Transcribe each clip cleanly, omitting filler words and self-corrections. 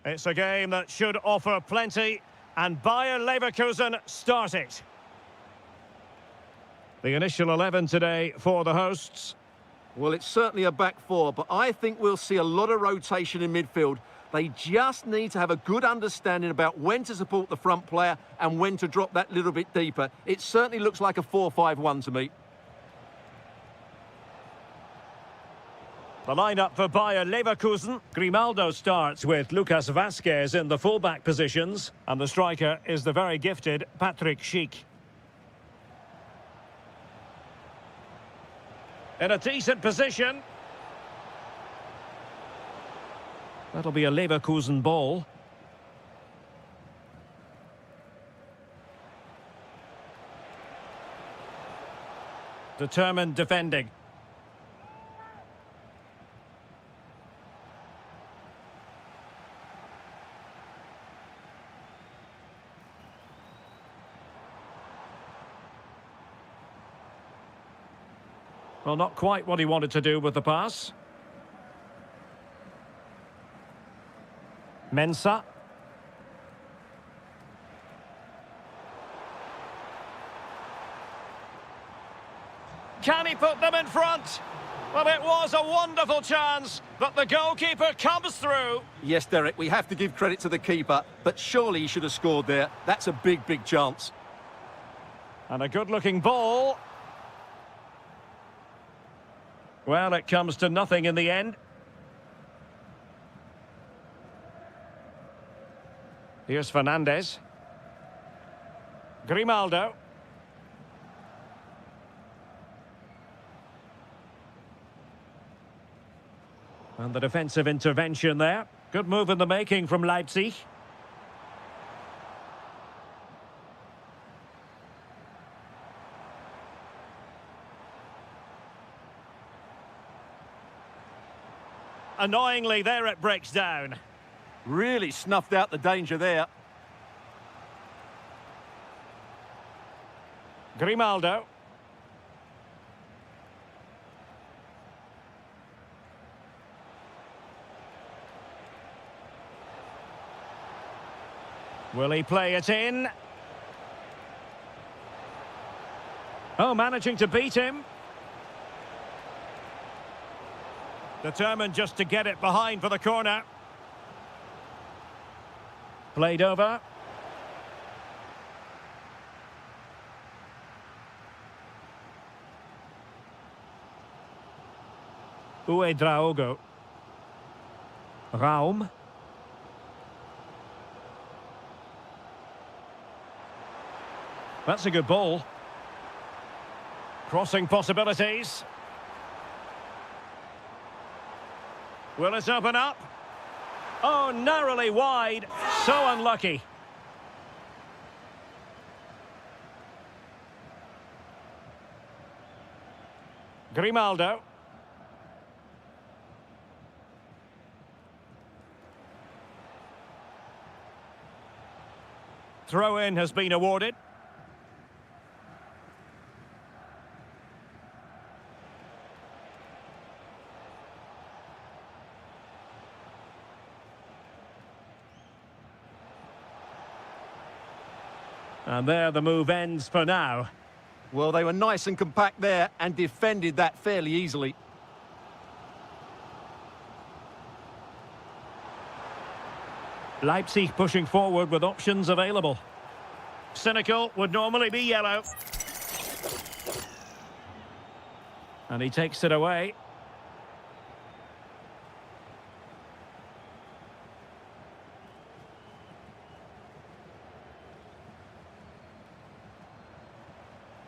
It's a game that should offer plenty, and Bayern Leverkusen start it. The initial 11 today for the hosts. Well, it's certainly a back four, but I think we'll see a lot of rotation in midfield. They just need to have a good understanding about when to support the front player and when to drop that little bit deeper. It certainly looks like a 4-5-1 to me. The lineup for Bayer Leverkusen. Grimaldo starts with Lucas Vazquez in the fullback positions. And the striker is the very gifted Patrick Schick. In a decent position. That'll be a Leverkusen ball. Determined defending. Well, not quite what he wanted to do with the pass. Mensah. Can he put them in front? Well, it was a wonderful chance, but the goalkeeper comes through. Yes, Derek, we have to give credit to the keeper, but surely he should have scored there. That's a big, big chance. And a good-looking ball. Well, it comes to nothing in the end. Here's Fernandez. Grimaldo. And the defensive intervention there. Good move in the making from Leipzig. Annoyingly, there it breaks down. Really snuffed out the danger there. Grimaldo. Will he play it in? Oh, managing to beat him. Determined just to get it behind for the corner. Played over. Uedraogo. Raum. That's a good ball. Crossing possibilities. Will it open up? Oh, narrowly wide. So unlucky. Grimaldo. Throw-in has been awarded. And there the move ends for now. Well, they were nice and compact there and defended that fairly easily. Leipzig pushing forward with options available. Cynical would normally be yellow. And he takes it away.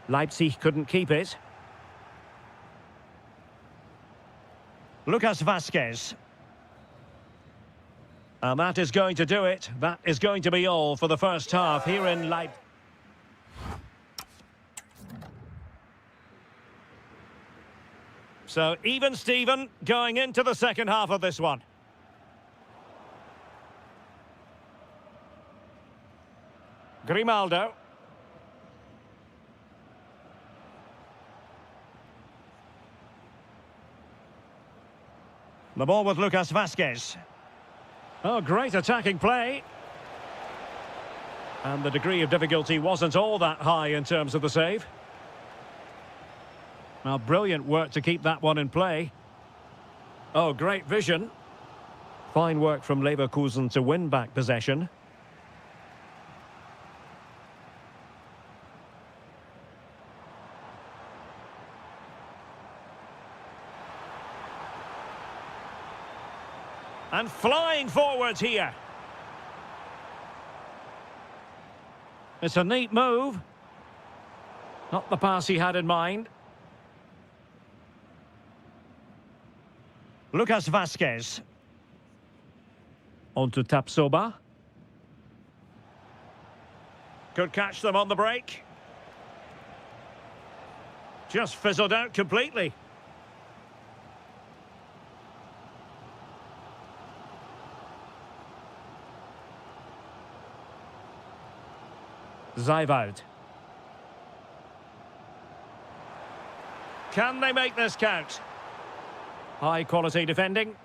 Leipzig couldn't keep it. Lucas Vazquez. And that is going to do it. That is going to be all for the first half here in Leipzig. So even Steven going into the second half of this one. Grimaldo. The ball with Lucas Vazquez. Oh, great attacking play. And the degree of difficulty wasn't all that high in terms of the save. Now, brilliant work to keep that one in play. Oh, great vision. Fine work from Leverkusen to win back possession. And flying forwards here. It's a neat move. Not the pass he had in mind. Lucas Vasquez. On to Tapsoba. Could catch them on the break. Just fizzled out completely. Zijvoud. Can they make this count? High quality defending.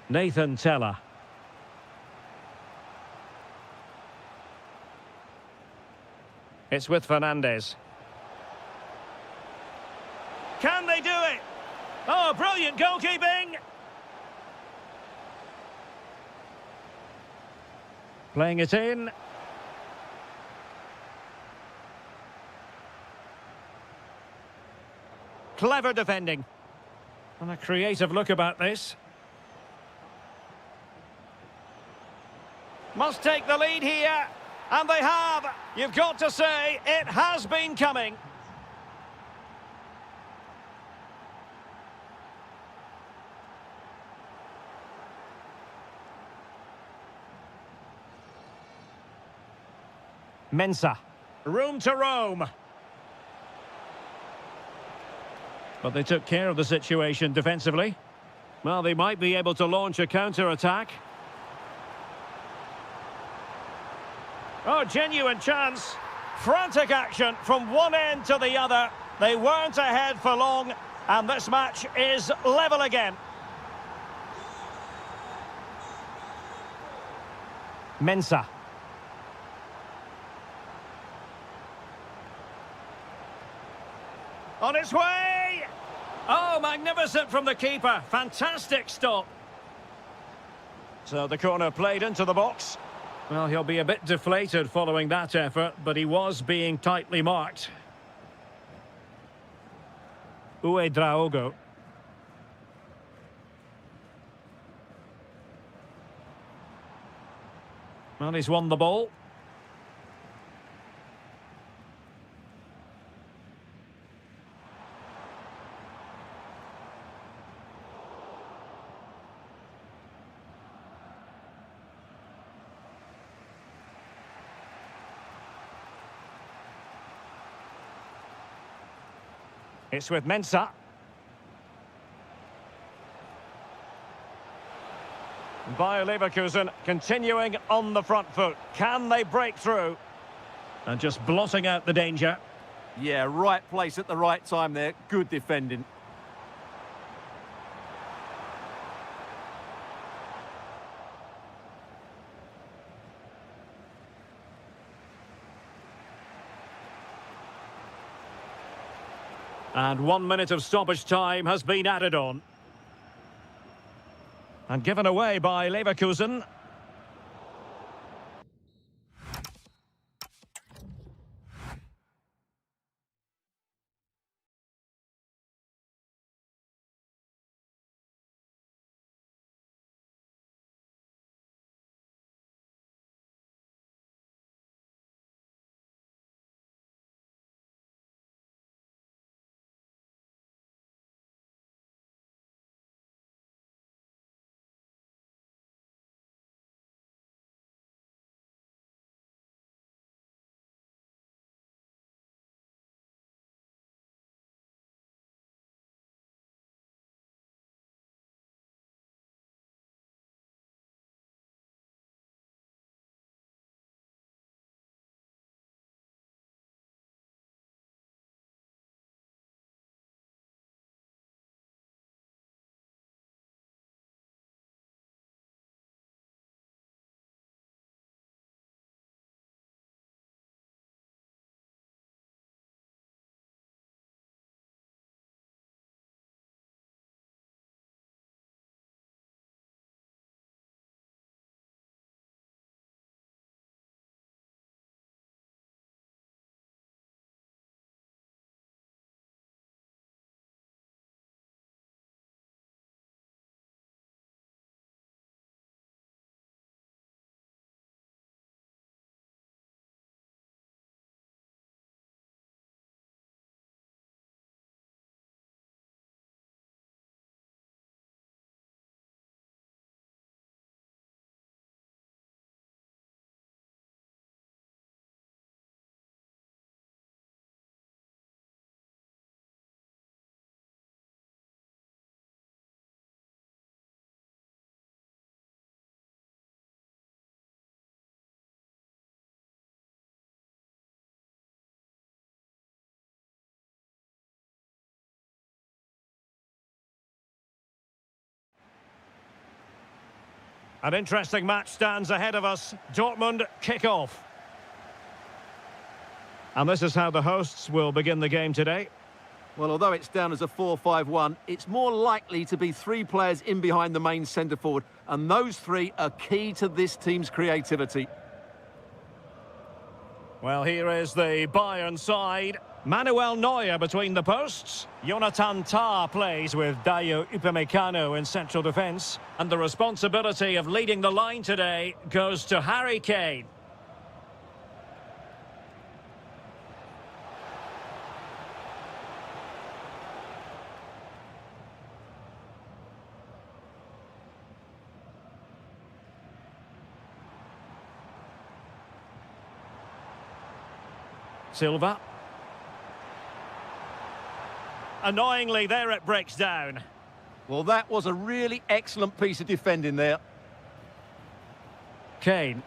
Nathan Teller. It's with Fernandez. Can they do it? Oh, brilliant goalkeeping! Playing it in. Clever defending. And a creative look about this. Must take the lead here. And they have. You've got to say, it has been coming. Mensah. Room to roam. But they took care of the situation defensively. Well, they might be able to launch a counter-attack. Oh, genuine chance. Frantic action from one end to the other. They weren't ahead for long, and this match is level again. Mensah. On its way! Oh, magnificent from the keeper. Fantastic stop. So the corner played into the box. Well, he'll be a bit deflated following that effort, but he was being tightly marked. Uedraogo. Well, he's won the ball. It's with Mensah. Bayer Leverkusen continuing on the front foot. Can they break through? And just blotting out the danger. Yeah, right place at the right time there. Good defending. And 1 minute of stoppage time has been added on. And given away by Leverkusen. An interesting match stands ahead of us. Dortmund kick off. And this is how the hosts will begin the game today. Well, although it's down as a 4-5-1, it's more likely to be three players in behind the main centre forward, and those three are key to this team's creativity. Well, here is the Bayern side. Manuel Neuer between the posts. Jonathan Tah plays with Dayo Upamecano in central defence. And the responsibility of leading the line today goes to Harry Kane. Silva. Annoyingly, there it breaks down. Well, that was a really excellent piece of defending there. Kane.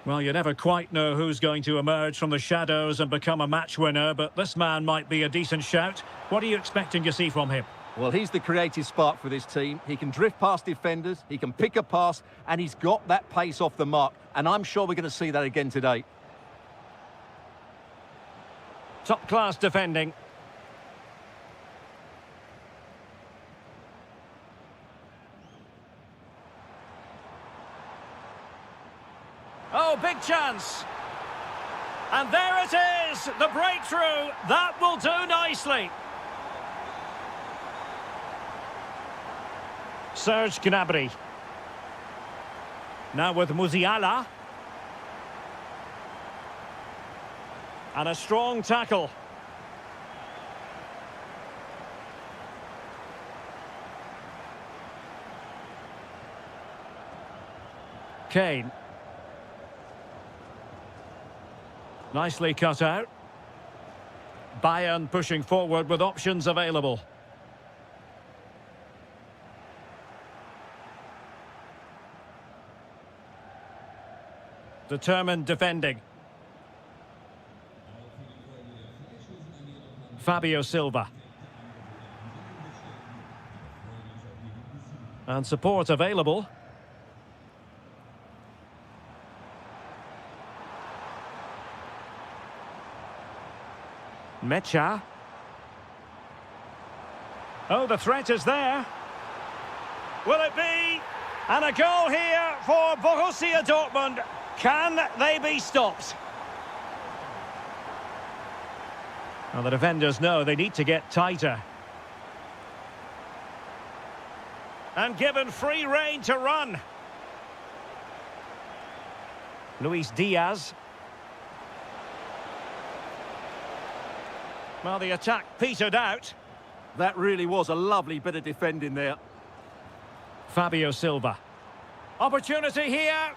Well, you never quite know who's going to emerge from the shadows and become a match winner, but this man might be a decent shout. What are you expecting to see from him? Well, he's the creative spark for this team. He can drift past defenders, he can pick a pass, and he's got that pace off the mark. And I'm sure we're going to see that again today. Top-class defending. Oh, big chance. And there it is, the breakthrough. That will do nicely. Serge Gnabry. Now with Musiala. And a strong tackle. Kane. Nicely cut out. Bayern pushing forward with options available. Determined defending. Fabio Silva. And support available. Mecha. Oh, the threat is there. Will it be? And a goal here for Borussia Dortmund. Can they be stopped? Well, the defenders know they need to get tighter. And given free rein to run. Luis Diaz. Well, the attack petered out. That really was a lovely bit of defending there. Fabio Silva. Opportunity here.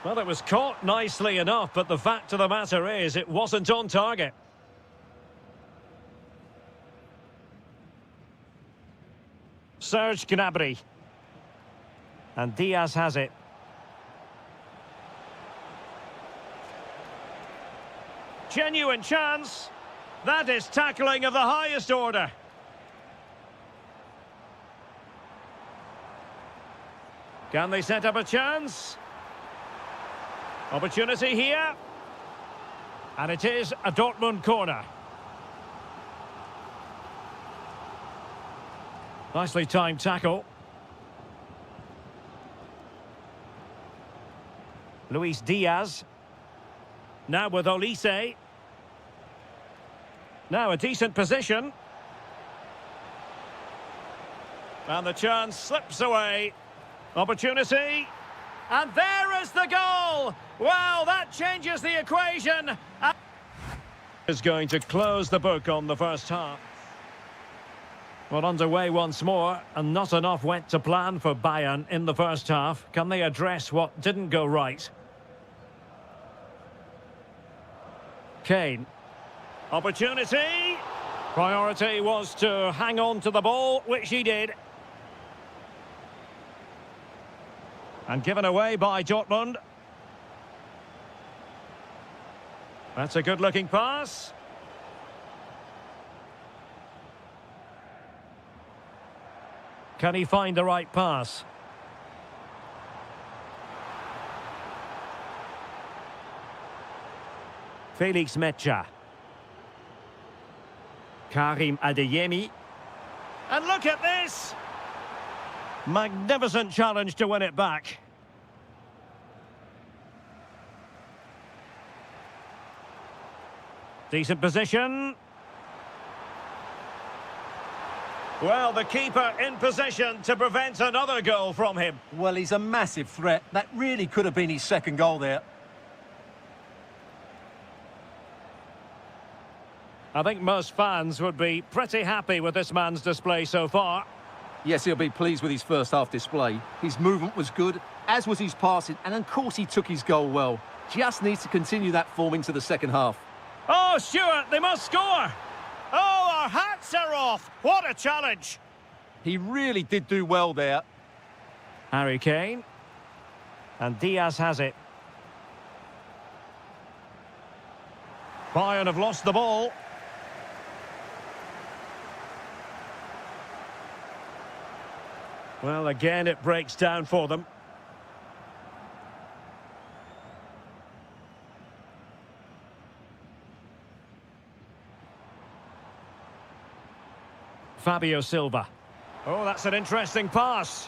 Well, it was caught nicely enough, but the fact of the matter is it wasn't on target. Serge Gnabry. And Diaz has it. Genuine chance. That is tackling of the highest order. Can they set up a chance? Opportunity here. And it is a Dortmund corner. Nicely timed tackle. Luis Diaz. Now with Olise. Now a decent position. And the chance slips away. Opportunity. And there is the goal! Well, that changes the equation. Is going to close the book on the first half. Well, underway once more, and not enough went to plan for Bayern in the first half. Can they address what didn't go right? Kane. Opportunity. Priority was to hang on to the ball, which he did. And given away by Dortmund. That's a good-looking pass. Can he find the right pass? Felix Metja. Karim Adeyemi. And look at this! Magnificent challenge to win it back. Decent position. Well, the keeper in position to prevent another goal from him. Well, he's a massive threat. That really could have been his second goal there. I think most fans would be pretty happy with this man's display so far. Yes, he'll be pleased with his first half display. His movement was good, as was his passing, and of course he took his goal well. Just needs to continue that form into the second half. Oh, Stuart, they must score! Oh, our hats are off! What a challenge! He really did do well there. Harry Kane. And Diaz has it. Bayern have lost the ball. Well, again, it breaks down for them. Fabio Silva. Oh, that's an interesting pass.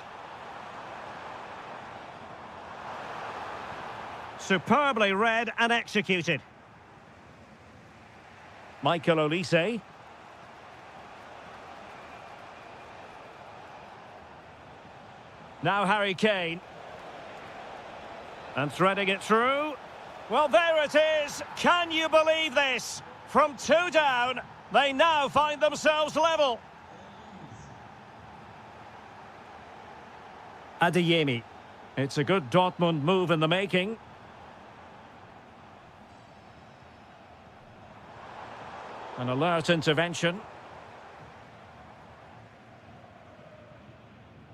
Superbly read and executed. Michael Olise. Now Harry Kane. And threading it through. Well, there it is. Can you believe this? From 2 down, they now find themselves level. Adeyemi. It's a good Dortmund move in the making. An alert intervention.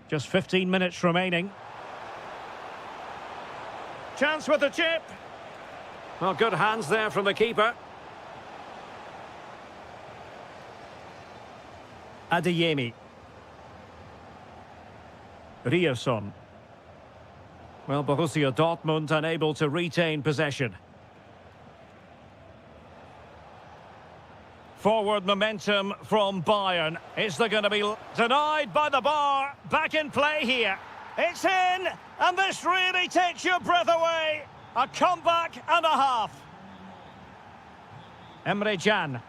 Just 15 minutes remaining. Chance with the chip. Well, good hands there from the keeper. Adeyemi. Ryerson. Well, Borussia Dortmund unable to retain possession. Forward momentum from Bayern. Is there going to be denied by the bar? Back in play here. It's in, and this really takes your breath away. A comeback and a half. Emre Can.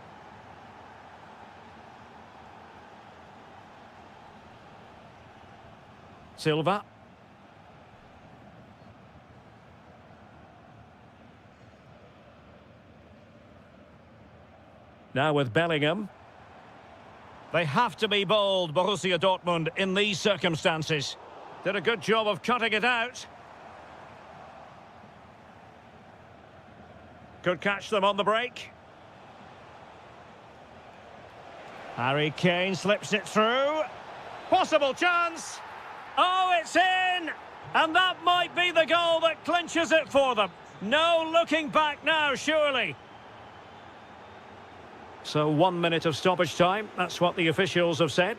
Silva. Now with Bellingham. They have to be bold, Borussia Dortmund, in these circumstances. Did a good job of cutting it out. Could catch them on the break. Harry Kane slips it through. Possible chance. Oh, it's in! And that might be the goal that clinches it for them. No looking back now, surely. So 1 minute of stoppage time. That's what the officials have said.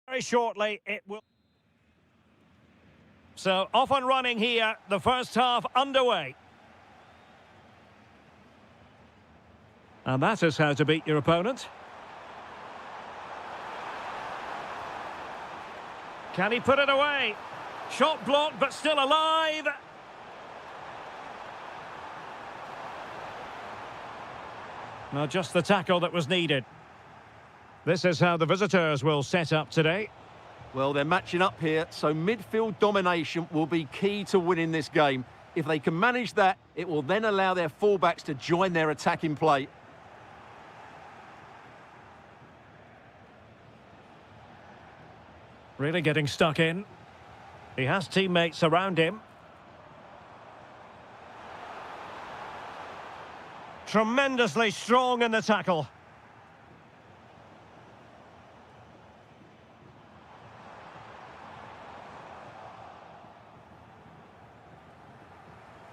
Very shortly, it will... So, off and running here, the first half underway. And that is how to beat your opponent. Can he put it away? Shot blocked, but still alive. Well, just the tackle that was needed. This is how the visitors will set up today. Well, they're matching up here, so midfield domination will be key to winning this game. If they can manage that, it will then allow their fullbacks to join their attacking play. Really getting stuck in. He has teammates around him. Tremendously strong in the tackle.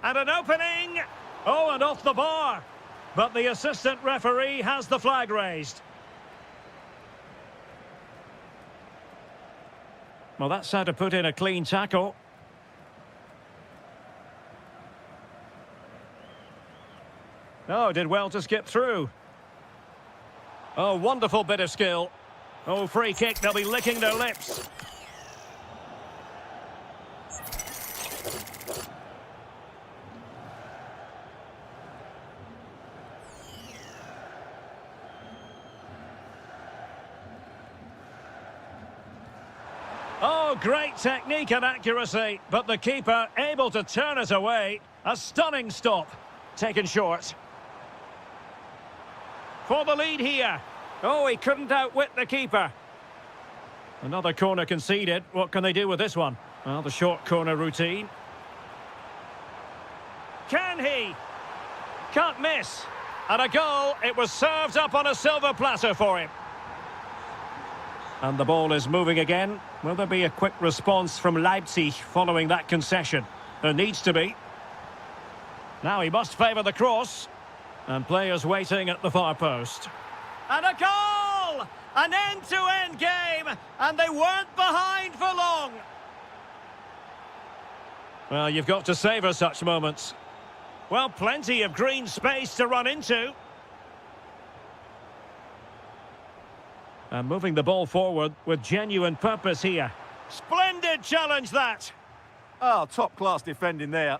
And an opening! Oh, and off the bar. But the assistant referee has the flag raised. Well, that's how to put in a clean tackle. Oh, did well to skip through. Oh, wonderful bit of skill. Oh, free kick, they'll be licking their lips. Oh, great technique and accuracy, but the keeper able to turn it away. A stunning stop, taken short. For the lead here. Oh, he couldn't outwit the keeper. Another corner conceded. What can they do with this one? Well, the short corner routine. Can he? Can't miss. And a goal. It was served up on a silver platter for him. And the ball is moving again. Will there be a quick response from Leipzig following that concession? There needs to be. Now he must favour the cross. And players waiting at the far post. And a goal! An end-to-end game! And they weren't behind for long. Well, you've got to savour such moments. Well, plenty of green space to run into. And moving the ball forward with genuine purpose here. Splendid challenge, that! Oh, top-class defending there.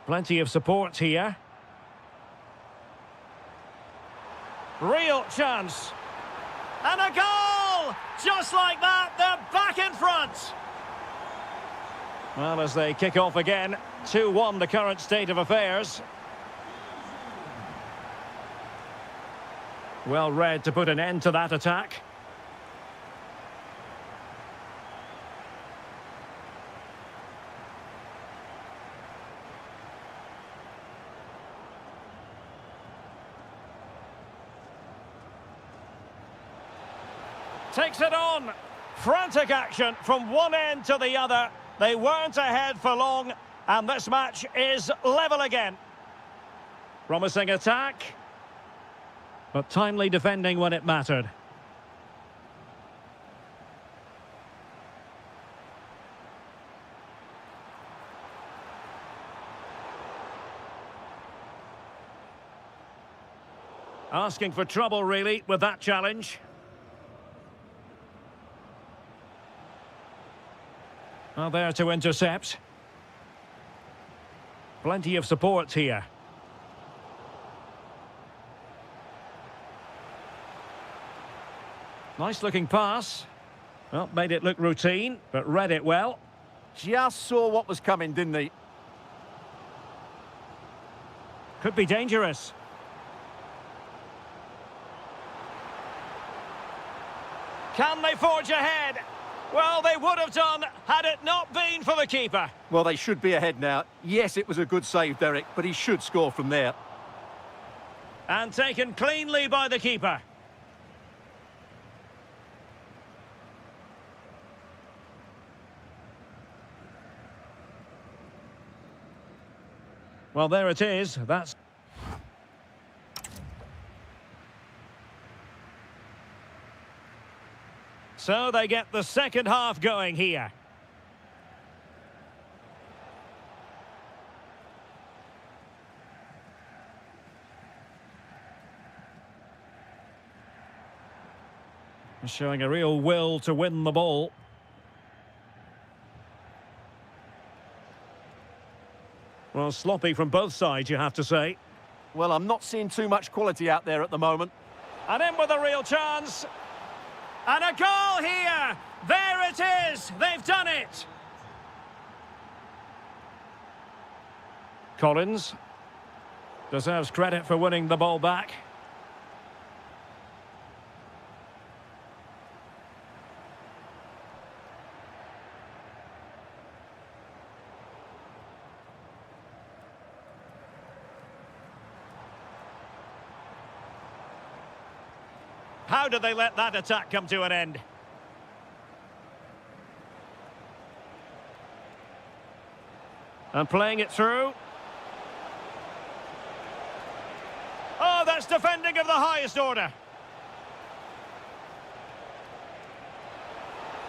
Plenty of support here. Real chance. And a goal! Just like that, they're back in front. Well, as they kick off again, 2-1 the current state of affairs. Well read to put an end to that attack. Takes it on. Frantic action from one end to the other. They weren't ahead for long, and this match is level again. Promising attack, but timely defending when it mattered. Asking for trouble, really, with that challenge. Well, there to intercept. Plenty of support here. Nice looking pass. Well, made it look routine, but read it well. Just saw what was coming, didn't he? Could be dangerous. Can they forge ahead? Well, they would have done had it not been for the keeper. Well, they should be ahead now. Yes, it was a good save, Derek, but he should score from there. And taken cleanly by the keeper. Well, there it is. That's... So they get the second half going here. Showing a real will to win the ball. Well, sloppy from both sides, you have to say. Well, I'm not seeing too much quality out there at the moment. And in with a real chance. And a goal here! There it is! They've done it! Collins deserves credit for winning the ball back. How did they let that attack come to an end? And playing it through. Oh, that's defending of the highest order.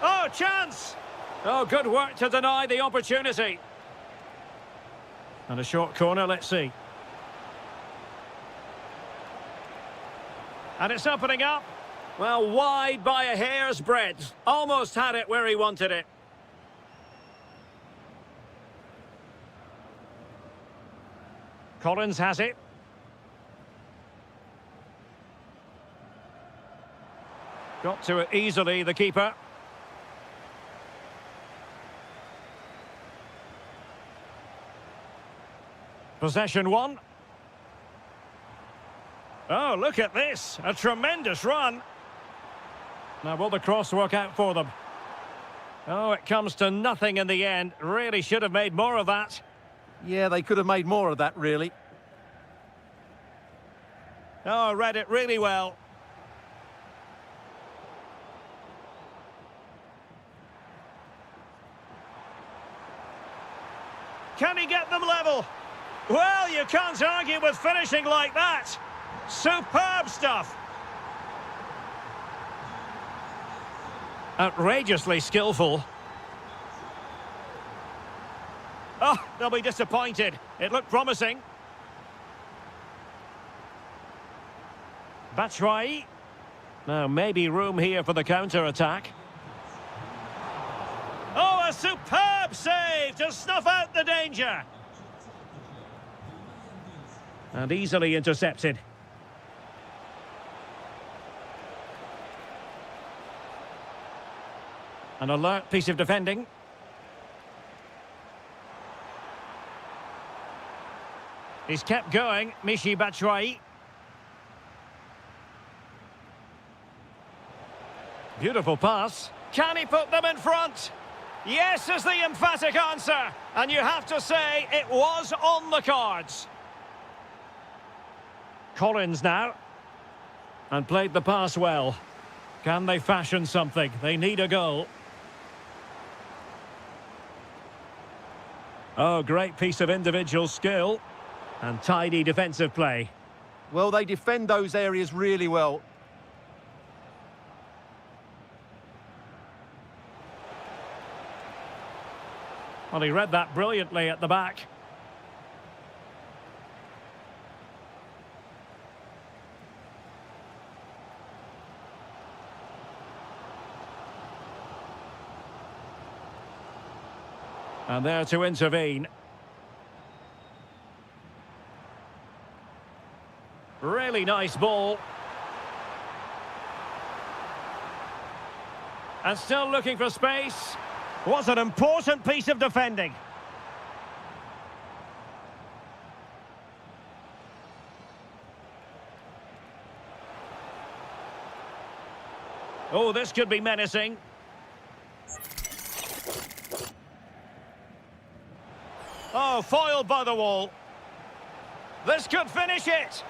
Oh, chance! Oh, good work to deny the opportunity. And a short corner, let's see. And it's opening up. Well, wide by a hair's breadth. Almost had it where he wanted it. Collins has it. Got to it easily, the keeper. Possession one. Oh, look at this. A tremendous run. Now, will the cross work out for them? Oh, it comes to nothing in the end. Really should have made more of that. Yeah, they could have made more of that, really. Oh, read it really well. Can he get them level? Well, you can't argue with finishing like that. Superb stuff. Outrageously skillful. Oh, they'll be disappointed. It looked promising. Batshuayi. Now, maybe room here for the counter-attack. Oh, a superb save to snuff out the danger. And easily intercepted. An alert piece of defending. He's kept going, Michy Batshuayi. Beautiful pass. Can he put them in front? Yes is the emphatic answer. And you have to say it was on the cards. Collins now. And played the pass well. Can they fashion something? They need a goal. Oh, great piece of individual skill. And tidy defensive play. Well, they defend those areas really well. Well, he read that brilliantly at the back. And there to intervene. Really nice ball. And still looking for space. What an important piece of defending. Oh, this could be menacing. Oh, foiled by the wall. This could finish it.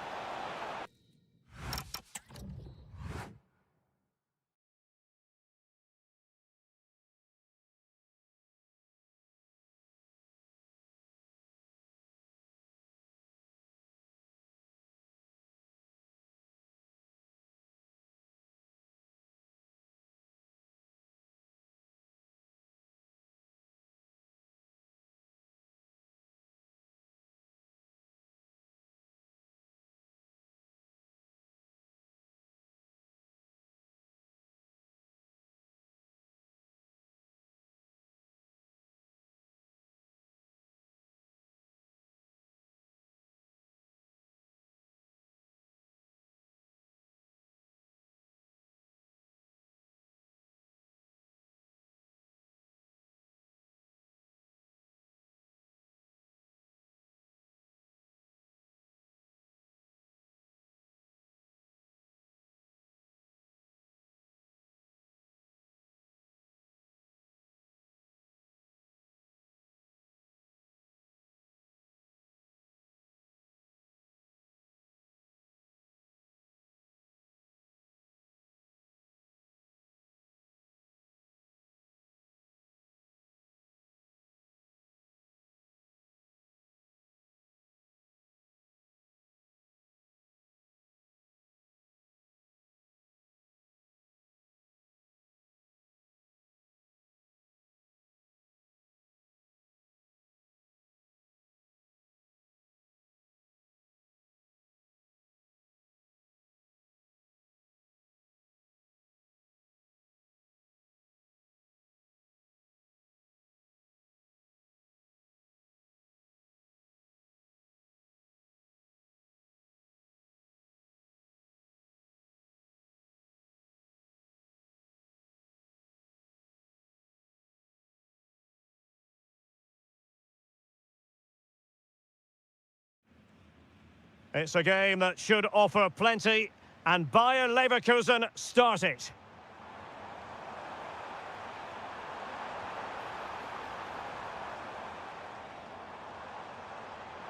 It's a game that should offer plenty, and Bayern Leverkusen start it.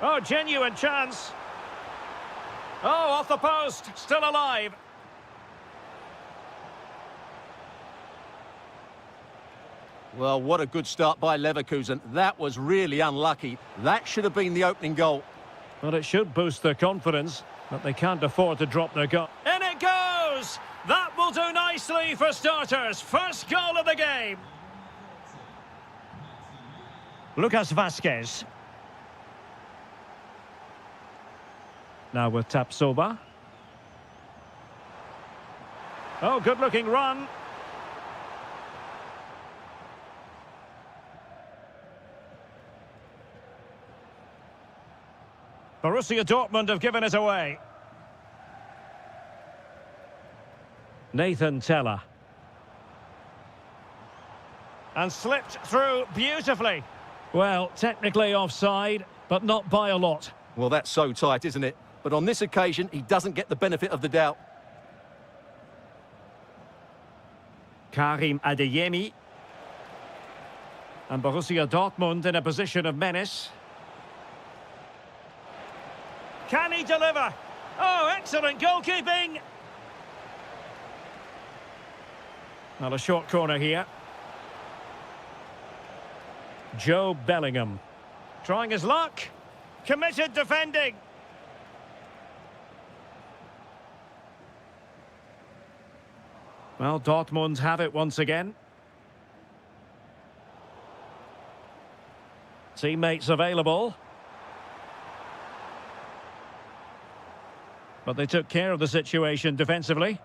Oh, genuine chance. Oh, off the post, still alive. Well, what a good start by Leverkusen. That was really unlucky. That should have been the opening goal. Well, it should boost their confidence, but they can't afford to drop their gun. In it goes! That will do nicely for starters. First goal of the game. Lucas Vazquez. Now with Tapsoba. Oh, good-looking run. Borussia Dortmund have given it away. Nathan Teller. And slipped through beautifully. Well, technically offside, but not by a lot. Well, that's so tight, isn't it? But on this occasion, he doesn't get the benefit of the doubt. Karim Adeyemi. And Borussia Dortmund in a position of menace. Can he deliver? Oh, excellent goalkeeping! Well, a short corner here. Joe Bellingham. Trying his luck. Committed defending. Well, Dortmund have it once again. Teammates available. But they took care of the situation defensively.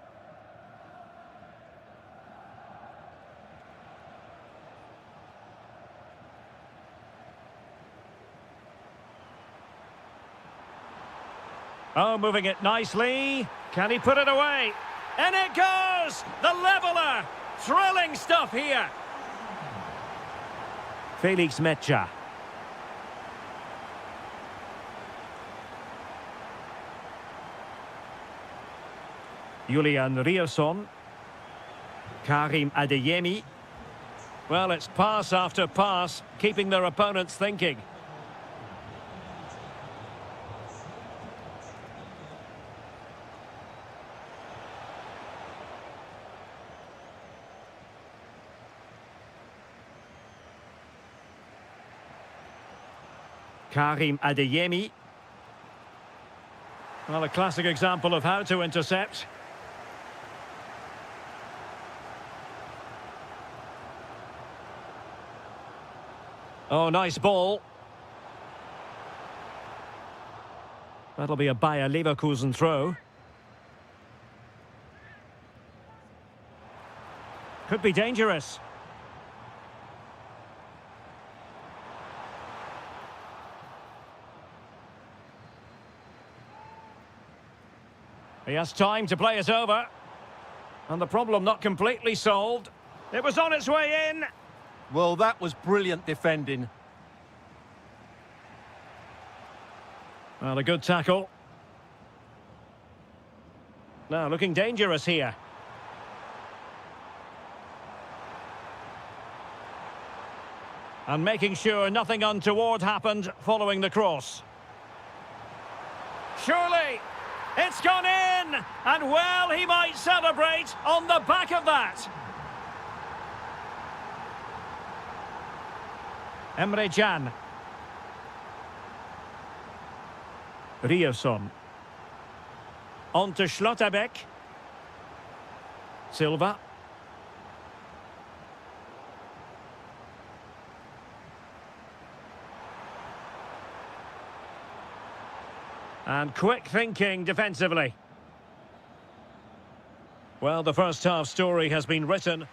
Oh, moving it nicely. Can he put it away? And it goes! The leveller! Thrilling stuff here. Felix Mecha. Julian Rierson. Karim Adeyemi. Well, it's pass after pass, keeping their opponents thinking. Karim Adeyemi. Well, a classic example of how to intercept. Oh, nice ball. That'll be a Bayer Leverkusen throw. Could be dangerous. He has time to play it over. And the problem not completely solved. It was on its way in. Well, that was brilliant defending. Well, a good tackle. Now, looking dangerous here. And making sure nothing untoward happened following the cross. Surely, it's gone in! And well, he might celebrate on the back of that. Emre Can. Rierson. On to Schlotterbeck. Silva. And quick thinking defensively. Well, the first half story has been written.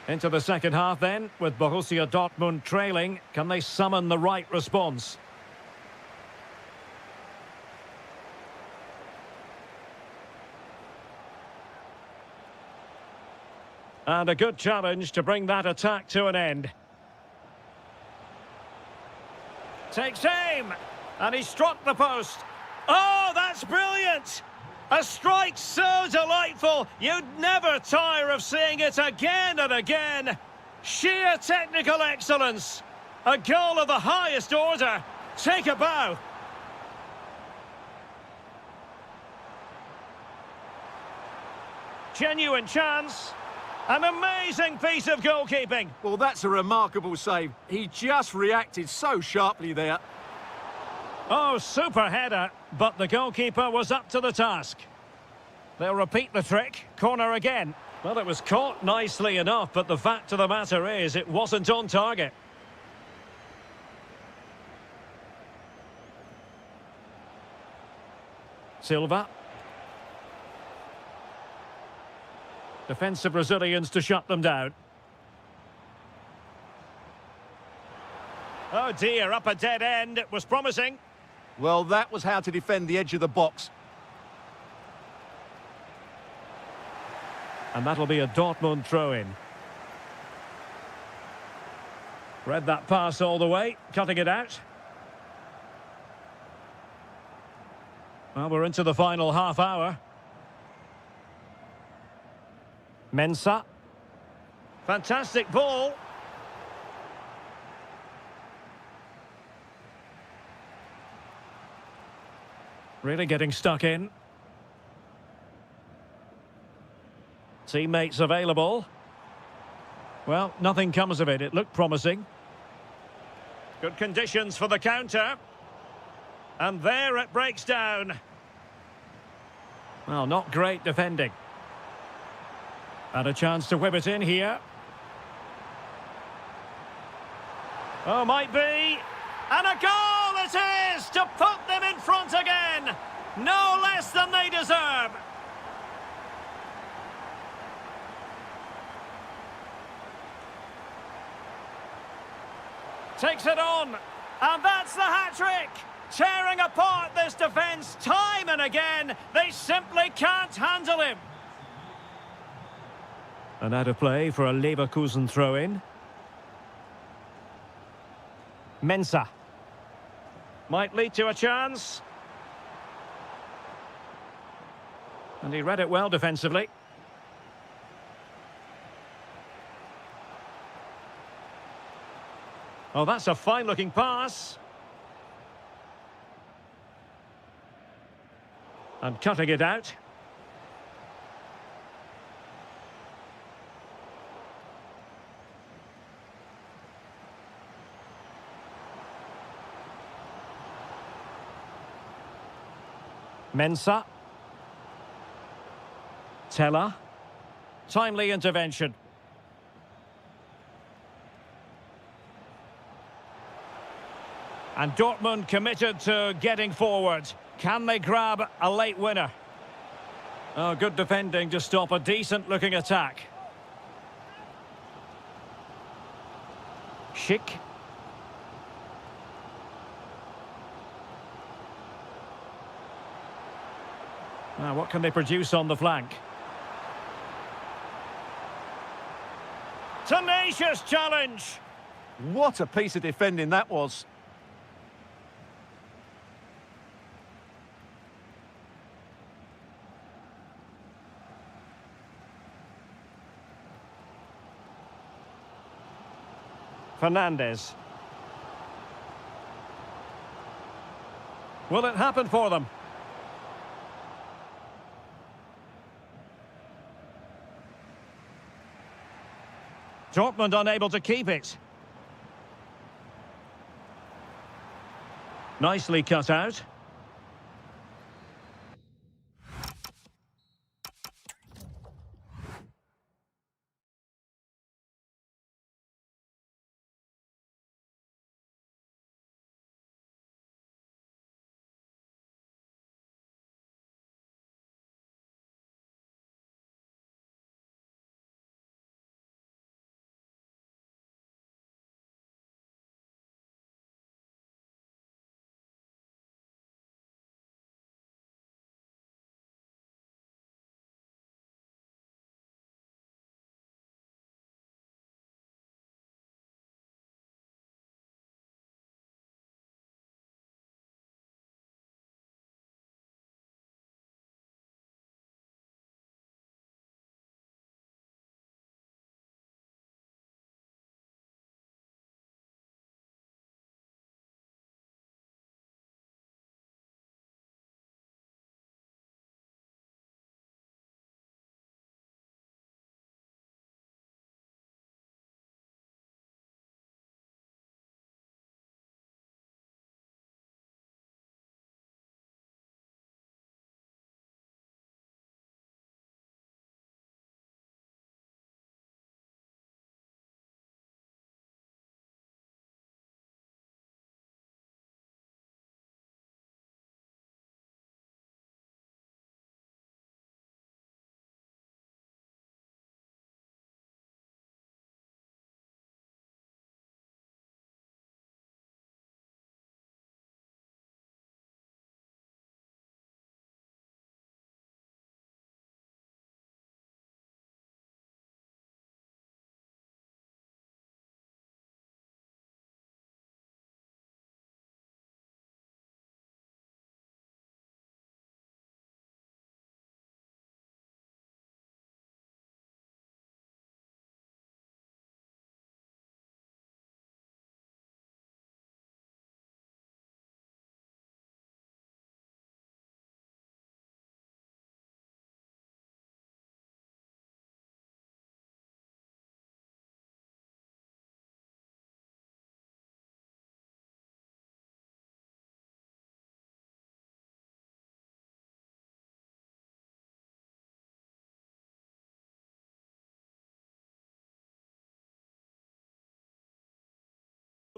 Into the second half then, with Borussia Dortmund trailing. Can they summon the right response? And a good challenge to bring that attack to an end. Takes aim. And he struck the post. Oh, that's brilliant! A strike so delightful, you'd never tire of seeing it again and again. Sheer technical excellence. A goal of the highest order. Take a bow. Genuine chance. An amazing piece of goalkeeping. Well, that's a remarkable save. He just reacted so sharply there. Oh, super header, but the goalkeeper was up to the task. They'll repeat the trick. Corner again. Well, it was caught nicely enough, but the fact of the matter is it wasn't on target. Silva. Defensive Brazilians to shut them down. Oh dear, up a dead end. It was promising. Well, that was how to defend the edge of the box. And that'll be a Dortmund throw-in. Read that pass all the way, cutting it out. Well, we're into the final half hour. Mensah. Fantastic ball. Really getting stuck in. Teammates available. Well, nothing comes of it. It looked promising. Good conditions for the counter. And there it breaks down. Well, not great defending. And a chance to whip it in here. Oh, might be. And a goal it is to put them in front again. No less than they deserve. Takes it on. And that's the hat-trick. Tearing apart this defence time and again. They simply can't handle him. And out of play for a Leverkusen throw-in. Mensah. Might lead to a chance. And he read it well defensively. Oh, that's a fine-looking pass. And cutting it out. Mensah. Teller. Timely intervention. And Dortmund committed to getting forward. Can they grab a late winner? Oh, good defending to stop a decent-looking attack. Schick. Now, what can they produce on the flank? Tenacious challenge! What a piece of defending that was. Fernandes. Will it happen for them? Dortmund unable to keep it. Nicely cut out.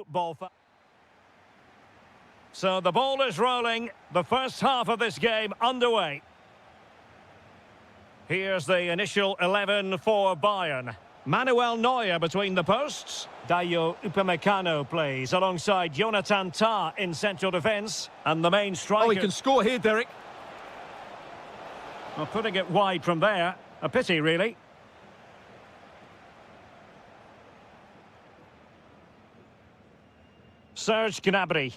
football. So the ball is rolling. The first half of this game underway. Here's the initial 11 for Bayern. Manuel Neuer between the posts. Dayo Upamecano plays alongside Jonathan Tah in central defence. And the main striker... Oh, he can score here, Derek. Well, putting it wide from there. A pity, really. Serge Gnabry.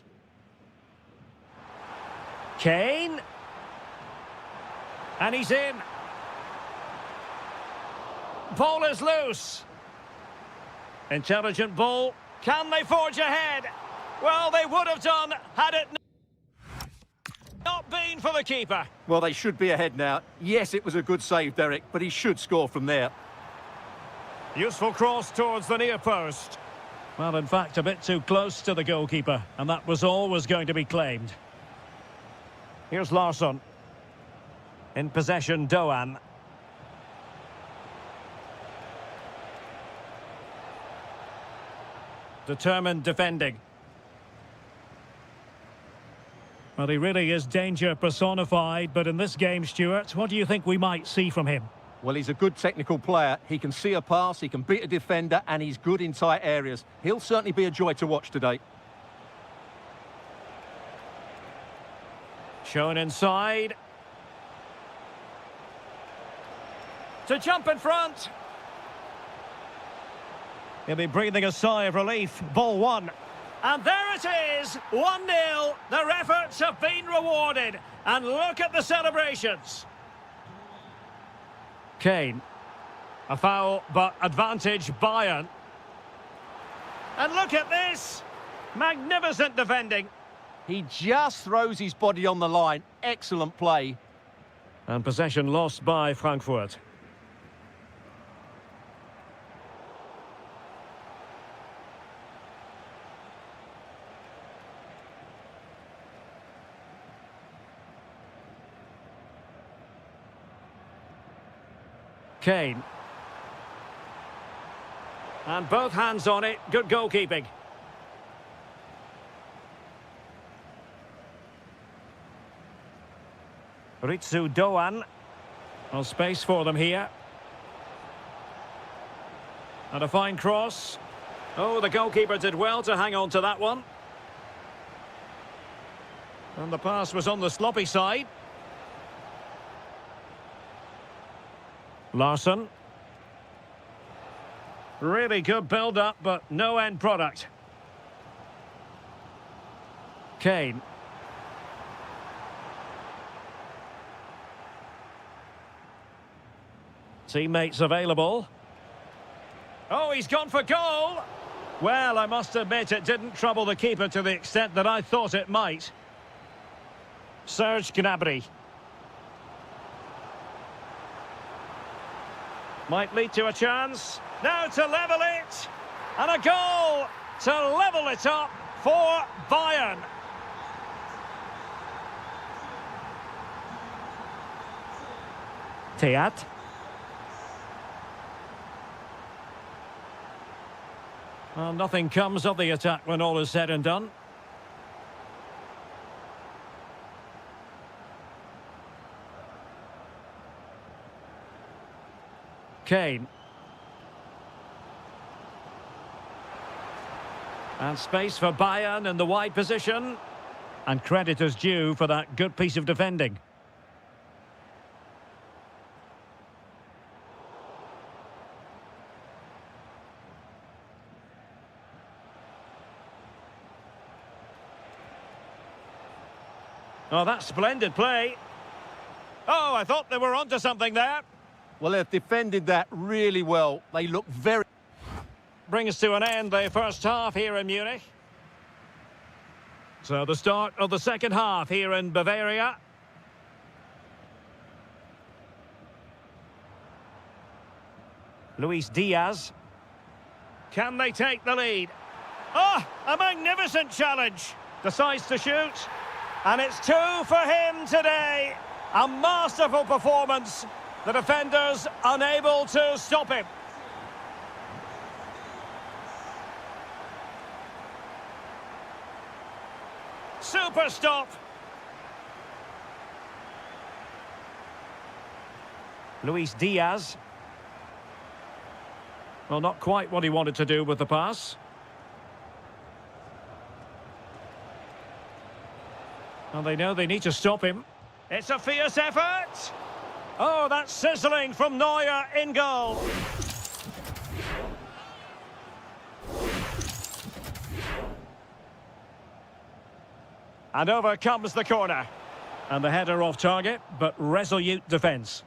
Kane. And he's in. Ball is loose. Intelligent ball. Can they forge ahead? Well, they would have done had it not been for the keeper. Well, they should be ahead now. Yes, it was a good save, Derek, but he should score from there. Useful cross towards the near post. Well, in fact, a bit too close to the goalkeeper, and that was always going to be claimed. Here's Larsson. In possession, Doan. Determined defending. Well, he really is danger personified, but in this game, Stuart, what do you think we might see from him? Well, he's a good technical player. He can see a pass, he can beat a defender, and he's good in tight areas. He'll certainly be a joy to watch today. Shown inside. To jump in front. He'll be breathing a sigh of relief. Ball one. And there it is, 1-0. Their efforts have been rewarded. And look at the celebrations. Kane. A foul, but advantage Bayern. And look at this. Magnificent defending. He just throws his body on the line. Excellent play. And possession lost by Frankfurt. Kane. And both hands on it. Good goalkeeping. Ritsu Doan. Well, space for them here. And a fine cross. Oh, the goalkeeper did well to hang on to that one. And the pass was on the sloppy side. Larsson. Really good build-up, but no end product. Kane. Teammates available. Oh, he's gone for goal! Well, I must admit it didn't trouble the keeper to the extent that I thought it might. Serge Gnabry. Might lead to a chance. Now to level it. And a goal to level it up for Bayern. Teat. Well, nothing comes of the attack when all is said and done. Kane. And space for Bayern in the wide position. And credit is due for that good piece of defending. Oh, that's splendid play. Oh, I thought they were onto something there. Well, they've defended that really well. They look very... Brings to an end the first half here in Munich. So the start of the second half here in Bavaria. Luis Diaz. Can they take the lead? Oh, a magnificent challenge. Decides to shoot. And it's 2 for him today. A masterful performance. The defenders unable to stop him. Super stop. Luis Diaz. Well, not quite what he wanted to do with the pass. Well, they know they need to stop him. It's a fierce effort. Oh, that's sizzling from Neuer in goal. And over comes the corner. And the header off target, but resolute defence.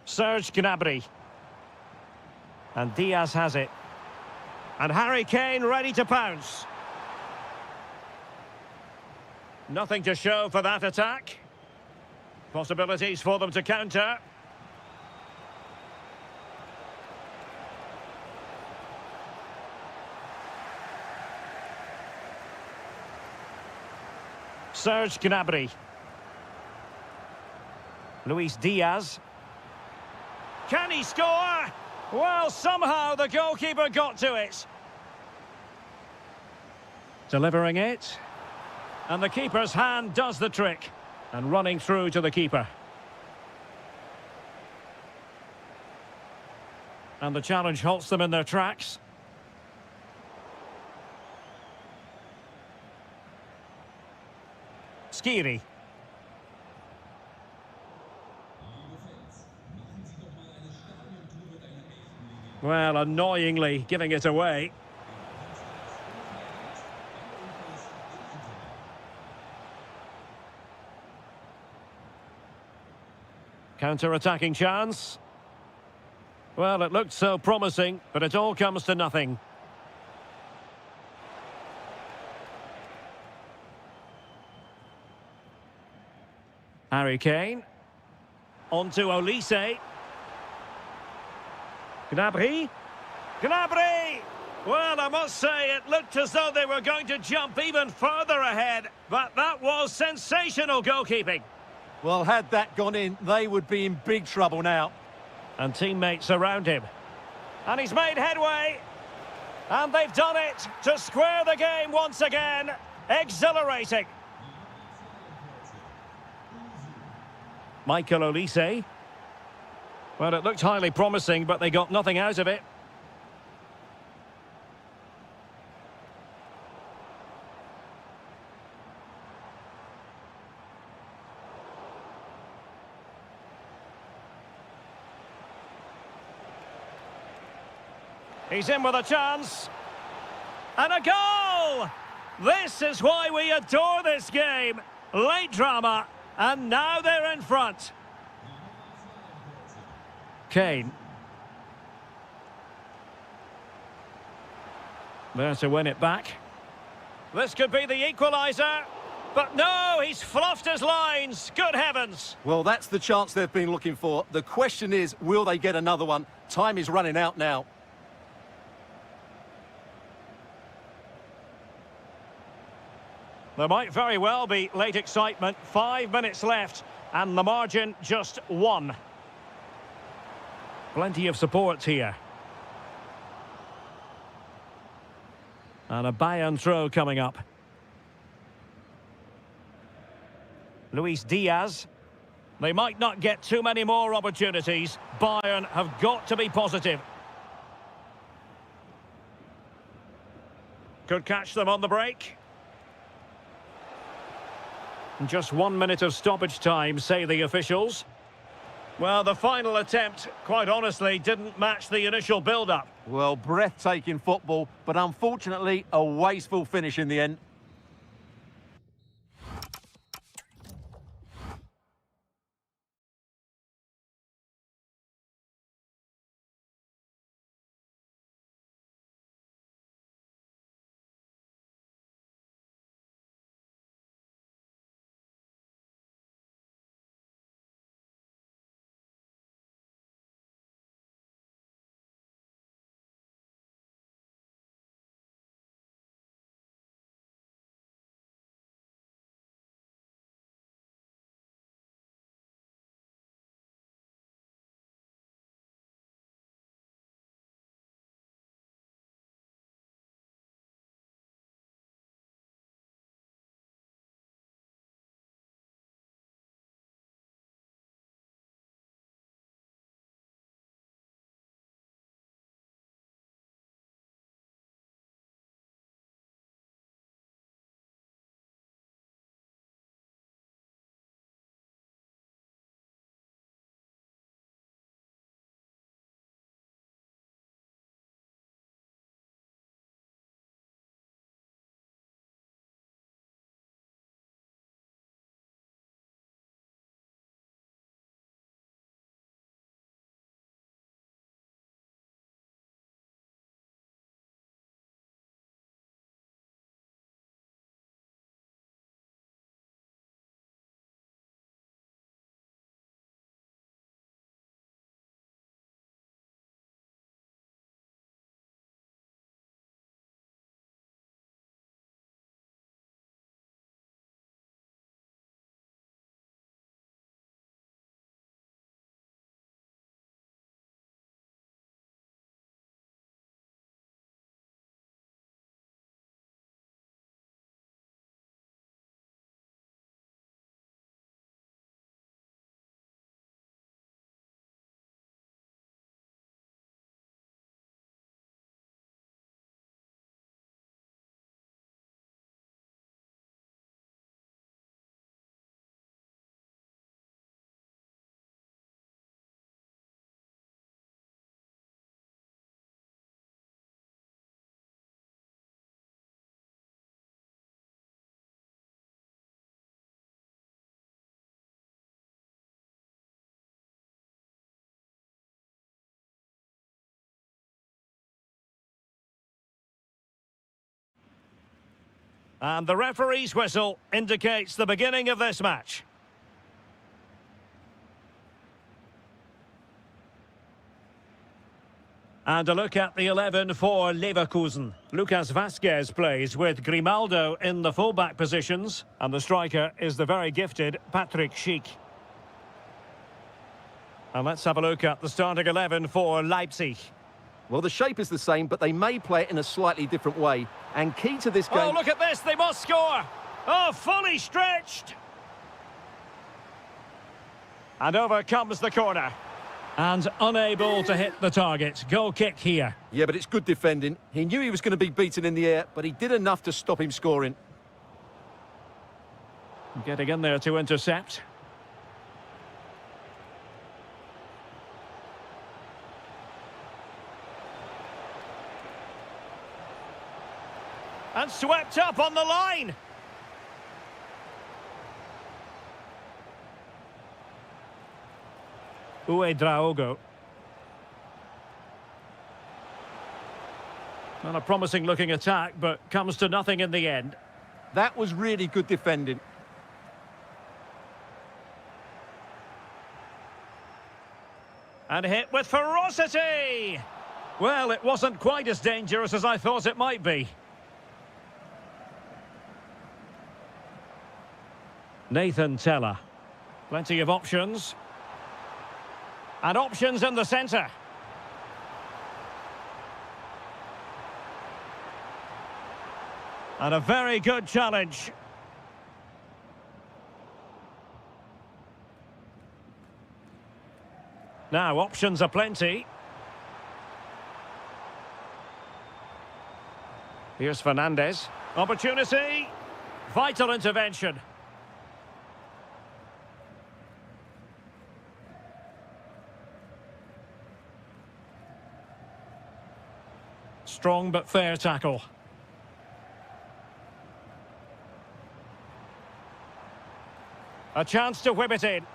Serge Gnabry. And Diaz has it. And Harry Kane ready to pounce. Nothing to show for that attack. Possibilities for them to counter. Serge Gnabry. Luis Diaz. Can he score? Well, somehow the goalkeeper got to it. Delivering it. And the keeper's hand does the trick. And running through to the keeper. And the challenge halts them in their tracks. Skiri. Well, annoyingly giving it away. Counter-attacking chance. Well, it looked so promising, but it all comes to nothing. Harry Kane. On to Olise. Gnabry. Gnabry! Well, I must say, it looked as though they were going to jump even further ahead, but that was sensational goalkeeping. Well, had that gone in, they would be in big trouble now. And teammates around him. And he's made headway. And they've done it to square the game once again. Exhilarating. Michael Olise. Well, it looked highly promising, but they got nothing out of it. He's in with a chance. And a goal! This is why we adore this game. Late drama, and now they're in front. Kane. There to win it back. This could be the equaliser. But no, he's fluffed his lines. Good heavens. Well, that's the chance they've been looking for. The question is, will they get another one? Time is running out now. There might very well be late excitement. 5 minutes left, and the margin just 1. Plenty of support here. And a Bayern throw coming up. Luis Diaz. They might not get too many more opportunities. Bayern have got to be positive. Could catch them on the break. Just 1 minute of stoppage time, say the officials. Well, the final attempt, quite honestly, didn't match the initial build-up. Well, breathtaking football, but unfortunately a wasteful finish in the end. And the referee's whistle indicates the beginning of this match. And a look at the 11 for Leverkusen. Lucas Vazquez plays with Grimaldo in the fullback positions. And the striker is the very gifted Patrick Schick. And let's have a look at the starting 11 for Leipzig. Well, the shape is the same, but they may play it in a slightly different way. And key to this game... Oh, look at this, they must score! Oh, fully stretched! And over comes the corner. And unable to hit the target. Goal kick here. Yeah, but it's good defending. He knew he was going to be beaten in the air, but he did enough to stop him scoring. Getting in there to intercept. And swept up on the line. Draogo. Well, a promising looking attack, but comes to nothing in the end. That was really good defending. And hit with ferocity! Well, it wasn't quite as dangerous as I thought it might be. Nathan Teller. Plenty of options. And options in the centre. And a very good challenge. Now, options are plenty. Here's Fernandez. Opportunity. Vital intervention. Strong but fair tackle. A chance to whip it in.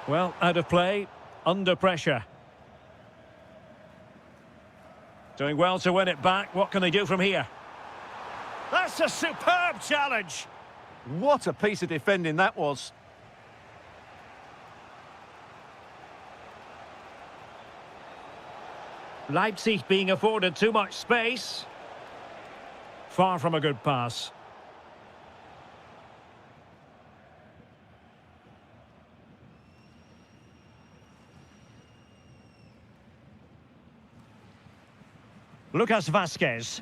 Well, out of play, under pressure. Doing well to win it back. What can they do from here? That's a superb challenge. What a piece of defending that was. Leipzig being afforded too much space. Far from a good pass. Lucas Vazquez.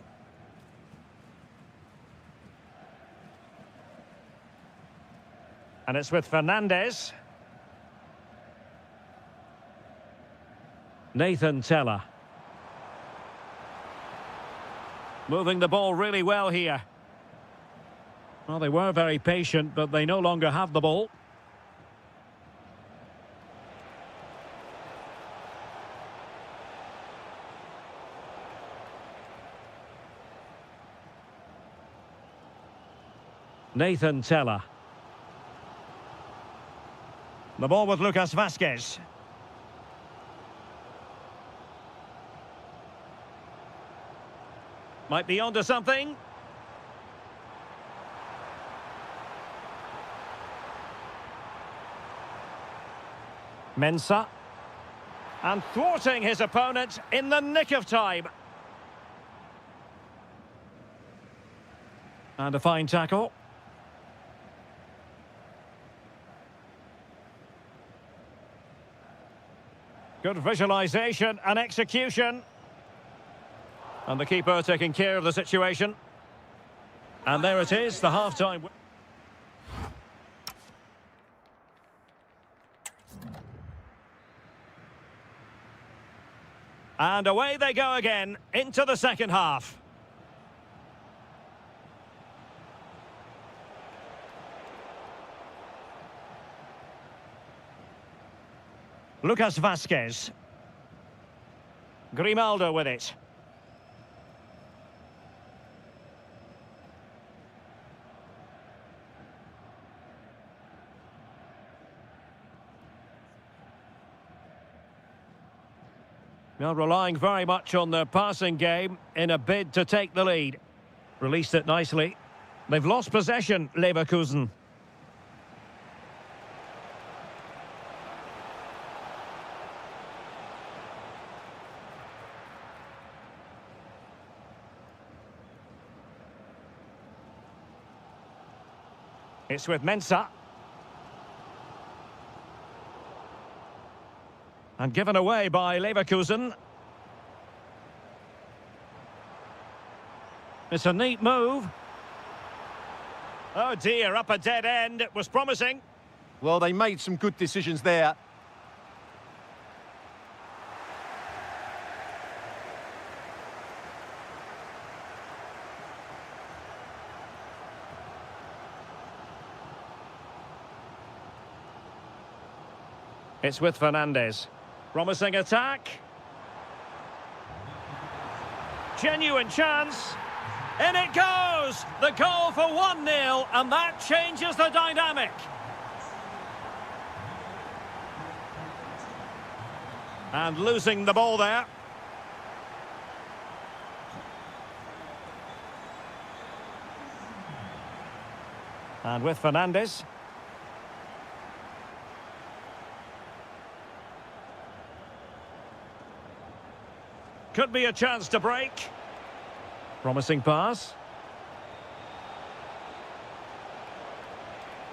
And it's with Fernandez. Nathan Teller. Moving the ball really well here. Well, they were very patient, but they no longer have the ball. Nathan Teller. The ball with Lucas Vazquez. Might be onto something. Mensah. And thwarting his opponent in the nick of time. And a fine tackle. Good visualisation and execution. And the keeper taking care of the situation. And there it is, the half-time. And away they go again, into the second half. Lucas Vazquez. Grimaldo with it. Now relying very much on their passing game in a bid to take the lead. Released it nicely. They've lost possession, Leverkusen. It's with Mensah. And given away by Leverkusen. It's a neat move. Oh dear, up a dead end. It was promising. Well, they made some good decisions there. It's with Fernandes. Promising attack. Genuine chance. In it goes! The goal for 1-0, and that changes the dynamic. And losing the ball there. And with Fernandes. Could be a chance to break. Promising pass.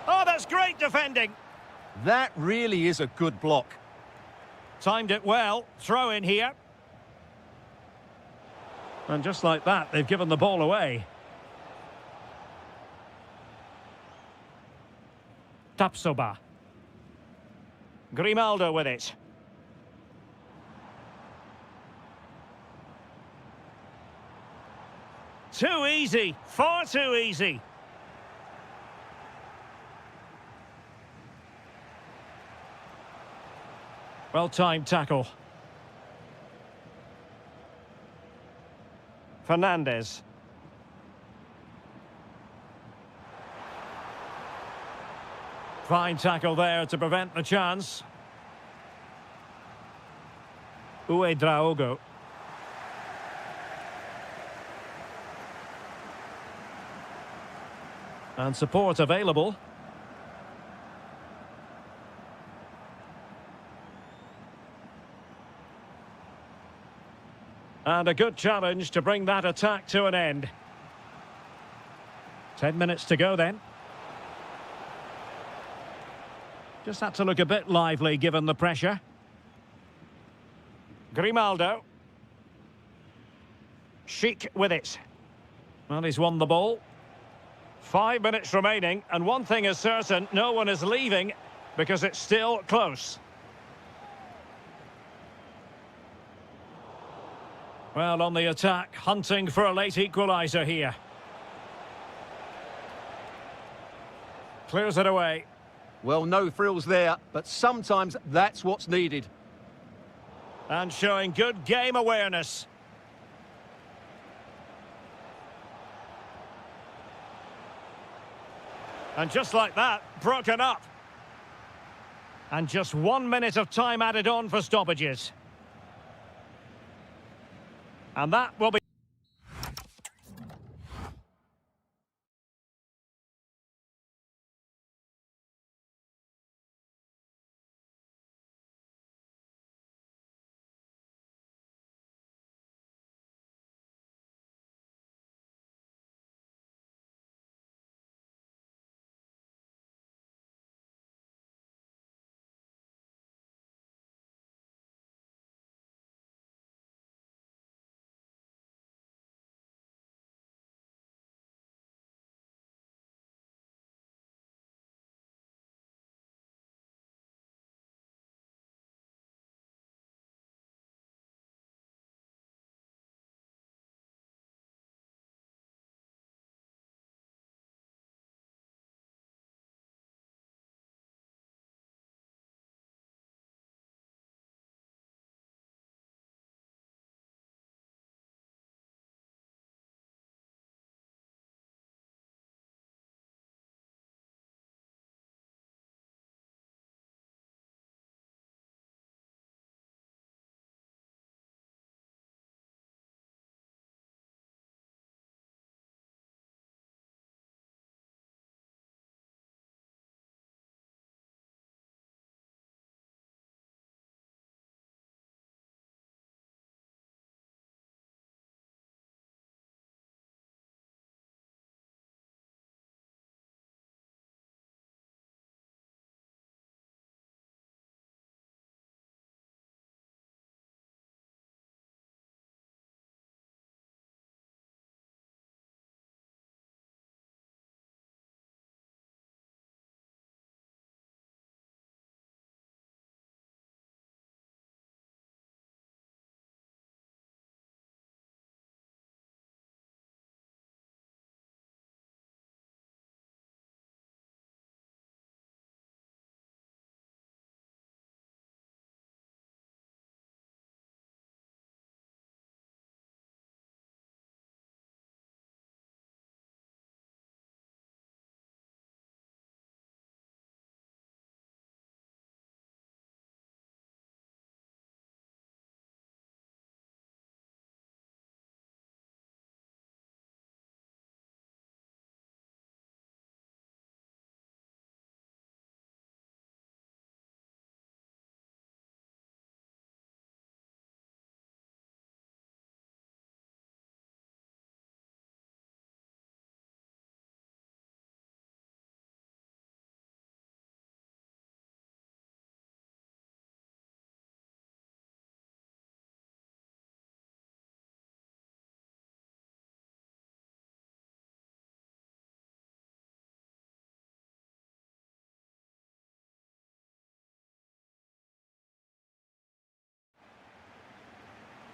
Oh, that's great defending. That really is a good block. Timed it well. Throw in here. And just like that, they've given the ball away. Tapsoba. Grimaldo with it. Too easy, far too easy. Well-timed tackle. Fernandes. Fine tackle there to prevent the chance. Uedraogo. And support available. And a good challenge to bring that attack to an end. 10 minutes to go then. Just had to look a bit lively given the pressure. Grimaldo. Chic with it. Well, he's won the ball. 5 minutes remaining, and one thing is certain, no one is leaving because it's still close. Well, on the attack, hunting for a late equaliser here. Clears it away. Well, no frills there, but sometimes that's what's needed. And showing good game awareness. And just like that, broken up. And just 1 minute of time added on for stoppages. And that will be...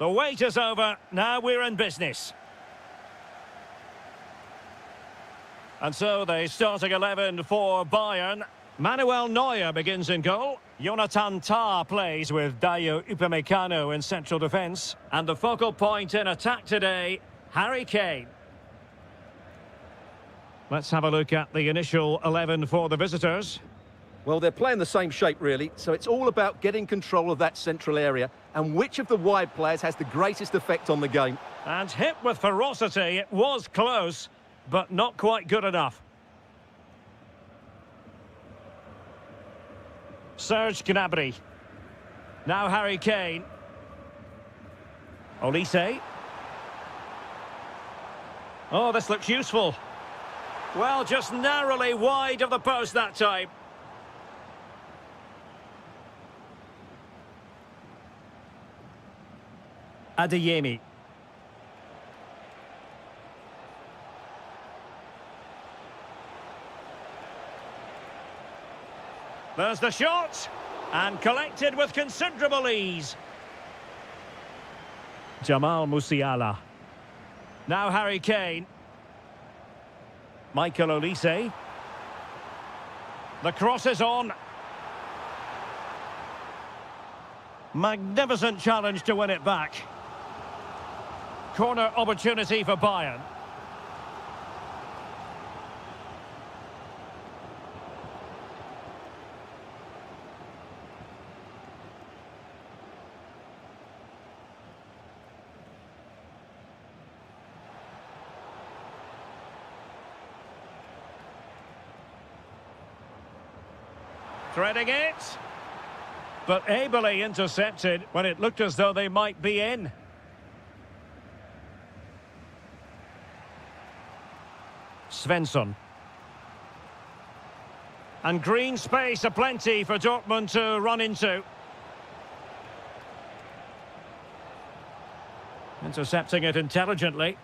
The wait is over. Now we're in business. And so the starting 11 for Bayern. Manuel Neuer begins in goal. Jonathan Tah plays with Dayo Upamecano in central defence. And the focal point in attack today, Harry Kane. Let's have a look at the initial 11 for the visitors. Well, they're playing the same shape, really, so it's all about getting control of that central area and which of the wide players has the greatest effect on the game. And hit with ferocity, it was close, but not quite good enough. Serge Gnabry. Now Harry Kane. Olise. Oh, this looks useful. Well, just narrowly wide of the post that time. Adeyemi. There's the shot, and collected with considerable ease. Jamal Musiala. Now Harry Kane. Michael Olise. The cross is on. Magnificent challenge to win it back. Corner opportunity for Bayern. Threading it, but ably intercepted when it looked as though they might be in. Svensson. And green space aplenty for Dortmund to run into. Intercepting it intelligently.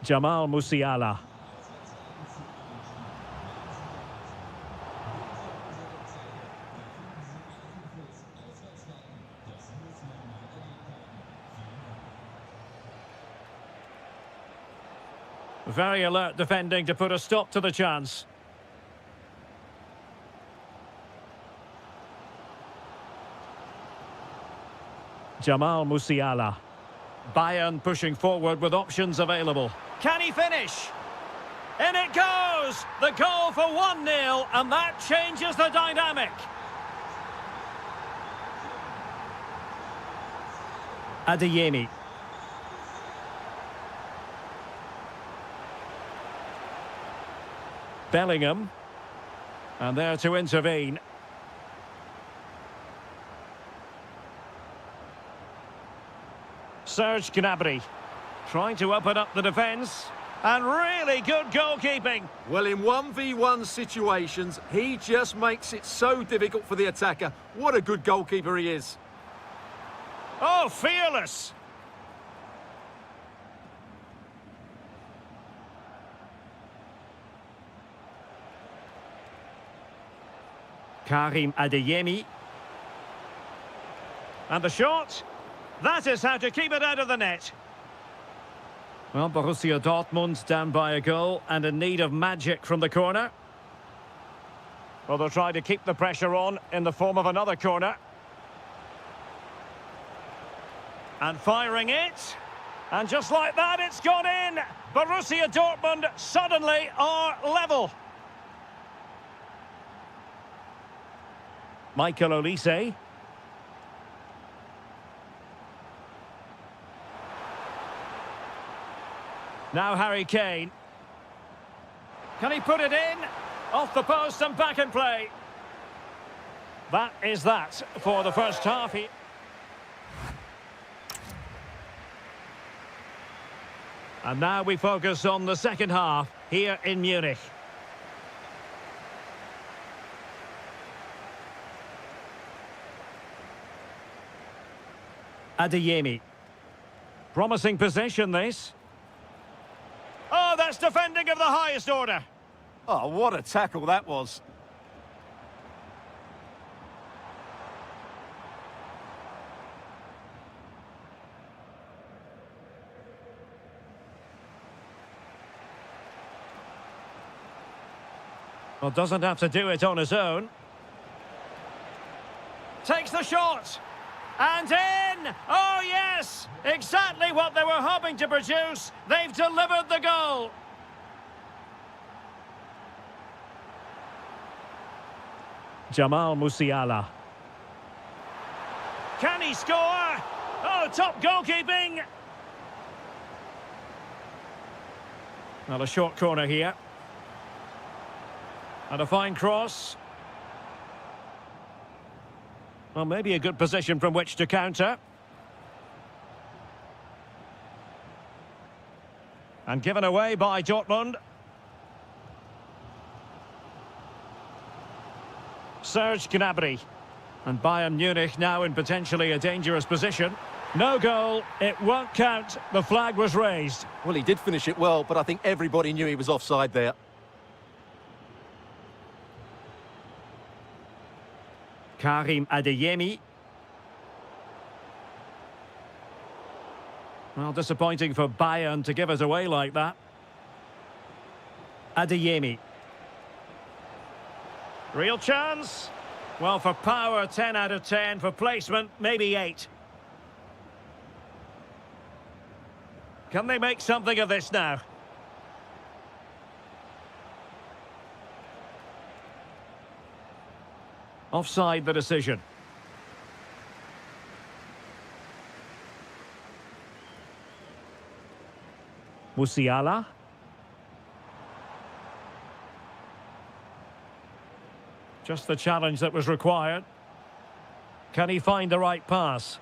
Jamal Musiala. Very alert defending to put a stop to the chance. Jamal Musiala. Bayern pushing forward with options available. Can he finish? In it goes! The goal for 1-0, and that changes the dynamic. Adeyemi. Bellingham. And there to intervene. Serge Gnabry. Trying to open up the defence. And really good goalkeeping. Well, in 1v1 situations, he just makes it so difficult for the attacker. What a good goalkeeper he is. Oh, fearless. Karim Adeyemi. And the shot. That is how to keep it out of the net. Well, Borussia Dortmund down by a goal and in need of magic from the corner. Well, they'll try to keep the pressure on in the form of another corner. And firing it. And just like that, it's gone in. Borussia Dortmund suddenly are level. Michael Olise. Now Harry Kane. Can he put it in? Off the post and back in play. That is that for the first half. And now we focus on the second half here in Munich. Adeyemi. Promising possession, this. Oh, that's defending of the highest order. Oh, what a tackle that was. Well, doesn't have to do it on his own. Takes the shot. And in! Oh, yes! Exactly what they were hoping to produce. They've delivered the goal. Jamal Musiala. Can he score? Oh, top goalkeeping! Well, a short corner here. And a fine cross. Well, maybe a good position from which to counter. And given away by Dortmund. Serge Gnabry. And Bayern Munich now in potentially a dangerous position. No goal, it won't count. The flag was raised. Well, he did finish it well, but I think everybody knew he was offside there. Karim Adeyemi. Well, disappointing for Bayern to give it away like that. Adeyemi. Real chance. Well, for power, 10 out of 10. For placement, maybe 8. Can they make something of this now? Offside the decision. Musiala. Just the challenge that was required. Can he find the right pass?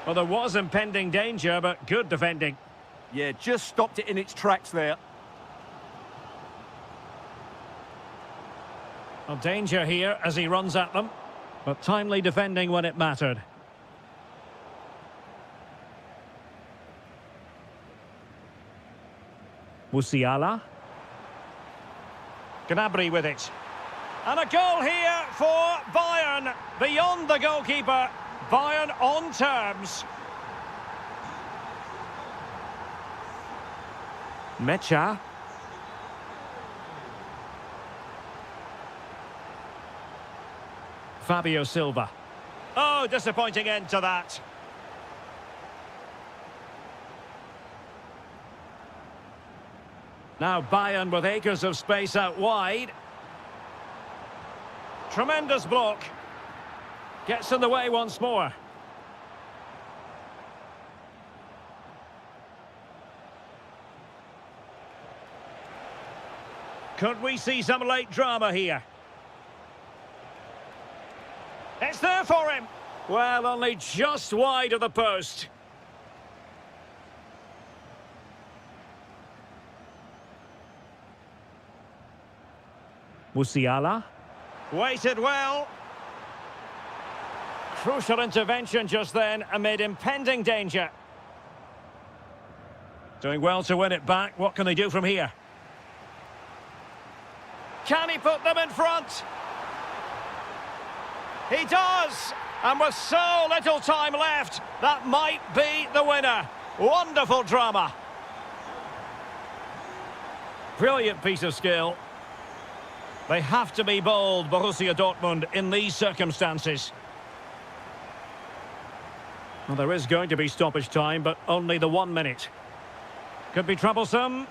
Well, there was impending danger, but good defending. Yeah, just stopped it in its tracks there. Well, danger here as he runs at them, but timely defending when it mattered. Musiala. Gnabry with it. And a goal here for Bayern. Beyond the goalkeeper. Bayern on terms. Mecha. Fabio Silva. Oh, disappointing end to that. Now Bayern with acres of space out wide. Tremendous block. Gets in the way once more. Could we see some late drama here? It's there for him. Well, only just wide of the post. Musiala. Waited well. Crucial intervention just then amid impending danger. Doing well to win it back. What can they do from here? Can he put them in front? He does! And with so little time left, that might be the winner. Wonderful drama. Brilliant piece of skill. They have to be bold, Borussia Dortmund, in these circumstances. Well, there is going to be stoppage time, but only the 1 minute. Could be troublesome.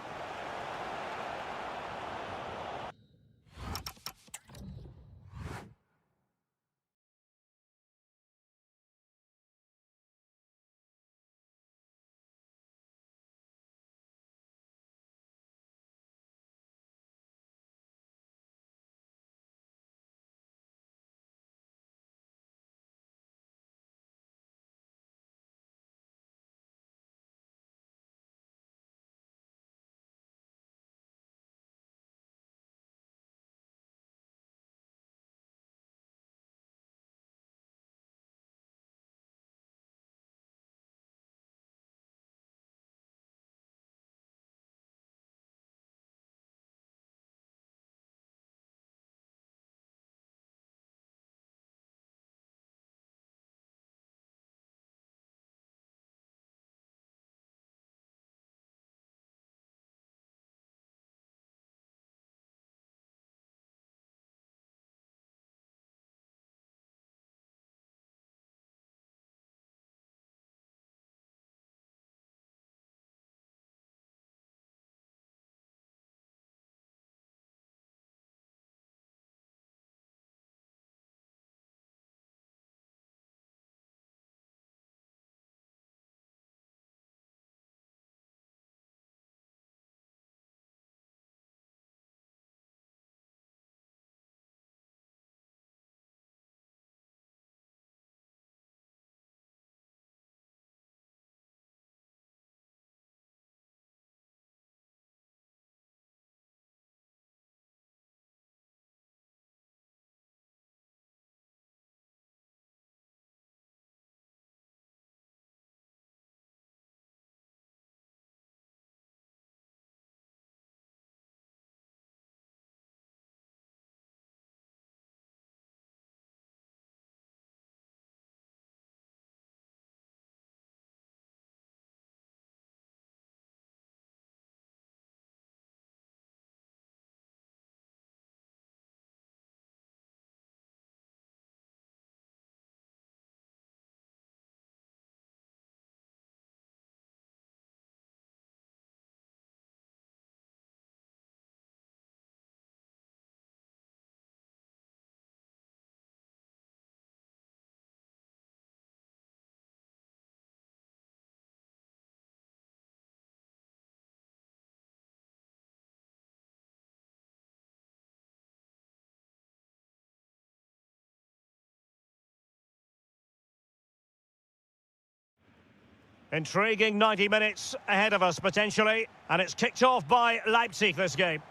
Intriguing 90 minutes ahead of us, potentially. And it's kicked off by Leipzig, this game.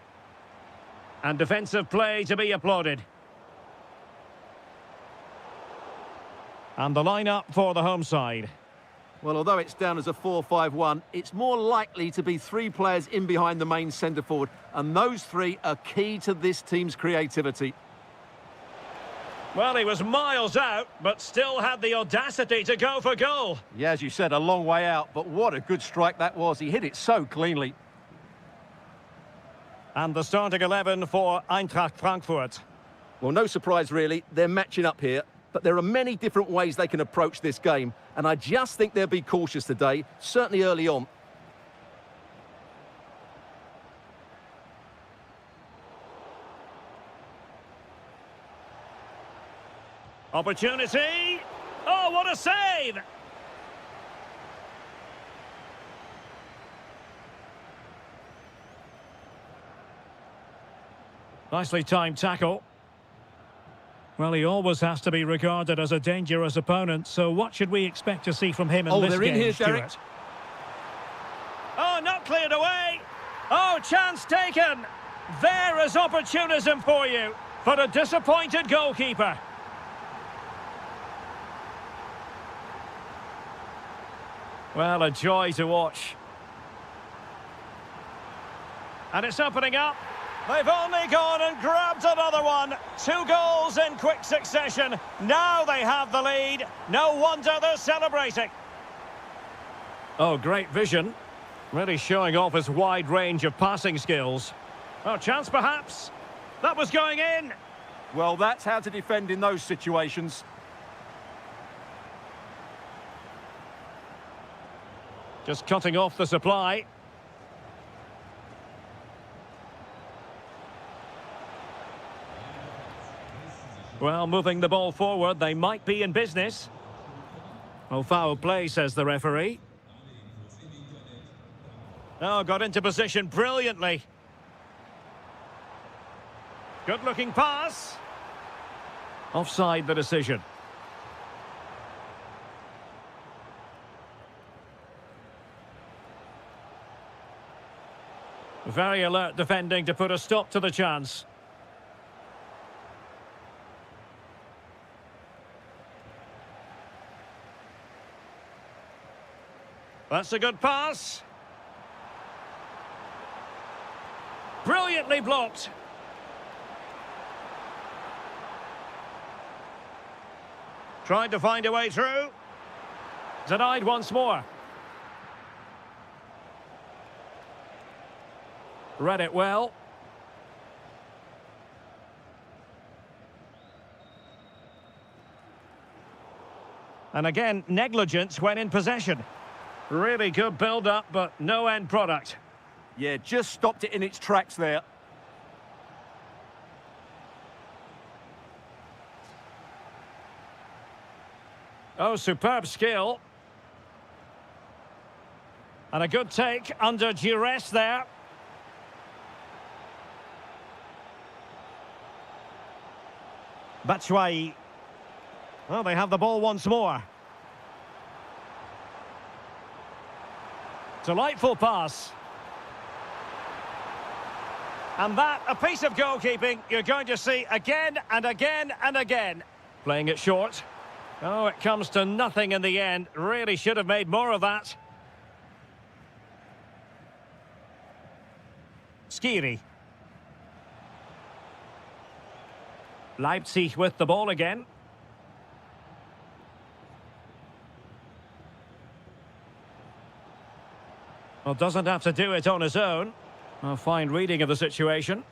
And defensive play to be applauded. And the lineup for the home side. Well, although it's down as a 4-5-1, it's more likely to be three players in behind the main centre forward, and those three are key to this team's creativity. Well, he was miles out, but still had the audacity to go for goal. Yeah, as you said, a long way out, but what a good strike that was. He hit it so cleanly. And the starting 11 for Eintracht Frankfurt. Well, no surprise, really. They're matching up here, but there are many different ways they can approach this game, and I just think they'll be cautious today, certainly early on. Opportunity. Oh, what a save! Nicely timed tackle. Well, he always has to be regarded as a dangerous opponent, so what should we expect to see from him in this game? Oh, they're in here, Derek. Stuart? Oh, not cleared away. Oh, chance taken. There is opportunism for you, for a disappointed goalkeeper. Well, a joy to watch. And it's opening up. They've only gone and grabbed another one. 2 goals in quick succession. Now they have the lead. No wonder they're celebrating. Oh, great vision. Really showing off his wide range of passing skills. Oh, chance perhaps. That was going in. Well, that's how to defend in those situations. Just cutting off the supply. Well, moving the ball forward, they might be in business. Oh, foul play, says the referee. Oh, got into position brilliantly. Good-looking pass. Offside the decision. Very alert defending to put a stop to the chance. That's a good pass. Brilliantly blocked. Tried to find a way through. Denied once more. Read it well. And again, negligence when in possession. Really good build-up, but no end product. Yeah, just stopped it in its tracks there. Oh, superb skill. And a good take under duress there. Batshuayi. Well, they have the ball once more. Delightful pass. And that, a piece of goalkeeping you're going to see again and again and again. Playing it short. Oh, it comes to nothing in the end. Really should have made more of that. Skiri. Leipzig with the ball again. Well, doesn't have to do it on his own. A fine reading of the situation.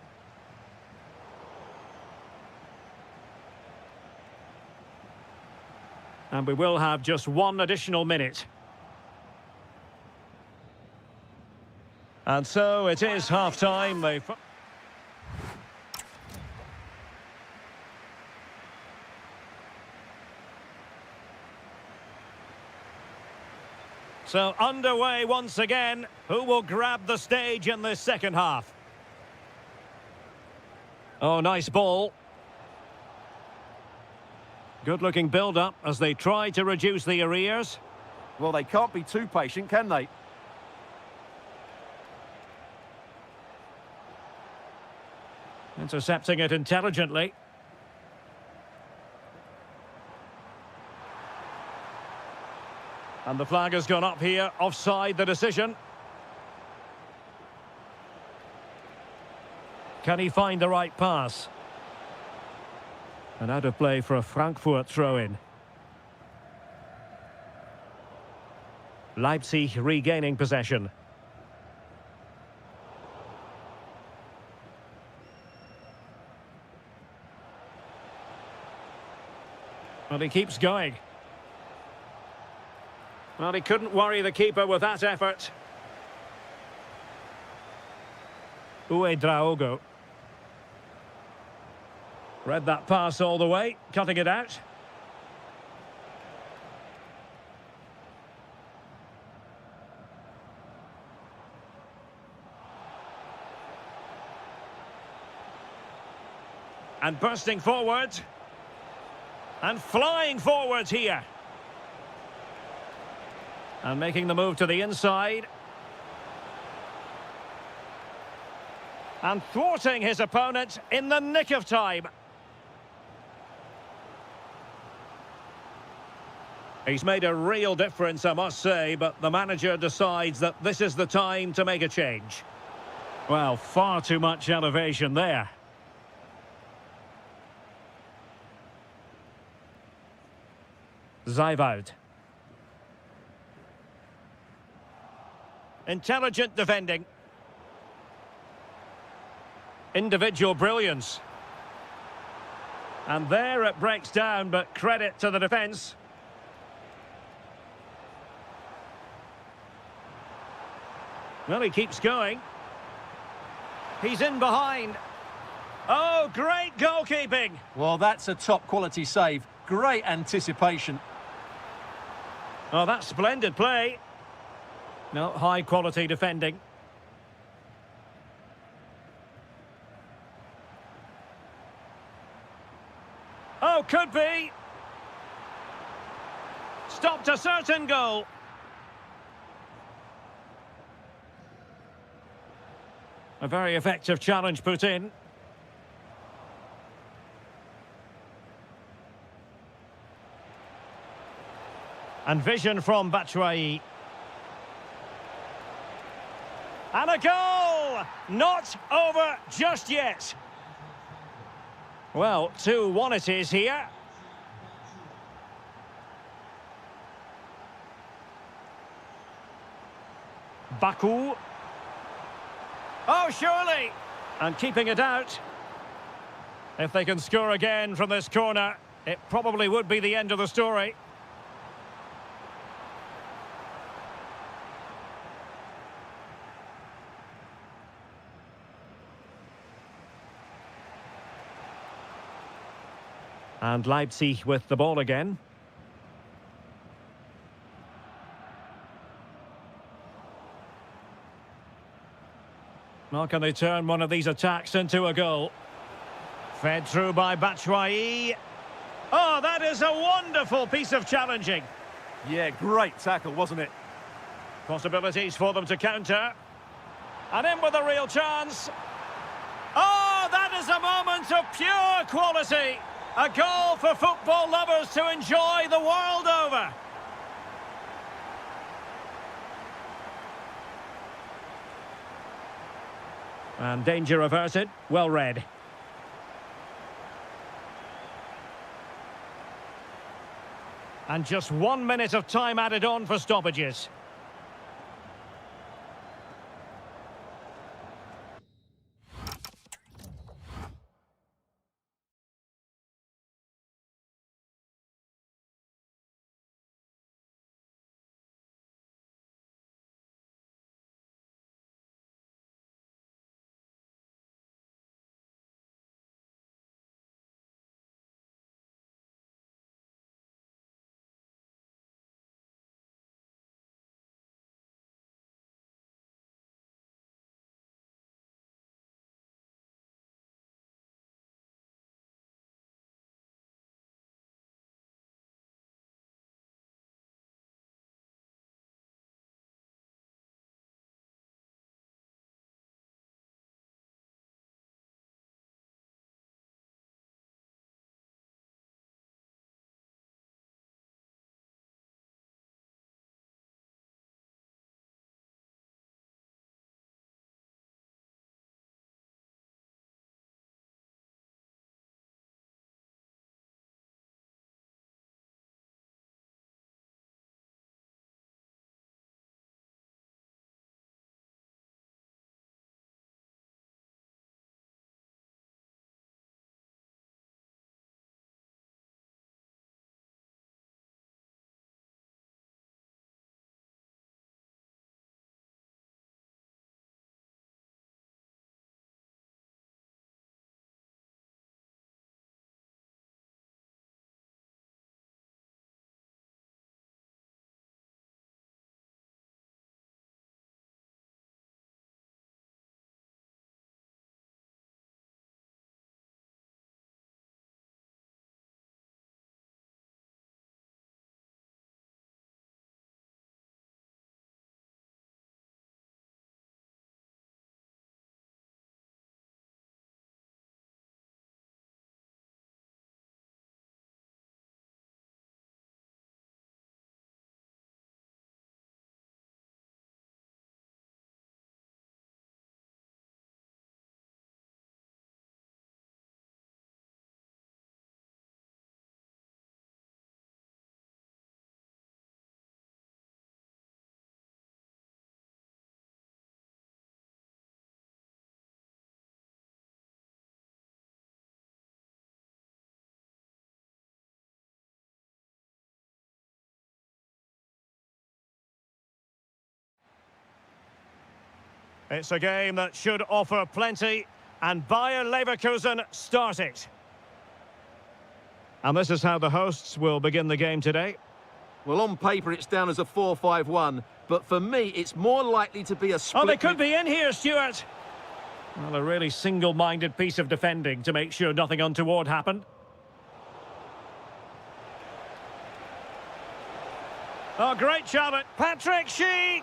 And we will have just one additional minute. And so it is half-time. So underway once again. Who will grab the stage in this second half? Oh, nice ball. Good-looking build-up as they try to reduce the arrears. Well, they can't be too patient, can they? Intercepting it intelligently. And the flag has gone up here, offside the decision. Can he find the right pass? And out of play for a Frankfurt throw-in. Leipzig regaining possession. Well, he keeps going. Well, he couldn't worry the keeper with that effort. Draogo. Read that pass all the way, cutting it out. And bursting forward. And flying forwards here. And making the move to the inside. And thwarting his opponent in the nick of time. He's made a real difference, I must say, but the manager decides that this is the time to make a change. Well, far too much elevation there. Zijvoud. Intelligent defending. Individual brilliance. And there it breaks down, but credit to the defence. Well, he keeps going. He's in behind. Oh, great goalkeeping. Well, that's a top-quality save. Great anticipation. Oh, that's splendid play. No, high-quality defending. Oh, could be. Stopped a certain goal. A very effective challenge put in. And vision from Batshuayi. And a goal! Not over just yet. Well, 2-1 it is here. Baku. Oh, surely! And keeping it out. If they can score again from this corner, it probably would be the end of the story. And Leipzig with the ball again. Well, can they turn one of these attacks into a goal? Fed through by Batshuayi. Oh, that is a wonderful piece of challenging. Yeah, great tackle, wasn't it? Possibilities for them to counter. And in with a real chance. Oh, that is a moment of pure quality. A goal for football lovers to enjoy the world over. And danger averted. Well read. And just 1 minute of time added on for stoppages. It's a game that should offer plenty, and Bayern Leverkusen start it. And this is how the hosts will begin the game today. Well, on paper, it's down as a 4-5-1, but for me, it's more likely to be a split. Oh, they could be in here, Stuart. Well, a really single-minded piece of defending to make sure nothing untoward happened. Oh, great challenge. Patrick Schick!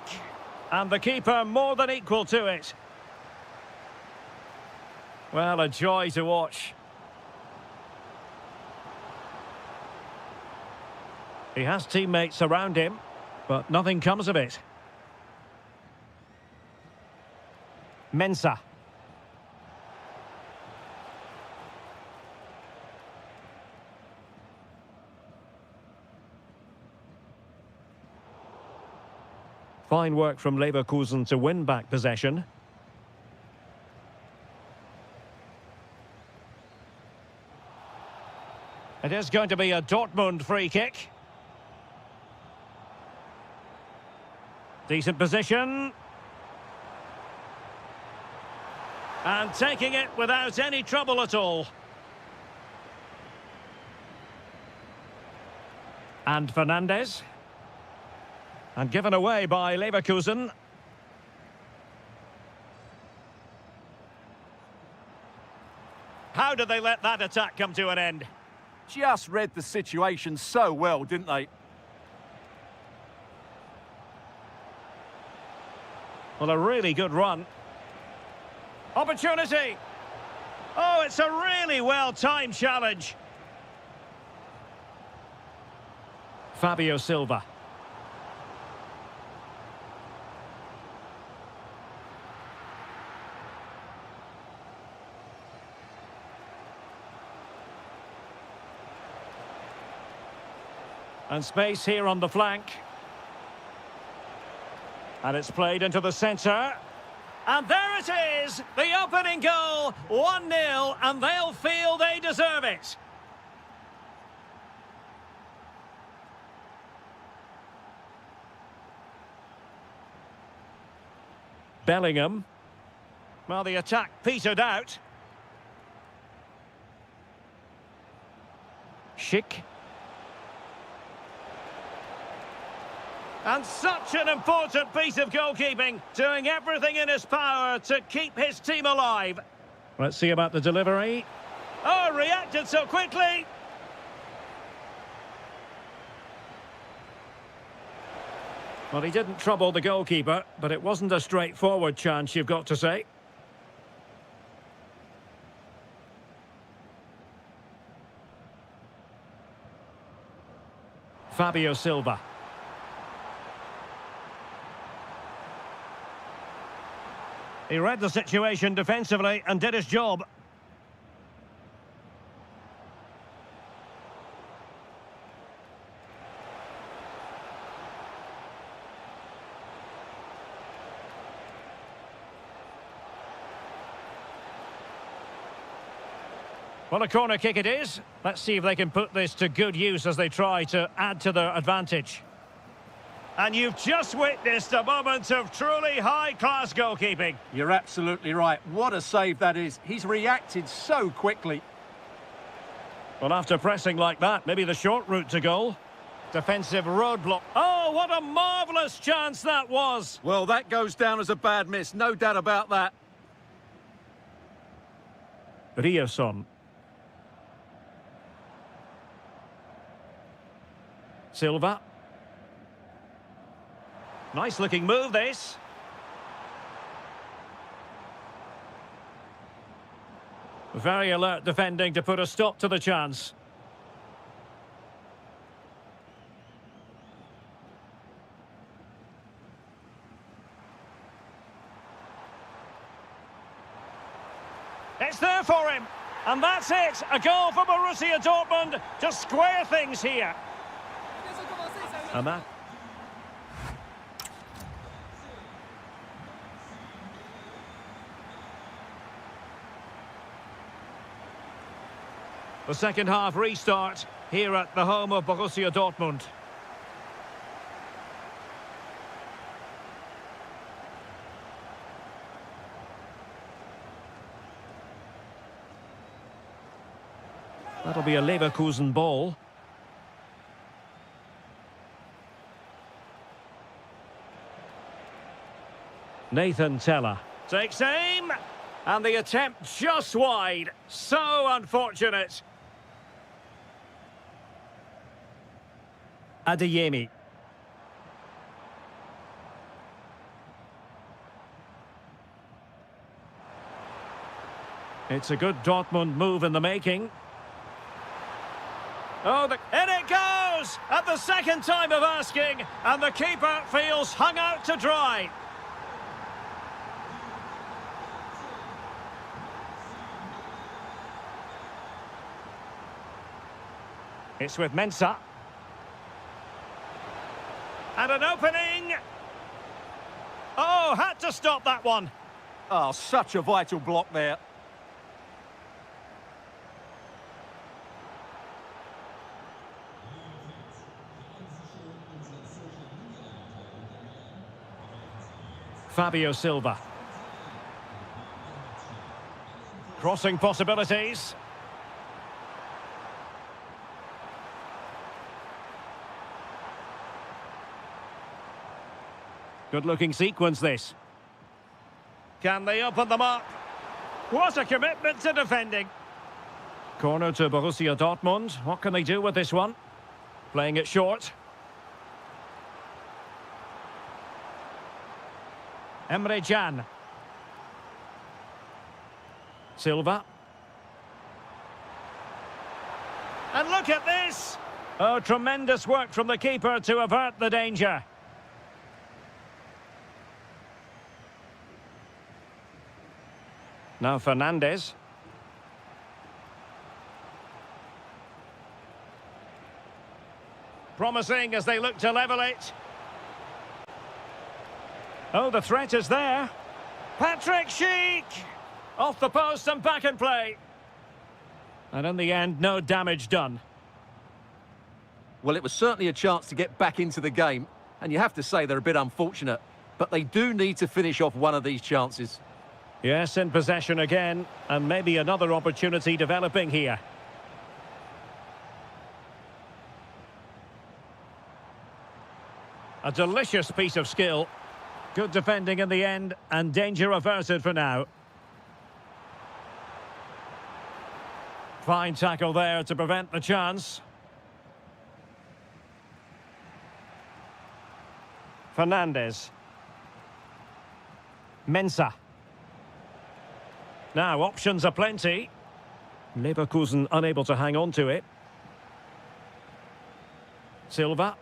And the keeper more than equal to it. Well, a joy to watch. He has teammates around him, but nothing comes of it. Mensah. Fine work from Leverkusen to win back possession. It is going to be a Dortmund free kick. Decent position. And taking it without any trouble at all. And Fernandes. And given away by Leverkusen. How did they let that attack come to an end? Just read the situation so well, didn't they? Well, a really good run. Opportunity! Oh, it's a really well-timed challenge. Fabio Silva. And space here on the flank. And it's played into the centre. And there it is! The opening goal, 1-0, and they'll feel they deserve it. Bellingham. Well, the attack petered out. Schick. And such an important piece of goalkeeping, doing everything in his power to keep his team alive. Let's see about the delivery. Oh, reacted so quickly. Well, he didn't trouble the goalkeeper, but it wasn't a straightforward chance, you've got to say. Fabio Silva. He read the situation defensively and did his job. Well, a corner kick it is. Let's see if they can put this to good use as they try to add to their advantage. And you've just witnessed a moment of truly high-class goalkeeping. You're absolutely right. What a save that is. He's reacted so quickly. Well, after pressing like that, maybe the short route to goal. Defensive roadblock. Oh, what a marvellous chance that was. Well, that goes down as a bad miss. No doubt about that. Ryerson. Silva. Nice looking move, this. Very alert defending to put a stop to the chance. It's there for him. And that's it. A goal for Borussia Dortmund to square things here. And that... The second half restart here at the home of Borussia Dortmund. That'll be a Leverkusen ball. Nathan Teller takes aim, and the attempt just wide. So unfortunate. Adeyemi. It's a good Dortmund move in the making. Oh, in it goes! At the second time of asking, and the keeper feels hung out to dry. It's with Mensah. And an opening. Oh, had to stop that one. Oh, such a vital block there. Fabio Silva. Crossing possibilities. Good-looking sequence, this. Can they open them up? What a commitment to defending. Corner to Borussia Dortmund. What can they do with this one? Playing it short. Emre Can. Silva. And look at this! Oh, tremendous work from the keeper to avert the danger. Now Fernandes. Promising as they look to level it. Oh, the threat is there. Patrick Schick! Off the post and back in play. And in the end, no damage done. Well, it was certainly a chance to get back into the game, and you have to say they're a bit unfortunate, but they do need to finish off one of these chances. Yes, in possession again, and maybe another opportunity developing here. A delicious piece of skill. Good defending in the end, and danger averted for now. Fine tackle there to prevent the chance. Fernandes. Mensah. Now, options are plenty. Leverkusen unable to hang on to it. Silva.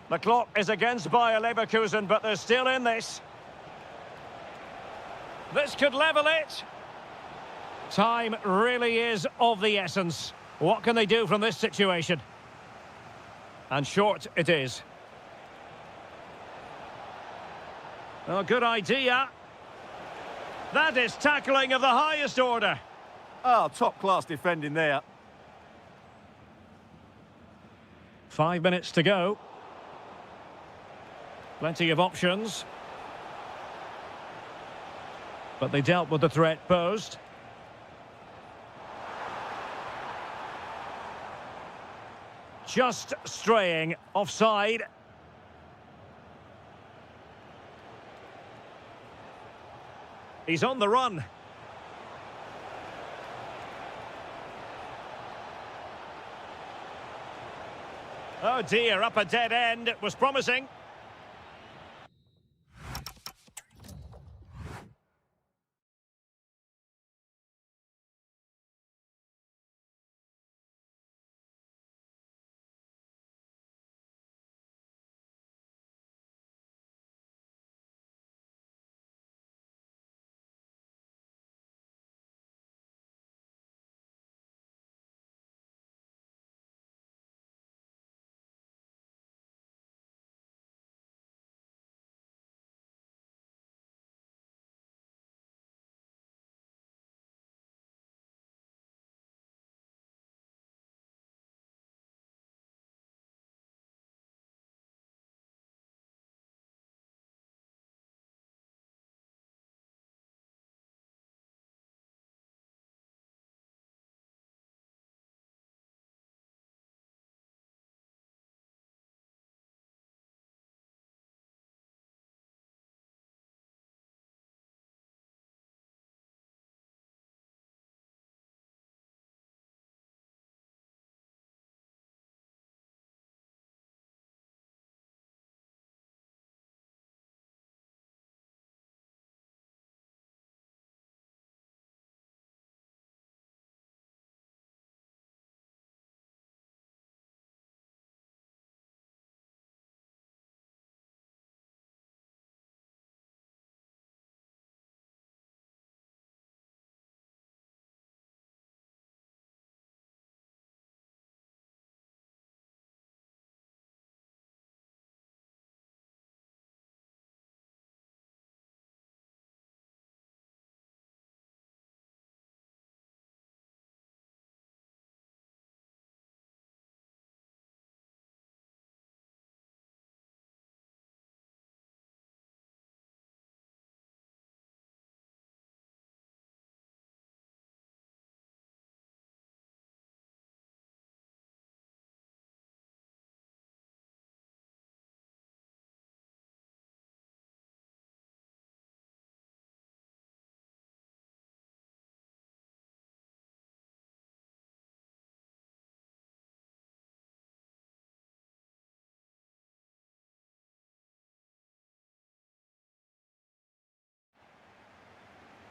The clock is against Bayer Leverkusen, but they're still in this. This could level it. Time really is of the essence. What can they do from this situation? And short it is. Oh, good idea. That is tackling of the highest order. Oh, top-class defending there. 5 minutes to go. Plenty of options. But they dealt with the threat posed. Just straying offside. He's on the run. Oh dear, up a dead end. It was promising.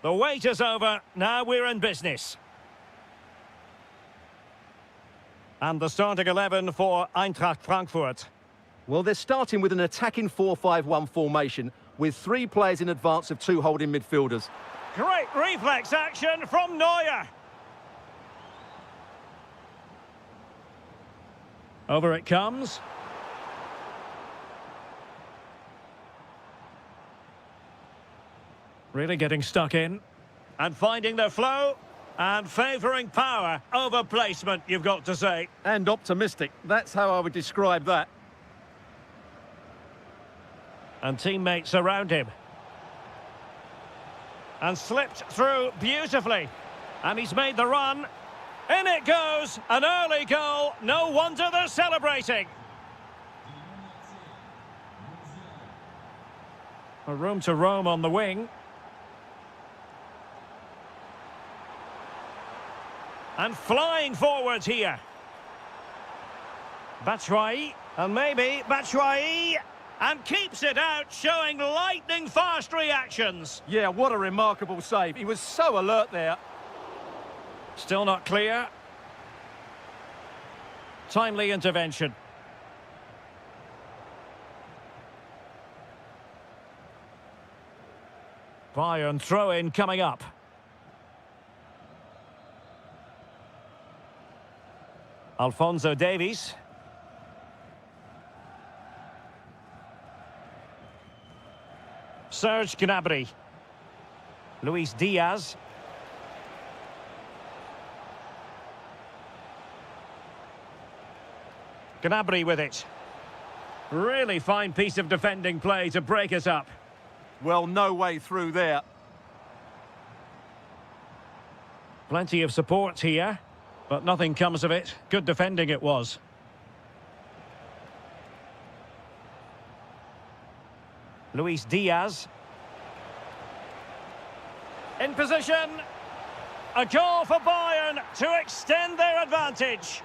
The wait is over. Now we're in business. And the starting 11 for Eintracht Frankfurt. Well, they're starting with an attacking 4-5-1 formation with 3 players in advance of 2 holding midfielders. Great reflex action from Neuer. Over it comes. Really getting stuck in. And finding their flow. And favouring power over placement, you've got to say. And optimistic. That's how I would describe that. And teammates around him. And slipped through beautifully. And he's made the run. In it goes. An early goal. No wonder they're celebrating. A room to roam on the wing. And flying forwards here. Batshuayi. And maybe Batshuayi. And keeps it out, showing lightning-fast reactions. Yeah, what a remarkable save. He was so alert there. Still not clear. Timely intervention. Bayern throw-in coming up. Alphonso Davies. Serge Gnabry. Luis Diaz. Gnabry with it. Really fine piece of defending play to break us up. Well, no way through there. Plenty of support here, but nothing comes of it. Good defending it was. Luis Diaz. In position. A goal for Bayern to extend their advantage.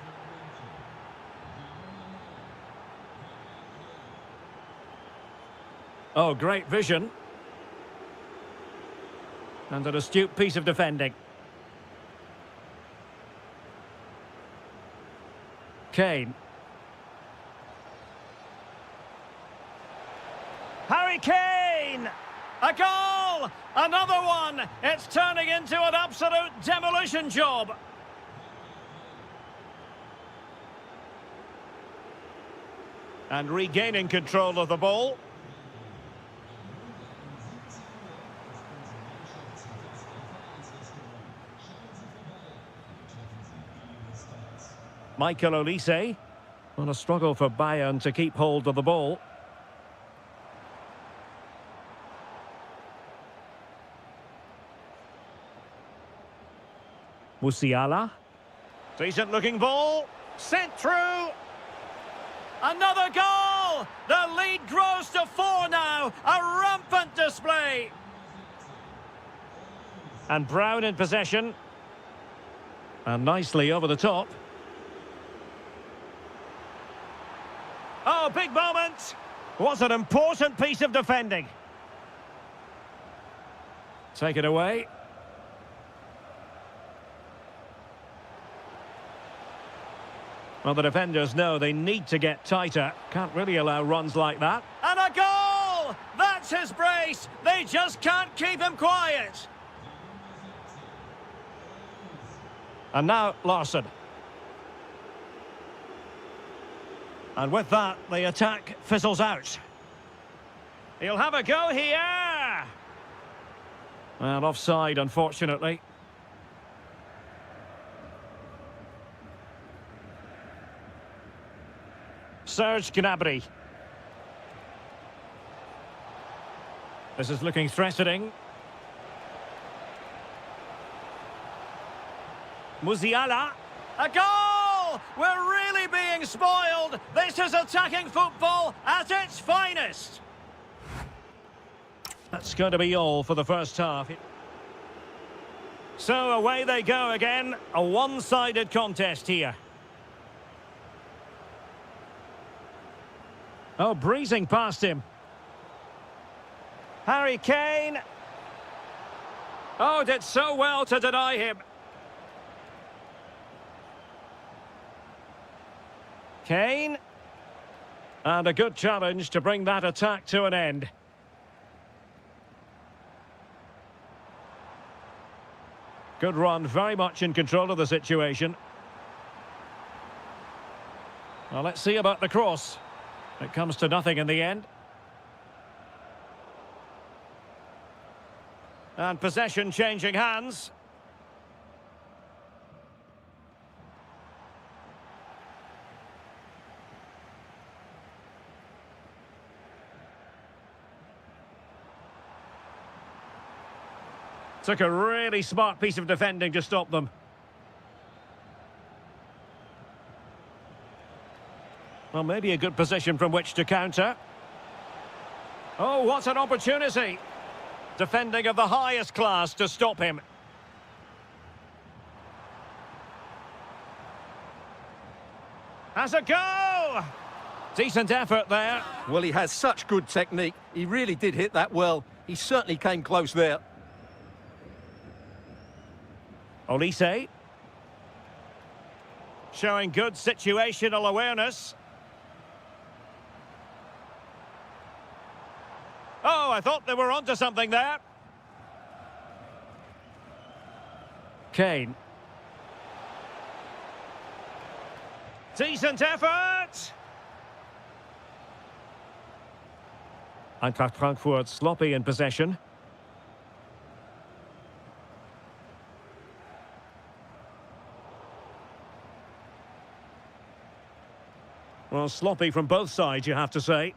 Oh, great vision. And an astute piece of defending. Kane. Harry Kane! A goal! Another one! It's turning into an absolute demolition job. And regaining control of the ball. Michael Olise. Well, a struggle for Bayern to keep hold of the ball. Musiala. Decent looking ball. Sent through. Another goal! The lead grows to 4 now. A rampant display. And Brown in possession. And nicely over the top. Oh, big moment. Was an important piece of defending. Take it away. Well, the defenders know they need to get tighter. Can't really allow runs like that. And a goal! That's his brace. They just can't keep him quiet. And now Larsson. And with that, the attack fizzles out. He'll have a go here. Well, offside, unfortunately. Serge Gnabry. This is looking threatening. Musiala. A goal! We're really being spoiled. This is attacking football at its finest. That's going to be all for the first half. So away they go again. A one-sided contest here. Oh, breezing past him. Harry Kane. Oh, did so well to deny him. Kane. And a good challenge to bring that attack to an end. Good run, very much in control of the situation. Well, let's see about the cross. It comes to nothing in the end. And possession changing hands. Took a really smart piece of defending to stop them. Well, maybe a good position from which to counter. Oh, what an opportunity! Defending of the highest class to stop him. Has a go! Decent effort there. Well, he has such good technique. He really did hit that well. He certainly came close there. Olise. Showing good situational awareness. Oh, I thought they were onto something there. Kane. Decent effort! Eintracht Frankfurt sloppy in possession. Well, sloppy from both sides, you have to say.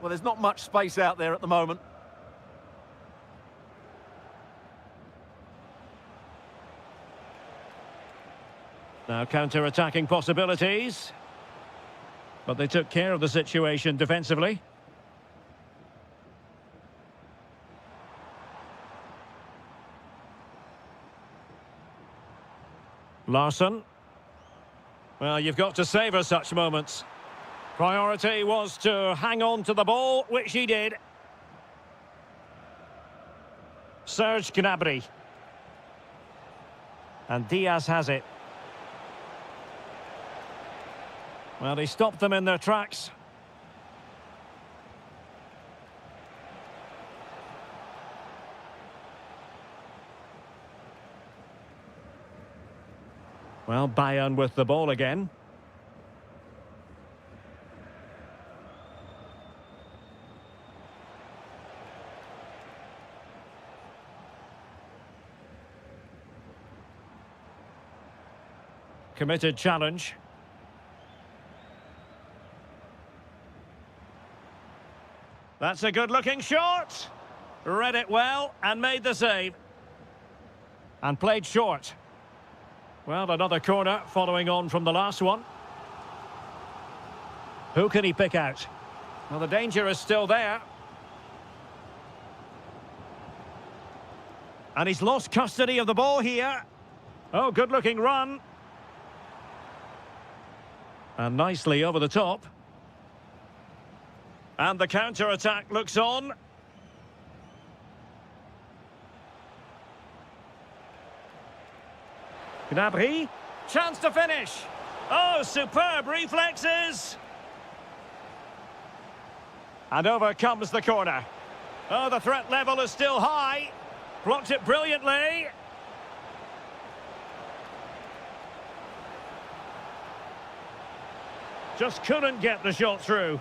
Well, there's not much space out there at the moment. Now counter-attacking possibilities. But they took care of the situation defensively. Larsson. Well, you've got to savour such moments. Priority was to hang on to the ball, which he did. Serge Gnabry. And Diaz has it. Well, he stopped them in their tracks. Well, Bayern with the ball again. Committed challenge. That's a good-looking shot. Read it well and made the save. And played short. Well, another corner following on from the last one. Who can he pick out? Well, the danger is still there. And he's lost custody of the ball here. Oh, good-looking run. And nicely over the top. And the counter-attack looks on. Gnabry. Chance to finish. Oh, superb reflexes. And over comes the corner. Oh, the threat level is still high. Blocked it brilliantly. Just couldn't get the shot through.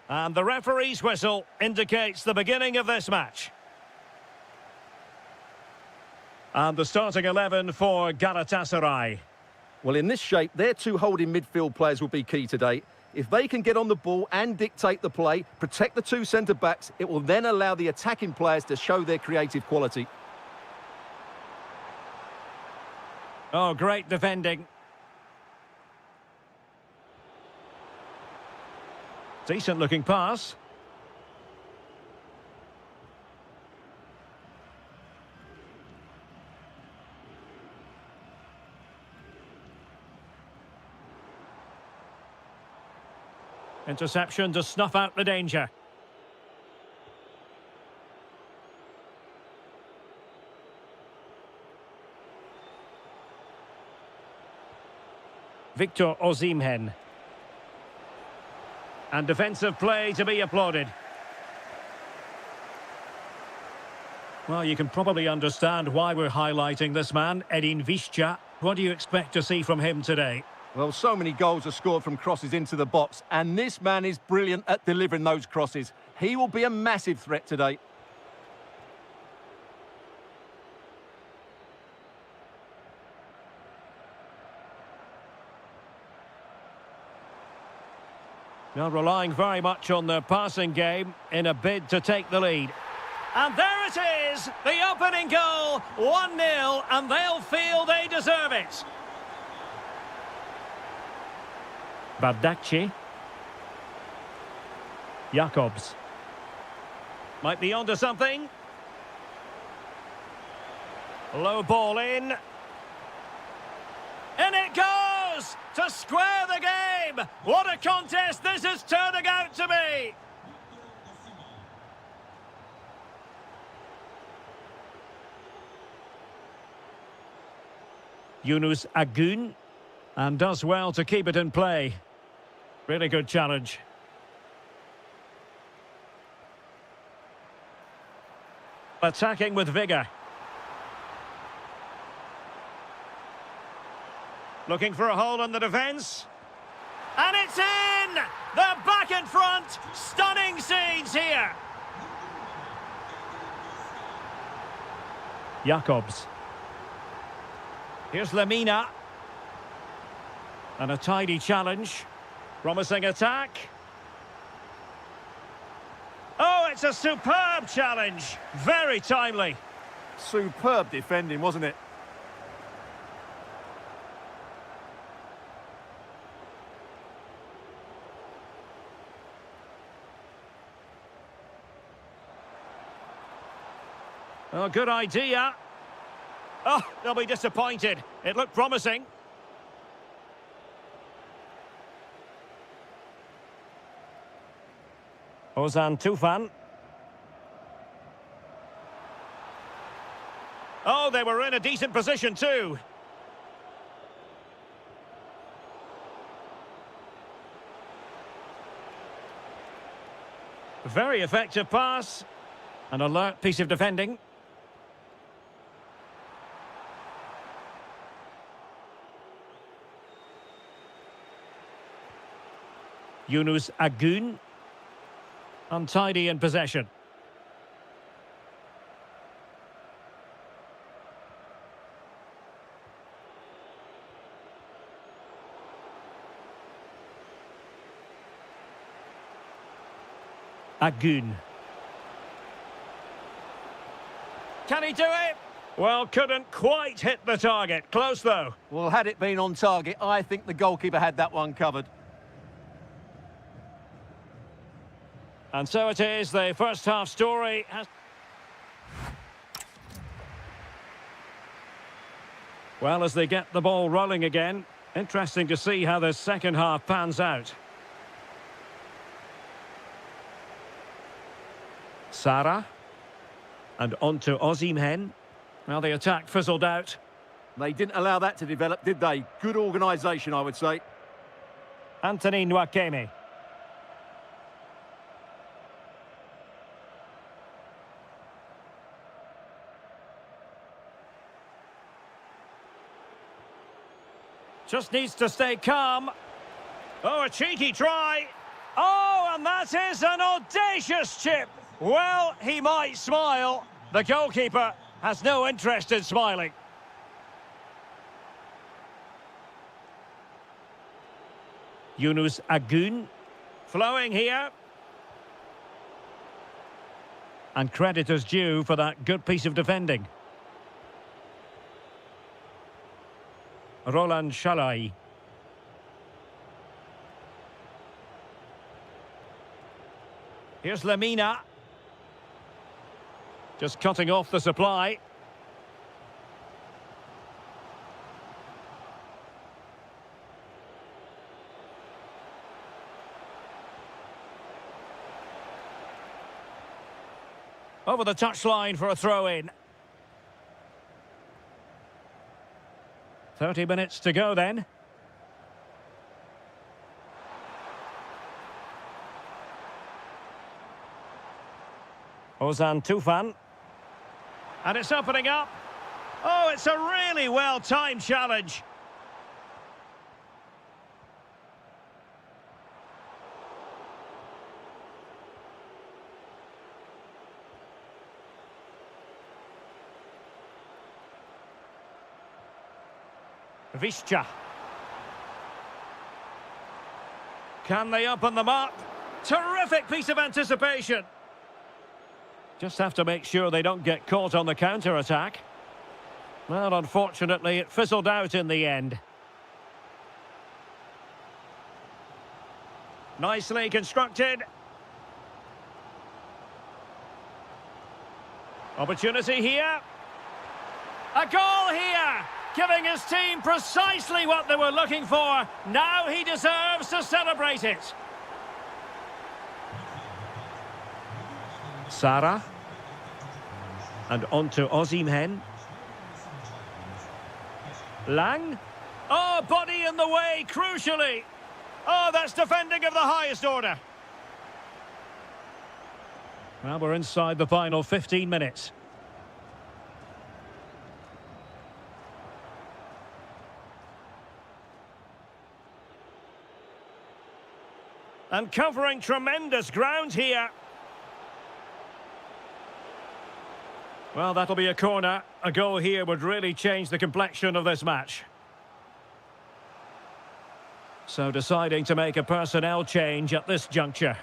And the referee's whistle indicates the beginning of this match. And the starting 11 for Galatasaray. Well, in this shape, their two holding midfield players will be key today. If they can get on the ball and dictate the play, protect the two centre-backs, it will then allow the attacking players to show their creative quality. Oh, great defending. Decent-looking pass. Interception to snuff out the danger. Victor Osimhen. And defensive play to be applauded. Well, you can probably understand why we're highlighting this man, Edin Visca. What do you expect to see from him today? Well, so many goals are scored from crosses into the box, and this man is brilliant at delivering those crosses. He will be a massive threat today. Now relying very much on their passing game in a bid to take the lead. And there it is, the opening goal, 1-0, and they'll feel they deserve it. Bardakci. Jakobs. Might be onto something. Low ball in. In it goes! To square the game! What a contest this is turning out to be! Yunus Agun. And does well to keep it in play. Really good challenge. Attacking with vigour. Looking for a hole in the defence. And it's in! They're back in front! Stunning scenes here! Jakobs. Here's Lemina. And a tidy challenge. Promising attack. Oh, it's a superb challenge. Very timely. Superb defending, wasn't it? Oh, good idea. Oh, they'll be disappointed. It looked promising. Ozan Tufan. Oh, they were in a decent position too. Very effective pass. An alert piece of defending. Yunus Agun. Untidy in possession. Agun. Can he do it? Well, couldn't quite hit the target. Close though. Well, had it been on target, I think the goalkeeper had that one covered. And so it is, the first half story has... Well, as they get the ball rolling again, interesting to see how the second half pans out. Sara. And on to Osimhen. Well, the attack fizzled out. They didn't allow that to develop, did they? Good organisation, I would say. Anthony Nwakeme. Just needs to stay calm. Oh, a cheeky try. Oh, and that is an audacious chip. Well, he might smile. The goalkeeper has no interest in smiling. Yunus Agun, flowing here. And credit is due for that good piece of defending. Roland Shalai. Here's Lemina. Just cutting off the supply. Over the touchline for a throw-in. 30 minutes to go then. Ozan Tufan. And it's opening up. Oh, it's a really well-timed challenge. Visca. Can they open them up? Terrific piece of anticipation. Just have to make sure they don't get caught on the counter-attack. Well, unfortunately, it fizzled out in the end. Nicely constructed. Opportunity here. A goal here! Giving his team precisely what they were looking for. Now he deserves to celebrate it. Sara. And on to Osimhen. Lang. Oh, body in the way, crucially. Oh, that's defending of the highest order. Well, we're inside the final 15 minutes. And covering tremendous ground here. Well, that'll be a corner. A goal here would really change the complexion of this match. So deciding to make a personnel change at this juncture.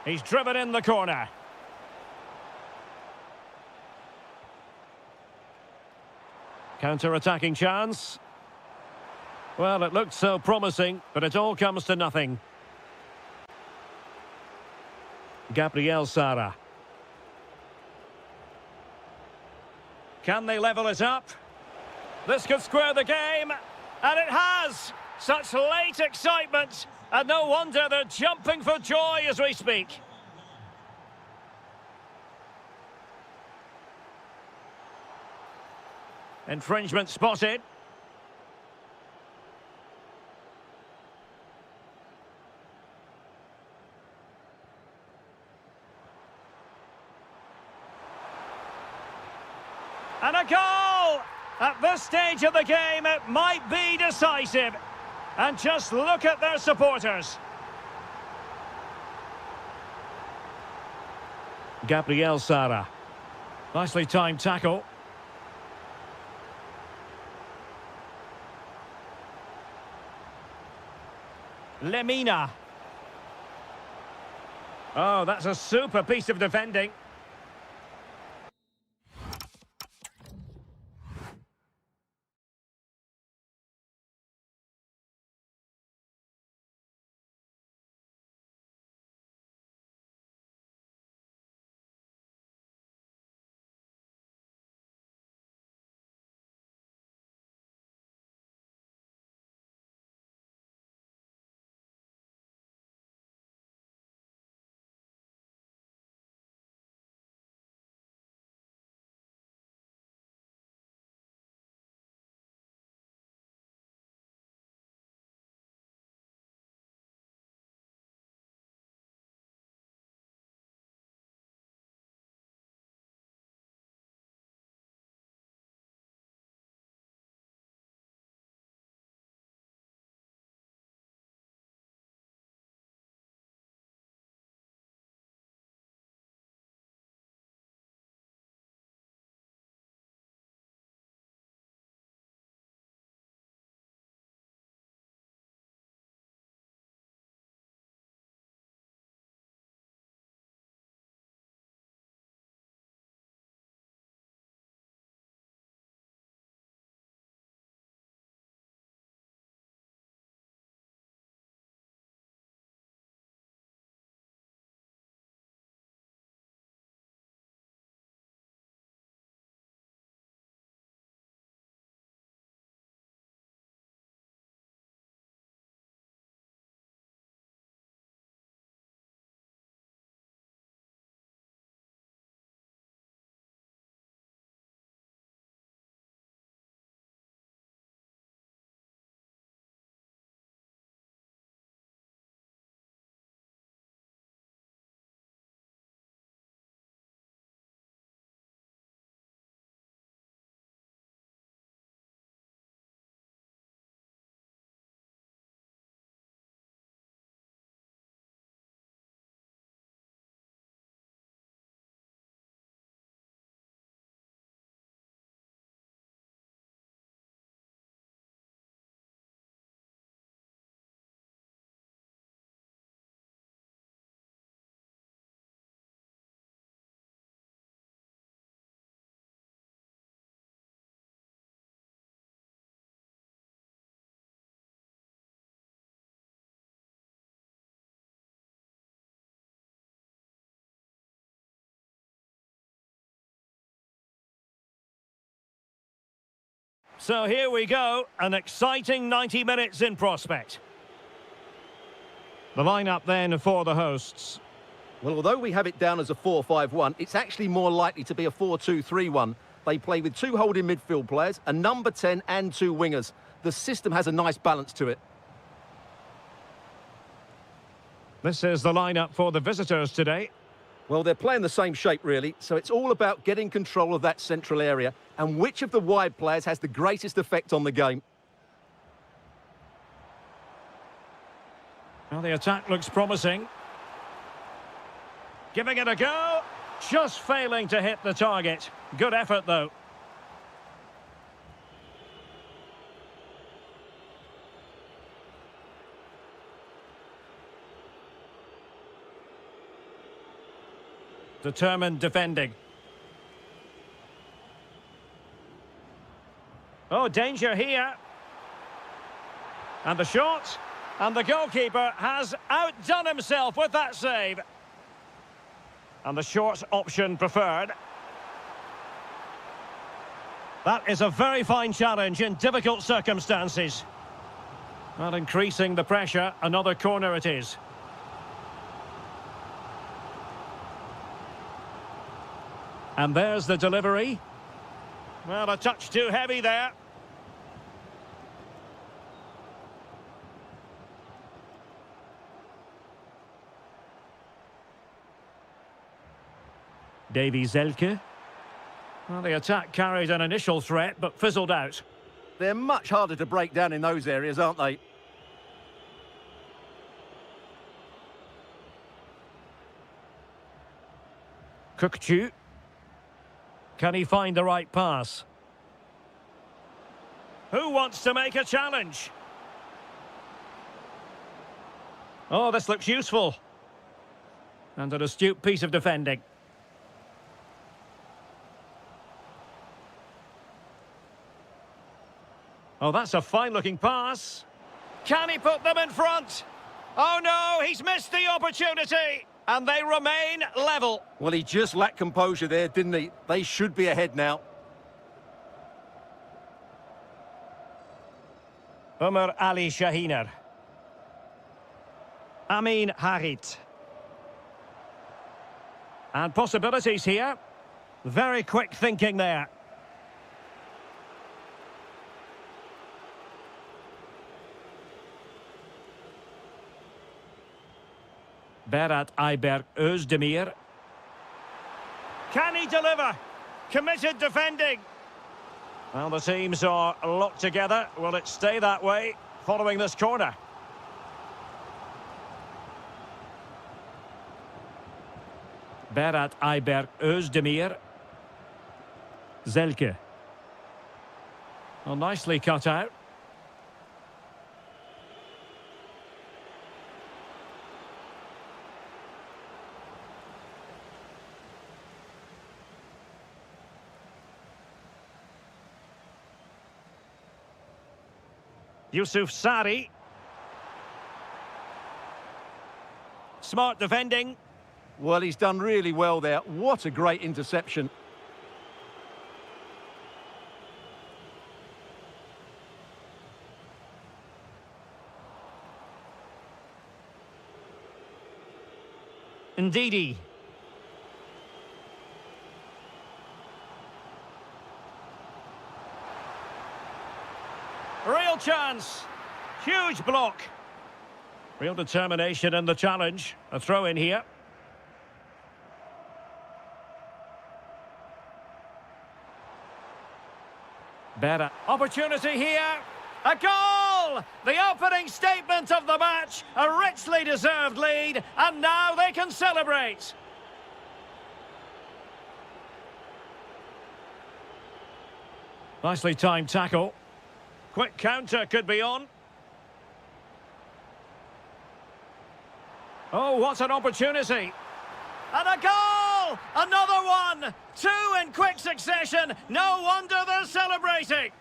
He's driven in the corner. Counter-attacking chance. Well, it looked so promising, but it all comes to nothing. Gabriel Sara. Can they level it up? This could square the game, and it has! Such late excitement, and no wonder they're jumping for joy as we speak. Infringement spotted. And a goal! At this stage of the game, it might be decisive. And just look at their supporters. Gabriel Sara. Nicely timed tackle. Lemina. Oh, that's a super piece of defending. So here we go, an exciting 90 minutes in prospect. The lineup then for the hosts. Well, although we have it down as a 4-5-1, it's actually more likely to be a 4-2-3-1. They play with two holding midfield players, a number 10 and two wingers. The system has a nice balance to it. This is the lineup for the visitors today. Well, they're playing the same shape, really, so it's all about getting control of that central area and which of the wide players has the greatest effect on the game. Well, the attack looks promising. Giving it a go. Just failing to hit the target. Good effort, though. Determined defending. Oh, danger here. And the shot. And the goalkeeper has outdone himself with that save. And the short option preferred. That is a very fine challenge in difficult circumstances. Not increasing the pressure, another corner it is. And there's the delivery. Well, a touch too heavy there. Davy Zelke. Well, the attack carried an initial threat, but fizzled out. They're much harder to break down in those areas, aren't they? Kukçu. Can he find the right pass? Who wants to make a challenge? Oh, this looks useful. And an astute piece of defending. Oh, that's a fine-looking pass. Can he put them in front? Oh, no, he's missed the opportunity. And they remain level. Well, he just lacked composure there, didn't he? They should be ahead now. Ömer Ali Şahiner. Amin Harit. And possibilities here. Very quick thinking there. Berat Ayberk Özdemir. Can he deliver? Committed defending. Well, the teams are locked together. Will it stay that way following this corner? Berat Ayberk Özdemir. Zelke. Well, nicely cut out. Yusuf Sari. Smart defending. Well, he's done really well there. What a great interception. Ndidi. Real chance. Huge block. Real determination in the challenge. A throw in here. Better. Opportunity here. A goal! The opening statement of the match. A richly deserved lead. And now they can celebrate. Nicely timed tackle. Quick counter could be on. Oh, what an opportunity. And a goal! Another one! Two in quick succession. No wonder they're celebrating.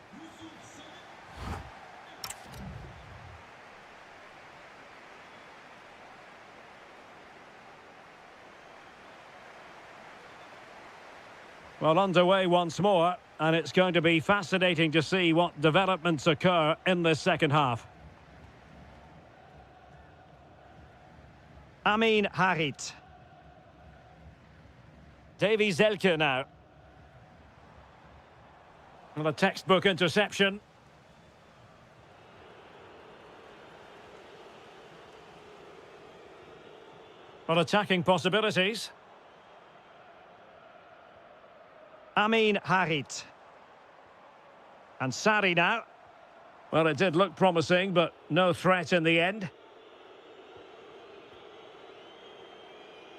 Well, underway once more. and it's going to be fascinating to see what developments occur in this second half. Amin Harit. Davy Zelke now. Well, a textbook interception. Well, attacking possibilities. Amin Harit. And Sarri now. Well, it did look promising, but no threat in the end.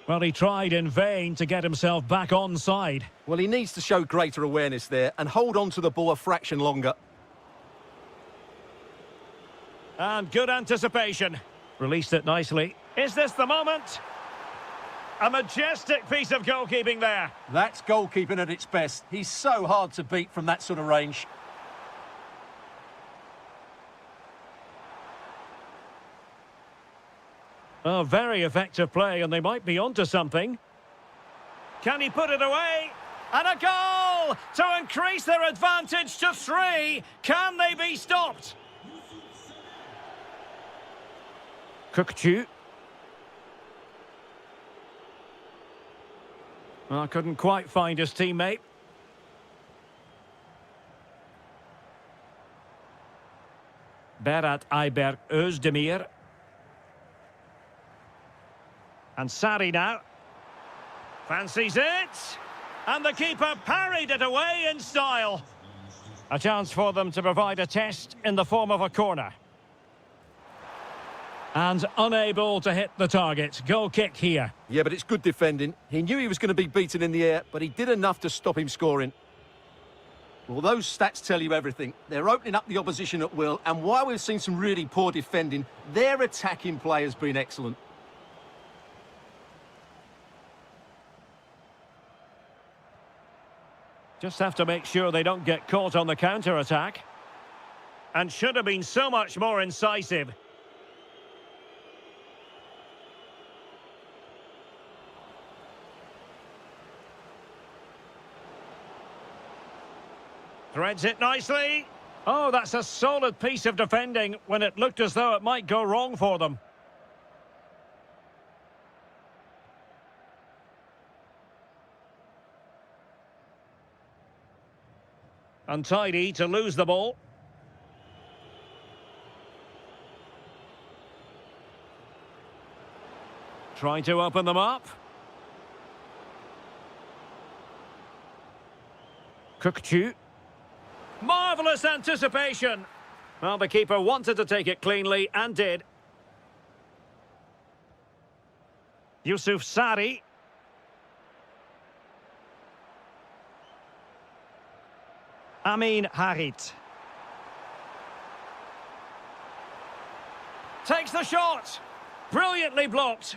Well, he tried in vain to get himself back onside. Well, he needs to show greater awareness there and hold on to the ball a fraction longer. And good anticipation. Released it nicely. Is this the moment? A majestic piece of goalkeeping there. That's goalkeeping at its best. He's so hard to beat from that sort of range. Oh, very effective play, and they might be onto something. Can he put it away? And a goal to increase their advantage to 3. Can they be stopped? Kukçu. Well, couldn't quite find his teammate. Berat Ayberk Özdemir. And Sarri now. Fancies it. And the keeper parried it away in style. A chance for them to provide a test in the form of a corner. And unable to hit the target. Goal kick here. Yeah, but it's good defending. He knew he was going to be beaten in the air, but he did enough to stop him scoring. Well, those stats tell you everything. They're opening up the opposition at will, and while we've seen some really poor defending, their attacking play has been excellent. Just have to make sure they don't get caught on the counter-attack. And should have been so much more incisive. Threads it nicely. Oh, that's a solid piece of defending when it looked as though it might go wrong for them. Untidy to lose the ball. Trying to open them up. Kukçu. Marvellous anticipation. Well, the keeper wanted to take it cleanly and did. Yusuf Sarri. Amin Harit. Takes the shot. Brilliantly blocked.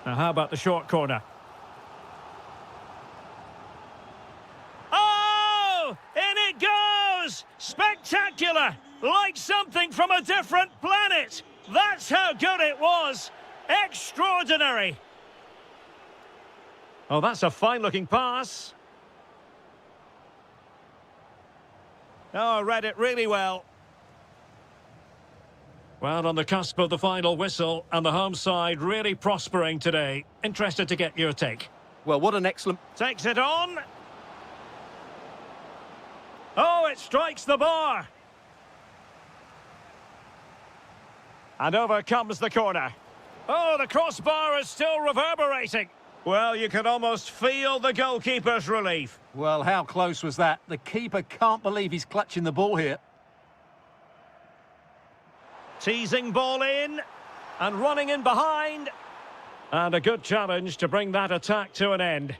Now, how about the short corner? Oh! In it goes! Spectacular! Like something from a different planet! That's how good it was! Extraordinary! Oh, that's a fine-looking pass. Oh, read it really well. Well, on the cusp of the final whistle, and the home side really prospering today. Interested to get your take. Well, what an excellent... Takes it on. Oh, it strikes the bar. And over comes the corner. Oh, the crossbar is still reverberating. Well, you can almost feel the goalkeeper's relief. Well, how close was that? The keeper can't believe he's clutching the ball here. Teasing ball in. And running in behind. And a good challenge to bring that attack to an end.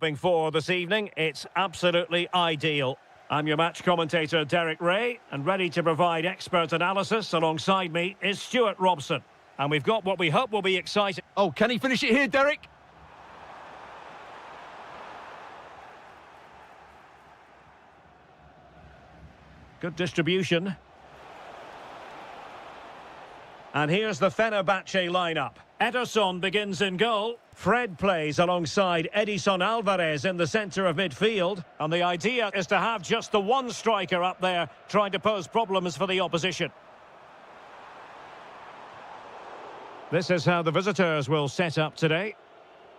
For this evening, it's absolutely ideal. I'm your match commentator, Derek Ray, and ready to provide expert analysis alongside me is Stuart Robson. And we've got what we hope will be exciting. Oh, can he finish it here, Derek? Good distribution. And here's the Fenerbahce lineup. Ederson begins in goal. Fred plays alongside Edison Alvarez in the centre of midfield. And the idea is to have just the one striker up there trying to pose problems for the opposition. This is how the visitors will set up today.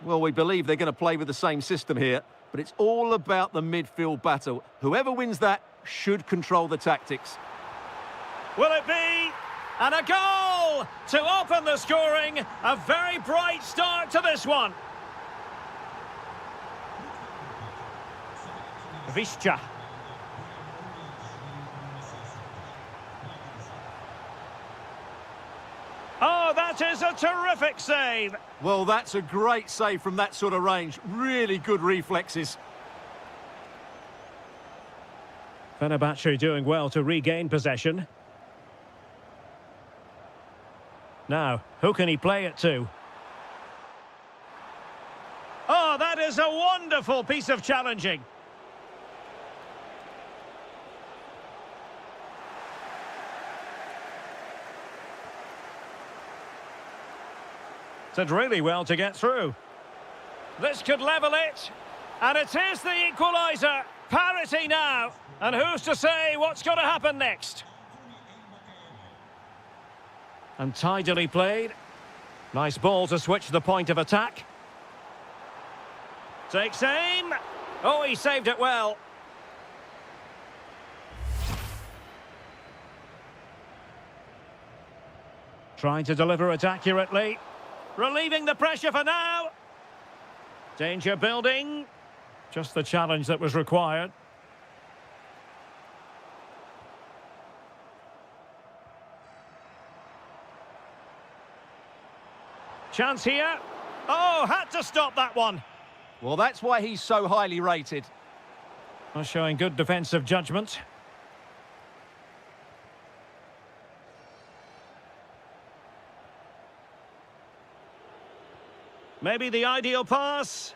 Well, we believe they're going to play with the same system here, but it's all about the midfield battle. Whoever wins that should control the tactics. Will it be? And a goal to open the scoring. A very bright start to this one. Visca. Oh, that is a terrific save. Well, that's a great save from that sort of range. Really good reflexes. Fenerbahce doing well to regain possession. Now, who can he play it to? Oh, that is a wonderful piece of challenging. Did really well to get through. This could level it. And it is the equaliser. Parity now. And who's to say what's going to happen next? And tidily played. Nice ball to switch the point of attack. Takes aim. Oh, he saved it well. Trying to deliver it accurately. Relieving the pressure for now. Danger building. Just the challenge that was required. Chance here. Oh, had to stop that one. Well, that's why he's so highly rated. Well, showing good defensive judgment. Maybe the ideal pass.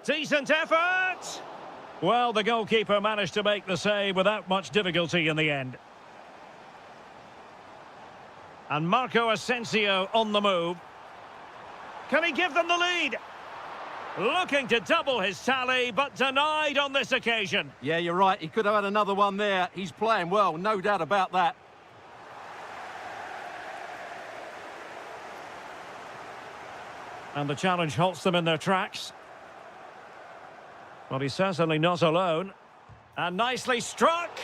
Decent effort. Well, the goalkeeper managed to make the save without much difficulty in the end. And Marco Asensio on the move. Can he give them the lead? Looking to double his tally, but denied on this occasion. Yeah, you're right. He could have had another one there. He's playing well, no doubt about that. And the challenge halts them in their tracks. Well, he's certainly not alone. And nicely struck.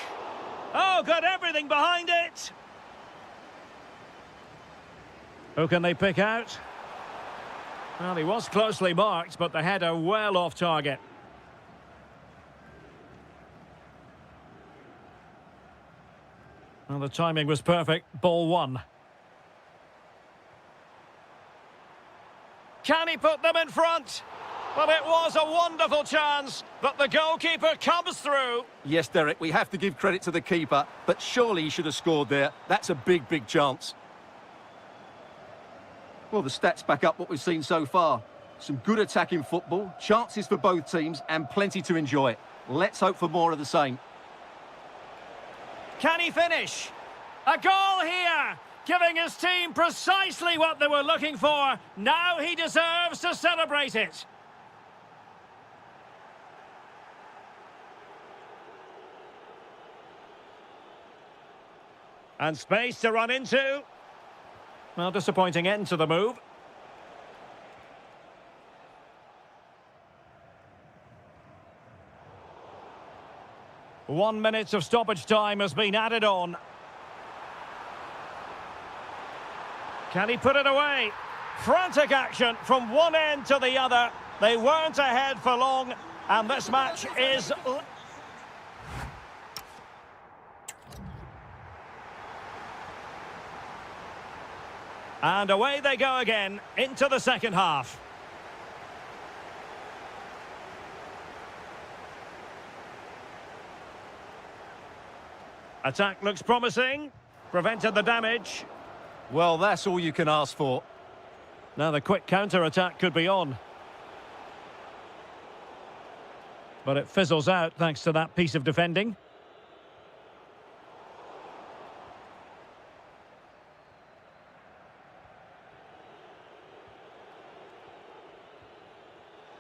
Oh, got everything behind it. Who can they pick out? Well, he was closely marked, but the header well off target. Well, the timing was perfect. Ball one. Can he put them in front? Well, it was a wonderful chance, but the goalkeeper comes through. Yes, Derek, we have to give credit to the keeper, but surely he should have scored there. That's a big, big chance. Well, the stats back up what we've seen so far. Some good attacking football, chances for both teams, and plenty to enjoy. Let's hope for more of the same. Can he finish? A goal here, giving his team precisely what they were looking for. Now he deserves to celebrate it. And space to run into. Well, disappointing end to the move. One minute of stoppage time has been added on. Can he put it away? Frantic action from one end to the other. They weren't ahead for long, and this match is... And away they go again into the second half. Attack looks promising. Prevented the damage. Well, that's all you can ask for. Now the quick counter-attack could be on. But it fizzles out thanks to that piece of defending.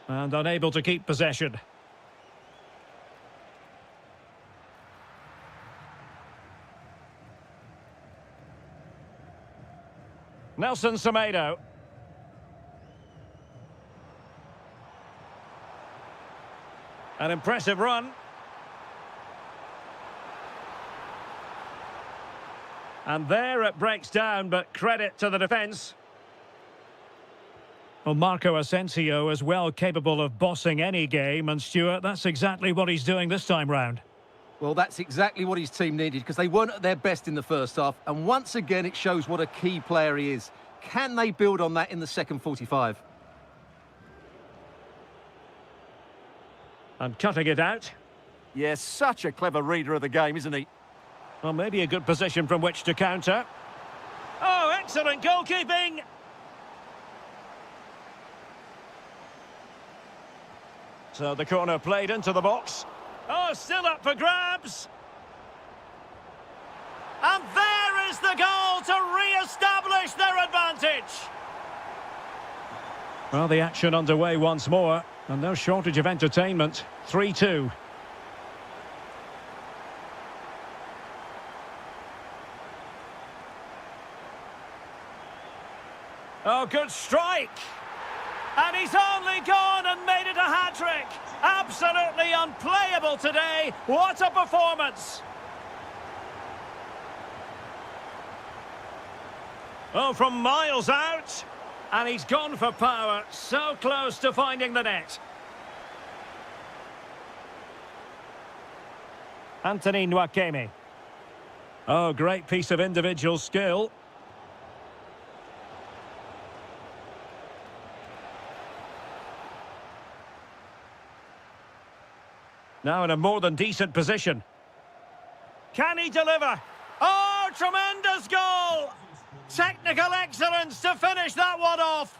And unable to keep possession. Nelson Semedo. An impressive run. And there it breaks down, but credit to the defence. Well, Marco Asensio is well capable of bossing any game, and Stuart, that's exactly what he's doing this time round. Well, that's exactly what his team needed, because they weren't at their best in the first half, and once again it shows what a key player he is. Can they build on that in the second 45? And cutting it out. Yes, such a clever reader of the game, isn't he? Well, maybe a good position from which to counter. Oh, excellent goalkeeping! So the corner played into the box. Oh, still up for grabs. And there is the goal to re-establish their advantage. Well, the action underway once more, and no shortage of entertainment. 3-2. Oh, good strike. And he's only gone and made it a hat-trick. Absolutely unplayable today. What a performance. Oh, from miles out. And he's gone for power. So close to finding the net. Anthony Nwakeme. Oh, great piece of individual skill. Now in a more than decent position. Can he deliver? Oh, tremendous goal! Technical excellence to finish that one off.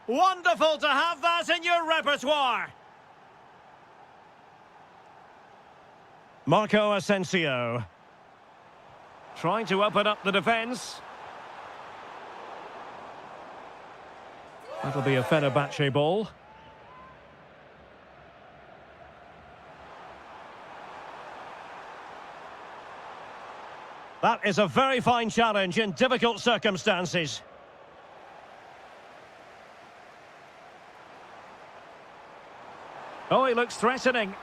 Wonderful to have that in your repertoire. Marco Asensio. Trying to open up the defence. That'll be a Fenerbahce ball. That is a very fine challenge in difficult circumstances. Oh, he looks threatening.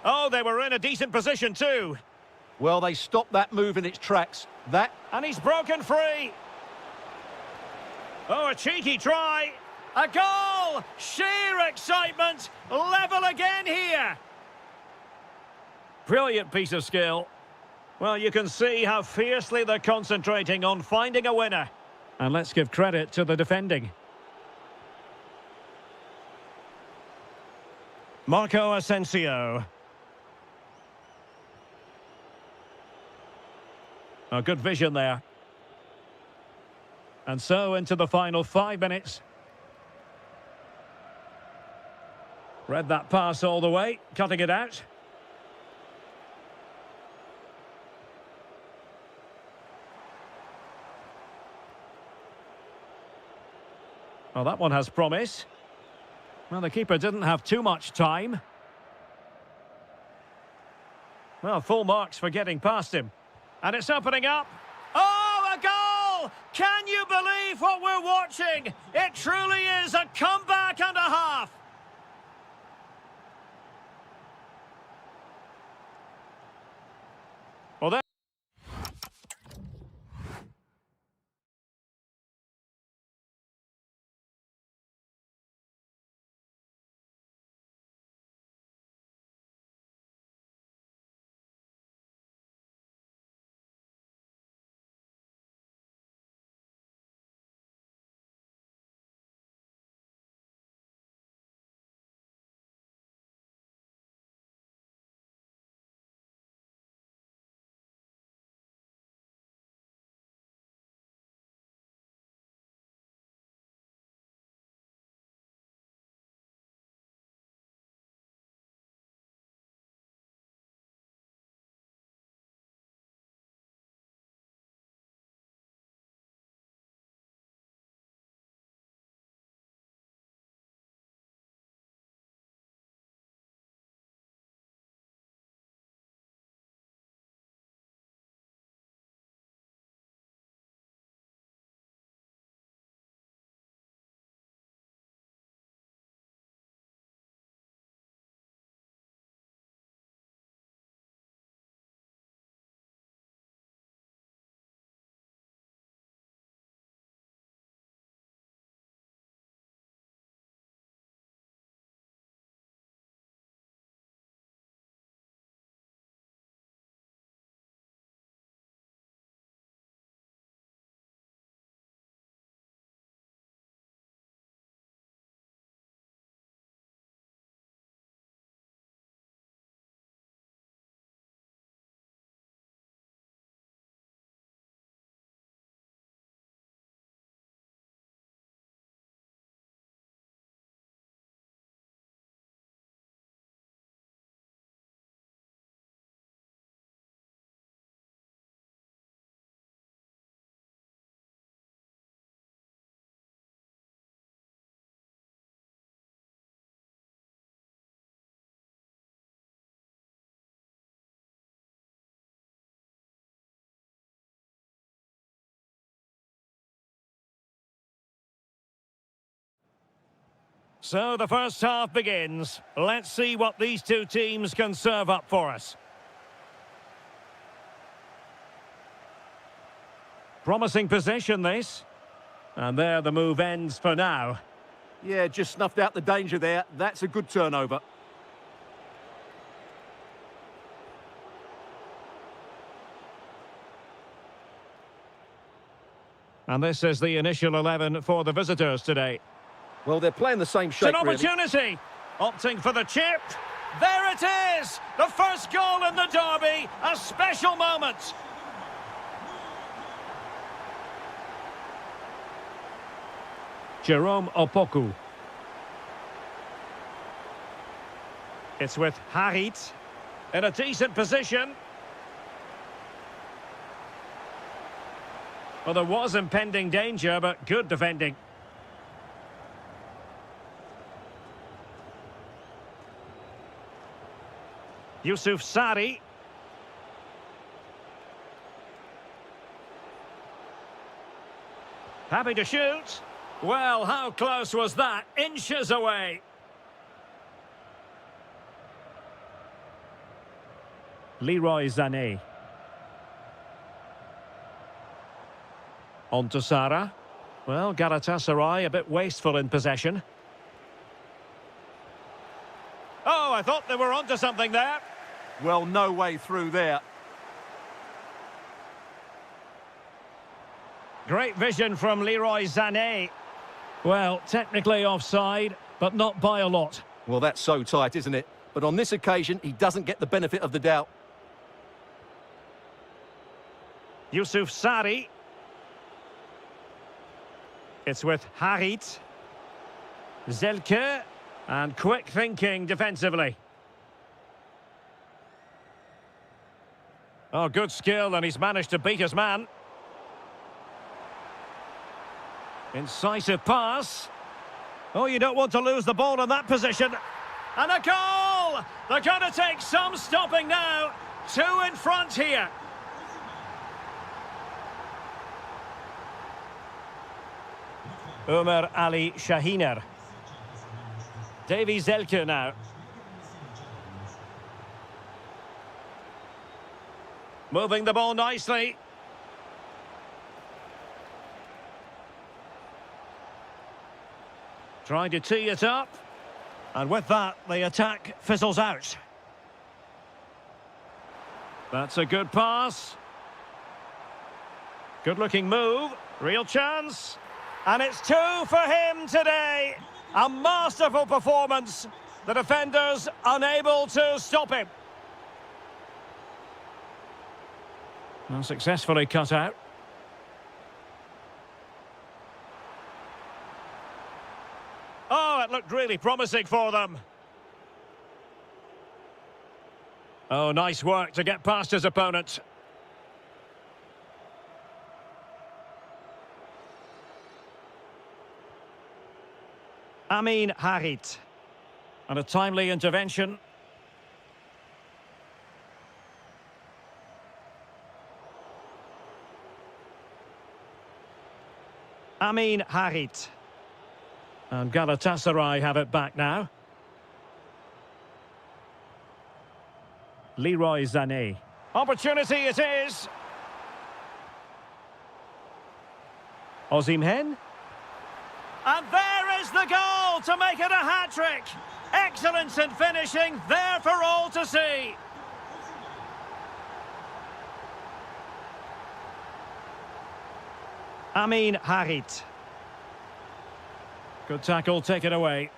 Oh, they were in a decent position too. Well, they stopped that move in its tracks. And he's broken free. Oh, a cheeky try. A goal! Sheer excitement. Level again here. Brilliant piece of skill. Well, you can see how fiercely they're concentrating on finding a winner. And let's give credit to the defending. Marco Asensio. Oh, good vision there. And so into the final 5 minutes. Read that pass all the way, cutting it out. Well, that one has promise. Well, the keeper didn't have too much time. Well, full marks for getting past him. And it's opening up. Oh, a goal! Can you believe what we're watching? It truly is a comeback and a half. Well, there So the first half begins. Let's see what these two teams can serve up for us. Promising possession, this. And there the move ends for now. Yeah, just snuffed out the danger there. That's a good turnover. And this is the initial 11 for the visitors today. Well, they're playing the same shape, It's an opportunity. Really. Opting for the chip. There it is! The first goal in the derby. A special moment. Jerome Opoku. It's with Harit. In a decent position. Well, there was impending danger, but good defending. Yusuf Sari. Happy to shoot. Well, how close was that? Inches away. Leroy Sané. On to Sara. Well, Galatasaray a bit wasteful in possession. Oh, I thought they were onto something there. Well, no way through there. Great vision from Leroy Sané. Well, technically offside, but not by a lot. Well, that's so tight, isn't it? But on this occasion, he doesn't get the benefit of the doubt. Yusuf Sari. It's with Harit. Zelke. And quick thinking defensively. Oh, good skill, and he's managed to beat his man. Incisive pass. Oh, you don't want to lose the ball in that position. And a goal! They're going to take some stopping now. Two in front here. Ömer Ali Şahiner. Davy Zelke now. Moving the ball nicely. Trying to tee it up. And with that, the attack fizzles out. That's a good pass. Good-looking move. Real chance. And it's two for him today. A masterful performance. The defenders unable to stop him. And successfully cut out. Oh, it looked really promising for them. Oh, nice work to get past his opponent. Amin Harit. And a timely intervention. Amin Harit. And Galatasaray have it back now. Leroy Sané. Opportunity it is. Osimhen. And there is the goal to make it a hat-trick. Excellence in finishing, there for all to see. Amin Harit. Good tackle, taken away.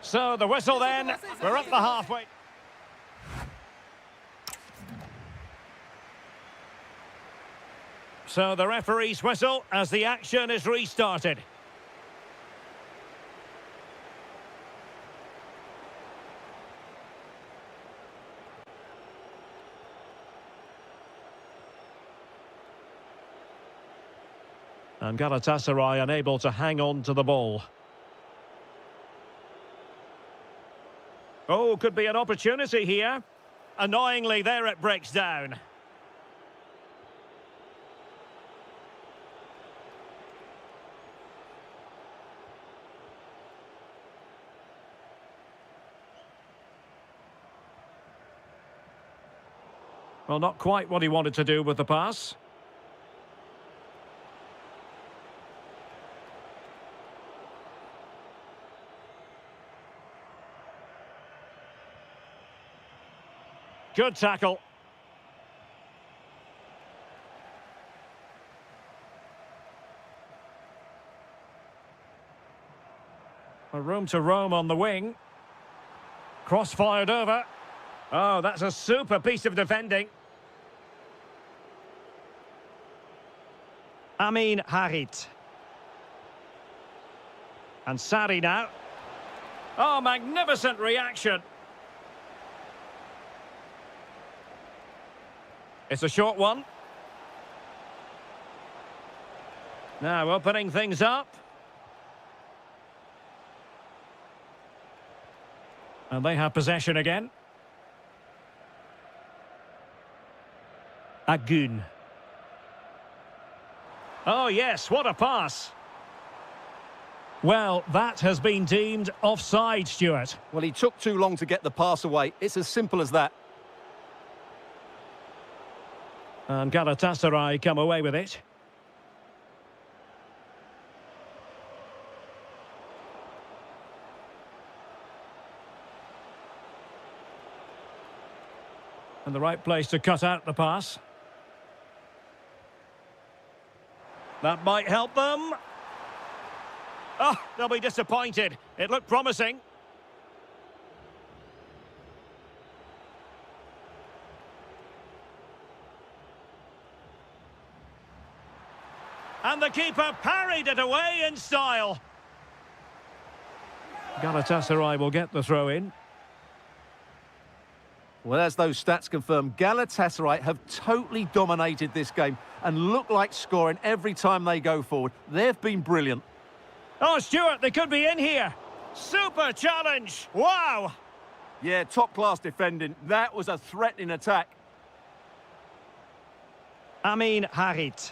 So the whistle then, we're at the halfway. So the referee's whistle as the action is restarted. And Galatasaray unable to hang on to the ball. Oh, could be an opportunity here. Annoyingly, there it breaks down. Well, not quite what he wanted to do with the pass. Good tackle. A room to roam on the wing. Cross fired over. Oh, that's a super piece of defending. Amin Harit. And Sari now. Oh, magnificent reaction. It's a short one. Now opening things up. And they have possession again. Agun. Oh yes, what a pass. Well, that has been deemed offside, Stuart. Well, he took too long to get the pass away. It's as simple as that. And Galatasaray come away with it. And the right place to cut out the pass. That might help them. Oh, they'll be disappointed. It looked promising. And the keeper parried it away in style. Galatasaray will get the throw in. Well, as those stats confirm, Galatasaray have totally dominated this game and look like scoring every time they go forward. They've been brilliant. Oh, Stuart, they could be in here. Super challenge. Wow. Yeah, top-class defending. That was a threatening attack. Amin Harit.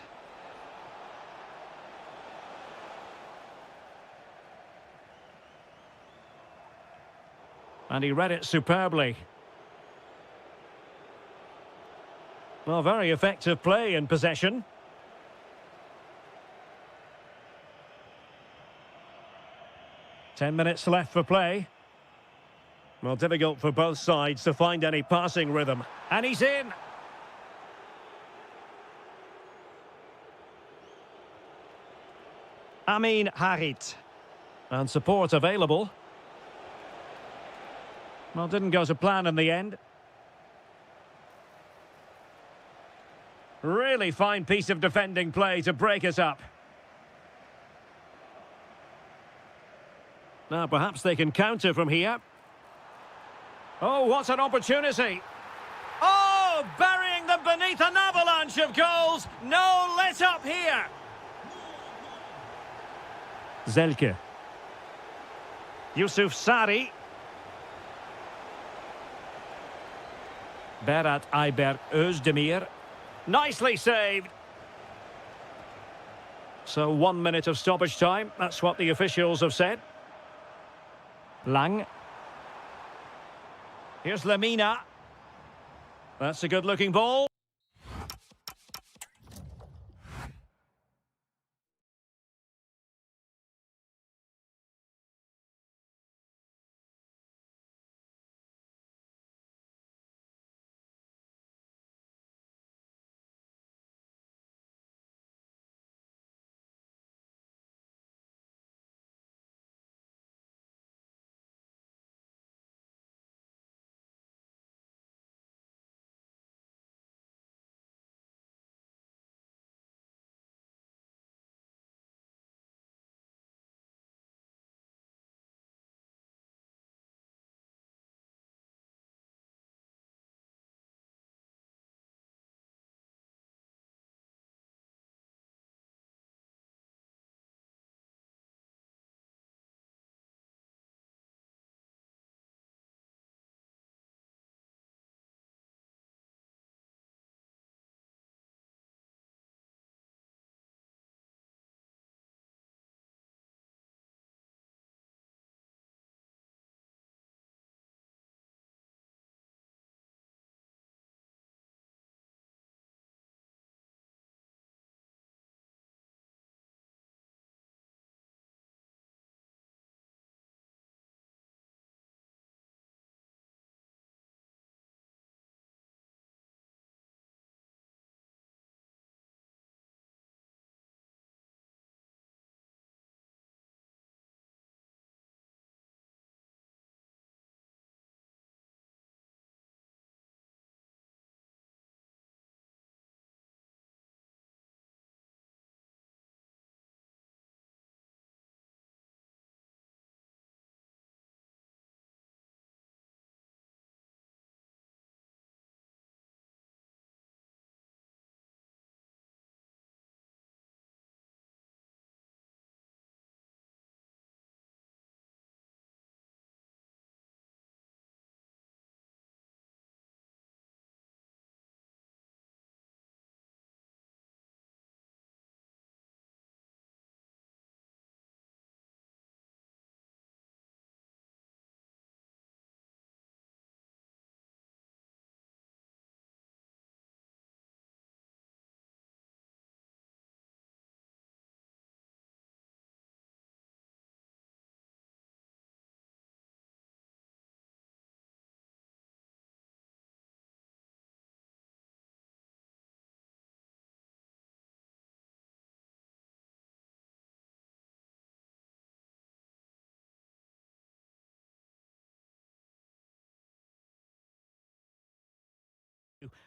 And he read it superbly. Well, very effective play in possession. "10 minutes left for play. Well, difficult for both sides to find any passing rhythm. And he's in. Amin Harit. And support available. Well, didn't go to plan in the end. Really fine piece of defending play to break us up. Now, perhaps they can counter from here. Oh, what an opportunity. Oh, burying them beneath an avalanche of goals. No let up here. Zelke. Yusuf Sari. Berat Ayber Özdemir. Nicely saved. So 1 minute of stoppage time. That's what the officials have said. Lang. Here's Lamina. That's a good-looking ball.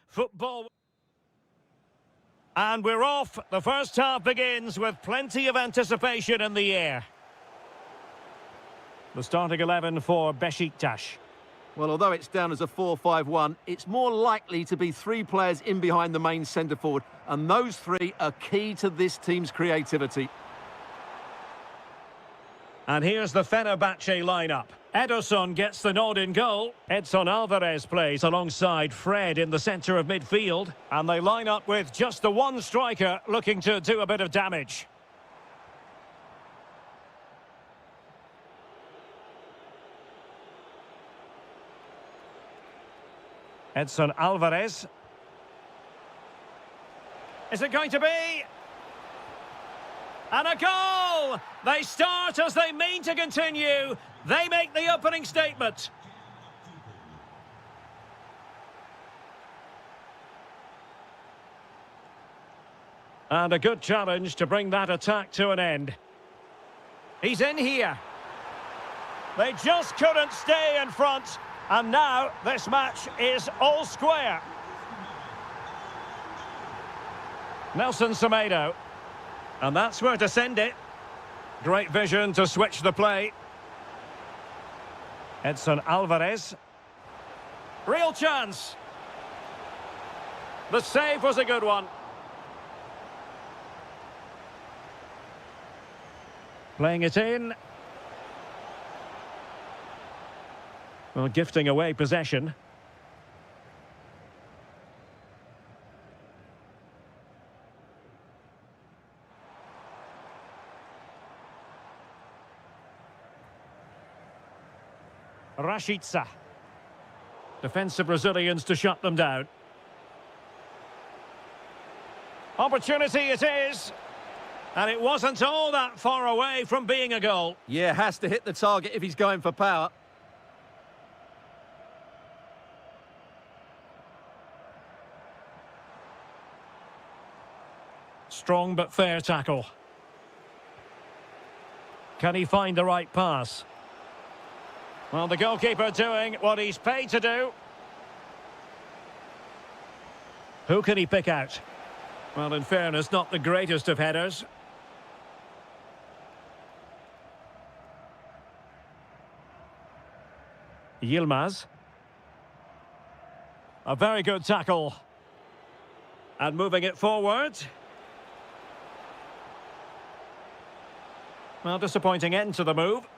Football. And we're off. The first half begins with plenty of anticipation in the air. The starting 11 for Besiktas. Well, although it's down as a 4-5-1, it's more likely to be three players in behind the main centre forward, and those three are key to this team's creativity. And here's the Fenerbahce lineup. Ederson gets the nod in goal. Edson Alvarez plays alongside Fred in the centre of midfield. And they line up with just the one striker looking to do a bit of damage. Edson Alvarez. Is it going to be? And a goal! They start as they mean to continue. They make the opening statement. And a good challenge to bring that attack to an end. He's in here. They just couldn't stay in front. And now this match is all square. Nelson Semedo. And that's where to send it. Great vision to switch the play. Edson Alvarez. Real chance. The save was a good one. Playing it in. Well, gifting away possession. Rashica. Defensive Brazilians to shut them down. Opportunity it is. And it wasn't all that far away from being a goal. Yeah, has to hit the target if he's going for power. Strong but fair tackle. Can he find the right pass? Well, the goalkeeper doing what he's paid to do. Who can he pick out? Well, in fairness, not the greatest of headers. Yilmaz. A very good tackle. And moving it forward. Well, disappointing end to the move.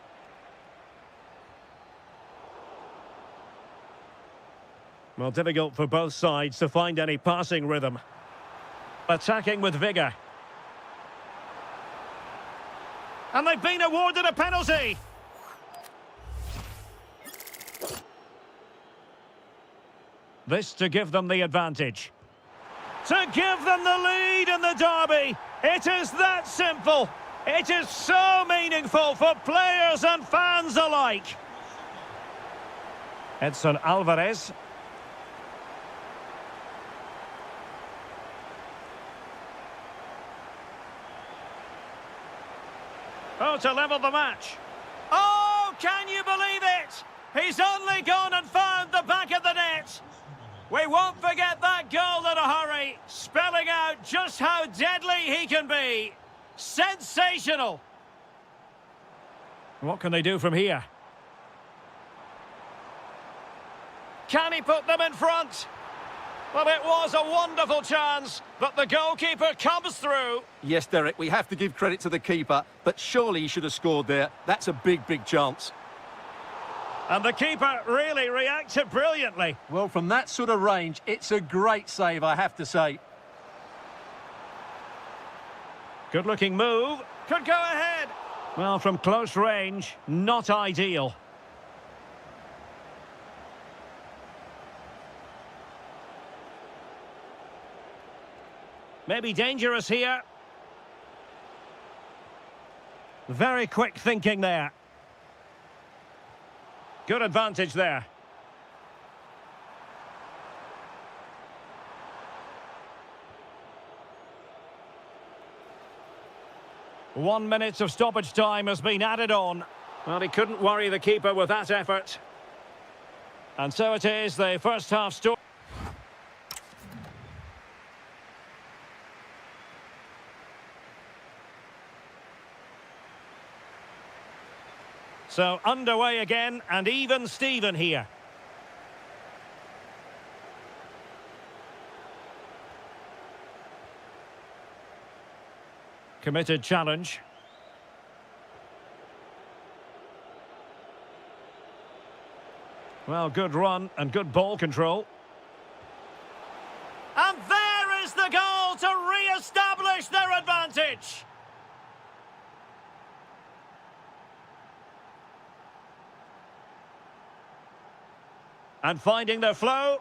Well, difficult for both sides to find any passing rhythm. Attacking with vigour. And they've been awarded a penalty. This to give them the advantage. To give them the lead in the derby. It is that simple. It is so meaningful for players and fans alike. Edson Alvarez. Oh, to level the match. Oh, can you believe it? He's only gone and found the back of the net. We won't forget that goal in a hurry, spelling out just how deadly he can be. Sensational. What can they do from here? Can he put them in front? Well, it was a wonderful chance, but the goalkeeper comes through. Yes, Derek, we have to give credit to the keeper, but surely he should have scored there. That's a big, big chance. And the keeper really reacted brilliantly. Well, from that sort of range, it's a great save, I have to say. Good-looking move. Could go ahead. Well, from close range, not ideal. Maybe dangerous here. Very quick thinking there. Good advantage there. One minute of stoppage time has been added on. Well, he couldn't worry the keeper with that effort. And so it is, the first half story. So underway again, and even Steven here. Committed challenge. Well, good run and good ball control. And there is the goal to re-establish their advantage. And finding their flow.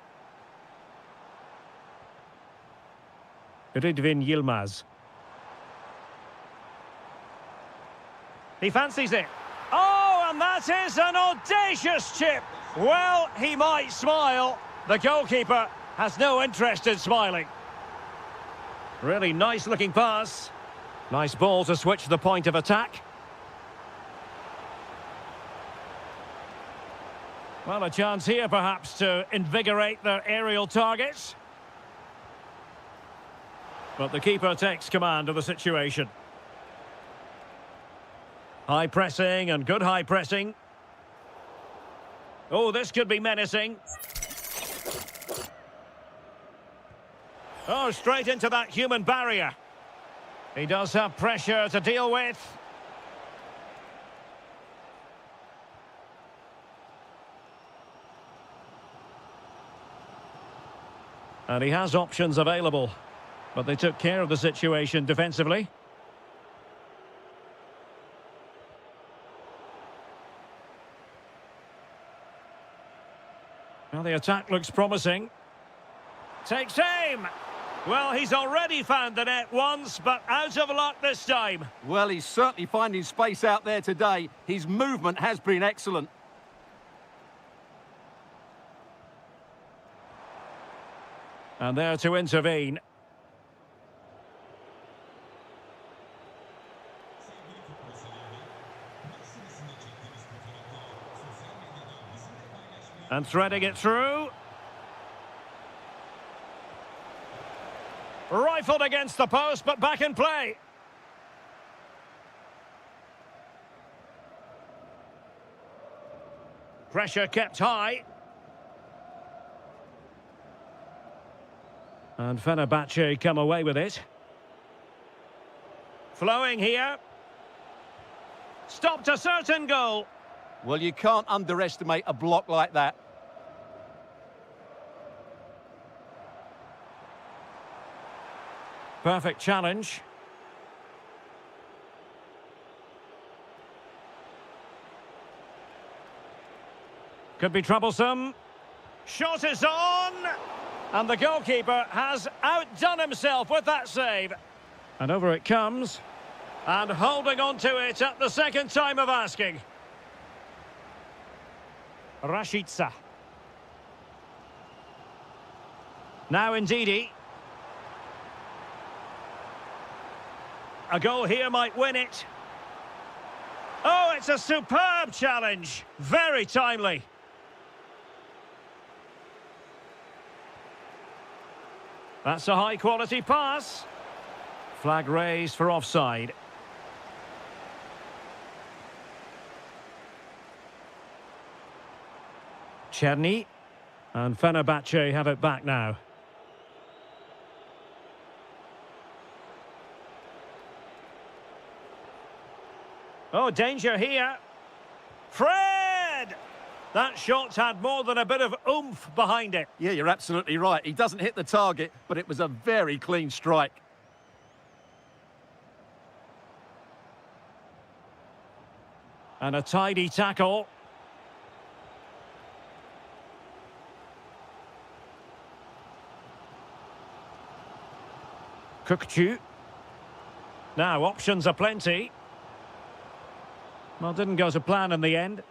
Rydvin Yilmaz. He fancies it. Oh, and that is an audacious chip. Well, he might smile. The goalkeeper has no interest in smiling. Really nice looking pass. Nice ball to switch the point of attack. Well, a chance here perhaps to invigorate their aerial targets. But the keeper takes command of the situation. High pressing and good high pressing. Oh, this could be menacing. Oh, straight into that human barrier. He does have pressure to deal with. And he has options available. But they took care of the situation defensively. Well, the attack looks promising. Takes aim. Well, he's already found the net once, but out of luck this time. Well, he's certainly finding space out there today. His movement has been excellent. And there to intervene. And threading it through. Rifled against the post, but back in play. Pressure kept high. And Fenerbahce come away with it. Flowing here. Stopped a certain goal. Well, you can't underestimate a block like that. Perfect challenge. Could be troublesome. Shot is on! And the goalkeeper has outdone himself with that save. And over it comes. And holding on to it at the second time of asking. Rashica. Now Ndidi. A goal here might win it. Oh, it's a superb challenge. Very timely. That's a high-quality pass. Flag raised for offside. Czerny. And Fenerbahce have it back now. Oh, danger here. Fred! That shot had more than a bit of oomph behind it. Yeah, you're absolutely right. He doesn't hit the target, but it was a very clean strike. And a tidy tackle. Kukçu. Now, options are plenty. Well, didn't go to plan in the end.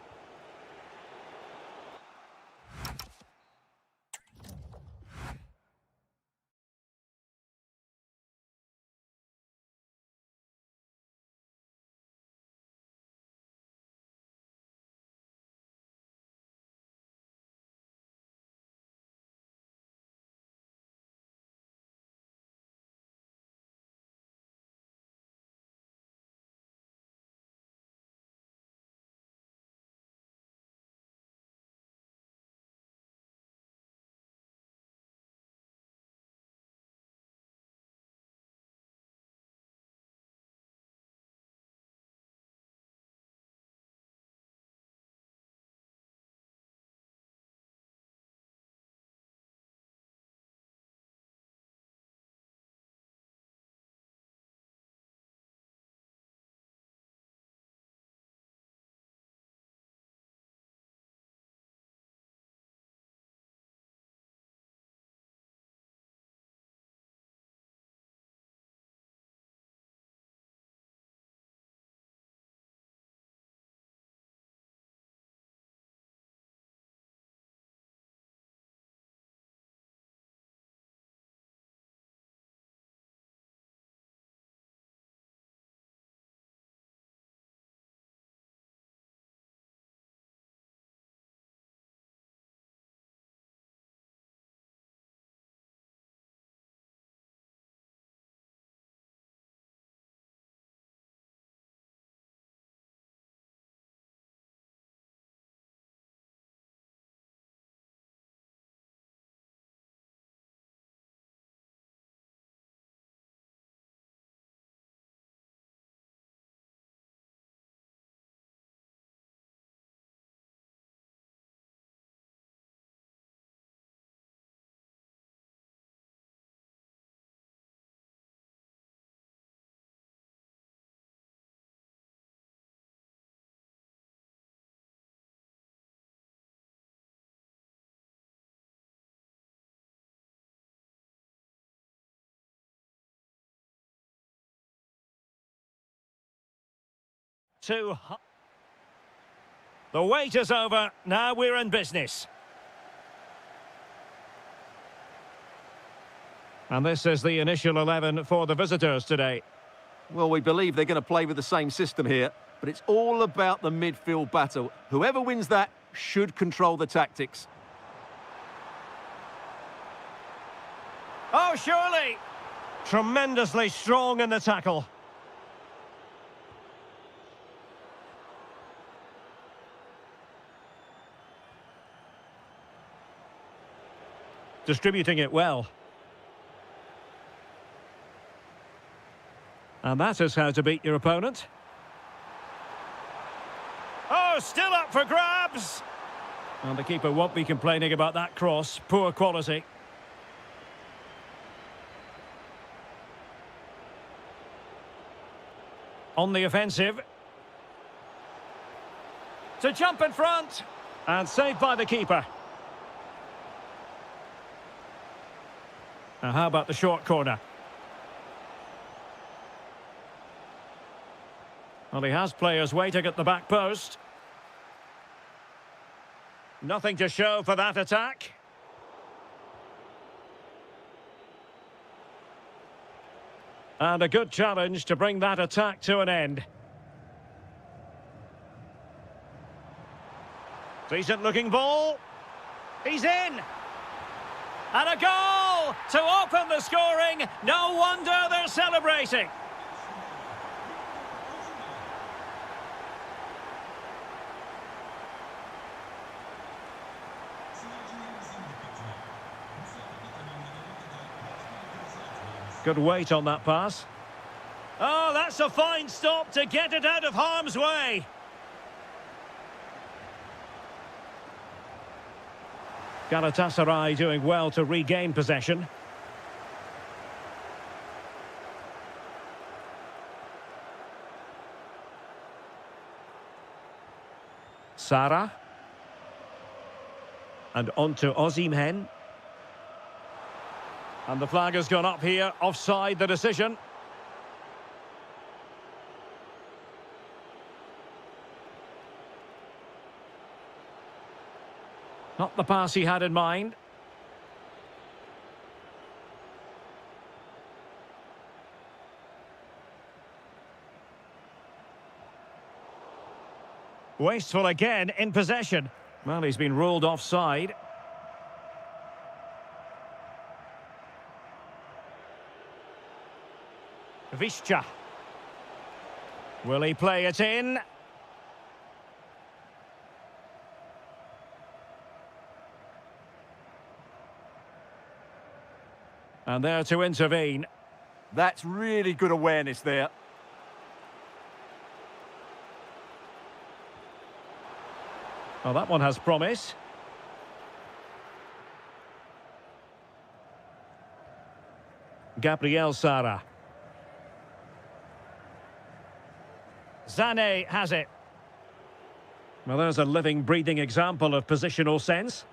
too high. The wait is over. Now we're in business. And this is the initial 11 for the visitors today. Well, we believe they're going to play with the same system here, but it's all about the midfield battle. Whoever wins that should control the tactics. Oh, surely! Tremendously strong in the tackle. Distributing it well. And that is how to beat your opponent. Oh, still up for grabs! And the keeper won't be complaining about that cross. Poor quality. On the offensive. To jump in front. And saved by the keeper. Now how about the short corner? Well, he has players waiting at the back post. Nothing to show for that attack. And a good challenge to bring that attack to an end. Decent looking ball. He's in. And a goal to open the scoring. No wonder they're celebrating. Good weight on that pass. Oh, that's a fine stop to get it out of harm's way. Galatasaray doing well to regain possession. Sara. And on to Osimhen. And the flag has gone up here, offside the decision. Not the pass he had in mind. Wasteful again in possession. Well, he's been ruled offside. Visca. Will he play it in? And there to intervene. That's really good awareness there. Oh, that one has promise. Gabriel Sara. Sané has it. Well, there's a living, breathing example of positional sense.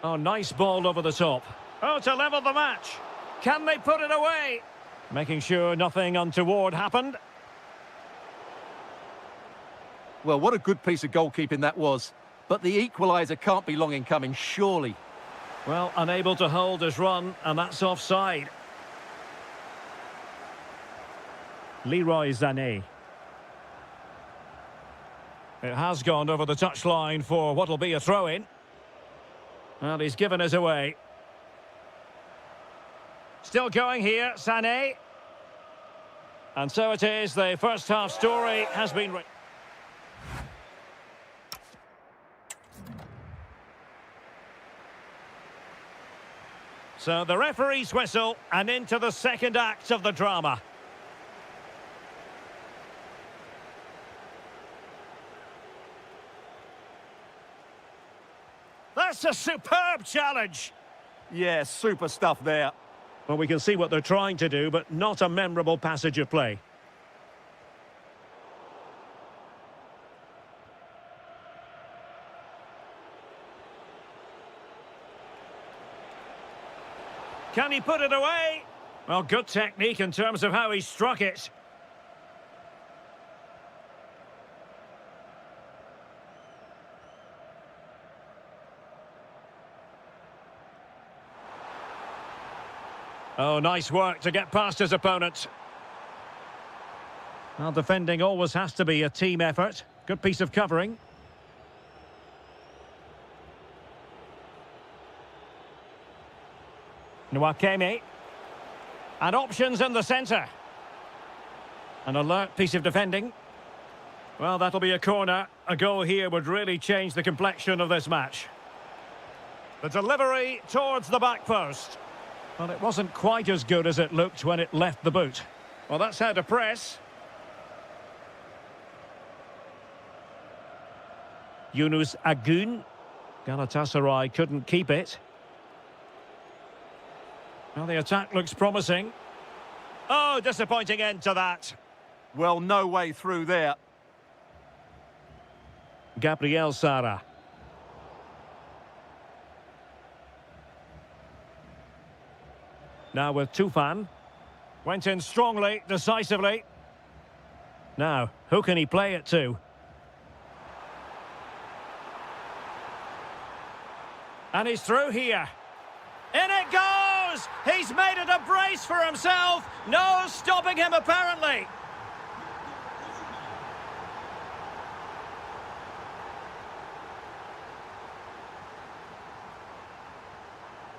Oh, nice ball over the top. Oh, to level the match. Can they put it away? Making sure nothing untoward happened. Well, what a good piece of goalkeeping that was. But the equaliser can't be long in coming, surely. Well, unable to hold his run, and that's offside. Leroy Sané. It has gone over the touchline for what'll be a throw-in. Well, he's given us away. Still going here, Sané. And so it is, the first half story has been written. So the referee's whistle, and into the second act of the drama. That's a superb challenge. Yeah, super stuff there. Well, we can see what they're trying to do, but not a memorable passage of play. Can he put it away? Well, good technique in terms of how he struck it. Oh, nice work to get past his opponent. Well, defending always has to be a team effort. Good piece of covering. Nwakeme. And options in the centre. An alert piece of defending. Well, that'll be a corner. A goal here would really change the complexion of this match. The delivery towards the back post. Well, it wasn't quite as good as it looked when it left the boot. Well, that's how to press. Yunus Agun. Galatasaray couldn't keep it. Well, the attack looks promising. Oh, disappointing end to that. Well, no way through there. Gabriel Sara. Now with Tufan. Went in strongly, decisively. Now, who can he play it to? And he's through here. In it goes! He's made it a brace for himself. No stopping him, apparently.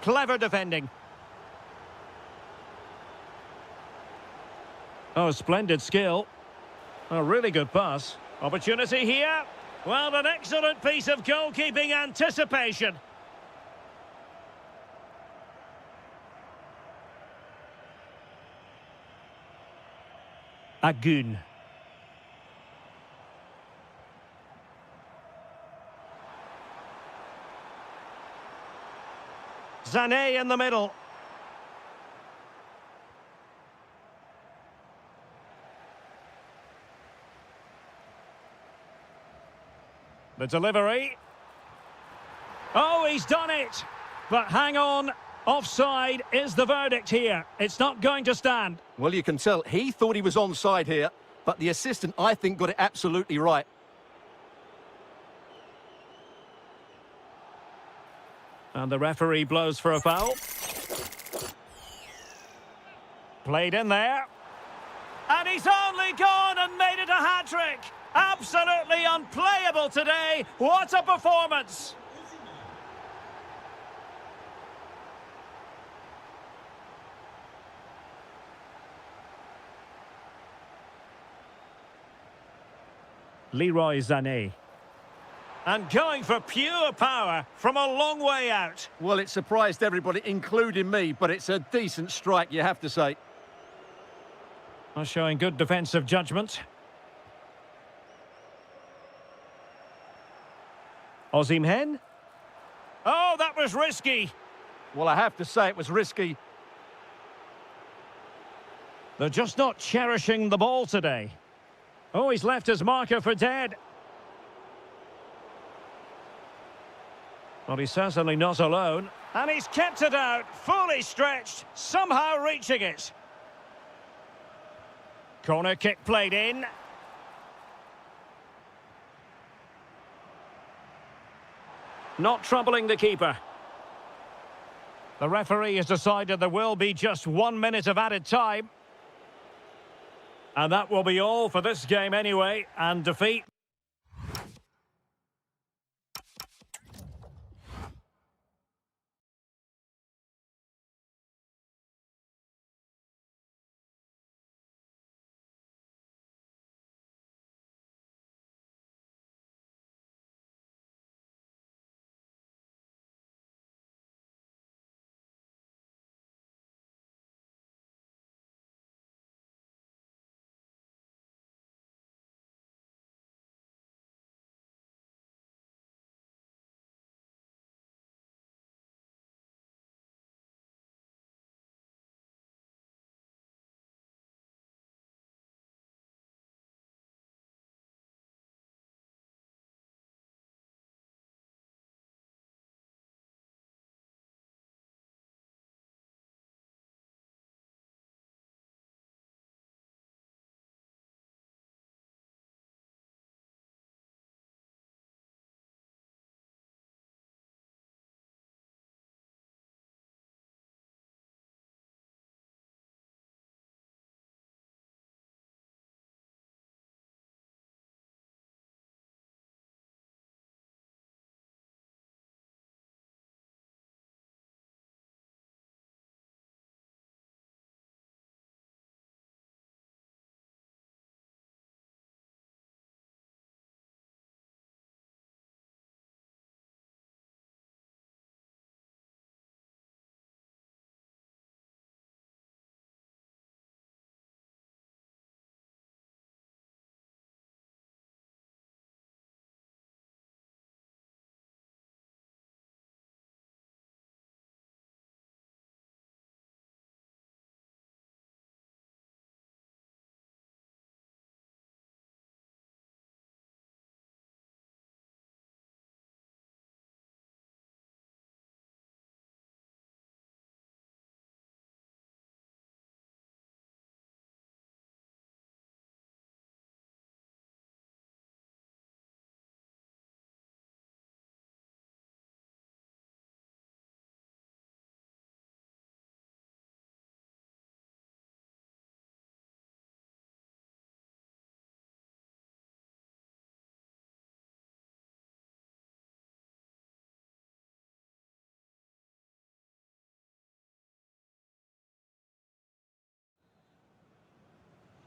Clever defending. Oh, splendid skill. A really good pass. Opportunity here. Well, an excellent piece of goalkeeping anticipation. Agun. Sané in the middle. The delivery. Oh, he's done it. But hang on. Offside is the verdict here. It's not going to stand. Well, you can tell he thought he was onside here, but the assistant, I think, got it absolutely right. And the referee blows for a foul. Played in there. And he's only gone and made it a hat-trick. Absolutely unplayable today. What a performance. Leroy Sané. And going for pure power from a long way out. Well, it surprised everybody, including me, but it's a decent strike, you have to say. Well, showing good defensive judgment. Osimhen. Oh, that was risky. Well, I have to say it was risky. They're just not cherishing the ball today. Oh, he's left his marker for dead. Well, he's certainly not alone. And he's kept it out, fully stretched, somehow reaching it. Corner kick played in. Not troubling the keeper. The referee has decided there will be just 1 minute of added time. And that will be all for this game anyway, and defeat.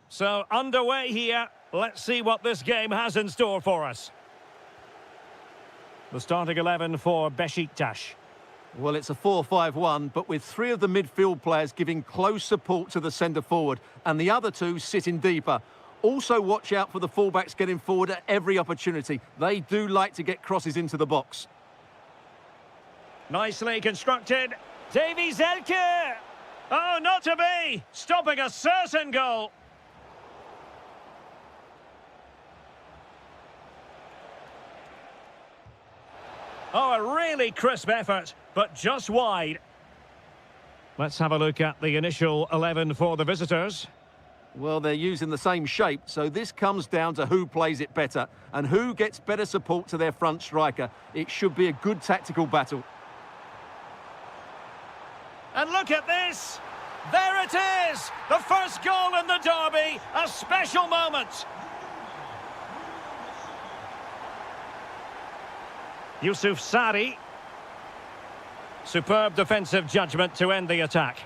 So, underway here. Let's see what this game has in store for us. The starting 11 for Besiktas. Well, it's a 4-5-1, but with three of the midfield players giving close support to the centre-forward and the other two sitting deeper. Also watch out for the fullbacks getting forward at every opportunity. They do like to get crosses into the box. Nicely constructed. Davy Zelke! Oh, not to be! Stopping a certain goal. Oh, a really crisp effort, but just wide. Let's have a look at the initial 11 for the visitors. Well, they're using the same shape, so this comes down to who plays it better and who gets better support to their front striker. It should be a good tactical battle. And look at this! There it is! The first goal in the derby, a special moment. Yusuf Sari. Superb defensive judgment to end the attack.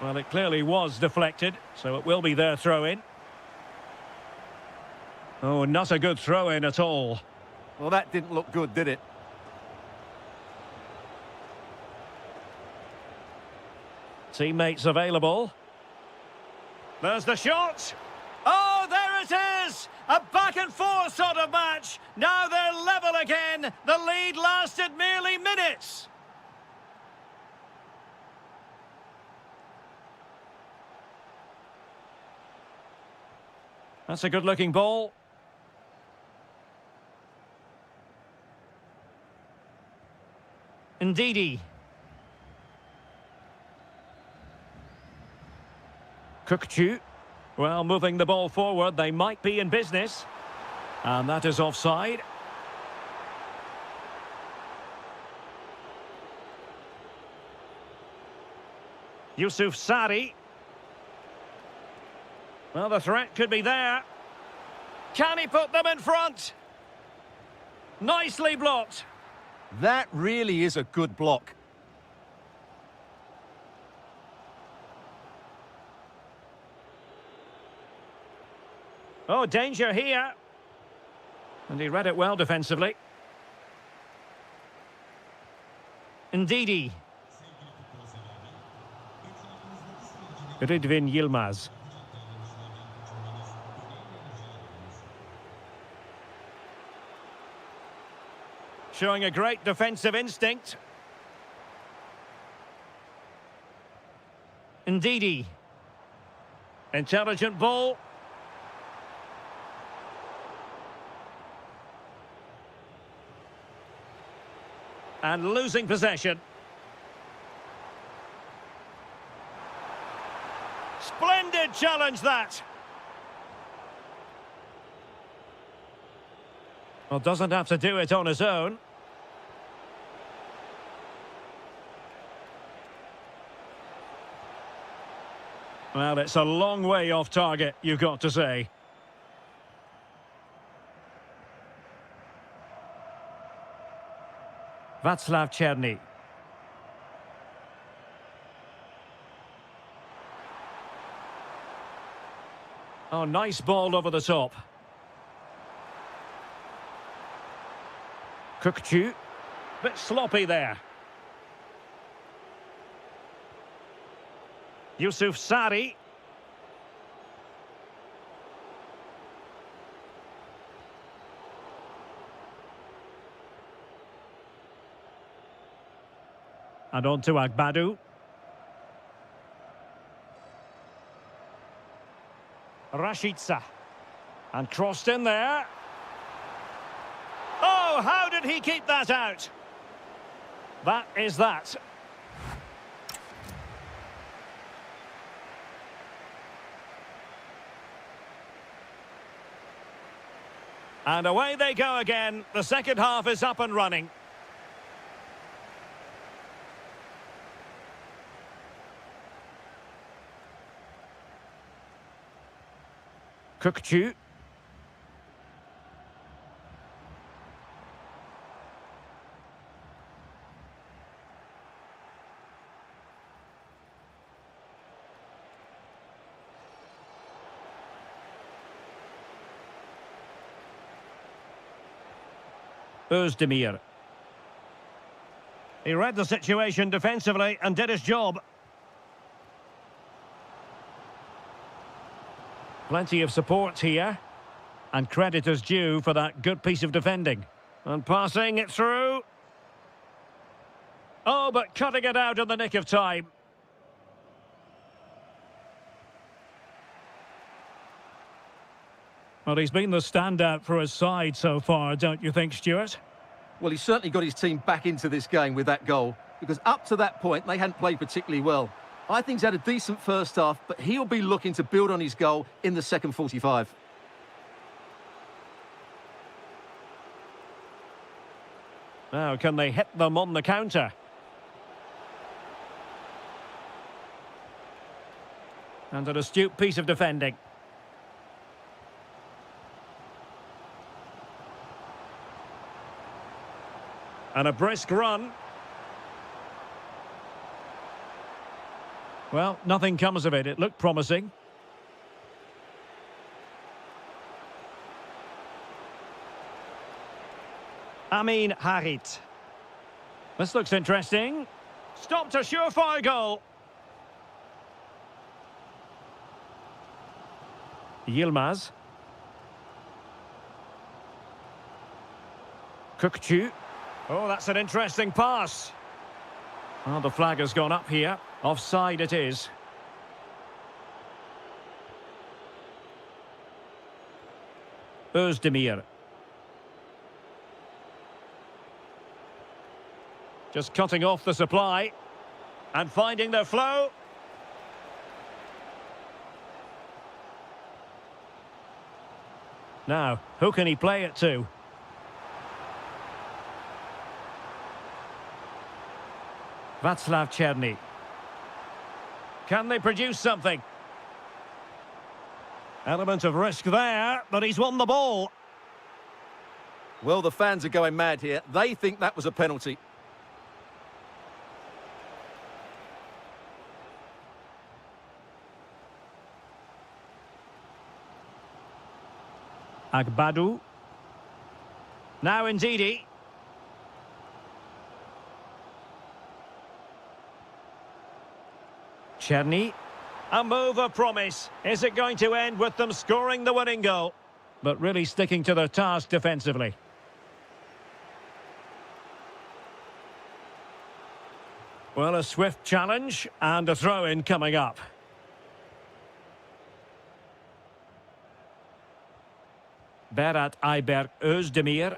Well, it clearly was deflected, so it will be their throw-in. Oh, not a good throw-in at all. Well, that didn't look good, did it? Teammates available. There's the shot. Oh, there it is! A back-and-forth sort of match. Now they're level again. The lead lasted merely minutes. That's a good-looking ball. Ndidi. Kukçu. Well, moving the ball forward, they might be in business. And that is offside. Yusuf Sari. Well, the threat could be there. Can he put them in front? Nicely blocked. That really is a good block. Oh, danger here. And he read it well defensively. Ndidi. Rıdvan Yılmaz. Showing a great defensive instinct. Ndidi. Intelligent ball. And losing possession. Splendid challenge, that. Well, doesn't have to do it on his own. Well, it's a long way off target, you've got to say. Václav Černý. Oh, nice ball over the top. Kukçu. Bit sloppy there. Yusuf Sari. And on to Agbadu. Rashica. And crossed in there. Oh, how did he keep that out? That is that. And away they go again. The second half is up and running. Kukçu. Özdemir. He read the situation defensively and did his job. Plenty of support here. And credit is due for that good piece of defending. And passing it through. Oh, but cutting it out in the nick of time. Well, he's been the standout for his side so far, don't you think, Stuart? Well, he certainly got his team back into this game with that goal, because up to that point, they hadn't played particularly well. I think he's had a decent first half, but he'll be looking to build on his goal in the second 45. Now, can they hit them on the counter? And an astute piece of defending. And a brisk run. Well, nothing comes of it. It looked promising. Amin Harit. This looks interesting. Stopped a surefire goal. Yilmaz. Kukçu. Oh, that's an interesting pass. Oh, the flag has gone up here. Offside it is. Özdemir. Just cutting off the supply. And finding their flow. Now, who can he play it to? Václav Černý. Can they produce something? Element of risk there, but he's won the ball. Well, the fans are going mad here. They think that was a penalty. Agbadu. Now Ndidi. Černý. A move of promise. Is it going to end with them scoring the winning goal? But really sticking to their task defensively. Well, a swift challenge and a throw-in coming up. Berat Ayberk Özdemir.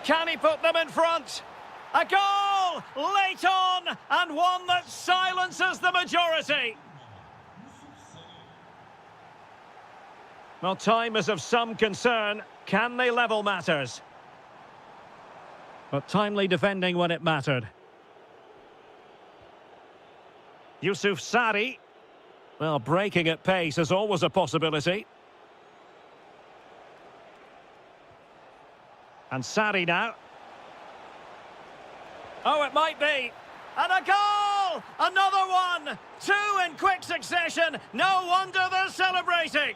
Can he put them in front? A goal! Late on! And one that silences the majority! Well, time is of some concern. Can they level matters? But timely defending when it mattered. Yusuf Sari. Well, breaking at pace is always a possibility. And Sari now. Oh, it might be. And a goal! Another one! Two in quick succession. No wonder they're celebrating.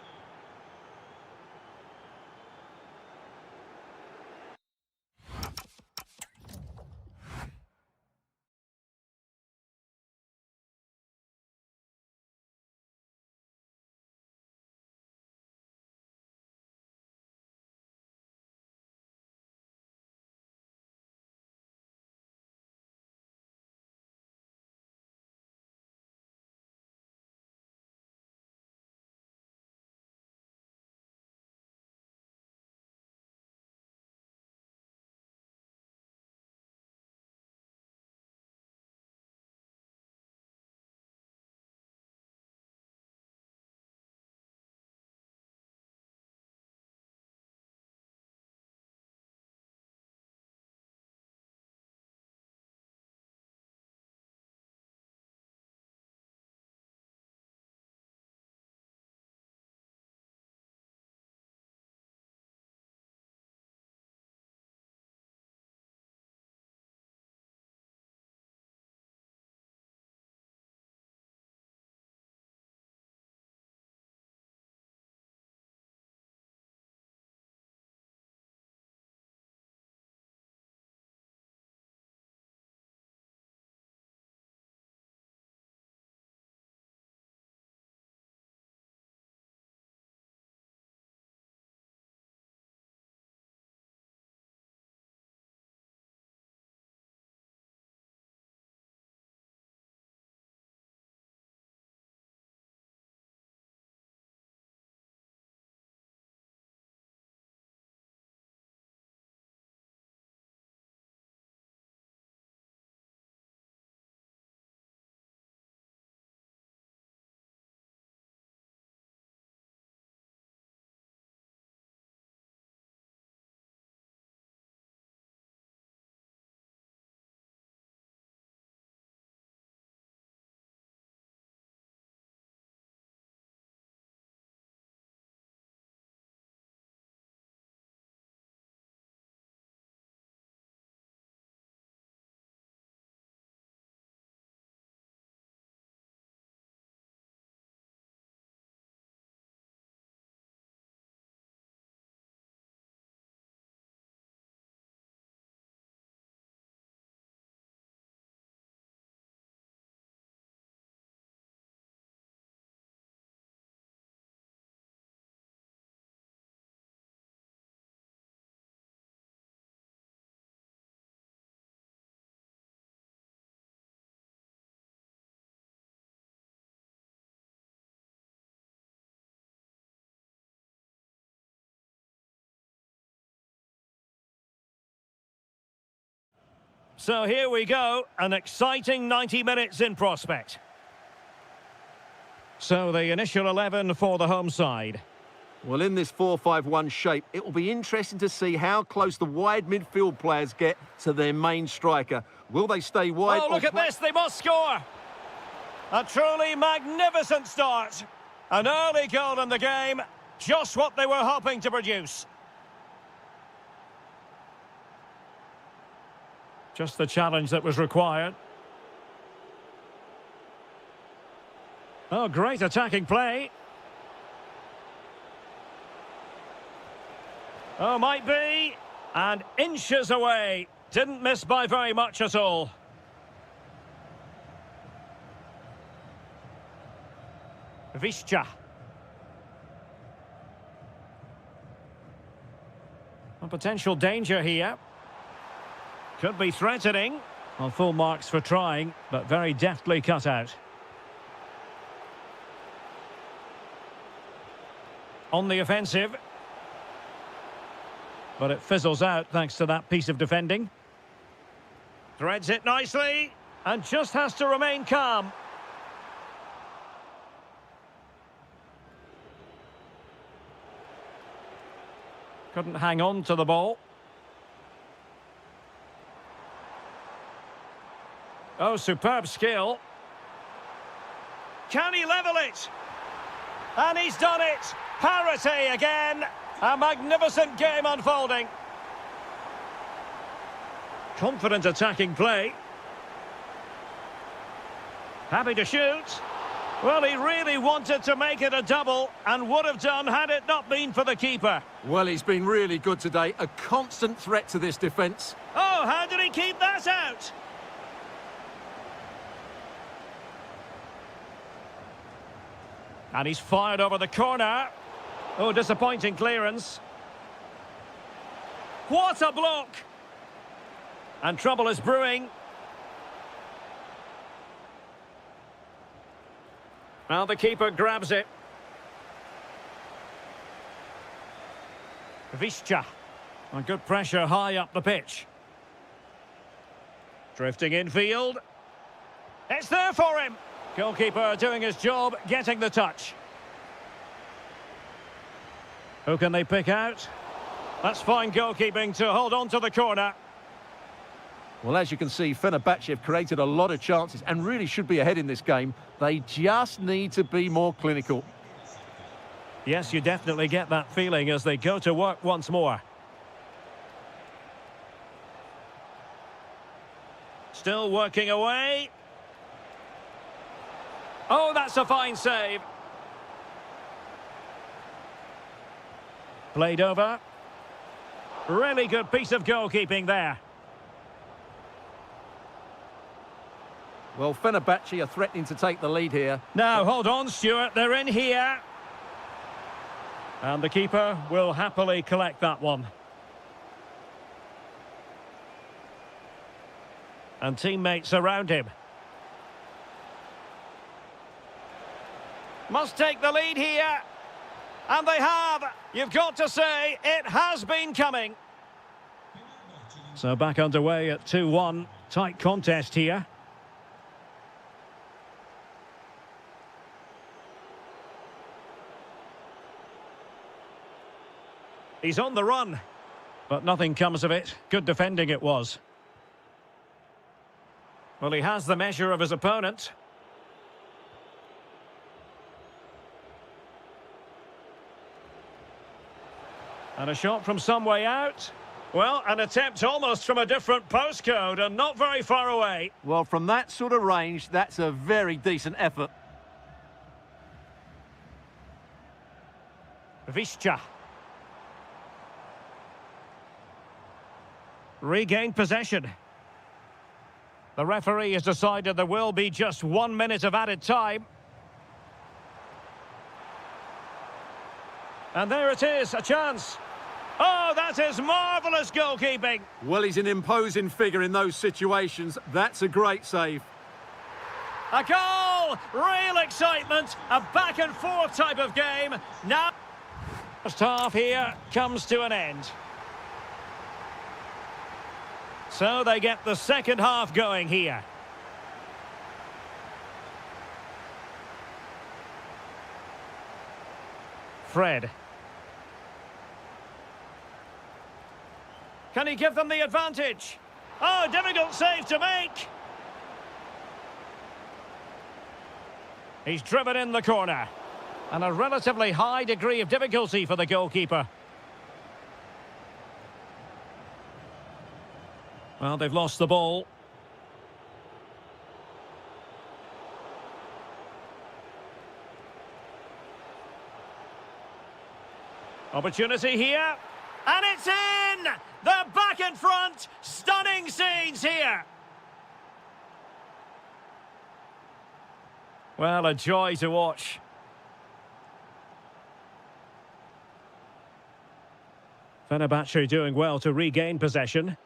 So here we go, an exciting 90 minutes in prospect. So the initial 11 for the home side. Well, in this 4-5-1 shape, it will be interesting to see how close the wide midfield players get to their main striker. Will they stay wide? Oh, look at this, they must score! A truly magnificent start. An early goal in the game, just what they were hoping to produce. Just the challenge that was required. Oh, great attacking play. Oh, might be. And inches away. Didn't miss by very much at all. Bільше. A potential danger here. Could be threatening. Well, full marks for trying, but very deftly cut out. On the offensive. But it fizzles out thanks to that piece of defending. Threads it nicely, and just has to remain calm. Couldn't hang on to the ball. Oh, superb skill. Can he level it? And he's done it. Parity again. A magnificent game unfolding. Confident attacking play. Happy to shoot. Well, he really wanted to make it a double and would have done had it not been for the keeper. Well, he's been really good today. A constant threat to this defence. Oh, how did he keep that out? And he's fired over the corner. Oh, disappointing clearance. What a block! And trouble is brewing. Well, the keeper grabs it. Bільше. And good pressure high up the pitch. Drifting infield. It's there for him. Goalkeeper doing his job, getting the touch. Who can they pick out? That's fine goalkeeping to hold on to the corner. Well, as you can see, Fenerbahce have created a lot of chances and really should be ahead in this game. They just need to be more clinical. Yes, you definitely get that feeling as they go to work once more. Still working away. Oh, that's a fine save. Played over. Really good piece of goalkeeping there. Well, Fenerbahce are threatening to take the lead here. Now, hold on, Stuart. They're in here. And the keeper will happily collect that one. And teammates around him. Must take the lead here. And they have. You've got to say, it has been coming. So back underway at 2-1. Tight contest here. He's on the run. But nothing comes of it. Good defending it was. Well, he has the measure of his opponent. And a shot from some way out. Well, an attempt almost from a different postcode and not very far away. Well, from that sort of range, that's a very decent effort. Bільше. Regained possession. The referee has decided there will be just 1 minute of added time. And there it is, a chance. Oh, that is marvellous goalkeeping. Well, he's an imposing figure in those situations. That's a great save. A goal! Real excitement. A back and forth type of game. Now, first half here comes to an end. So they get the second half going here. Fred. Can he give them the advantage? Oh, difficult save to make. He's driven in the corner. And a relatively high degree of difficulty for the goalkeeper. Well, they've lost the ball. Opportunity here. And it's in! They're back in front! Stunning scenes here! Well, a joy to watch. Fenerbahce doing well to regain possession.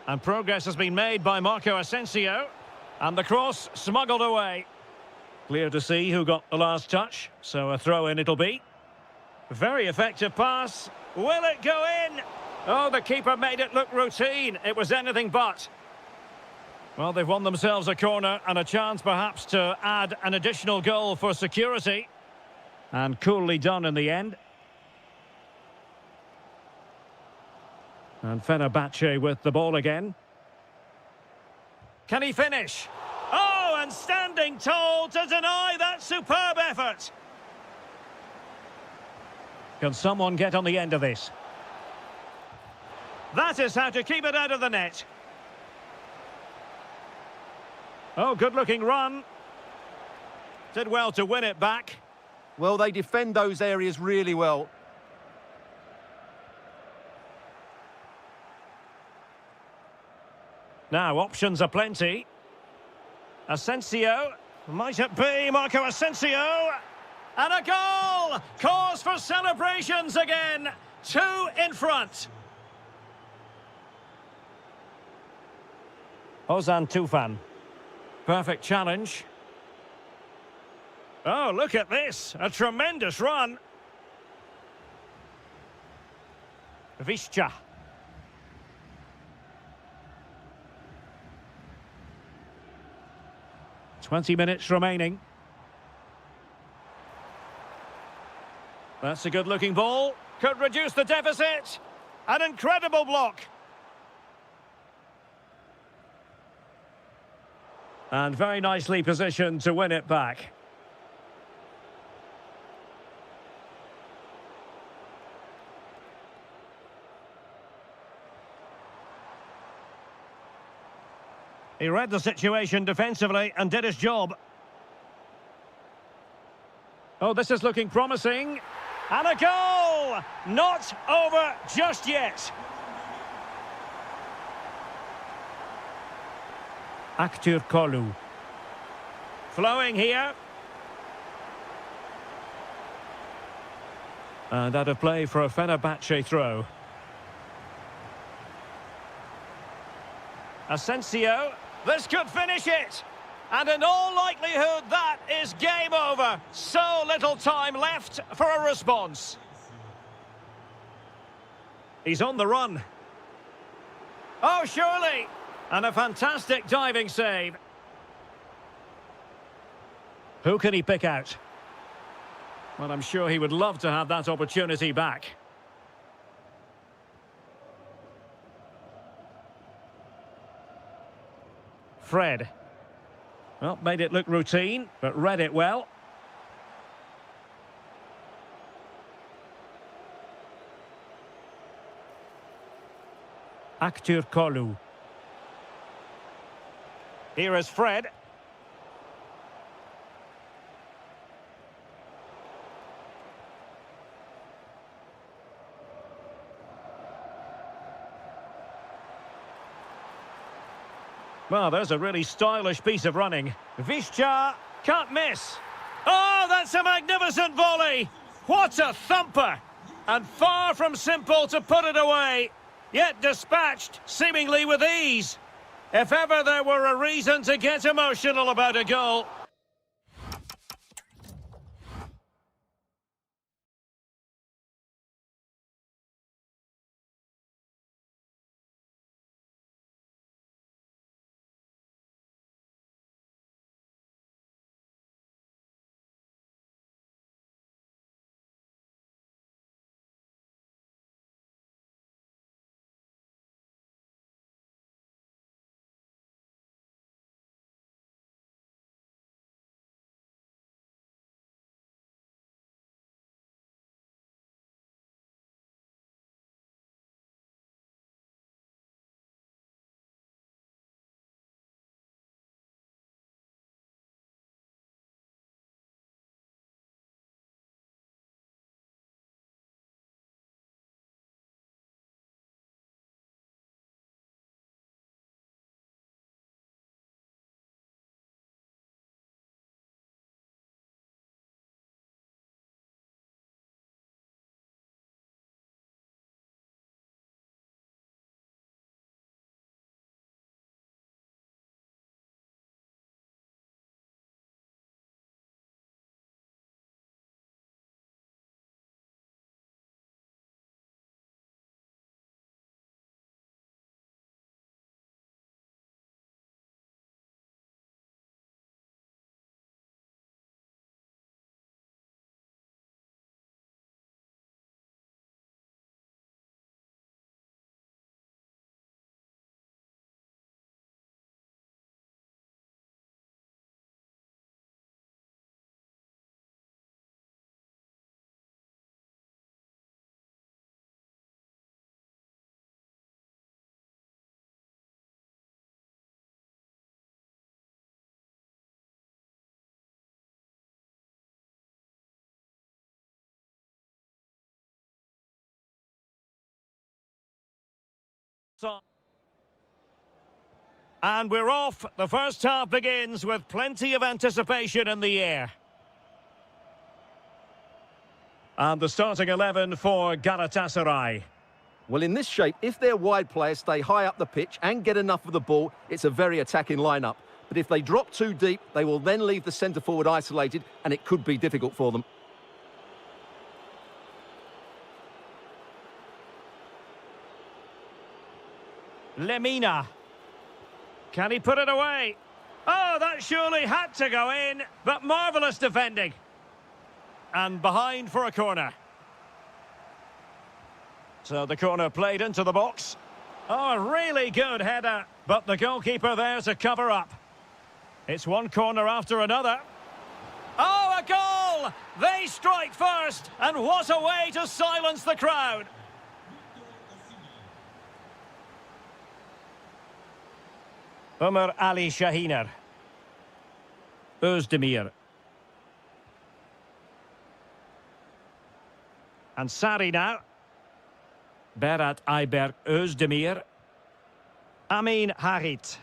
And progress has been made by Marco Asensio. And the cross smuggled away. Clear to see who got the last touch, so a throw-in it'll be. Very effective pass. Will it go in? Oh, the keeper made it look routine. It was anything but. Well, they've won themselves a corner and a chance perhaps to add an additional goal for security. And coolly done in the end. And Fenerbahce with the ball again. Can he finish? Oh, and standing tall to deny that superb effort. Can someone get on the end of this? That is how to keep it out of the net. Oh, good-looking run. Did well to win it back. Well, they defend those areas really well. Now, options are plenty. Asensio. Might it be Marco Asensio? And a goal! Cause for celebrations again. 2 in front. Ozan Tufan. Perfect challenge. Oh, look at this. A tremendous run. Visca. "20 minutes remaining. That's a good-looking ball. Could reduce the deficit. An incredible block. And very nicely positioned to win it back. He read the situation defensively and did his job. Oh, this is looking promising. And a goal! Not over just yet. Aktürkoğlu. Flowing here. And out of play for a Fenerbahce throw. Asensio. This could finish it. And in all likelihood, that is game over. So little time left for a response. He's on the run. Oh, surely. And a fantastic diving save. Who can he pick out? Well, I'm sure he would love to have that opportunity back. Fred. Well, made it look routine, but read it well. Aktürkoğlu. Here is Fred. Well, there's a really stylish piece of running. Visca can't miss. Oh, that's a magnificent volley. What a thumper. And far from simple to put it away, yet dispatched seemingly with ease. If ever there were a reason to get emotional about a goal, And we're off. The first half begins with plenty of anticipation in the air. And the starting 11 for Galatasaray. Well, in this shape, if their wide players stay high up the pitch and get enough of the ball, it's a very attacking lineup. But if they drop too deep, they will then leave the centre-forward isolated, and it could be difficult for them. Lemina. Can he put it away? Oh, that surely had to go in, but marvellous defending. And behind for a corner. So the corner played into the box. Oh, a really good header, but the goalkeeper there to cover up. It's one corner after another. Oh, a goal! They strike first, and what a way to silence the crowd. Umar Ali Shahiner. Özdemir. And Sari now. Berat Ayberk Özdemir. Amin Harit.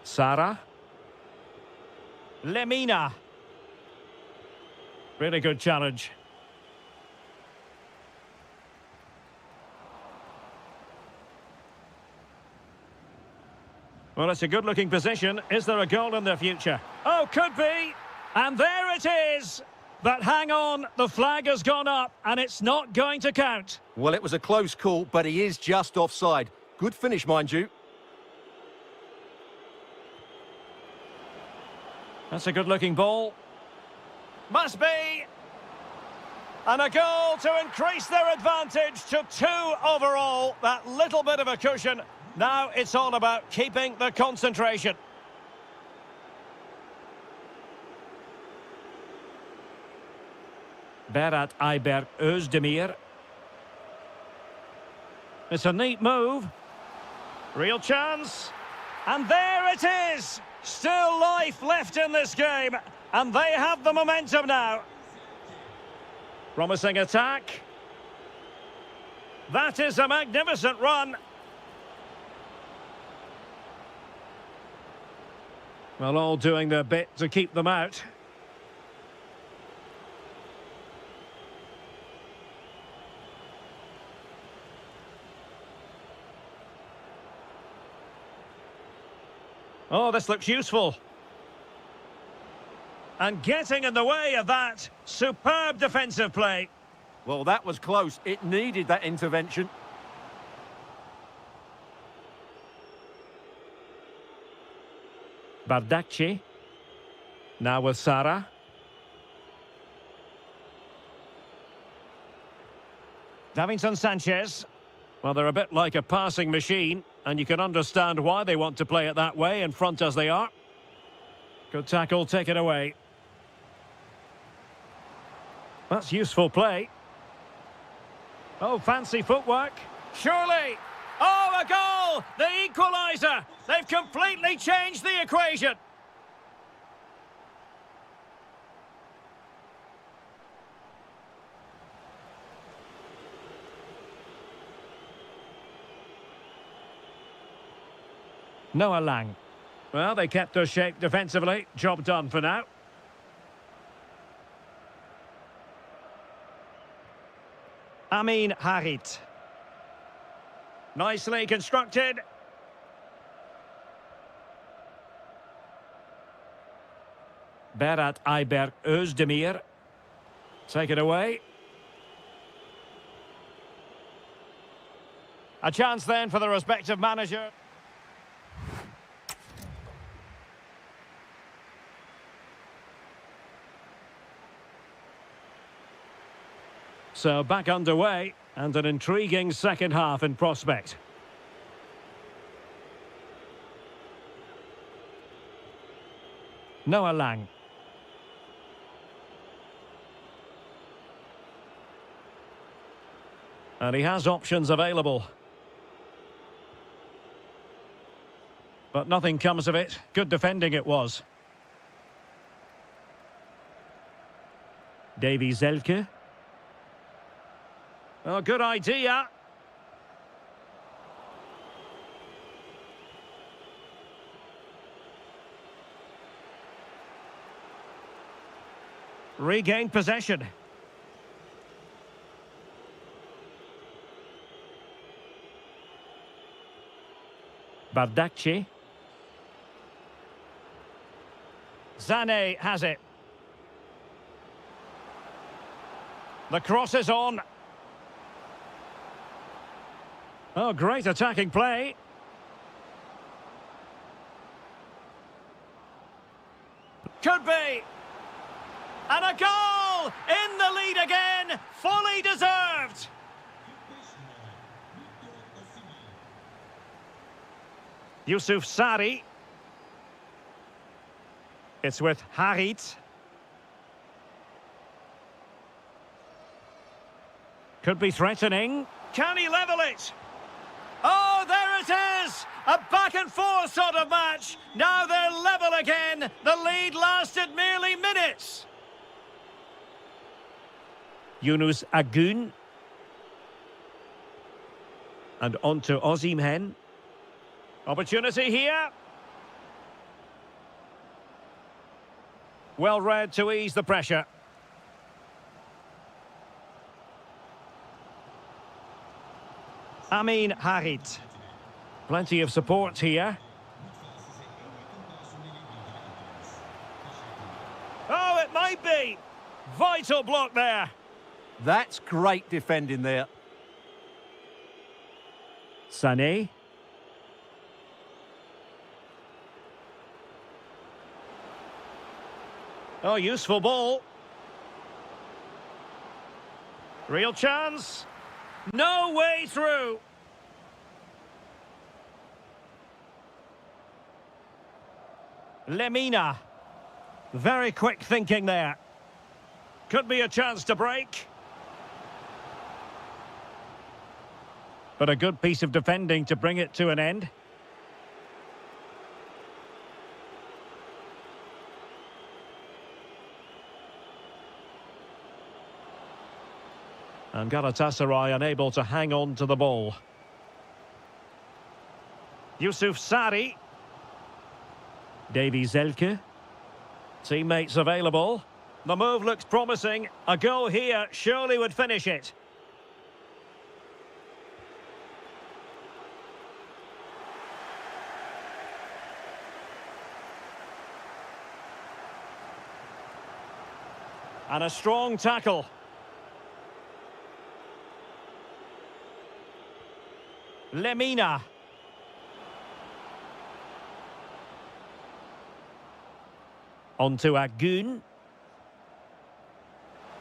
Sara. Lemina. Really good challenge. Well, it's a good-looking position. Is there a goal in the future? Oh, could be. And there it is. But hang on, the flag has gone up, and it's not going to count. Well, it was a close call, but he is just offside. Good finish, mind you. That's a good-looking ball. Must be. And a goal to increase their advantage to 2 overall. That little bit of a cushion. Now it's all about keeping the concentration. Berat Ayberk Özdemir. It's a neat move. Real chance. And there it is. Still life left in this game. And they have the momentum now. Promising attack. That is a magnificent run. Well, all doing their bit to keep them out. Oh, this looks useful. And getting in the way of that. Superb defensive play. Well, that was close. It needed that intervention. Bardacci. Now with Sara. Davinson Sanchez. Well, they're a bit like a passing machine, and you can understand why they want to play it that way, in front as they are. Good tackle, take it away. That's useful play. Oh, fancy footwork. Surely. Oh, a goal! The equaliser! They've completely changed the equation. Noah Lang. Well, they kept their shape defensively. Job done for now. Amin Harit. Nicely constructed. Berat Ayberk Özdemir. Take it away. A chance then for the respective manager. So back underway, and an intriguing second half in prospect. Noah Lang. And he has options available. But nothing comes of it. Good defending it was. Davy Zelke. Oh, good idea. Regained possession. Bardacci. Zane has it. The cross is on. Oh, great attacking play. Could be. And a goal! In the lead again! Fully deserved! Yusuf Sari. It's with Harit. Could be threatening. Can he level it? Oh, there it is! A back and forth sort of match. Now they're level again. The lead lasted merely minutes. Yunus Agun. And on to Osimhen. Opportunity here. Well read to ease the pressure. Amin Harit. Plenty of support here. Oh, it might be. Vital block there. That's great defending there. Sané. Oh, useful ball. Real chance. No way through. Lemina. Very quick thinking there. Could be a chance to break. But a good piece of defending to bring it to an end. And Galatasaray unable to hang on to the ball. Yusuf Sari. Davy Zelke. Teammates available. The move looks promising. A goal here surely would finish it. And a strong tackle. Lemina. On to Agun.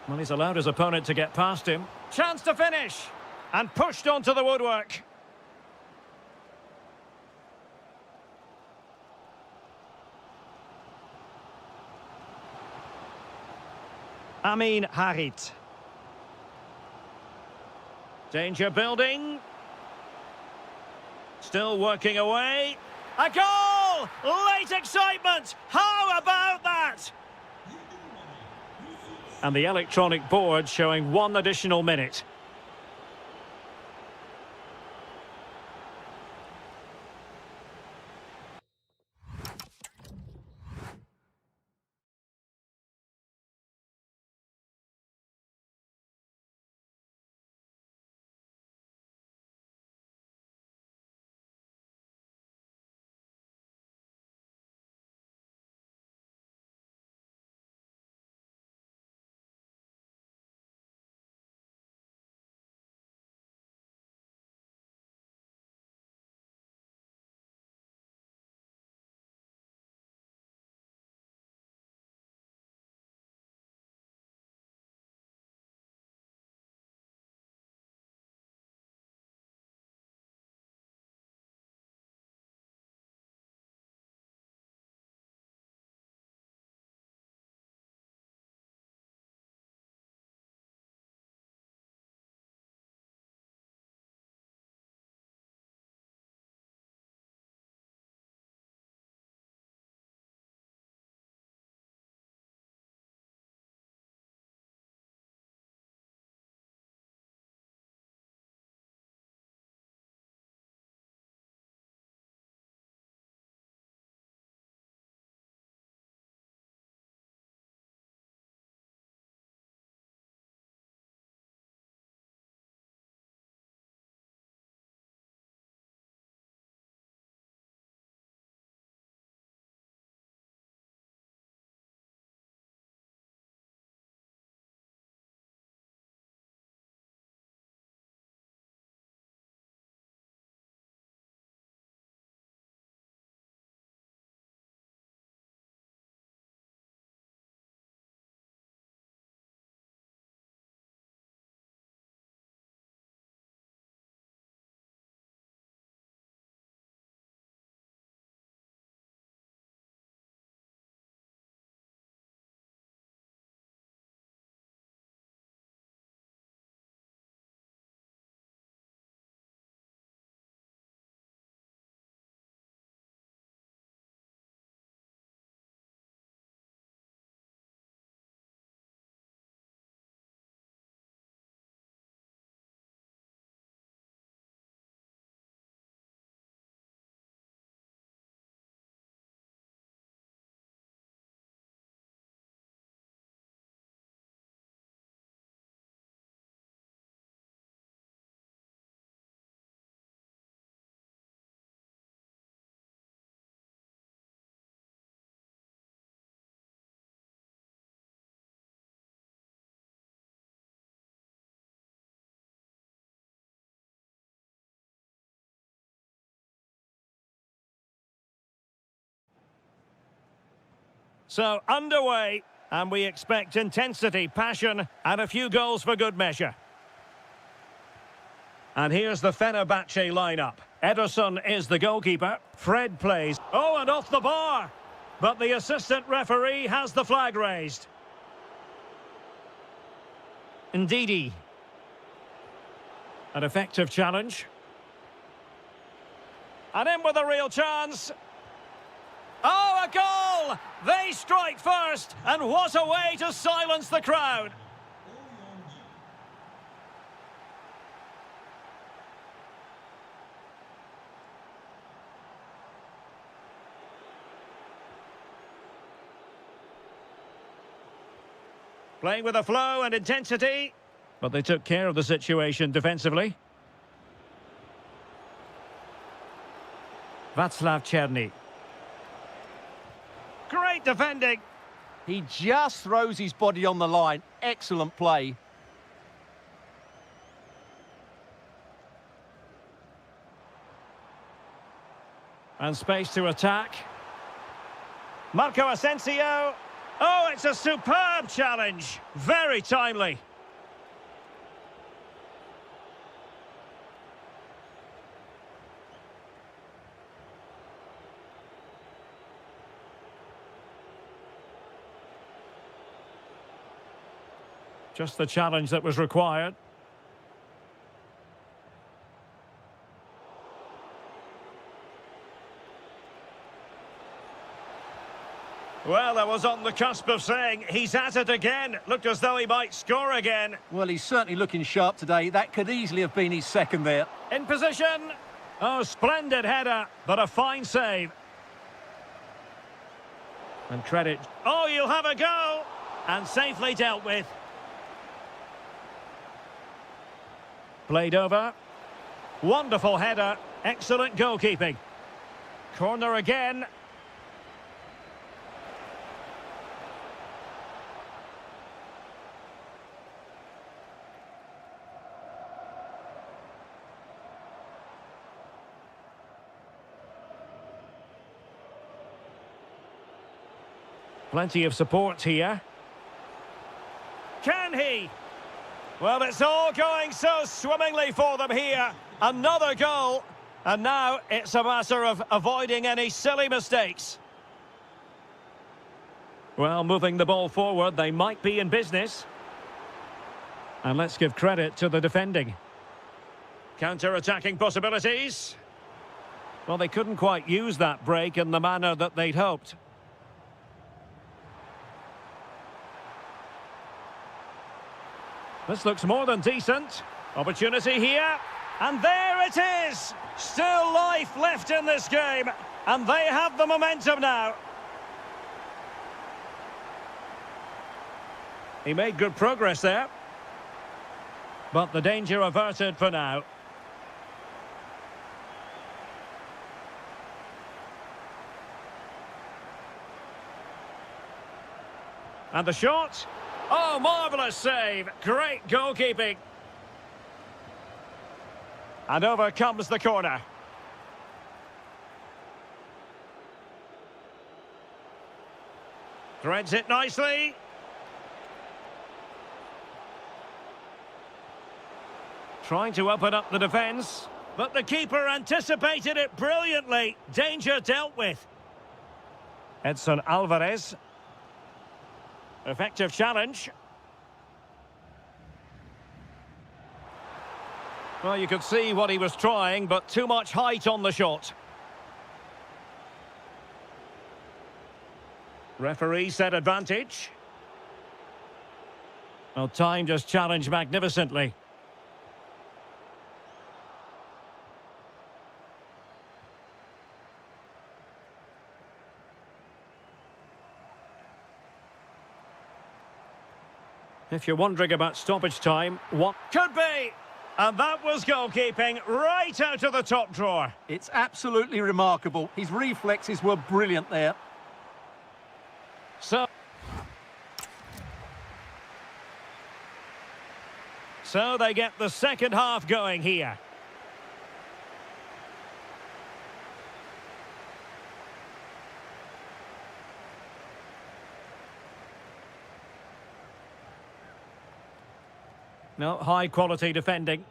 Well, he's allowed his opponent to get past him. Chance to finish. And pushed onto the woodwork. Amin Harit. Danger building. Still working away. A goal! Late excitement! How about that? And the electronic board showing 1 additional minute. So, underway, and we expect intensity, passion, and a few goals for good measure. And here's the Fenerbahce lineup. Ederson is the goalkeeper. Fred plays. Oh, and off the bar! But the assistant referee has the flag raised. Ndidi. An effective challenge. And in with a real chance. Oh, a goal! They strike first, and what a way to silence the crowd. Playing with a flow and intensity, but they took care of the situation defensively. Václav Černý. Great defending. He just throws his body on the line. Excellent play. And space to attack. Marco Asensio. Oh, it's a superb challenge. Very timely. Just the challenge that was required. Well, I was on the cusp of saying he's at it again. Looked as though he might score again. Well, he's certainly looking sharp today. That could easily have been his second there. In position. Oh, splendid header, but a fine save. And credit. Oh, you'll have a go. And safely dealt with. Played over. Wonderful header. Excellent goalkeeping. Corner again. Plenty of support here. Can he? Well, it's all going so swimmingly for them here. Another goal. And now it's a matter of avoiding any silly mistakes. Well, moving the ball forward, they might be in business. And let's give credit to the defending. Counter-attacking possibilities. Well, they couldn't quite use that break in the manner that they'd hoped. This looks more than decent. Opportunity here. And there it is! Still life left in this game. And they have the momentum now. He made good progress there. But the danger averted for now. And the shot. Oh, marvellous save. Great goalkeeping. And over comes the corner. Threads it nicely. Trying to open up the defence. But the keeper anticipated it brilliantly. Danger dealt with. Edson Alvarez. Effective challenge. Well, you could see what he was trying, but too much height on the shot. Referee set advantage. Well, time just challenged magnificently. If you're wondering about stoppage time, what could be? And that was goalkeeping right out of the top drawer. It's absolutely remarkable. His reflexes were brilliant there. So they get the second half going here. No, high quality defending.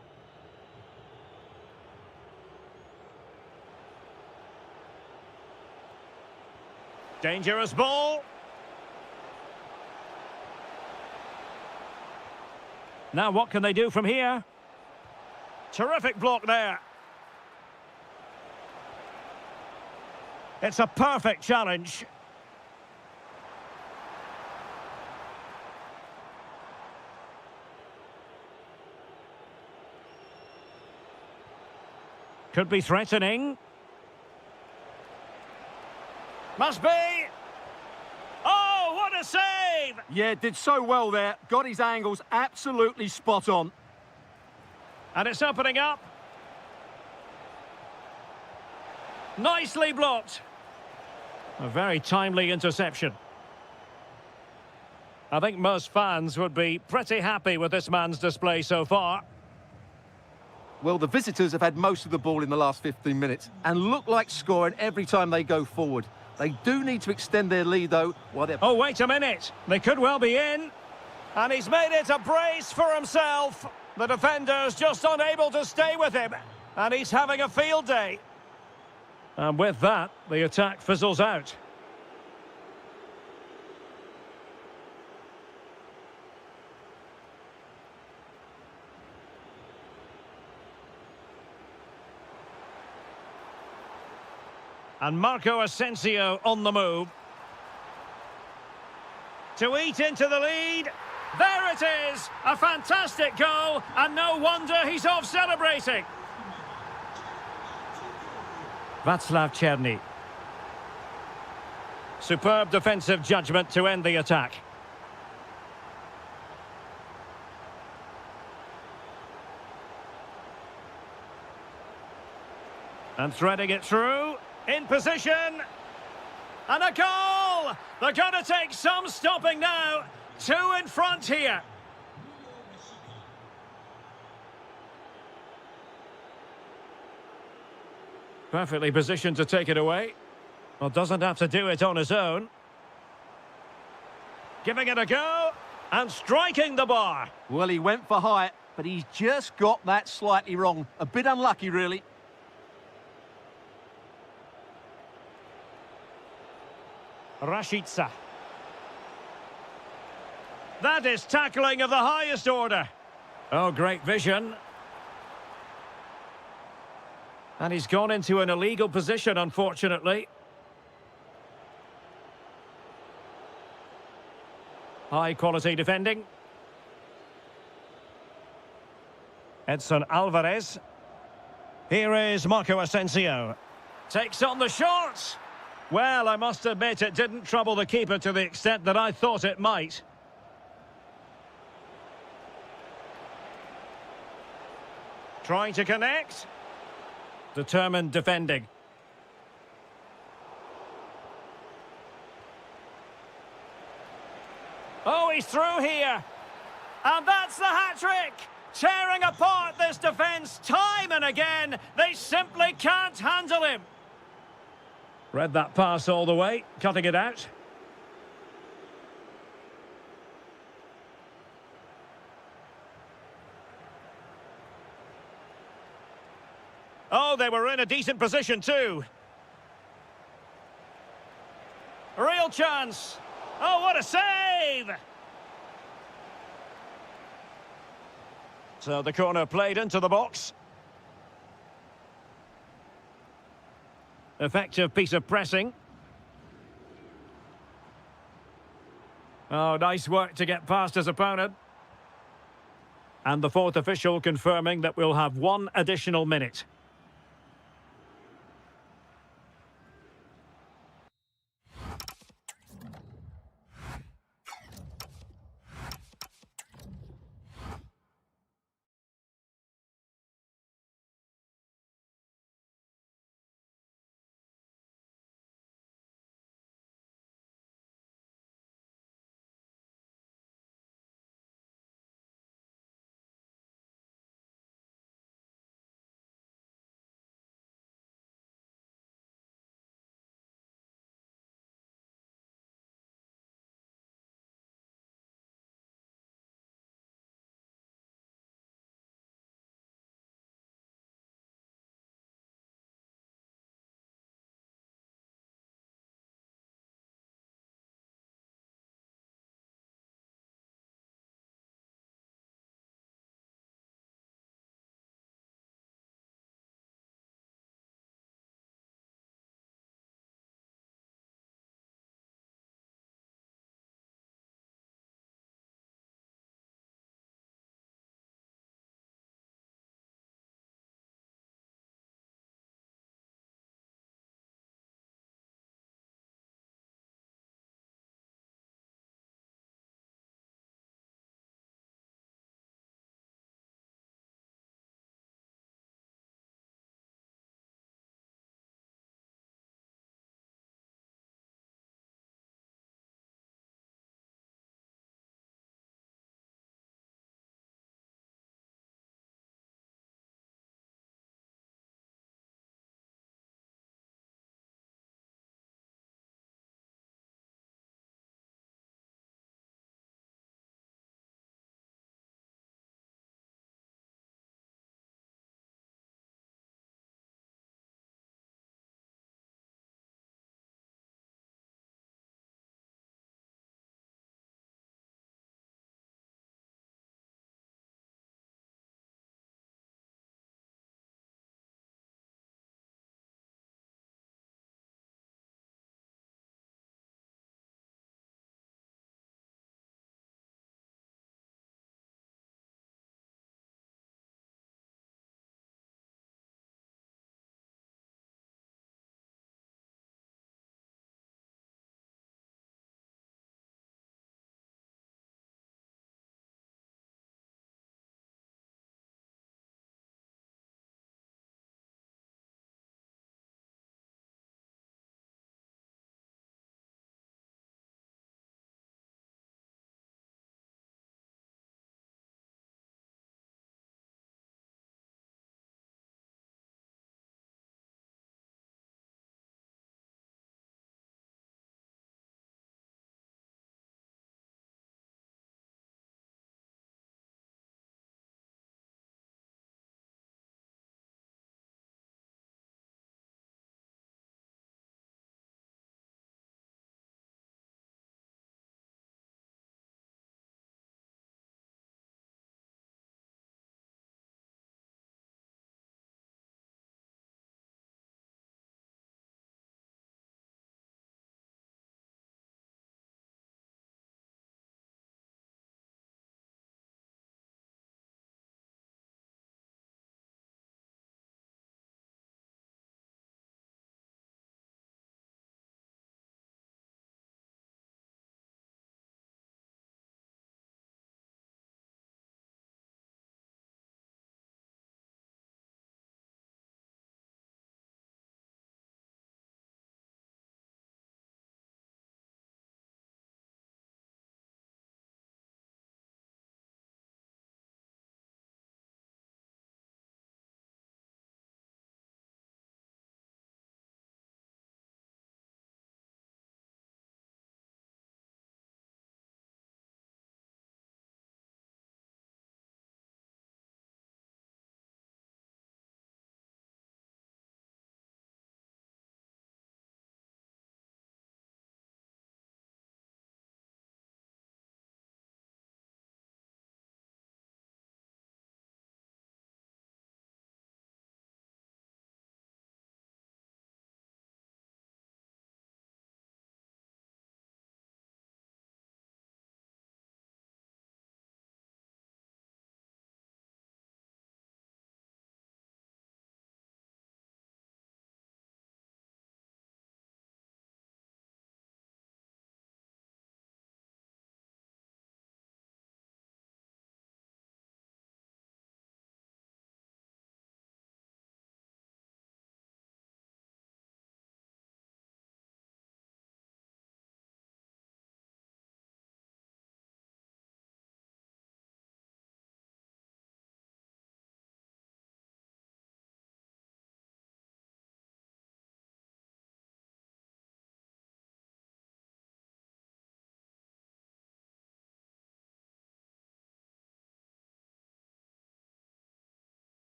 Dangerous ball. Now what can they do from here? Terrific block there. It's a perfect challenge. Could be threatening. Must be. Oh, what a save! Yeah, did so well there. Got his angles absolutely spot on. And it's opening up. Nicely blocked. A very timely interception. I think most fans would be pretty happy with this man's display so far. Well, the visitors have had most of the ball in the last 15 minutes and look like scoring every time they go forward. They do need to extend their lead, though, while they're... Oh, wait a minute. They could well be in. And he's made it a brace for himself. The defender's just unable to stay with him. And he's having a field day. And with that, the attack fizzles out. And Marco Asensio on the move. To eat into the lead. There it is! A fantastic goal, and no wonder he's off celebrating. Václav Černý. Superb defensive judgment to end the attack. And threading it through. In position. And a goal! They're going to take some stopping now. Two in front here. Perfectly positioned to take it away. Well, doesn't have to do it on his own. Giving it a go. And striking the bar. Well, he went for height, but he's just got that slightly wrong. A bit unlucky, really. Rashica. That is tackling of the highest order. Oh, great vision. And he's gone into an illegal position, unfortunately. High quality defending. Edson Alvarez. Here is Marco Asensio. Takes on the shot. Well, I must admit it didn't trouble the keeper to the extent that I thought it might. Trying to connect. Determined defending. Oh, he's through here. And that's the hat-trick. Tearing apart this defence time and again. They simply can't handle him. Read that pass all the way, cutting it out. Oh, they were in a decent position too. Real chance. Oh, what a save! So the corner played into the box. Effective piece of pressing. Oh, nice work to get past his opponent. And the fourth official confirming that we'll have one additional minute.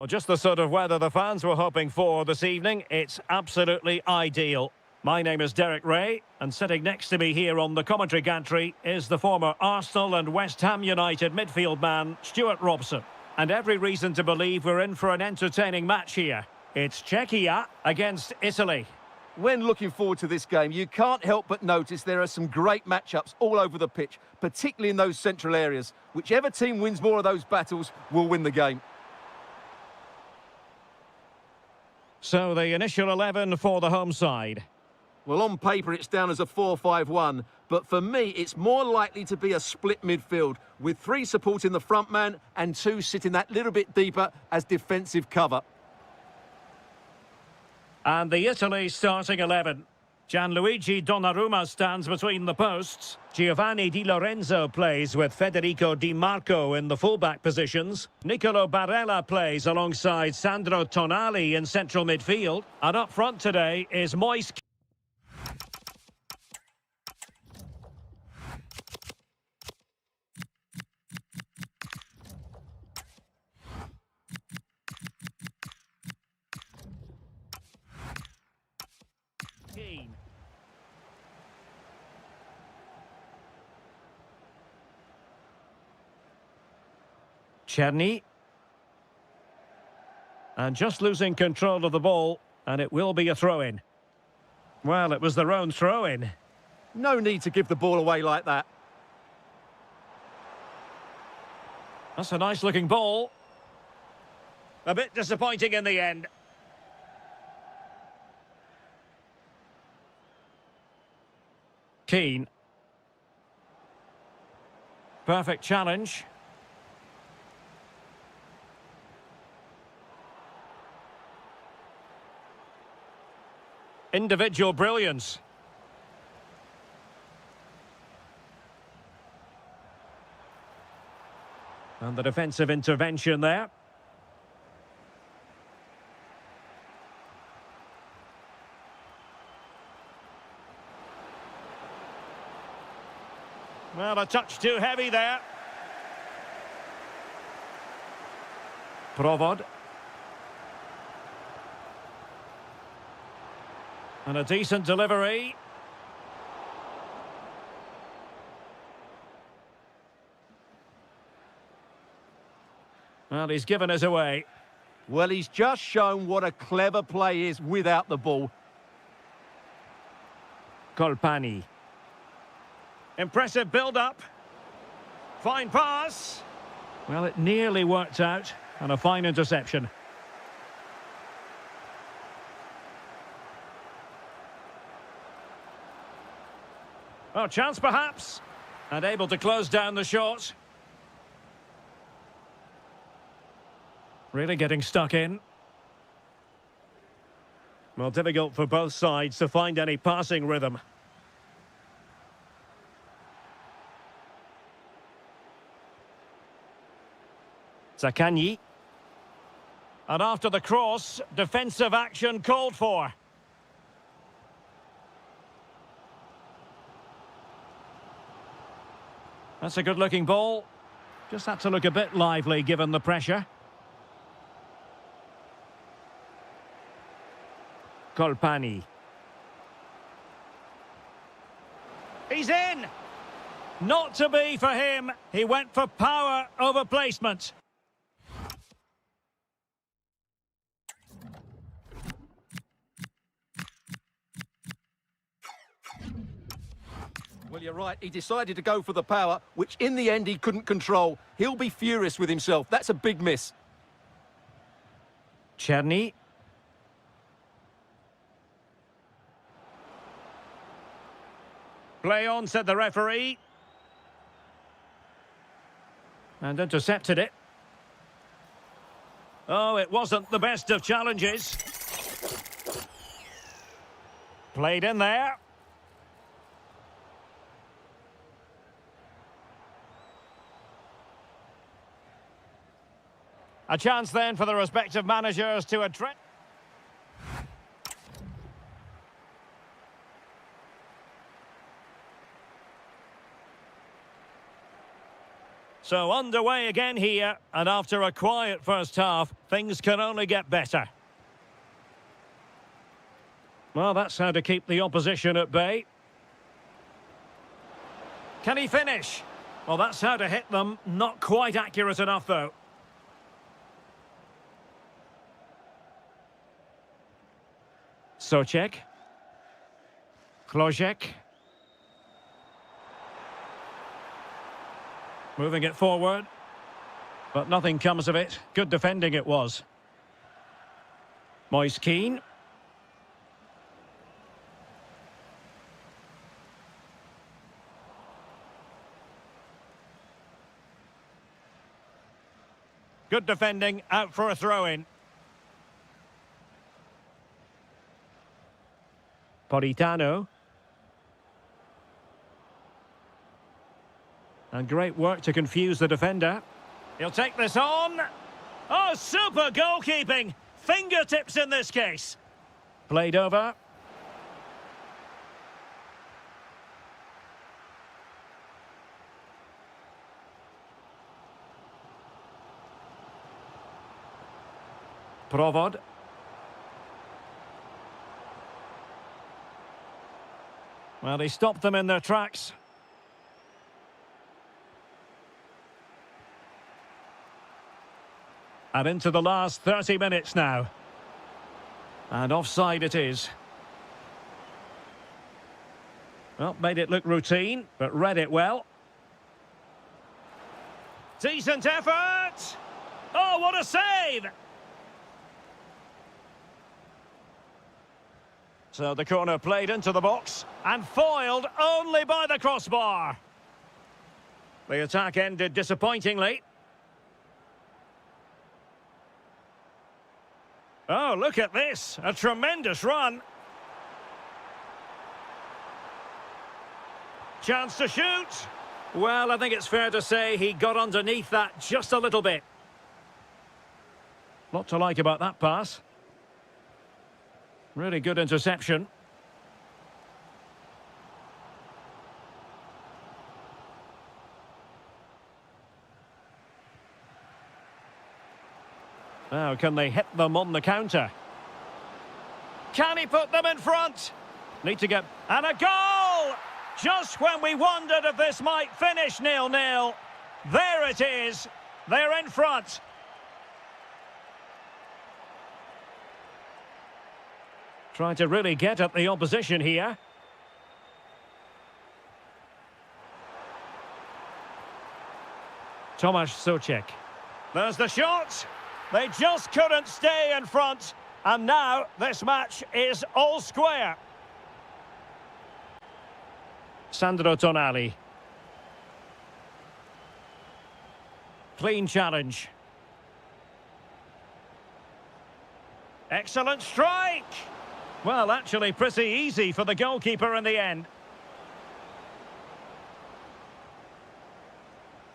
Well, just the sort of weather the fans were hoping for this evening. It's absolutely ideal. My name is Derek Ray, and sitting next to me here on the commentary gantry is the former Arsenal and West Ham United midfield man, Stuart Robson. And every reason to believe we're in for an entertaining match here. It's Czechia against Italy. When looking forward to this game, you can't help but notice there are some great matchups all over the pitch, particularly in those central areas. Whichever team wins more of those battles will win the game. So the initial 11 for the home side. Well, on paper it's down as a 4-5-1, but for me it's more likely to be a split midfield, with 3 supporting the front man and 2 sitting that little bit deeper as defensive cover. And the Italy starting 11. Gianluigi Donnarumma stands between the posts. Giovanni Di Lorenzo plays with Federico Di Marco in the fullback positions. Nicolo Barella plays alongside Sandro Tonali in central midfield. And up front today is Moise Keane. Czerny. And just losing control of the ball, and it will be a throw-in. Well, it was their own throw-in. No need to give the ball away like that. That's a nice-looking ball. A bit disappointing in the end. Keane. Perfect challenge. Individual brilliance. And the defensive intervention there. Well, a touch too heavy there. Provod. And a decent delivery. Well, he's given us away. Well, he's just shown what a clever play is without the ball. Colpani. Impressive build-up. Fine pass. Well, it nearly worked out. And a fine interception. Oh, chance perhaps. And able to close down the shot. Really getting stuck in. Well, difficult for both sides to find any passing rhythm. Zaccagni. And after the cross, defensive action called for. That's a good-looking ball. Just had to look a bit lively given the pressure. Colpani. He's in! Not to be for him. He went for power over placement. Well, you're right. He decided to go for the power, which in the end he couldn't control. He'll be furious with himself. That's a big miss. Czerny. Play on, said the referee. And intercepted it. Oh, it wasn't the best of challenges. Played in there. A chance then for the respective managers to address. So underway again here, and after a quiet first half, things can only get better. Well, that's how to keep the opposition at bay. Can he finish? Well, that's how to hit them. Not quite accurate enough, though. Socek. Klojek. Moving it forward. But nothing comes of it. Good defending it was. Moise Keane. Good defending, out for a throw-in. Politano. And great work to confuse the defender. He'll take this on. Oh, super goalkeeping. Fingertips in this case. Played over. Provod. Well, he stopped them in their tracks. And into the last 30 minutes now. And offside it is. Well, made it look routine, but read it well. Decent effort! Oh, what a save! So the corner played into the box and foiled only by the crossbar. The attack ended disappointingly. Oh, look at this. A tremendous run. Chance to shoot. Well, I think it's fair to say he got underneath that just a little bit. Lot to like about that pass. Really good interception. Now, can they hit them on the counter? Can he put them in front? Need to get... And a goal! Just when we wondered if this might finish 0-0. There it is. They're in front. Trying to really get at the opposition here. Tomasz Socek. There's the shot. They just couldn't stay in front. And now this match is all square. Sandro Tonali. Clean challenge. Excellent strike. Well, actually pretty easy for the goalkeeper in the end.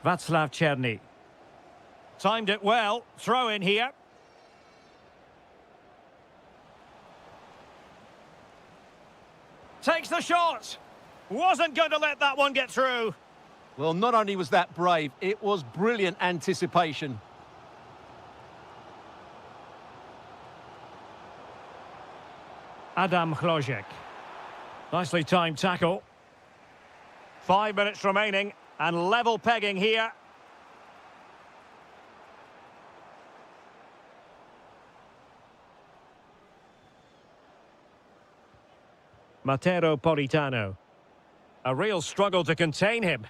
Václav Černý. Timed it well. Throw in here. Takes the shot. Wasn't going to let that one get through. Well, not only was that brave, it was brilliant anticipation. Adam Klojek. Nicely timed tackle. 5 minutes remaining and level pegging here. Matteo Politano. A real struggle to contain him.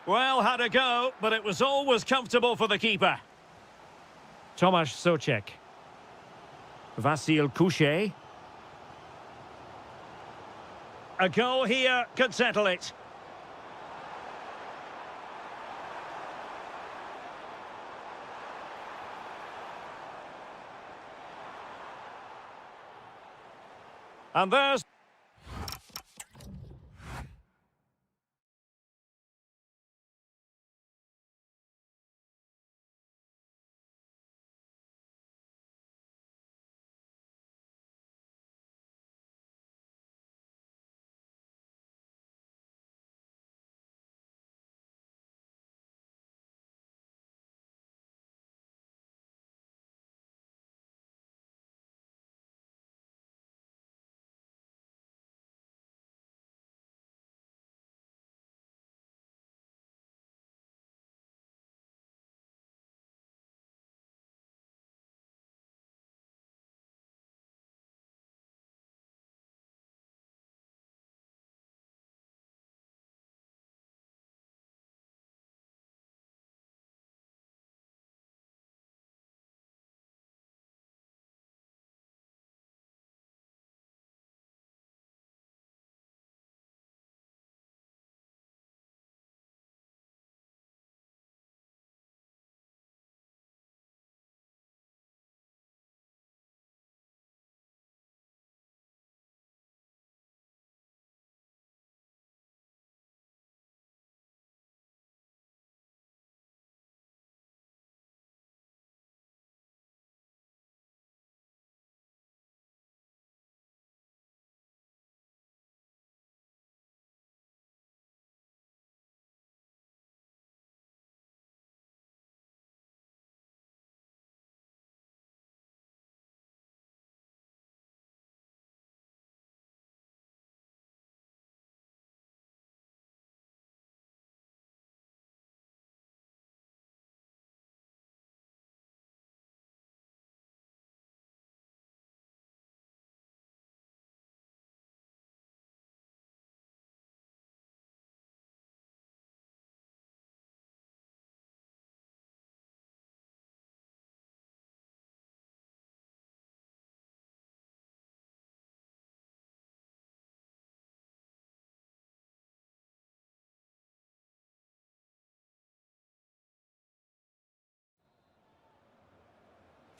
Well, had a go, but it was always comfortable for the keeper. Tomasz Socek. Vasil Couchet. A goal here could settle it. And there's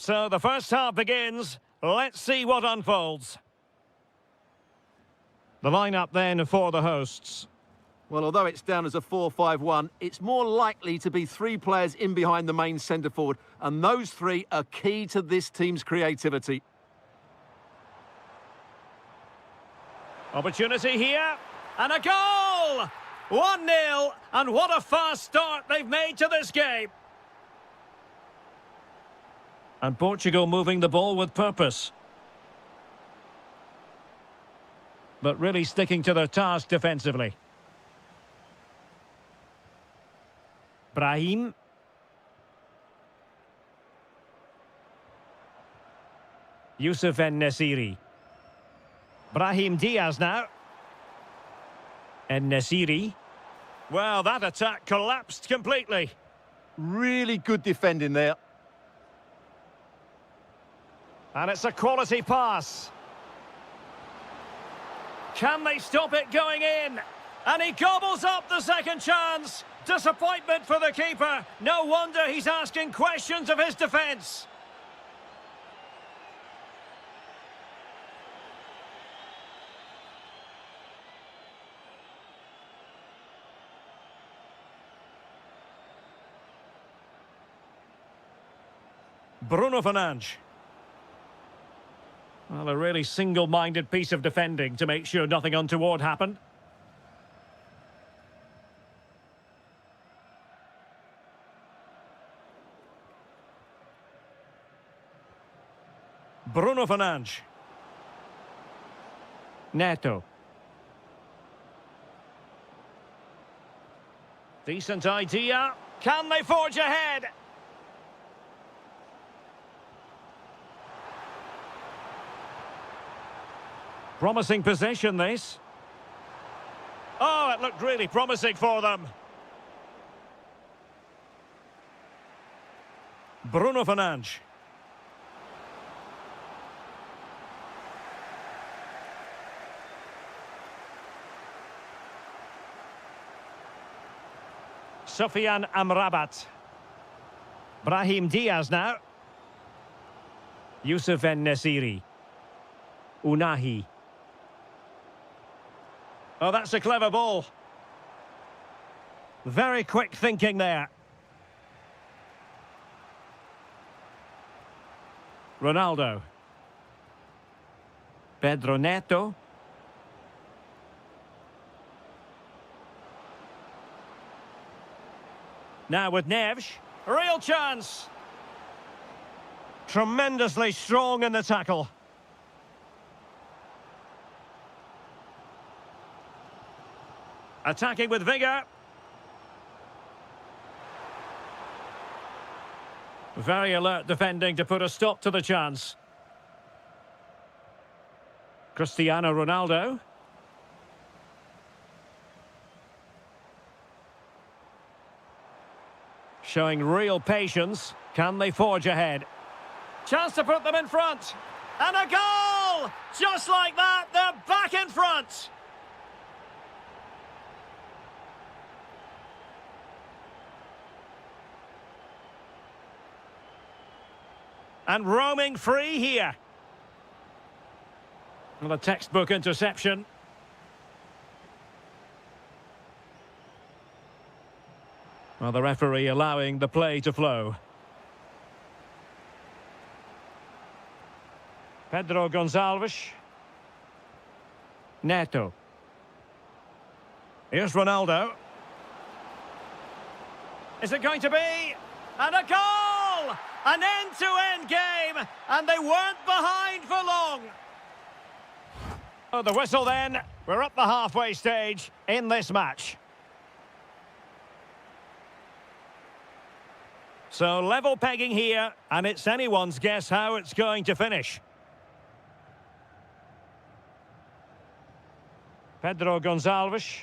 So the first half begins. Let's see what unfolds. The lineup then for the hosts. Well, although it's down as a 4-5-1, it's more likely to be three players in behind the main centre forward, and those three are key to this team's creativity. Opportunity here, and a goal! 1-0, and what a fast start they've made to this game. And Portugal moving the ball with purpose. But really sticking to their task defensively. Brahim. Youssef En-Nesyri. Brahim Diaz now. En-Nesyri. Well, that attack collapsed completely. Really good defending there. And it's a quality pass. Can they stop it going in? And he gobbles up the second chance. Disappointment for the keeper. No wonder he's asking questions of his defence. Bruno Fernandes. Well, a really single-minded piece of defending to make sure nothing untoward happened. Bruno Fernandes. Neto. Decent idea. Can they forge ahead? Promising possession, this. Oh, it looked really promising for them. Bruno Fernandes. Sofiane Amrabat. Brahim Diaz now. Youssef En-Nesyri. Unahi. Oh, that's a clever ball. Very quick thinking there. Ronaldo. Pedro Neto. Now with Neves. Real chance. Tremendously strong in the tackle. Attacking with vigour. Very alert defending to put a stop to the chance. Cristiano Ronaldo. Showing real patience. Can they forge ahead? Chance to put them in front. And a goal! Just like that, they're back in front. And roaming free here. Well, a textbook interception. Well, the referee allowing the play to flow. Pedro Gonçalves. Neto. Here's Ronaldo. Is it going to be? And a goal! An end-to-end game, and they weren't behind for long. Oh, the whistle then. We're at the halfway stage in this match. So level pegging here, and it's anyone's guess how it's going to finish. Pedro Gonçalves.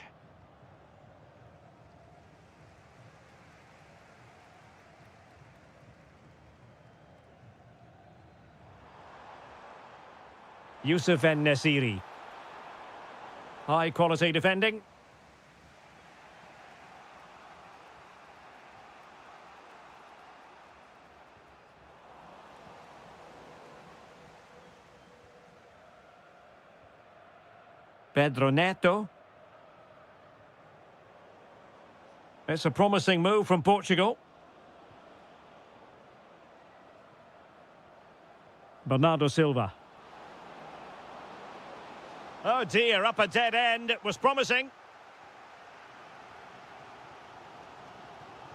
Youssef En-Nesyri. High quality defending. Pedro Neto. It's a promising move from Portugal. Bernardo Silva. Oh dear, up a dead end. It was promising.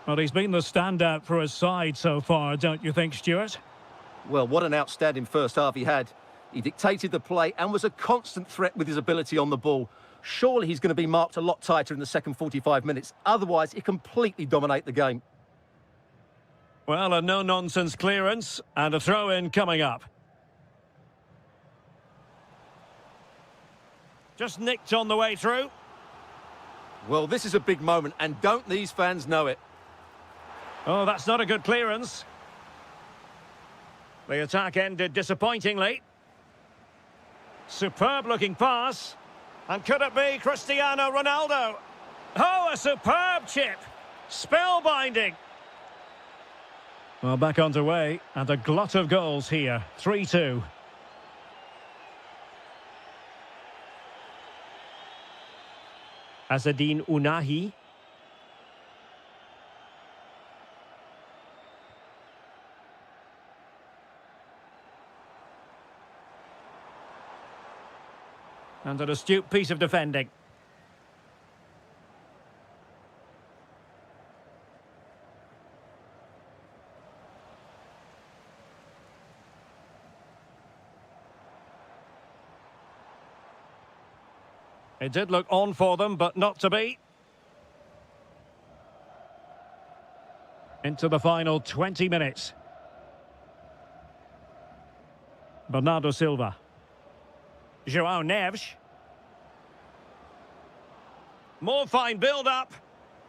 Well, he's been the standout for his side so far, don't you think, Stuart? Well, what an outstanding first half he had. He dictated the play and was a constant threat with his ability on the ball. Surely he's going to be marked a lot tighter in the second 45 minutes. Otherwise, he completely dominate the game. Well, a no-nonsense clearance and a throw-in coming up. Just nicked on the way through. Well, this is a big moment, and don't these fans know it? Oh, that's not a good clearance. The attack ended disappointingly. Superb-looking pass. And could it be Cristiano Ronaldo? Oh, a superb chip. Spellbinding. Well, back underway, and a glut of goals here. 3-2. Azzedine Ounahi. And an astute piece of defending. It did look on for them, but not to be. Into the final 20 minutes. Bernardo Silva. João Neves. More fine build-up.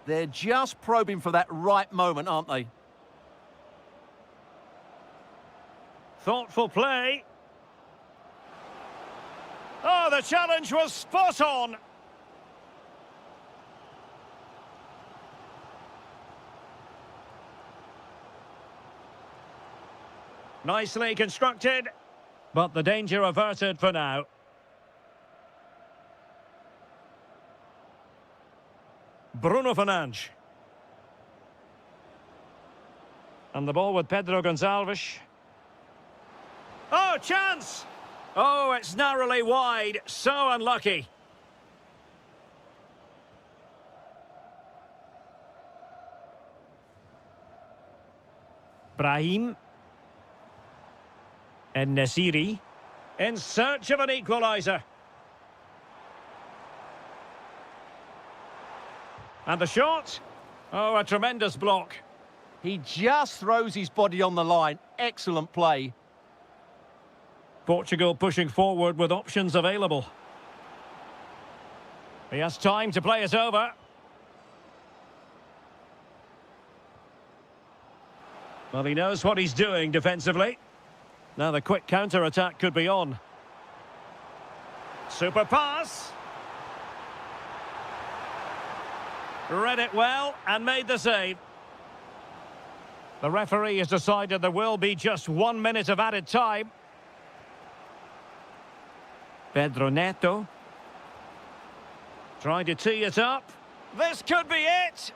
They're just probing for that right moment, aren't they? Thoughtful play. Oh, the challenge was spot on. Nicely constructed, but the danger averted for now. Bruno Fernandes. And the ball with Pedro Gonçalves. Oh, chance! Oh, it's narrowly wide. So unlucky. Brahim. And Nasiri. In search of an equaliser. And the shot. Oh, a tremendous block. He just throws his body on the line. Excellent play. Portugal pushing forward with options available. He has time to play it over. Well, he knows what he's doing defensively. Now the quick counter-attack could be on. Super pass. Read it well and made the save. The referee has decided there will be just 1 minute of added time. Pedro Neto. Trying to tee it up. This could be it!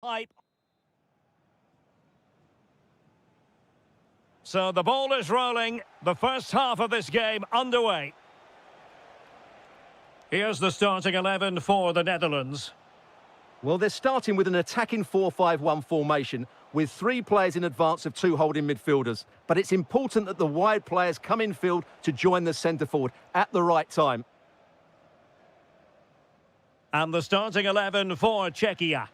Hype. So the ball is rolling. The first half of this game underway. Here's the starting 11 for the Netherlands. Well, they're starting with an attacking 4-5-1 formation with 3 players in advance of 2 holding midfielders. But it's important that the wide players come in field to join the centre forward at the right time. And the starting 11 for Czechia.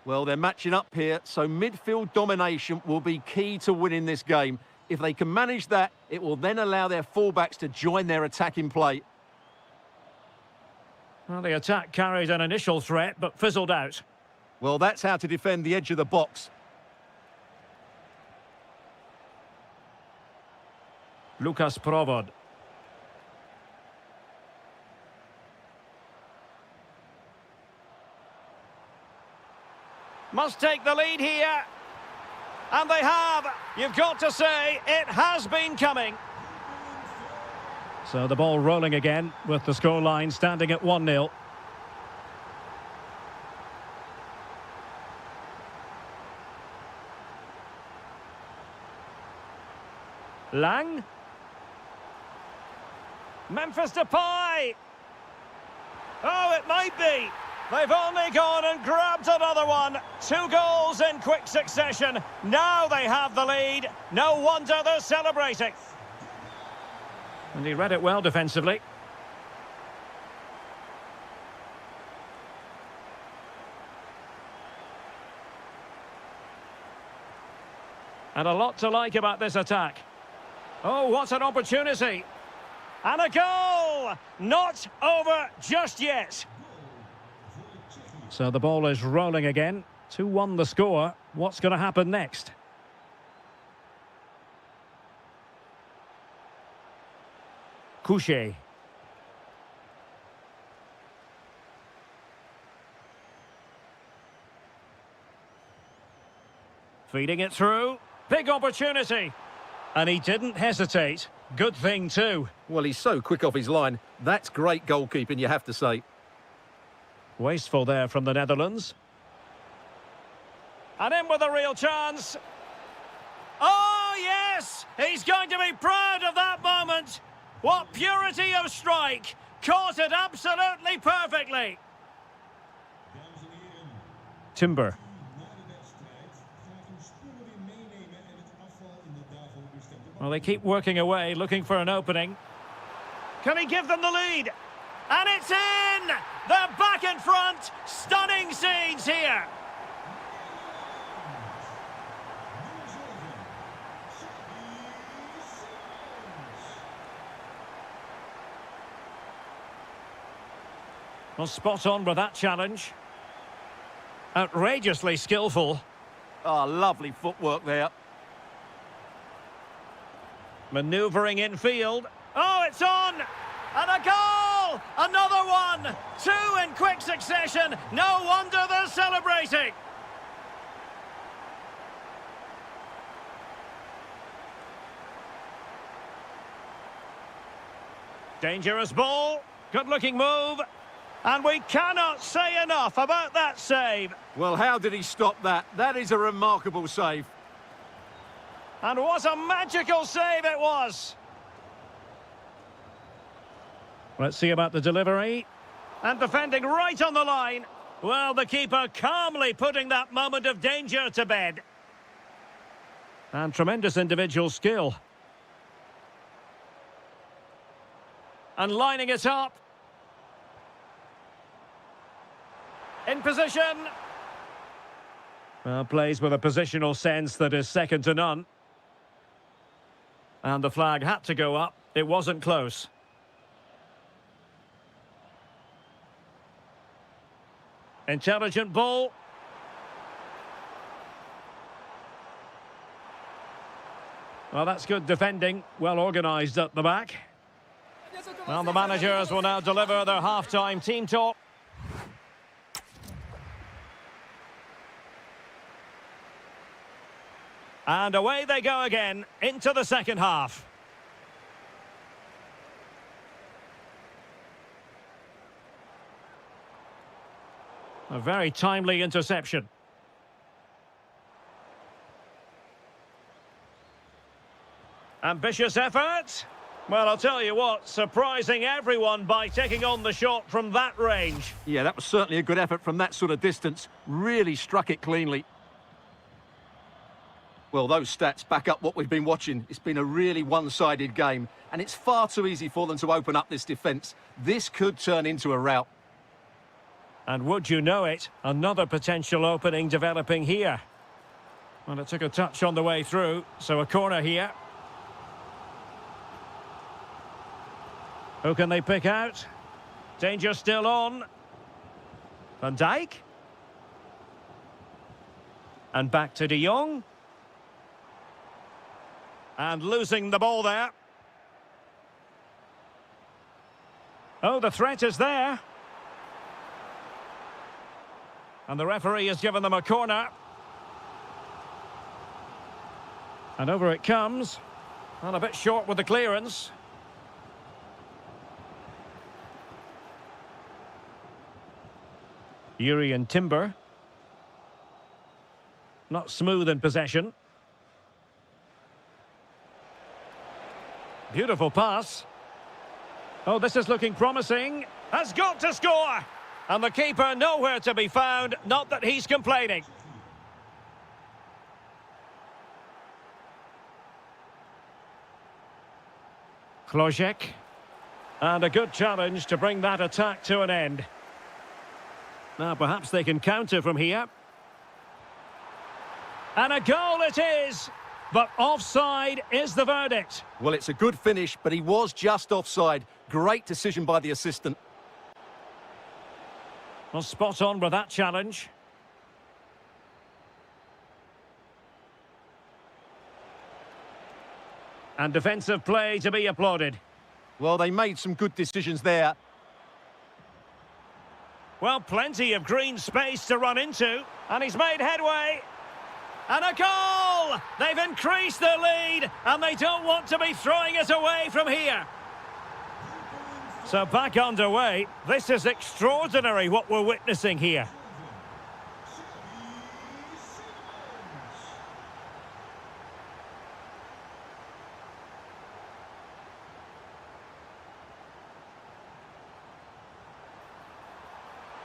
Well, they're matching up here, so midfield domination will be key to winning this game. If they can manage that, it will then allow their fullbacks to join their attacking play. Well, the attack carried an initial threat, but fizzled out. Well, that's how to defend the edge of the box. Lukas Provod. Must take the lead here. And they have. You've got to say, it has been coming. So the ball rolling again with the scoreline standing at 1-0. Lang. Memphis Depay. Oh, it might be. They've only gone and grabbed another one. 2 goals in quick succession. Now they have the lead. No wonder they're celebrating. And he read it well defensively. And a lot to like about this attack. Oh, what an opportunity. And a goal! Not over just yet. So the ball is rolling again. 2-1 the score. What's going to happen next? Couché. Feeding it through. Big opportunity. And he didn't hesitate. Good thing too. Well, he's so quick off his line. That's great goalkeeping, you have to say. Wasteful there from the Netherlands. And in with a real chance. Oh, yes! He's going to be proud of that moment. What purity of strike. Caught it absolutely perfectly. Timber. Well, they keep working away, looking for an opening. Can he give them the lead? And it's in! They're back in front. Stunning scenes here. Well, spot on with that challenge. Outrageously skillful. Oh, lovely footwork there. Manoeuvring in field. Oh, it's on! And a goal! Another one! 2 in quick succession. No wonder they're celebrating. Dangerous ball. Good-looking move. And we cannot say enough about that save. Well, how did he stop that? That is a remarkable save. And what a magical save it was. Let's see about the delivery. And defending right on the line. Well, the keeper calmly putting that moment of danger to bed. And tremendous individual skill. And lining it up. In position. Well, plays with a positional sense that is second to none. And the flag had to go up. It wasn't close. Intelligent ball. Well, that's good defending. Well organised at the back. Well, the managers will now deliver their half-time team talk. And away they go again into the second half. A very timely interception. Ambitious effort. Well, I'll tell you what, surprising everyone by taking on the shot from that range. Yeah, that was certainly a good effort from that sort of distance. Really struck it cleanly. Well, those stats back up what we've been watching. It's been a really one-sided game, and it's far too easy for them to open up this defence. This could turn into a rout. And would you know it, another potential opening developing here. Well, it took a touch on the way through, so a corner here. Who can they pick out? Danger still on. Van Dijk. And back to De Jong. And losing the ball there. Oh, the threat is there. And the referee has given them a corner. And over it comes. And a bit short with the clearance. Yuri and Timber. Not smooth in possession. Beautiful pass. Oh, this is looking promising. Has got to score! And the keeper nowhere to be found, not that he's complaining. Klojek. And a good challenge to bring that attack to an end. Now perhaps they can counter from here. And a goal it is! But offside is the verdict. Well, it's a good finish, but he was just offside. Great decision by the assistant. Well, spot on with that challenge. And defensive play to be applauded. Well, they made some good decisions there. Well, plenty of green space to run into. And he's made headway. And a goal! They've increased their lead, and they don't want to be throwing it away from here. So back underway. This is extraordinary what we're witnessing here.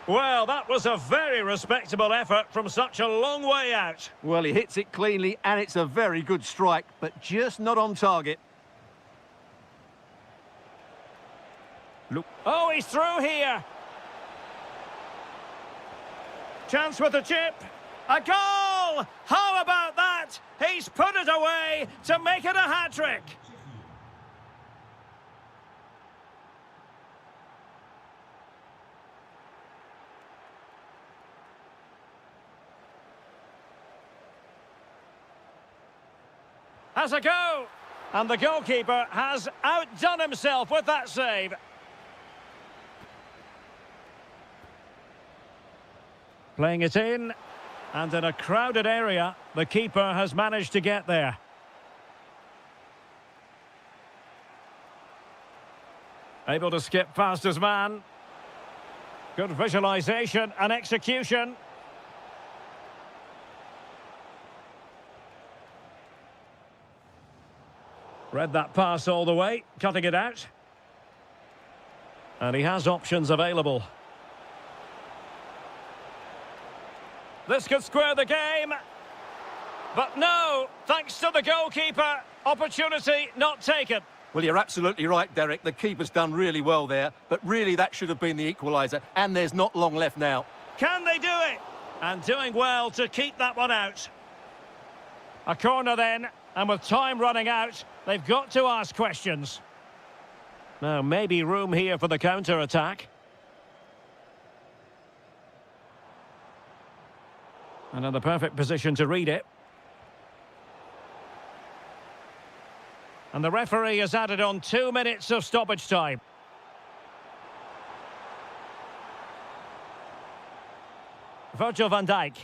Well, that was a very respectable effort from such a long way out. Well, he hits it cleanly, and it's a very good strike, but just not on target. Look. Oh, he's through here. Chance with the chip. A goal! How about that? He's put it away to make it a hat-trick. Has a go. And the goalkeeper has outdone himself with that save. Playing it in. And in a crowded area, the keeper has managed to get there. Able to skip past his man. Good visualization and execution. Read that pass all the way, cutting it out. And he has options available. This could square the game. But no, thanks to the goalkeeper, opportunity not taken. Well, you're absolutely right, Derek. The keeper's done really well there, but really that should have been the equaliser, and there's not long left now. Can they do it? And doing well to keep that one out. A corner then, and with time running out, they've got to ask questions. Now, maybe room here for the counter-attack. And in the perfect position to read it. And the referee has added on 2 minutes of stoppage time. Virgil van Dijk.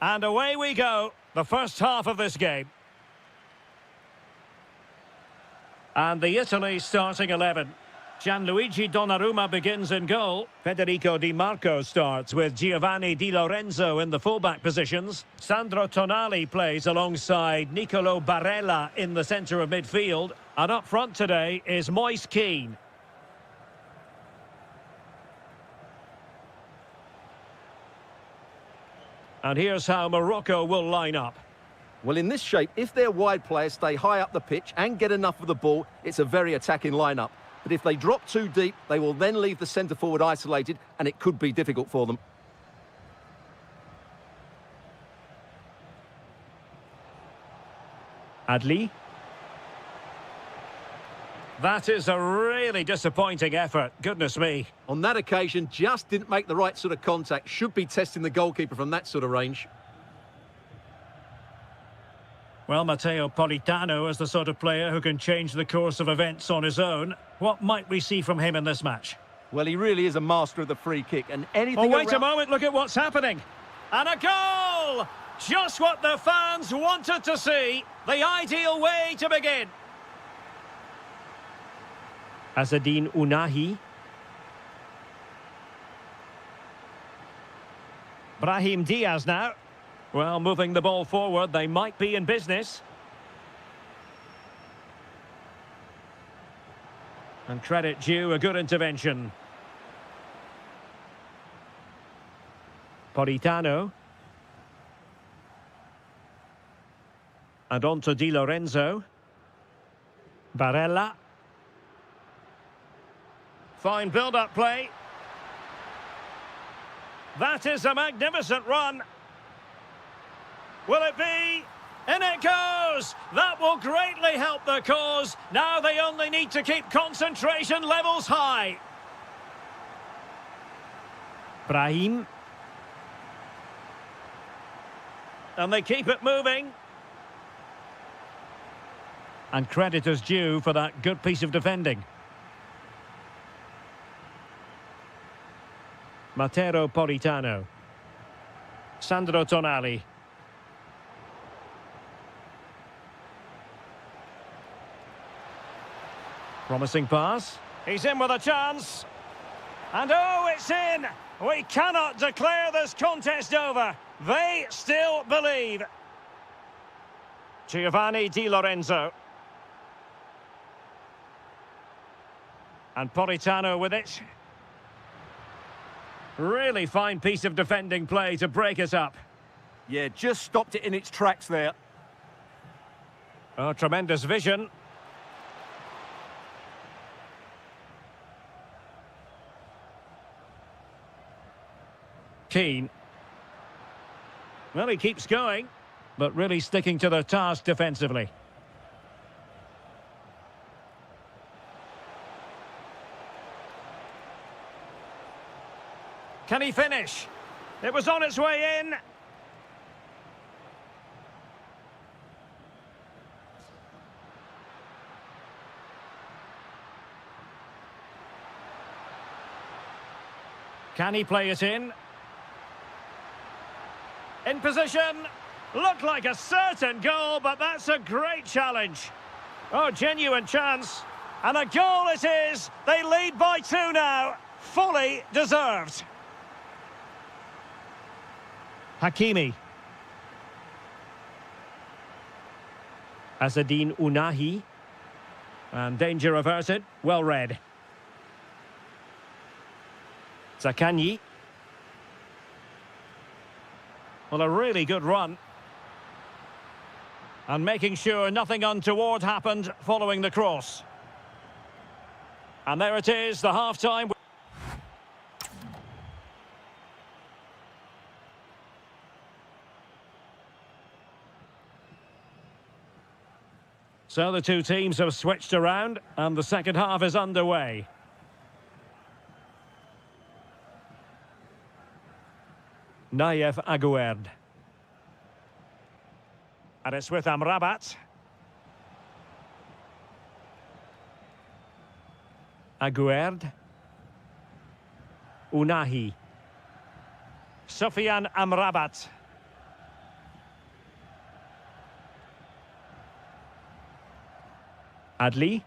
And away we go, the first half of this game. And the Italy starting 11. Gianluigi Donnarumma begins in goal. Federico Di Marco starts with Giovanni Di Lorenzo in the fullback positions. Sandro Tonali plays alongside Nicolo Barella in the centre of midfield. And up front today is Moise Kean. And here's how Morocco will line up. Well, in this shape, if their wide players stay high up the pitch and get enough of the ball, it's a very attacking lineup. But if they drop too deep, they will then leave the centre-forward isolated, and it could be difficult for them. Adli. That is a really disappointing effort, goodness me. On that occasion, just didn't make the right sort of contact. Should be testing the goalkeeper from that sort of range. Well, Matteo Politano is the sort of player who can change the course of events on his own. What might we see from him in this match? Well, he really is a master of the free kick, and anything. Oh, wait a moment, look at what's happening. And a goal! Just what the fans wanted to see. The ideal way to begin. Azzedine Ounahi. Brahim Diaz now. Well, moving the ball forward, they might be in business. And credit due, a good intervention. Politano. And on to Di Lorenzo. Barella. Fine build-up play. That is a magnificent run. Will it be? In it goes! That will greatly help the cause. Now they only need to keep concentration levels high. Brahim. And they keep it moving. And credit is due for that good piece of defending. Matteo Politano. Sandro Tonali. Promising pass. He's in with a chance. And oh, it's in! We cannot declare this contest over. They still believe. Giovanni Di Lorenzo. And Politano with it. Really fine piece of defending play to break us up. Yeah, just stopped it in its tracks there. Oh, tremendous vision. Kean. Well, he keeps going, but really sticking to the task defensively. Can he finish? It was on its way in. Can he play it in? In position. Looked like a certain goal, but that's a great challenge. Oh, genuine chance. And a goal it is. They lead by 2 now. Fully deserved. Hakimi. Azzedine Ounahi. And danger averted. Well read. Zaccagni. Well, a really good run. And making sure nothing untoward happened following the cross. And there it is, the half-time. So the two teams have switched around, and the second half is underway. Nayef Aguerd. And it's with Amrabat. Aguerd. Ounahi. Sofiane Amrabat. Adli.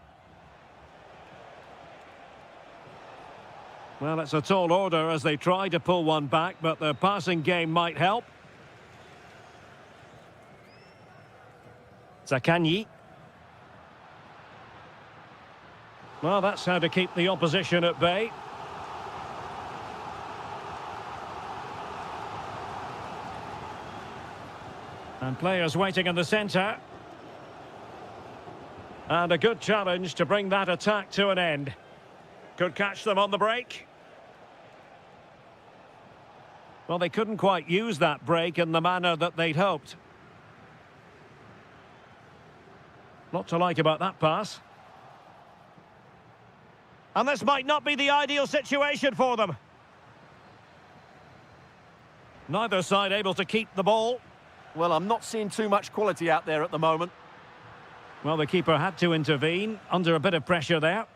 Well, it's a tall order as they try to pull one back, but the passing game might help. Zakanyi. Well, that's how to keep the opposition at bay. And players waiting in the centre. And a good challenge to bring that attack to an end. Could catch them on the break. Well, they couldn't quite use that break in the manner that they'd hoped. Lot to like about that pass. And this might not be the ideal situation for them. Neither side able to keep the ball. Well, I'm not seeing too much quality out there at the moment. Well, the keeper had to intervene under a bit of pressure there.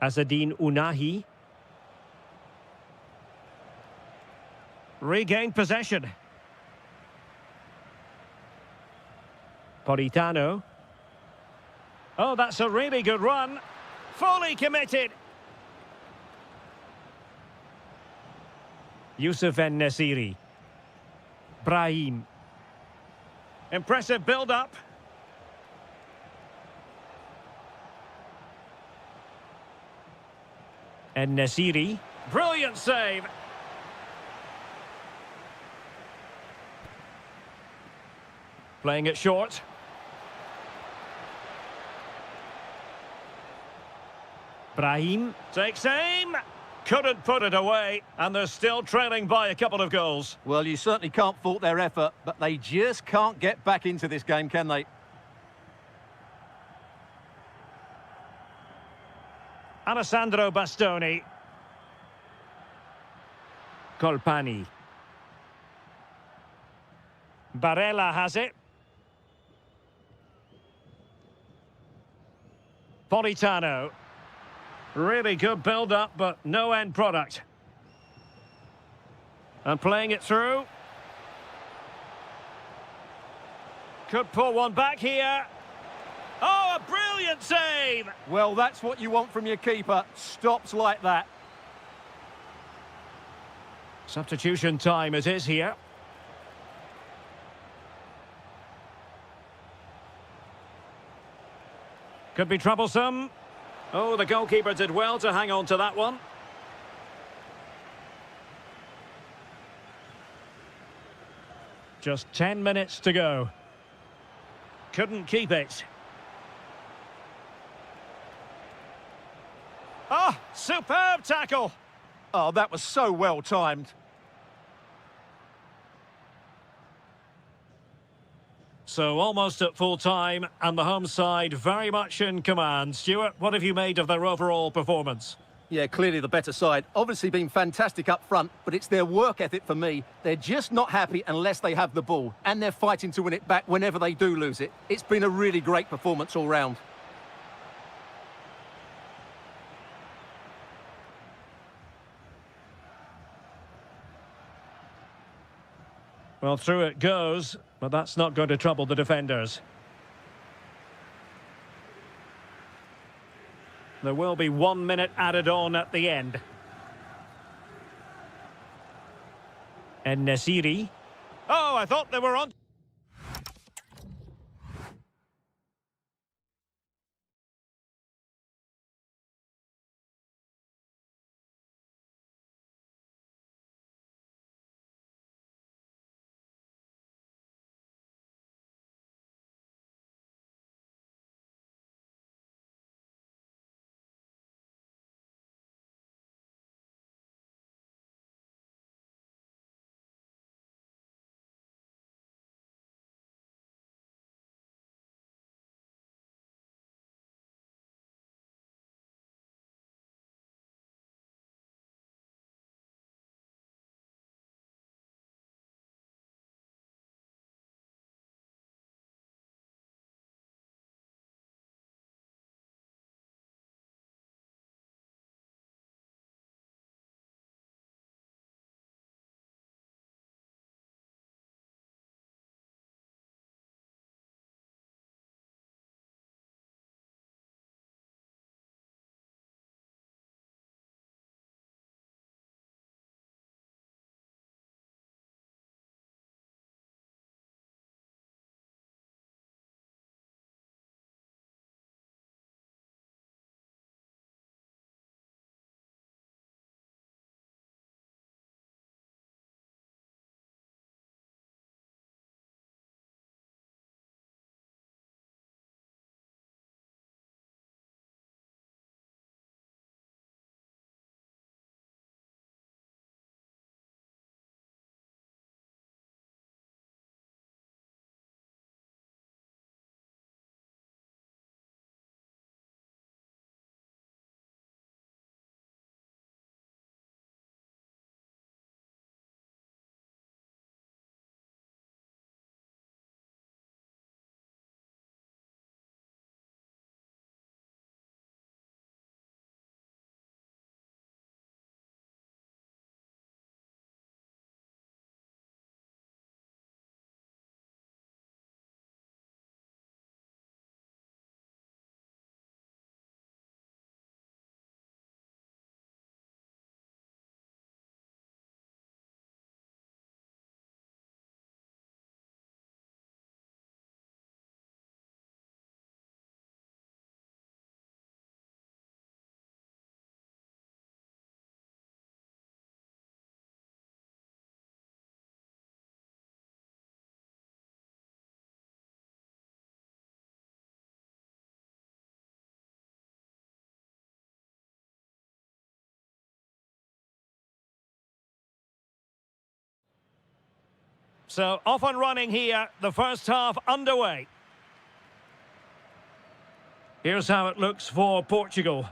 Azadine Unahi. Regained possession. Politano. Oh, that's a really good run. Fully committed. Youssef En-Nesyri. Brahim. Impressive build-up. En-Nesyri. Brilliant save. Playing it short. Brahim takes aim. Couldn't put it away, and they're still trailing by a couple of goals. Well, you certainly can't fault their effort, but they just can't get back into this game, can they? Alessandro Bastoni. Colpani. Barella has it. Politano. Really good build-up, but no end product. And playing it through. Could pull one back here. Oh, a brilliant save! Well, that's what you want from your keeper. Stops like that. Substitution time it is here. Could be troublesome. Oh, the goalkeeper did well to hang on to that one. Just 10 minutes to go. Couldn't keep it. Oh, superb tackle. Oh, that was so well timed. So almost at full time, and the home side very much in command. Stuart, what have you made of their overall performance? Yeah, clearly the better side. Obviously been fantastic up front, but it's their work ethic for me. They're just not happy unless they have the ball, and they're fighting to win it back whenever they do lose it. It's been a really great performance all round. Well, through it goes, but that's not going to trouble the defenders. There will be 1 minute added on at the end. En-Nesyri. Oh, I thought they were on. So off and running here, the first half underway. Here's how it looks for Portugal.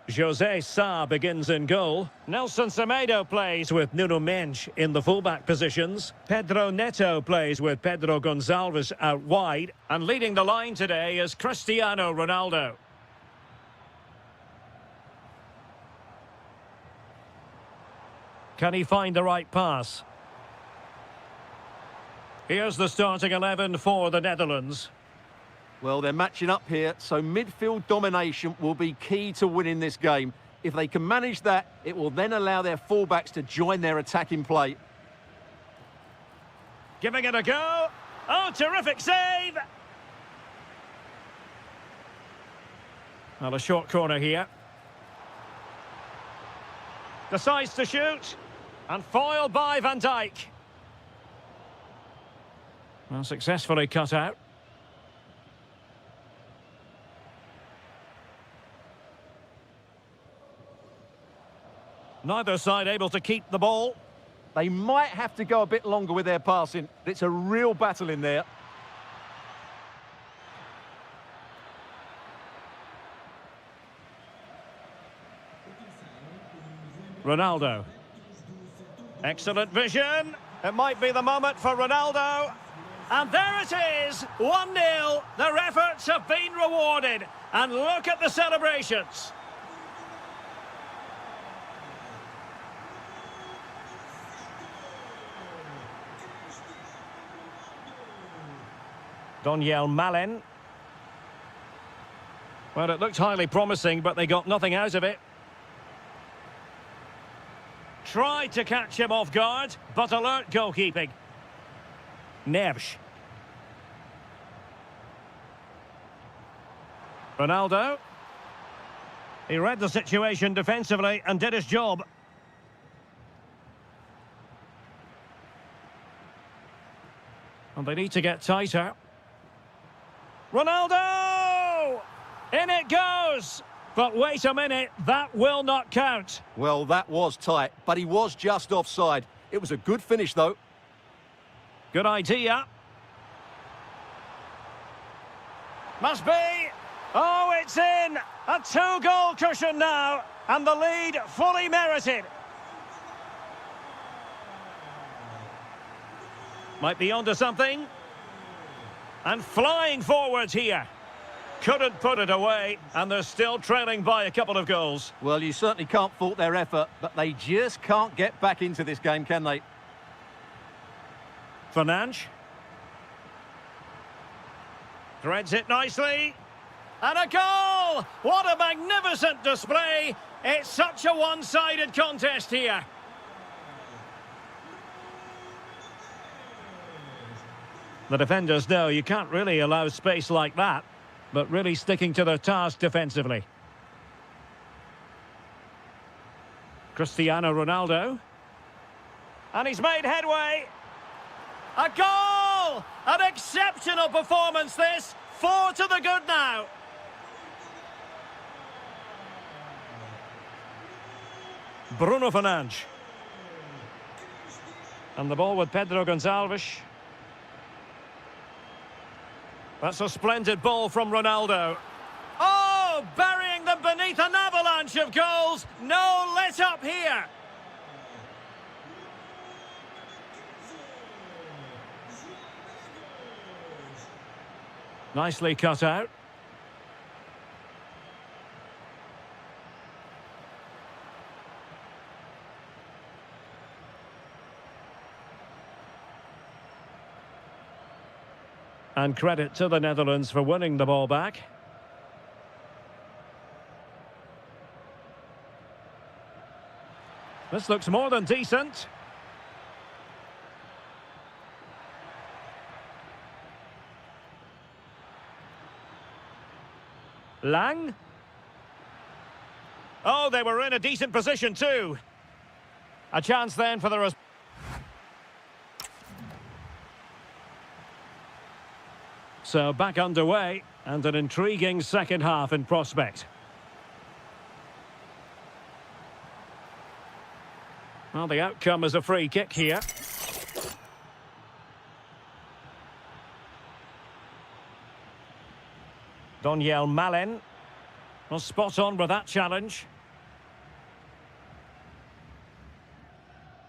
José Sá begins in goal. Nelson Semedo plays with Nuno Mendes in the fullback positions. Pedro Neto plays with Pedro Gonçalves out wide. And leading the line today is Cristiano Ronaldo. Can he find the right pass? Here's the starting 11 for the Netherlands. Well, they're matching up here, so midfield domination will be key to winning this game. If they can manage that, it will then allow their fullbacks to join their attacking play. Giving it a go. Oh, terrific save! Well, a short corner here. Decides to shoot. And foiled by Van Dijk. Well, successfully cut out. Neither side able to keep the ball. They might have to go a bit longer with their passing. It's a real battle in there. Ronaldo. Excellent vision. It might be the moment for Ronaldo. And there it is, 1-0. Their efforts have been rewarded. And look at the celebrations. Daniel Malen. Well, it looked highly promising, but they got nothing out of it. Tried to catch him off guard, but alert goalkeeping. Neves. Ronaldo. He read the situation defensively and did his job. And they need to get tighter. Ronaldo! In it goes! But wait a minute, that will not count. Well, that was tight, but he was just offside. It was a good finish, though. Good idea. Must be. Oh, it's in. A 2-goal cushion now. And the lead fully merited. Might be onto something. And flying forwards here. Couldn't put it away, and they're still trailing by a couple of goals. Well, you certainly can't fault their effort, but they just can't get back into this game, can they? Fernandes. Threads it nicely. And a goal! What a magnificent display! It's such a one-sided contest here. The defenders know you can't really allow space like that, but really sticking to their task defensively. Cristiano Ronaldo. And he's made headway. A goal! An exceptional performance this. 4 to the good now. Bruno Fernandes. And the ball with Pedro Gonçalves. That's a splendid ball from Ronaldo. Oh, burying them beneath an avalanche of goals. No let up here. Nicely cut out. And credit to the Netherlands for winning the ball back. This looks more than decent. Lang. Oh, they were in a decent position too. A chance then for the... So back underway, and an intriguing second half in prospect. Well, the outcome is a free kick here. Doniel Malen. Well, spot on with that challenge.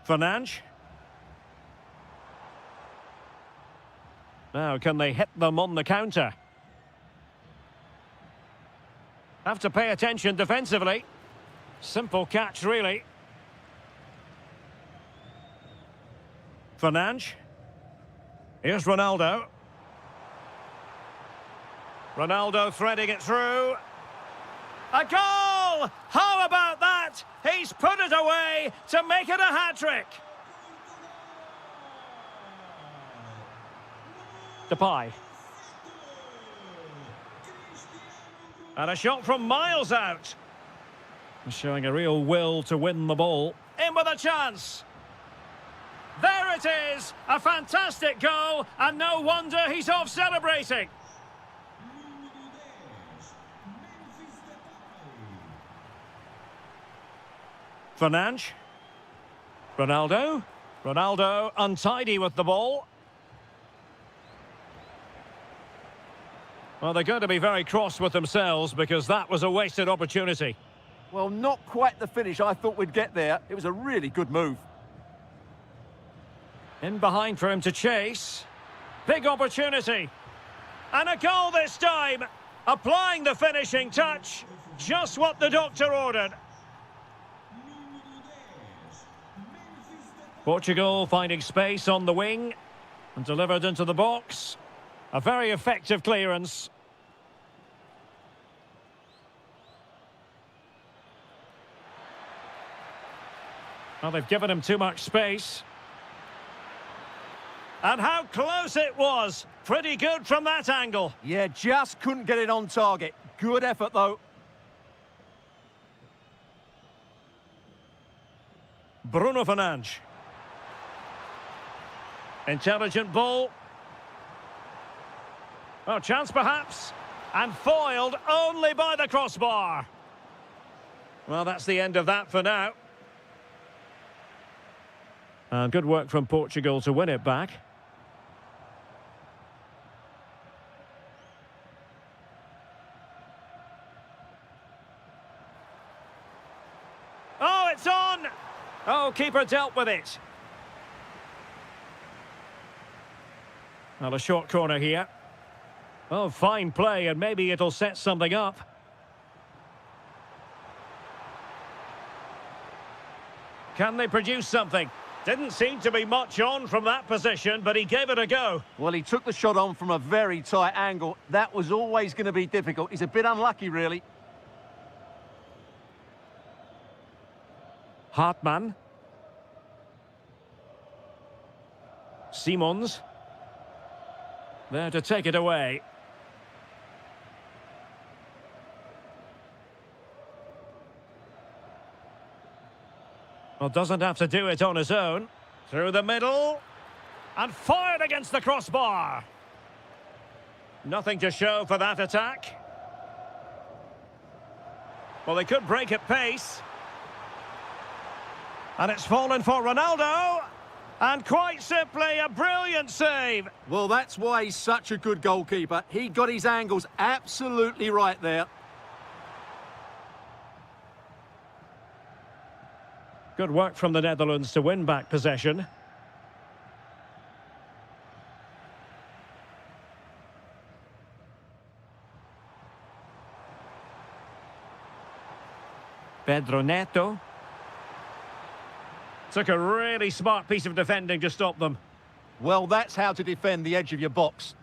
Fernandes. Now, can they hit them on the counter? Have to pay attention defensively. Simple catch, really. Fernandes. Here's Ronaldo. Ronaldo threading it through. A goal! How about that? He's put it away to make it a hat-trick. Depay. And a shot from miles out. Showing a real will to win the ball. In with a chance. There it is! A fantastic goal, and no wonder he's off celebrating. Fernandes. Ronaldo. Ronaldo untidy with the ball. Well, they're going to be very cross with themselves because that was a wasted opportunity. Well, not quite the finish I thought we'd get there. It was a really good move. In behind for him to chase. Big opportunity. And a goal this time. Applying the finishing touch. Just what the doctor ordered. Portugal finding space on the wing. And delivered into the box. A very effective clearance. Well, they've given him too much space. And how close it was. Pretty good from that angle. Yeah, just couldn't get it on target. Good effort, though. Bruno Fernandes. Intelligent ball. Oh, chance perhaps. And foiled only by the crossbar. Well, that's the end of that for now. Good work from Portugal to win it back. Oh, it's on! Oh, keeper dealt with it. Well, a short corner here. Oh, fine play, and maybe it'll set something up. Can they produce something? Didn't seem to be much on from that position, but he gave it a go. Well, he took the shot on from a very tight angle. That was always going to be difficult. He's a bit unlucky, really. Hartmann. Simons. There to take it away. Well, doesn't have to do it on his own. Through the middle. And fired against the crossbar. Nothing to show for that attack. Well, they could break at pace. And it's fallen for Ronaldo. And quite simply, a brilliant save. Well, that's why he's such a good goalkeeper. He got his angles absolutely right there. Good work from the Netherlands to win back possession. Pedro Neto. Took a really smart piece of defending to stop them. Well, that's how to defend the edge of your box.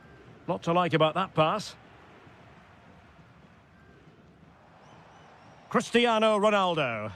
Lot to like about that pass. Cristiano Ronaldo.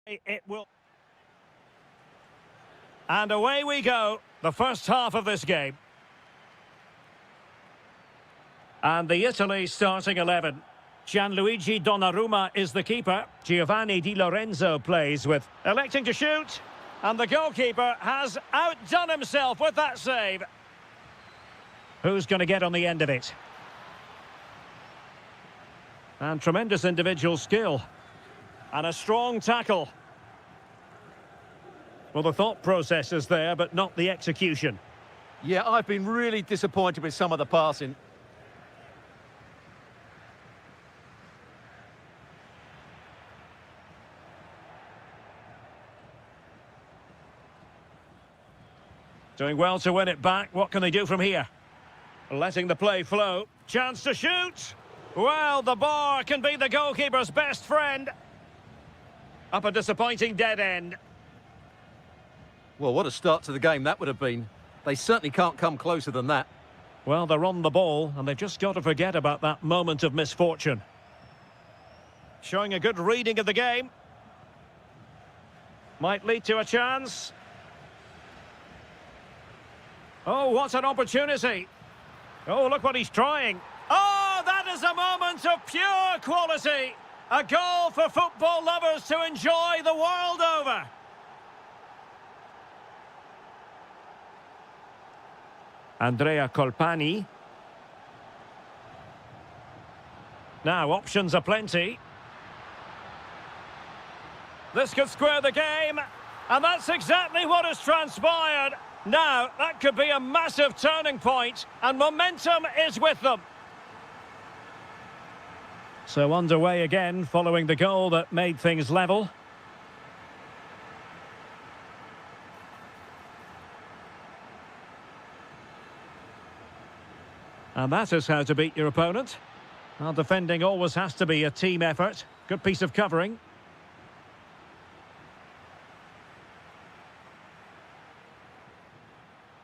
It will. And away we go. The first half of this game. And the Italy starting 11. Gianluigi Donnarumma is the keeper. Giovanni Di Lorenzo plays with electing to shoot. And the goalkeeper has outdone himself with that save. Who's going to get on the end of it? And tremendous individual skill. And a strong tackle. Well, the thought process is there, but not the execution. Yeah, I've been really disappointed with some of the passing. Doing well to win it back. What can they do from here? Letting the play flow. Chance to shoot. Well, the bar can be the goalkeeper's best friend. Up a disappointing dead end. Well, what a start to the game that would have been. They certainly can't come closer than that. Well, they're on the ball, and they've just got to forget about that moment of misfortune. Showing a good reading of the game. Might lead to a chance. Oh, what an opportunity. Oh, look what he's trying. Oh, that is a moment of pure quality. A goal for football lovers to enjoy the world over. Andrea Colpani. Now, options are plenty. This could square the game. And that's exactly what has transpired. Now, that could be a massive turning point, and momentum is with them. So underway again, following the goal that made things level. And that is how to beat your opponent. Well, defending always has to be a team effort. Good piece of covering.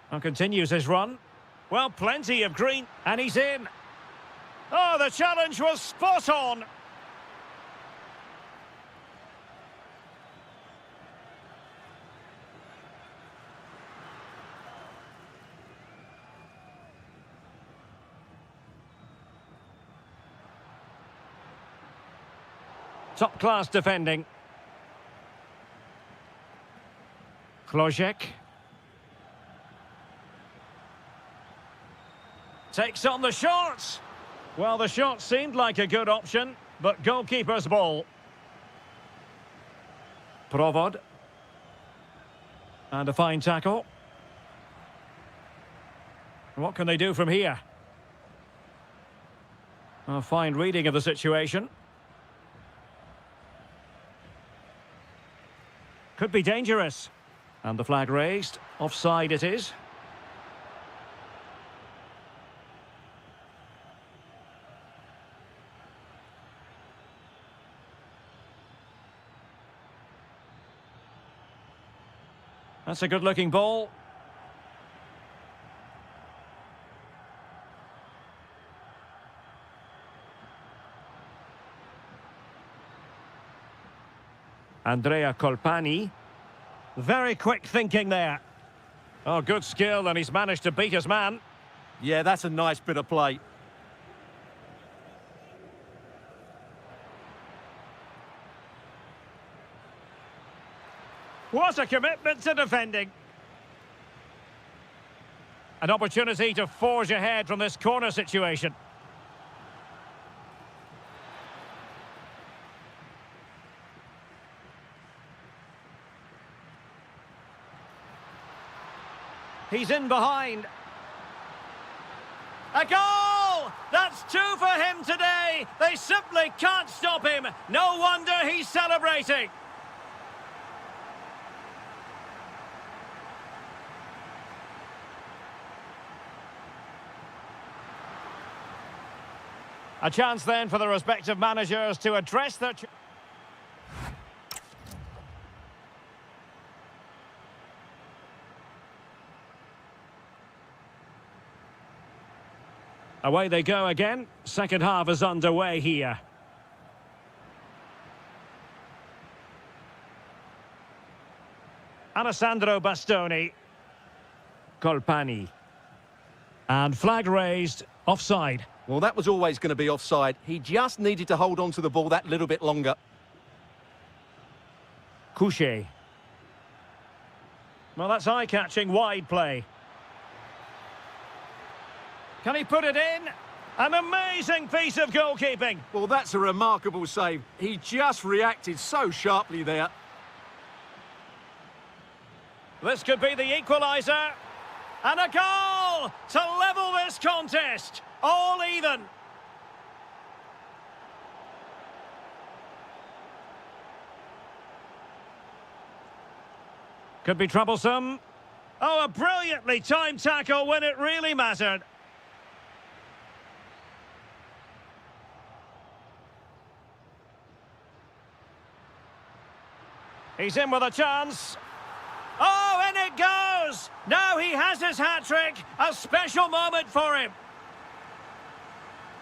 And continues his run. Well, plenty of green, and he's in. Oh, the challenge was spot on. Top-class defending. Klojek. Takes on the shot. Well, the shot seemed like a good option, but goalkeeper's ball. Provod. And a fine tackle. What can they do from here? A fine reading of the situation. Could be dangerous. And the flag raised. Offside it is. That's a good-looking ball. Andrea Colpani. Very quick thinking there. Oh, good skill, and he's managed to beat his man. Yeah, that's a nice bit of play. What a commitment to defending. An opportunity to forge ahead from this corner situation. He's in behind. A goal! That's two for him today. They simply can't stop him. No wonder he's celebrating. A chance then for the respective managers to address their... Away they go again. Second half is underway here. Alessandro Bastoni. Colpani. And flag raised, offside. Well, that was always going to be offside. He just needed to hold on to the ball that little bit longer. Couché. Well, that's eye-catching wide play. Can he put it in? An amazing piece of goalkeeping. Well, that's a remarkable save. He just reacted so sharply there. This could be the equaliser. And a goal to level this contest. All even. Could be troublesome. Oh, a brilliantly timed tackle when it really mattered. He's in with a chance. Oh, and it goes! Now he has his hat-trick. A special moment for him.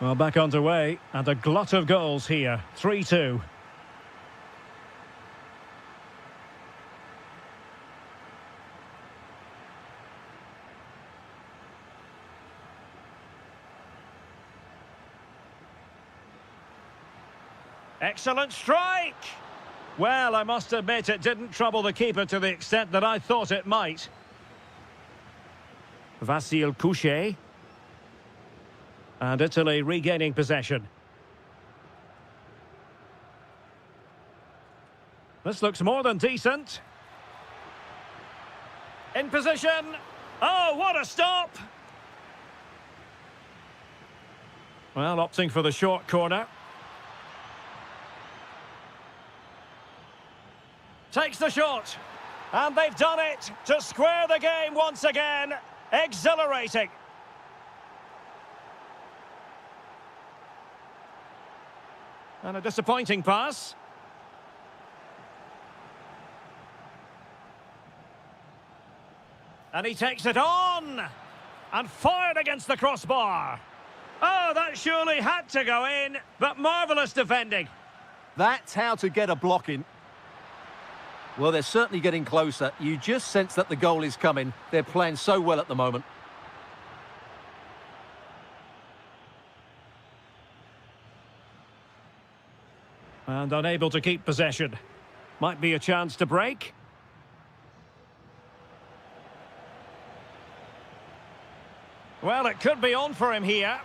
Well, back underway, and a glut of goals here. 3-2. Excellent strike! Well, I must admit it didn't trouble the keeper to the extent that I thought it might. Vasile Couché. And Italy regaining possession. This looks more than decent. In position. Oh, what a stop! Well, opting for the short corner. Takes the shot. And they've done it to square the game once again. Exhilarating. And a disappointing pass. And he takes it on. And fired against the crossbar. Oh, that surely had to go in. But marvellous defending. That's how to get a block in. Well, they're certainly getting closer. You just sense that the goal is coming. They're playing so well at the moment. And unable to keep possession. Might be a chance to break. Well, it could be on for him here.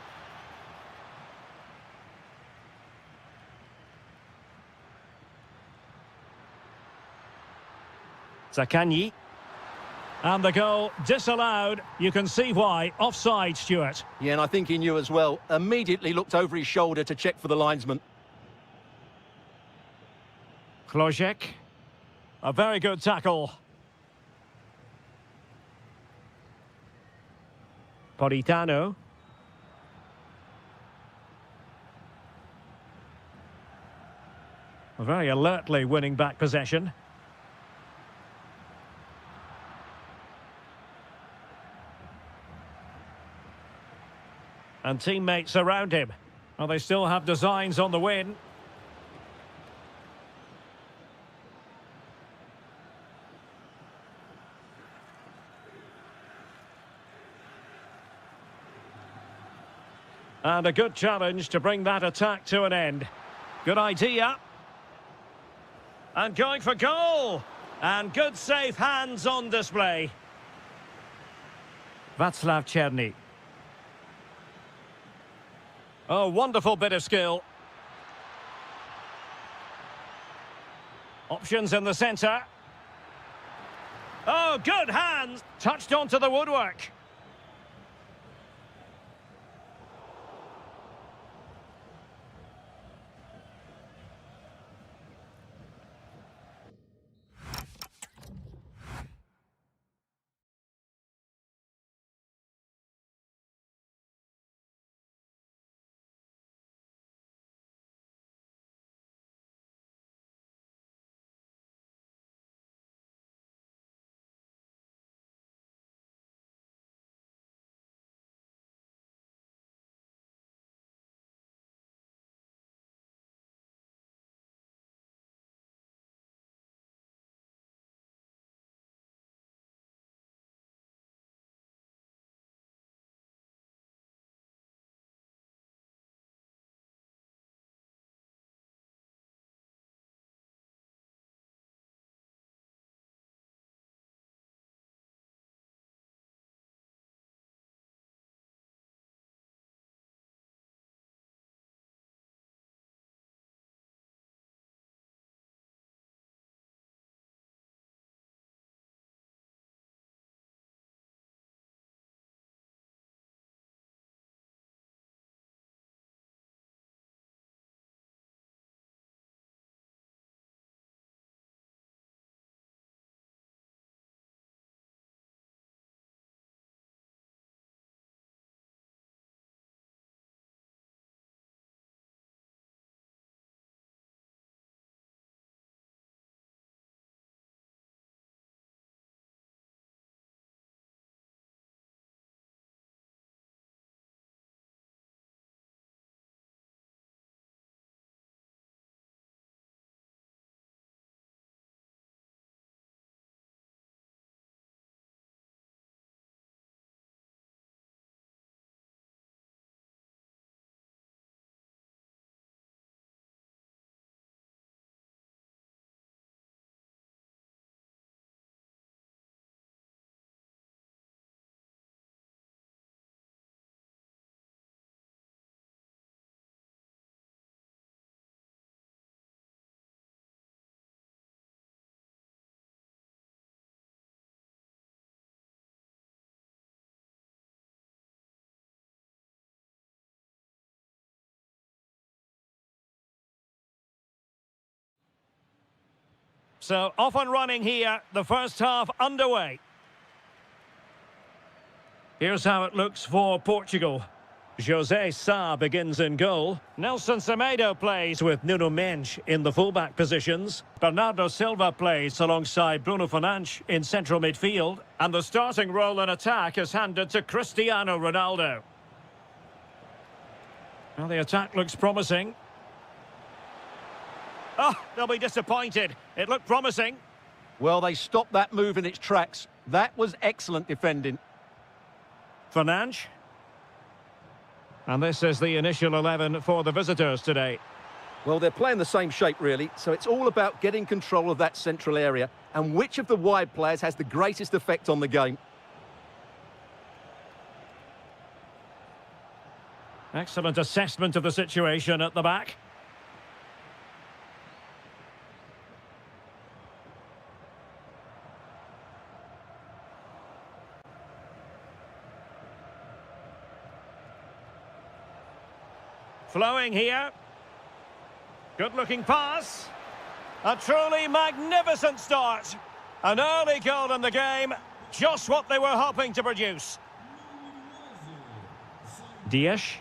Zaccagni. And the goal disallowed. You can see why. Offside, Stuart. Yeah, and I think he knew as well. Immediately looked over his shoulder to check for the linesman. Klojek. A very good tackle. Politano. Very alertly winning back possession. And teammates around him. Well, they still have designs on the win. And a good challenge to bring that attack to an end. Good idea. And going for goal. And good safe hands on display. Václav Černý. Oh, wonderful bit of skill. Options in the centre. Oh, good hands. Touched onto the woodwork. So off and running here, the first half underway. Here's how it looks for Portugal. José Sá begins in goal. Nelson Semedo plays with Nuno Mendes in the fullback positions. Bernardo Silva plays alongside Bruno Fernandes in central midfield. And the starting role in attack is handed to Cristiano Ronaldo. Well, the attack looks promising. Oh, they'll be disappointed. It looked promising. Well, they stopped that move in its tracks. That was excellent defending. Fernandes. And this is the initial 11 for the visitors today. Well, they're playing the same shape, really, so it's all about getting control of that central area and which of the wide players has the greatest effect on the game. Excellent assessment of the situation at the back. Flowing here. Good-looking pass. A truly magnificent start. An early goal in the game. Just what they were hoping to produce. Dias.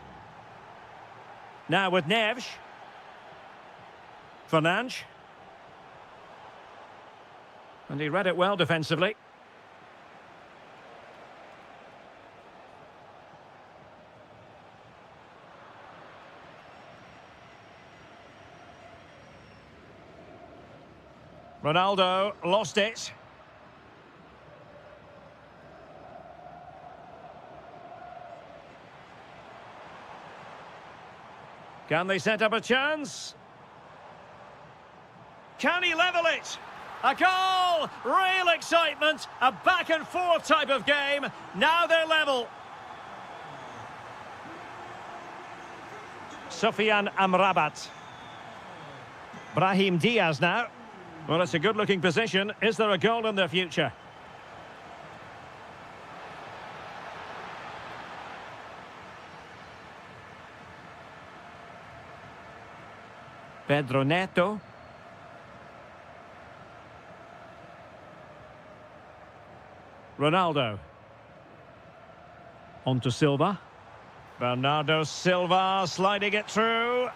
Now with Neves. Fernandes. And he read it well defensively. Ronaldo lost it. Can they set up a chance? Can he level it? A goal! Real excitement. A back and forth type of game. Now they're level. Sofian Amrabat. Brahim Diaz now. Well, it's a good-looking position. Is there a goal in the future? Pedro Neto. Ronaldo. On to Silva. Bernardo Silva sliding it through.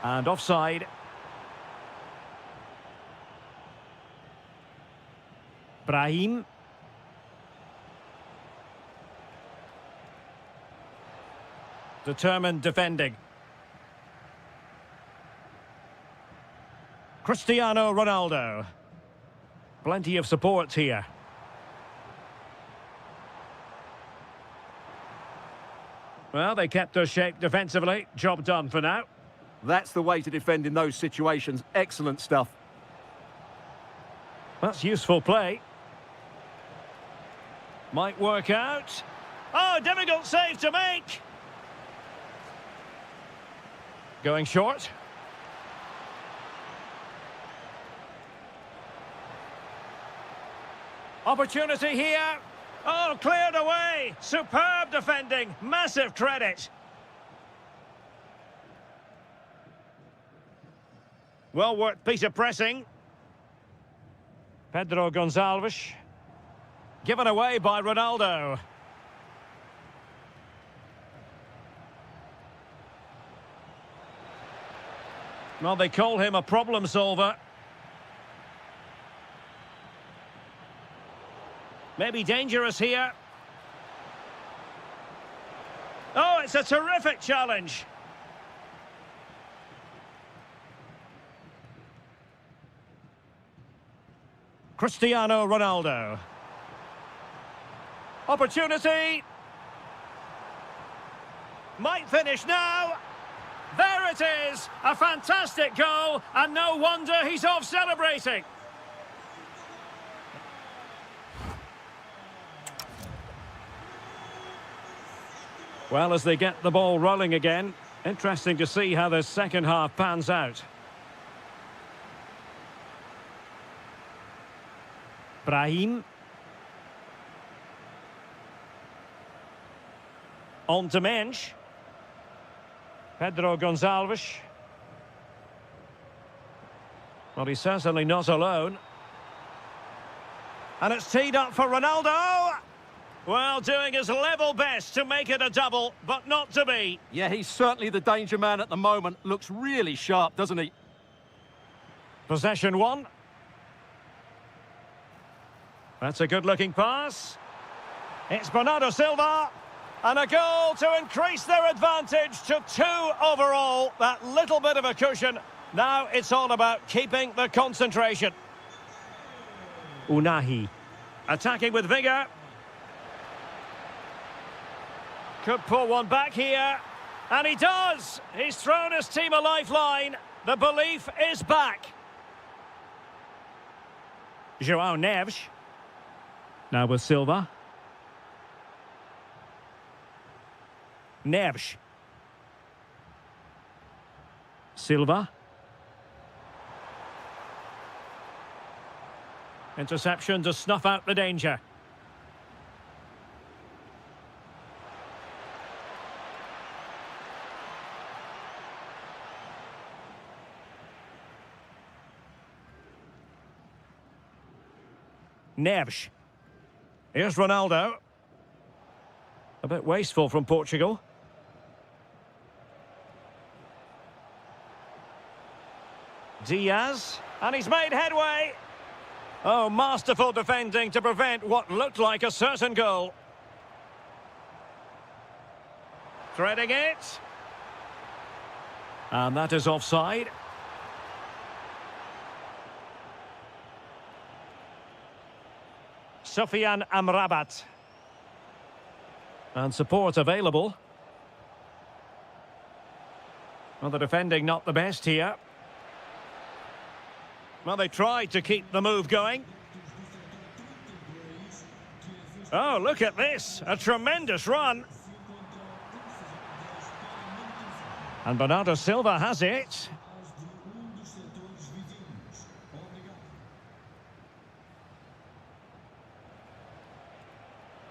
And offside. Brahim. Determined defending. Cristiano Ronaldo. Plenty of support here. Well, they kept their shape defensively. Job done for now. That's the way to defend in those situations. Excellent stuff. That's useful play. Might work out. Oh, difficult save to make. Going short. Opportunity here. Oh, cleared away. Superb defending. Massive credit. Well worked piece of pressing. Pedro Gonçalves. Given away by Ronaldo. Well, they call him a problem solver. Maybe dangerous here. Oh, it's a terrific challenge. Cristiano Ronaldo. Opportunity. Might finish now. There it is. A fantastic goal, and no wonder he's off celebrating. Well, as they get the ball rolling again, interesting to see how the second half pans out. Brahim. On to Mendes. Pedro Gonçalves. Well, he's certainly not alone. And it's teed up for Ronaldo. Well, doing his level best to make it a double, but not to be. Yeah, he's certainly the danger man at the moment. Looks really sharp, doesn't he? Possession one. That's a good-looking pass. It's Bernardo Silva. And a goal to increase their advantage to 2 overall. That little bit of a cushion. Now it's all about keeping the concentration. Unahi. Attacking with vigour. Could pull one back here. And he does. He's thrown his team a lifeline. The belief is back. João Neves. Now with Silva. Neves. Silva. Interception to snuff out the danger. Neves. Here's Ronaldo. A bit wasteful from Portugal. Diaz. And he's made headway. Oh, masterful defending to prevent what looked like a certain goal. Threading it. And that is offside. Sofian Amrabat. And support available. Well, the defending not the best here. Well, they tried to keep the move going. Oh, look at this. A tremendous run. And Bernardo Silva has it.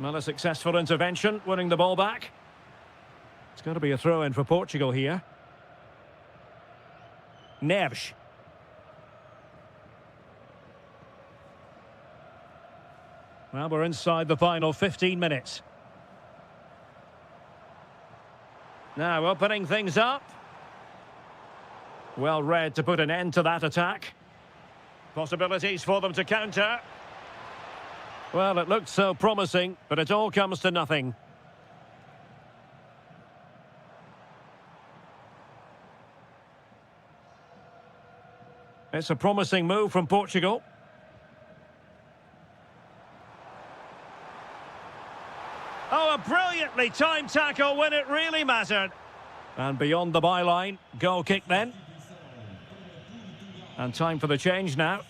Well, a successful intervention, winning the ball back. It's got to be a throw-in for Portugal here. Neves. Well, we're inside the final 15 minutes. Now, opening things up. Well read to put an end to that attack. Possibilities for them to counter. Well, it looked so promising, but it all comes to nothing. It's a promising move from Portugal. Oh, a brilliantly timed tackle when it really mattered. And beyond the byline, goal kick then. And time for the change now.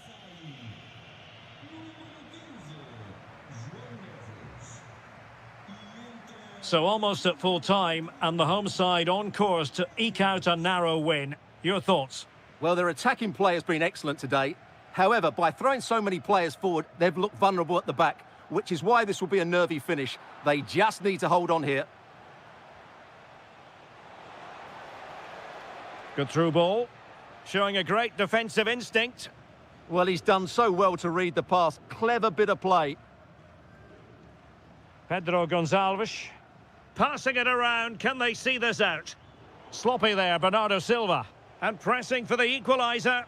So almost at full time, and the home side on course to eke out a narrow win. Your thoughts? Well, their attacking play has been excellent today. However, by throwing so many players forward, they've looked vulnerable at the back, which is why this will be a nervy finish. They just need to hold on here. Good through ball. Showing a great defensive instinct. Well, he's done so well to read the pass. Clever bit of play. Pedro Gonçalves. Passing it around. Can they see this out? Sloppy there, Bernardo Silva. And pressing for the equaliser.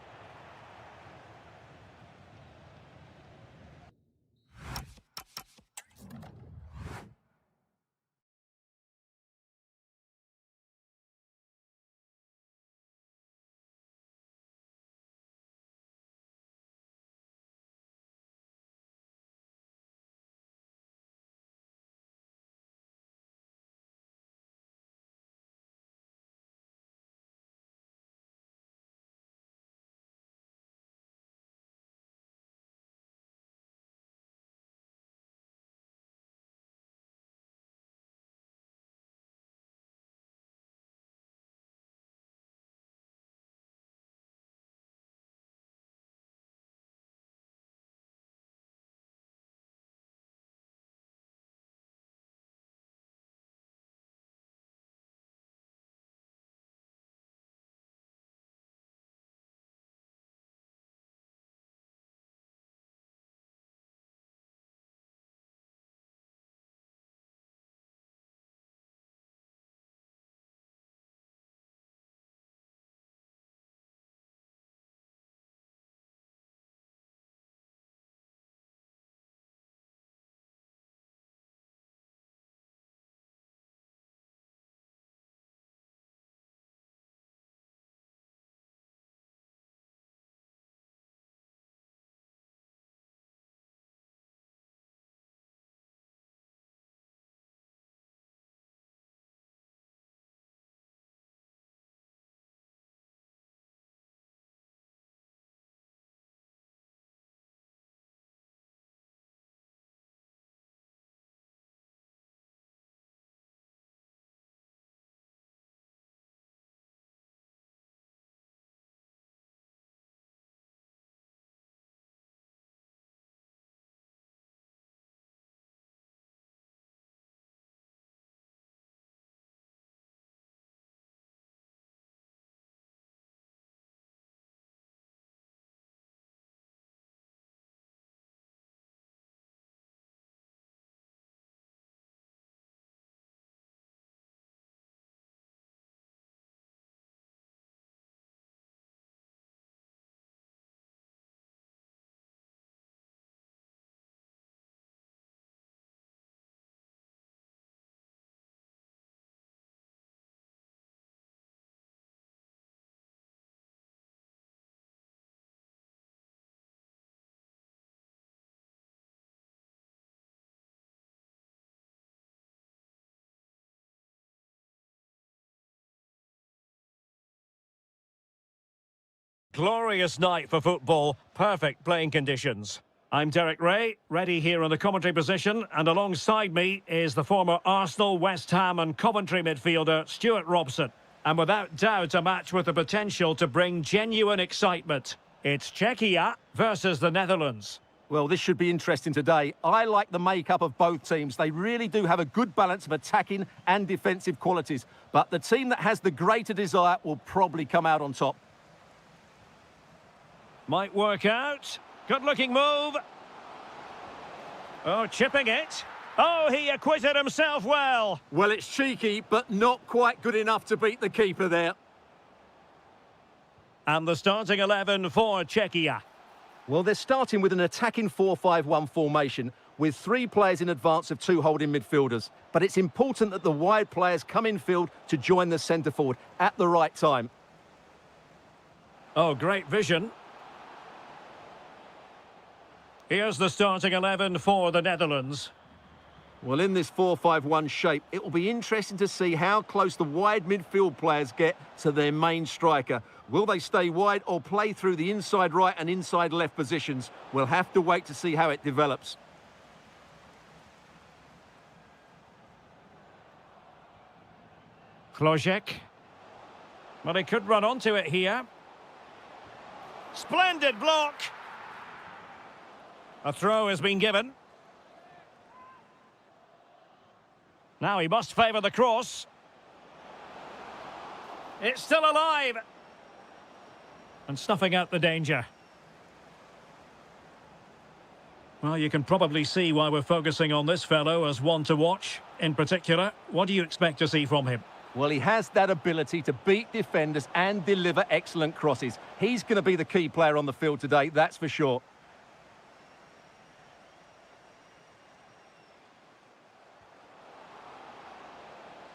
Glorious night for football, perfect playing conditions. I'm Derek Ray, ready here in the commentary position, and alongside me is the former Arsenal, West Ham and Coventry midfielder Stuart Robson. And without doubt a match with the potential to bring genuine excitement. It's Czechia versus the Netherlands. Well, this should be interesting today. I like the makeup of both teams. They really do have a good balance of attacking and defensive qualities. But the team that has the greater desire will probably come out on top. Might work out. Good-looking move. Oh, chipping it. Oh, he acquitted himself well. Well, it's cheeky, but not quite good enough to beat the keeper there. And the starting 11 for Czechia. Well, they're starting with an attacking 4-5-1 formation with 3 players in advance of 2 holding midfielders. But it's important that the wide players come in field to join the centre forward at the right time. Oh, great vision. Here's the starting 11 for the Netherlands. Well, in this 4-5-1 shape, it will be interesting to see how close the wide midfield players get to their main striker. Will they stay wide or play through the inside right and inside left positions? We'll have to wait to see how it develops. Klojek. Well, he could run onto it here. Splendid block. A throw has been given. Now he must favour the cross. It's still alive. And snuffing out the danger. Well, you can probably see why we're focusing on this fellow as one to watch. In particular, what do you expect to see from him? Well, he has that ability to beat defenders and deliver excellent crosses. He's going to be the key player on the field today, that's for sure.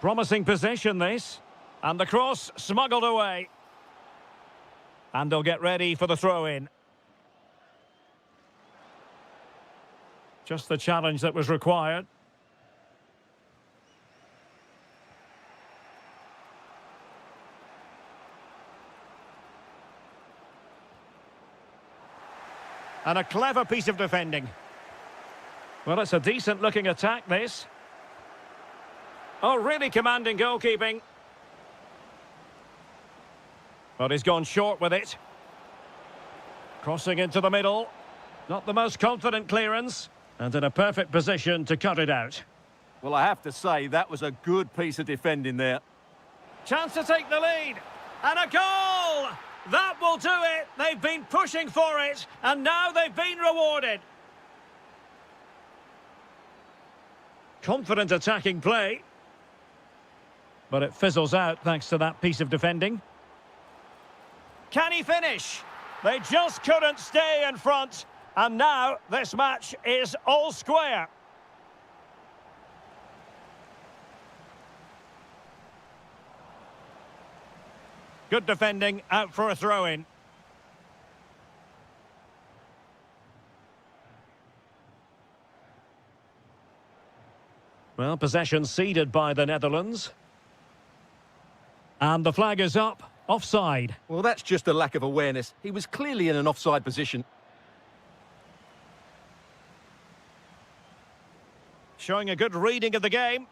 Promising possession, this. And the cross smuggled away. And they'll get ready for the throw-in. Just the challenge that was required. And a clever piece of defending. Well, it's a decent-looking attack, this. Oh, really commanding goalkeeping. But he's gone short with it. Crossing into the middle. Not the most confident clearance. And in a perfect position to cut it out. Well, I have to say, that was a good piece of defending there. Chance to take the lead. And a goal! That will do it. They've been pushing for it. And now they've been rewarded. Confident attacking play. But it fizzles out thanks to that piece of defending. Can he finish? They just couldn't stay in front. And now this match is all square. Good defending, out for a throw-in. Well, possession ceded by the Netherlands. And the flag is up, offside. Well, that's just a lack of awareness. He was clearly in an offside position. Showing a good reading of the game.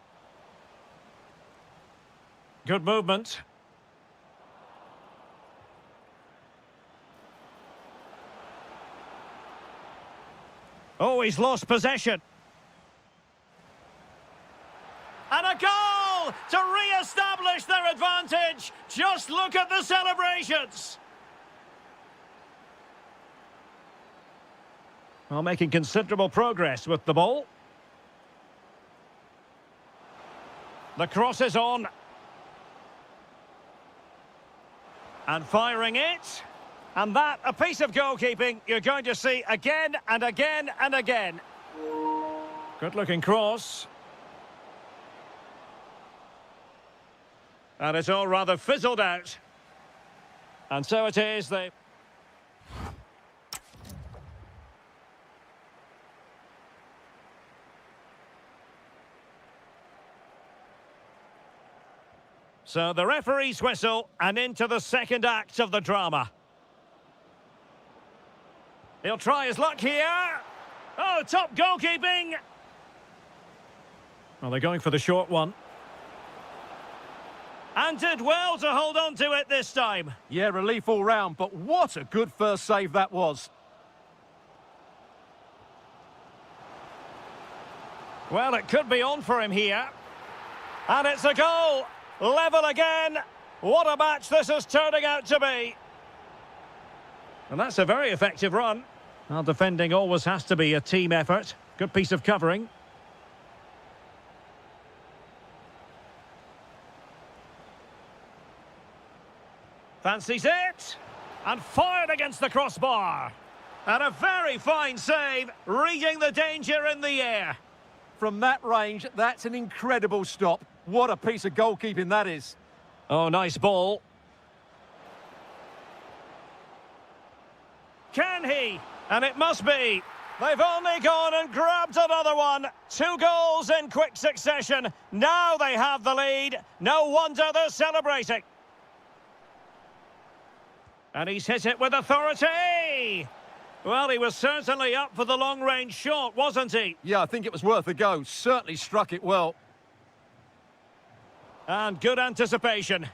Good movement. Oh, he's lost possession. And a goal to re-establish their advantage. Just look at the celebrations. Well, making considerable progress with the ball. The cross is on. And firing it. And that, a piece of goalkeeping you're going to see again and again and again. Good-looking cross. And it's all rather fizzled out. And so it is, they... So the referee's whistle, and into the second act of the drama. He'll try his luck here. Oh, top goalkeeping. Well, they're going for the short one. And did well to hold on to it this time. Yeah, relief all round, but what a good first save that was. Well, it could be on for him here. And it's a goal. Level again. What a match this is turning out to be. And that's a very effective run. Well, defending always has to be a team effort. Good piece of covering. Fancies it. And fired against the crossbar. And a very fine save, reading the danger in the air. From that range, that's an incredible stop. What a piece of goalkeeping that is. Oh, nice ball. Can he? And it must be. They've only gone and grabbed another one. 2 goals in quick succession. Now they have the lead. No wonder they're celebrating. And he's hit it with authority. Well, he was certainly up for the long-range shot, wasn't he? Yeah, I think it was worth a go. Certainly struck it well. And good anticipation.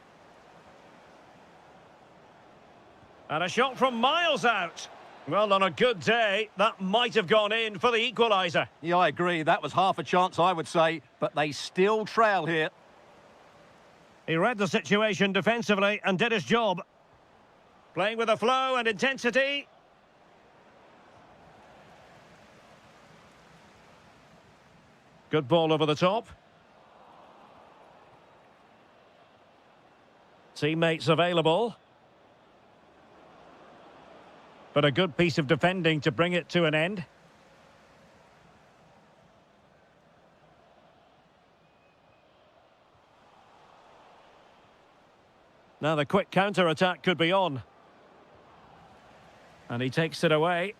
And a shot from miles out. Well, on a good day, that might have gone in for the equaliser. Yeah, I agree. That was half a chance, I would say. But they still trail here. He read the situation defensively and did his job. Playing with a flow and intensity. Good ball over the top. Teammates available. But a good piece of defending to bring it to an end. Now the quick counter-attack could be on. And he takes it away.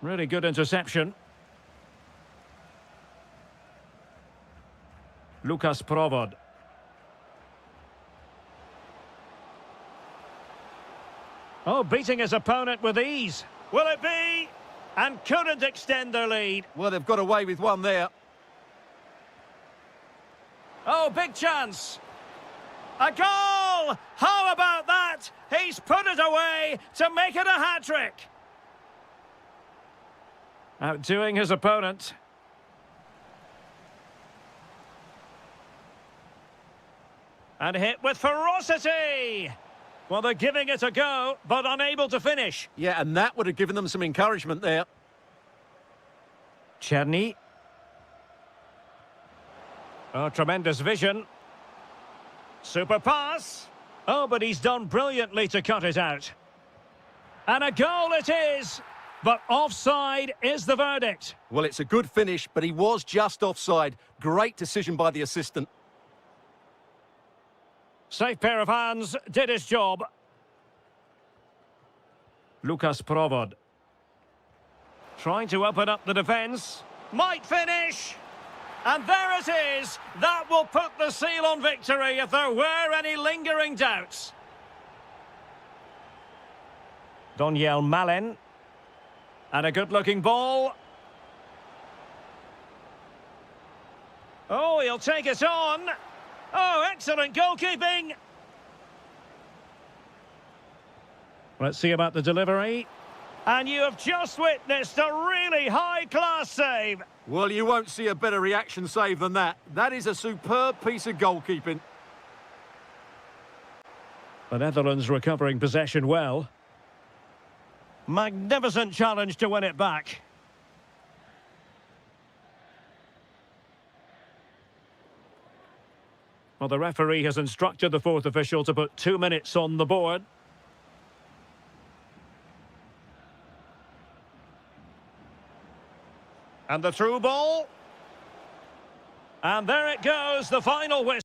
Really good interception. Lukas Provod. Oh, beating his opponent with ease. Will it be? And couldn't extend their lead. Well, they've got away with one there. Oh, big chance. A goal! How about that? He's put it away to make it a hat-trick. Outdoing his opponent. And hit with ferocity. Well, they're giving it a go, but unable to finish. Yeah, and that would have given them some encouragement there. Czerny. Oh, tremendous vision. Super pass. Oh, but he's done brilliantly to cut it out. And a goal it is. But offside is the verdict. Well, it's a good finish, but he was just offside. Great decision by the assistant. Safe pair of hands, did his job. Lukas Provod. Trying to open up the defence. Might finish. And there it is. That will put the seal on victory if there were any lingering doubts. Doniel Malen. And a good-looking ball. Oh, he'll take it on. Oh, excellent goalkeeping. Let's see about the delivery. And you have just witnessed a really high-class save. Well, you won't see a better reaction save than that. That is a superb piece of goalkeeping. The Netherlands recovering possession well. Magnificent challenge to win it back. Well, the referee has instructed the fourth official to put 2 minutes on the board. And the through ball. And there it goes, the final whistle.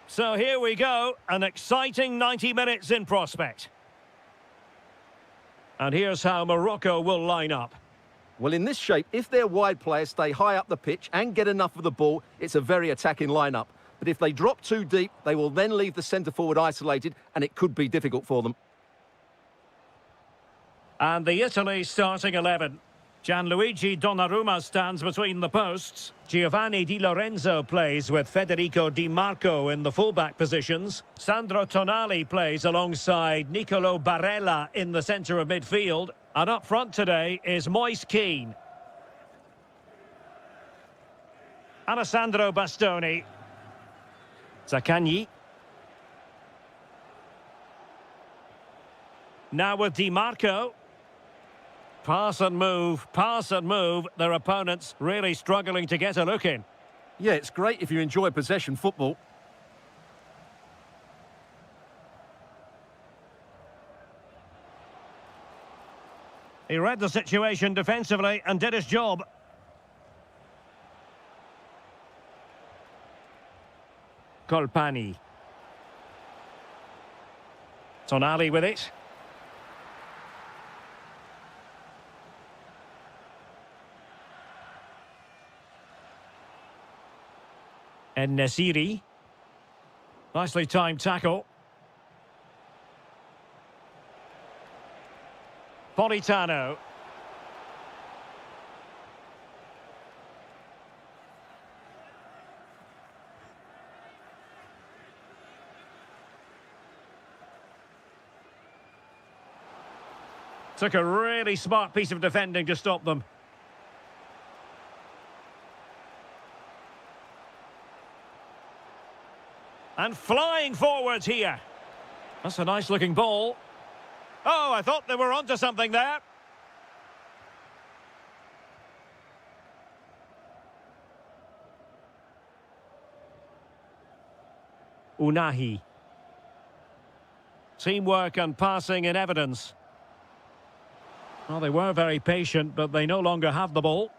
So here we go, an exciting 90 minutes in prospect. And here's how Morocco will line up. Well, in this shape, if their wide players stay high up the pitch and get enough of the ball, it's a very attacking lineup. But if they drop too deep, they will then leave the centre-forward isolated, and it could be difficult for them. And the Italy starting 11. Gianluigi Donnarumma stands between the posts. Giovanni Di Lorenzo plays with Federico Di Marco in the fullback positions. Sandro Tonali plays alongside Nicolo Barella in the centre of midfield. And up front today is Moise Kean. Alessandro Bastoni. Zaccagni. Now with Di Marco. Pass and move, pass and move. Their opponents really struggling to get a look in. Yeah, it's great if you enjoy possession football. He read the situation defensively and did his job. Colpani. Tonali with it. And Nesiri. Nicely timed tackle. Politano. Took a really smart piece of defending to stop them. And flying forwards here. That's a nice looking ball. Oh, I thought they were onto something there. Unahi. Teamwork and passing in evidence. Well, they were very patient, but they no longer have the ball.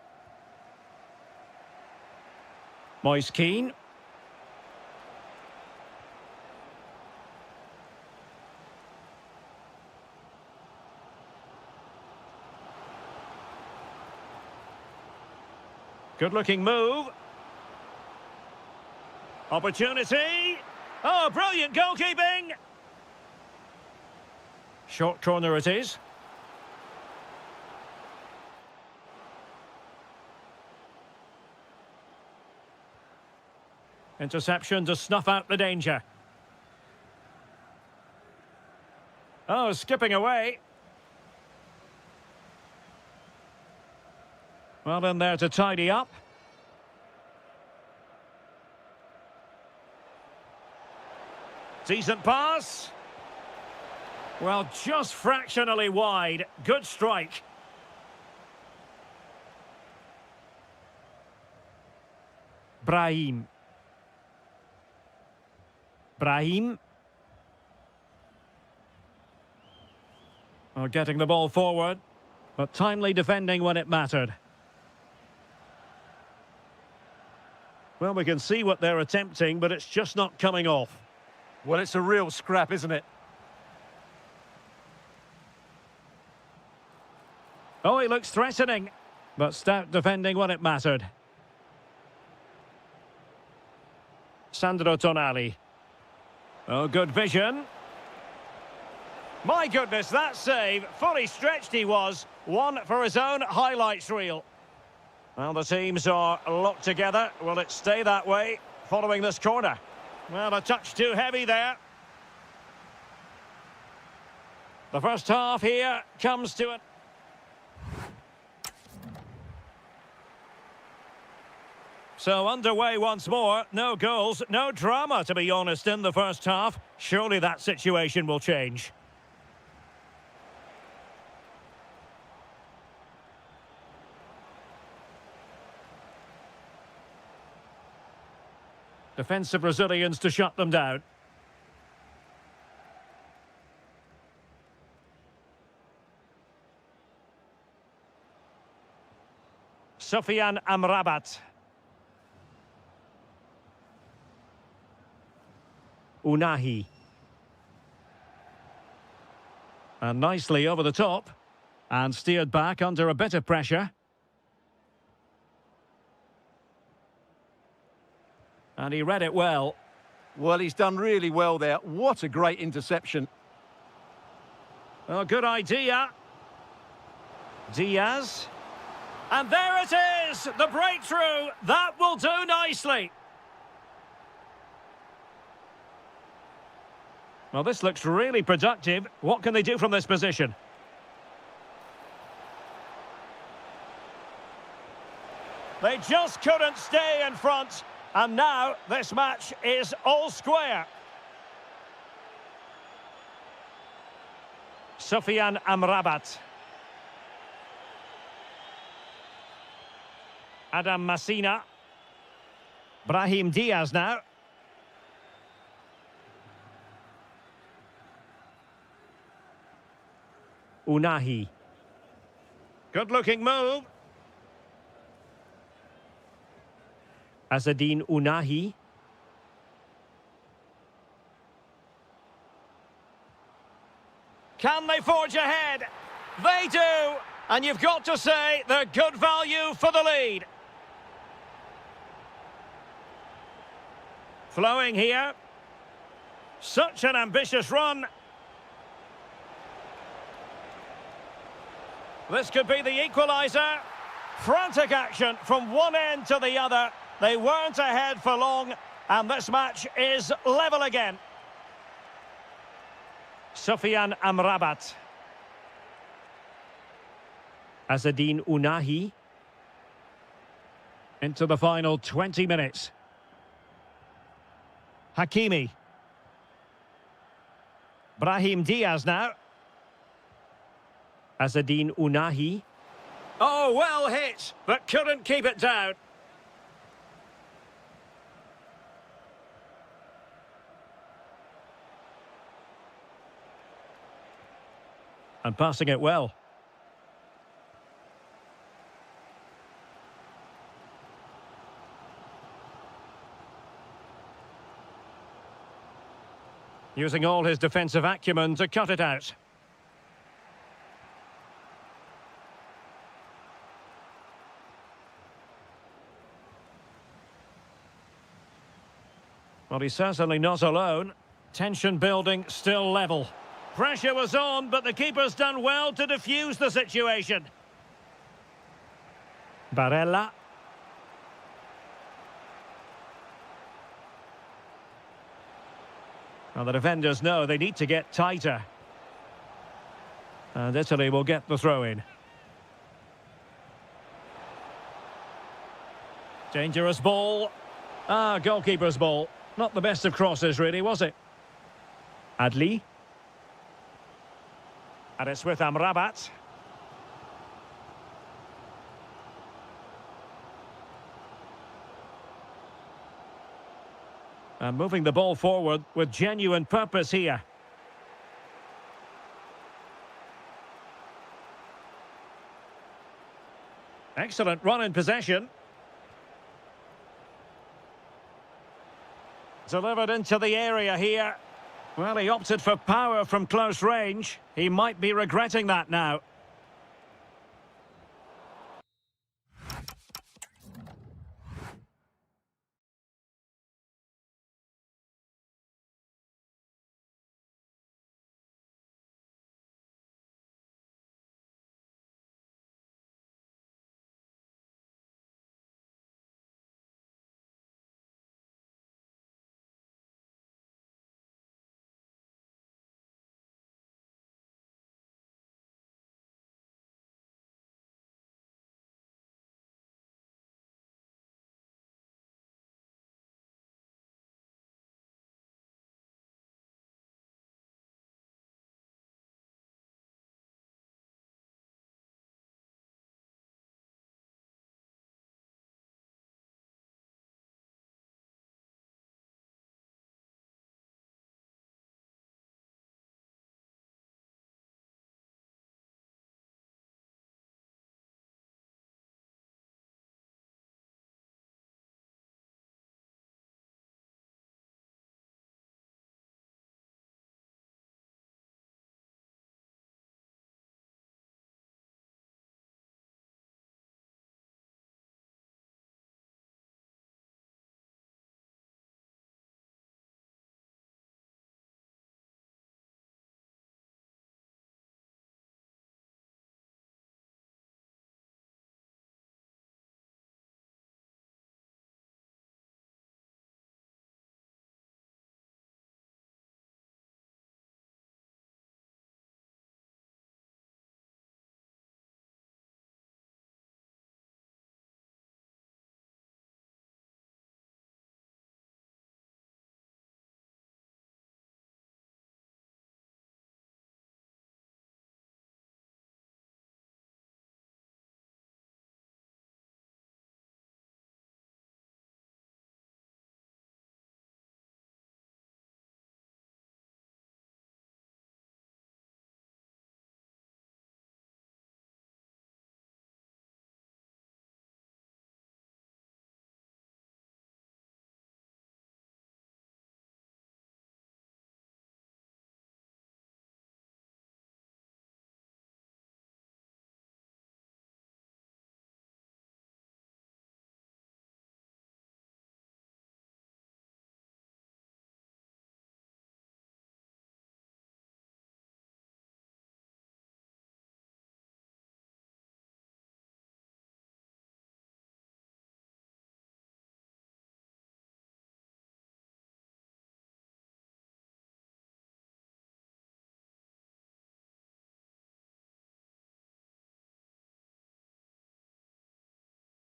Moise Kean. Good-looking move. Opportunity. Oh, brilliant goalkeeping. Short corner it is. Interception to snuff out the danger. Oh, skipping away. Well in there to tidy up. Decent pass. Well, just fractionally wide. Good strike. Brahim. Brahim. Well, getting the ball forward, but timely defending when it mattered. Well, we can see what they're attempting, but it's just not coming off. Well, it's a real scrap, isn't it? Oh, he looks threatening, but stout defending when it mattered. Sandro Tonali. Oh, good vision. My goodness, that save. Fully stretched he was. One for his own highlights reel. Well, the teams are locked together. Will it stay that way following this corner? Well, a touch too heavy there. The first half here comes to an... So underway once more. No goals, no drama, to be honest, in the first half. Surely that situation will change. Defensive Brazilians to shut them down. Sofian Amrabat. Unahi. And nicely over the top. And steered back under a bit of pressure. And he read it well. Well, he's done really well there. What a great interception. Oh, good idea. Diaz. And there it is! The breakthrough! That will do nicely. Well, this looks really productive. What can they do from this position? They just couldn't stay in front. And now this match is all square. Sufyan Amrabat. Adam Masina. Brahim Diaz now. Unahi. Good-looking move. Azadine Unahi. Can they forge ahead? They do! And you've got to say they're good value for the lead. Flowing here. Such an ambitious run. This could be the equaliser. Frantic action from one end to the other. They weren't ahead for long, and this match is level again. Sufyan Amrabat. Azadine Unahi. Into the final 20 minutes. Hakimi. Brahim Diaz now. Azadine Unahi. Oh, well hit, but couldn't keep it down. And passing it well. Using all his defensive acumen to cut it out. Well, he's certainly not alone. Tension building, still level. Pressure was on, but the keeper's done well to defuse the situation. Barella. Well, the defenders know they need to get tighter. And Italy will get the throw-in. Dangerous ball. Goalkeeper's ball. Not the best of crosses, really, was it? Adli. And it's with Amrabat. And moving the ball forward with genuine purpose here. Excellent run in possession. Delivered into the area here. Well, he opted for power from close range. He might be regretting that now.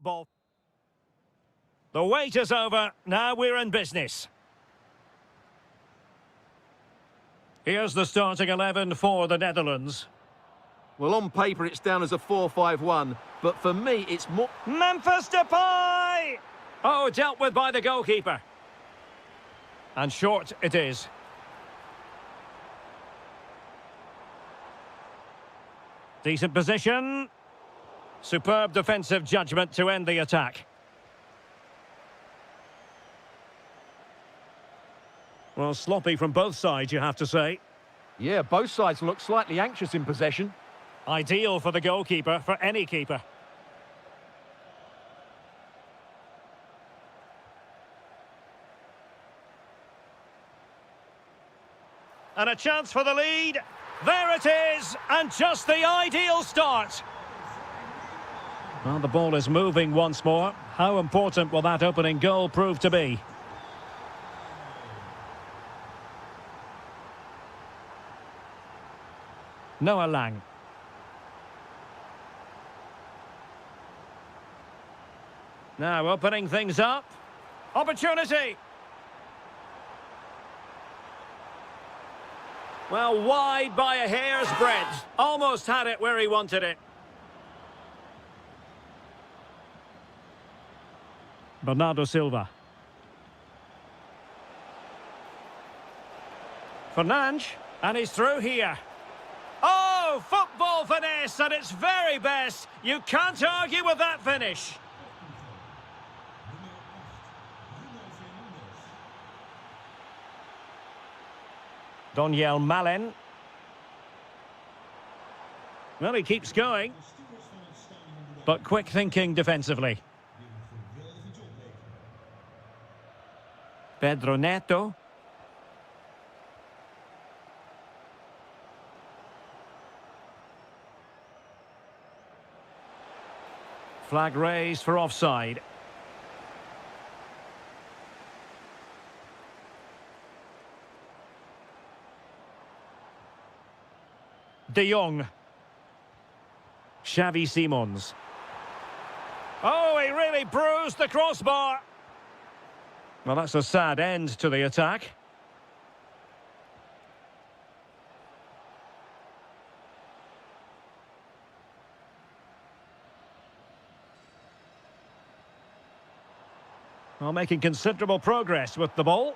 Ball. The wait is over. Now we're in business. Here's the starting 11 for the Netherlands. Well, on paper, it's down as a 4-5-1, but for me, it's more... Memphis Depay! Oh, dealt with by the goalkeeper. And short it is. Decent position. Superb defensive judgment to end the attack. Well, sloppy from both sides, you have to say. Yeah, both sides look slightly anxious in possession. Ideal for the goalkeeper, for any keeper. And a chance for the lead. There it is, and just the ideal start. Well, the ball is moving once more. How important will that opening goal prove to be? Noah Lang. Now opening things up. Opportunity. Well, wide by a hair's breadth. Almost had it where he wanted it. Bernardo Silva. Fernandes. And he's through here. Oh, football finesse at its very best. You can't argue with that finish. Daniel Malen. Well, he keeps going. But quick thinking defensively. Pedro Neto. Flag raised for offside. De Jong. Xavi Simons. Oh, he really bruised the crossbar. Well, that's a sad end to the attack. Well, making considerable progress with the ball.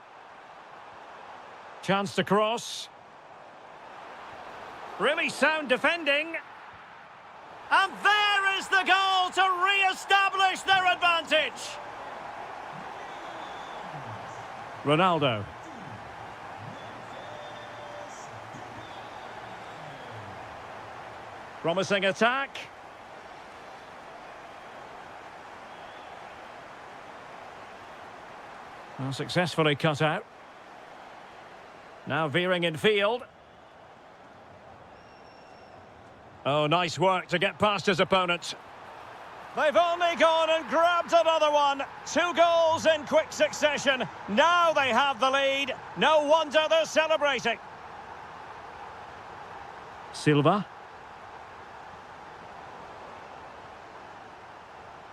Chance to cross. Really sound defending. And there is the goal to re-establish their advantage. Ronaldo. Promising attack. Well, successfully cut out. Now veering in field. Oh, nice work to get past his opponent. They've only gone and grabbed another one. 2 goals in quick succession. Now they have the lead. No wonder they're celebrating. Silva.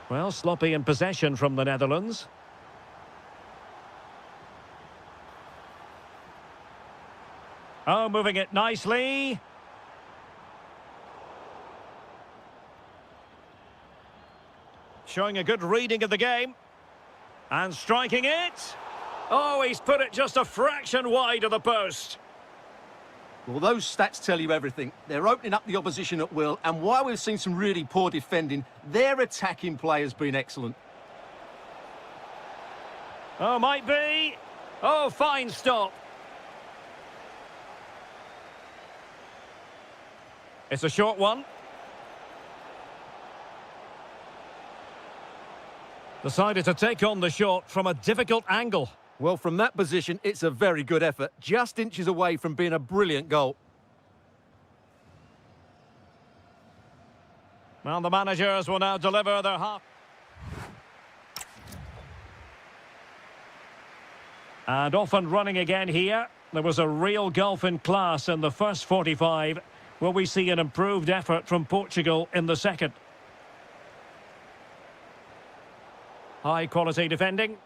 Well, sloppy in possession from the Netherlands. Oh, moving it nicely. Showing a good reading of the game. And striking it. Oh, he's put it just a fraction wide of the post. Well, those stats tell you everything. They're opening up the opposition at will, and while we've seen some really poor defending, their attacking play has been excellent. Oh, might be. Oh, fine stop. It's a short one. Decided to take on the shot from a difficult angle. Well, from that position, it's a very good effort. Just inches away from being a brilliant goal. Well, the managers will now deliver their half. And off and running again here. There was a real gulf in class in the first 45. Will we see an improved effort from Portugal in the second? High quality defending.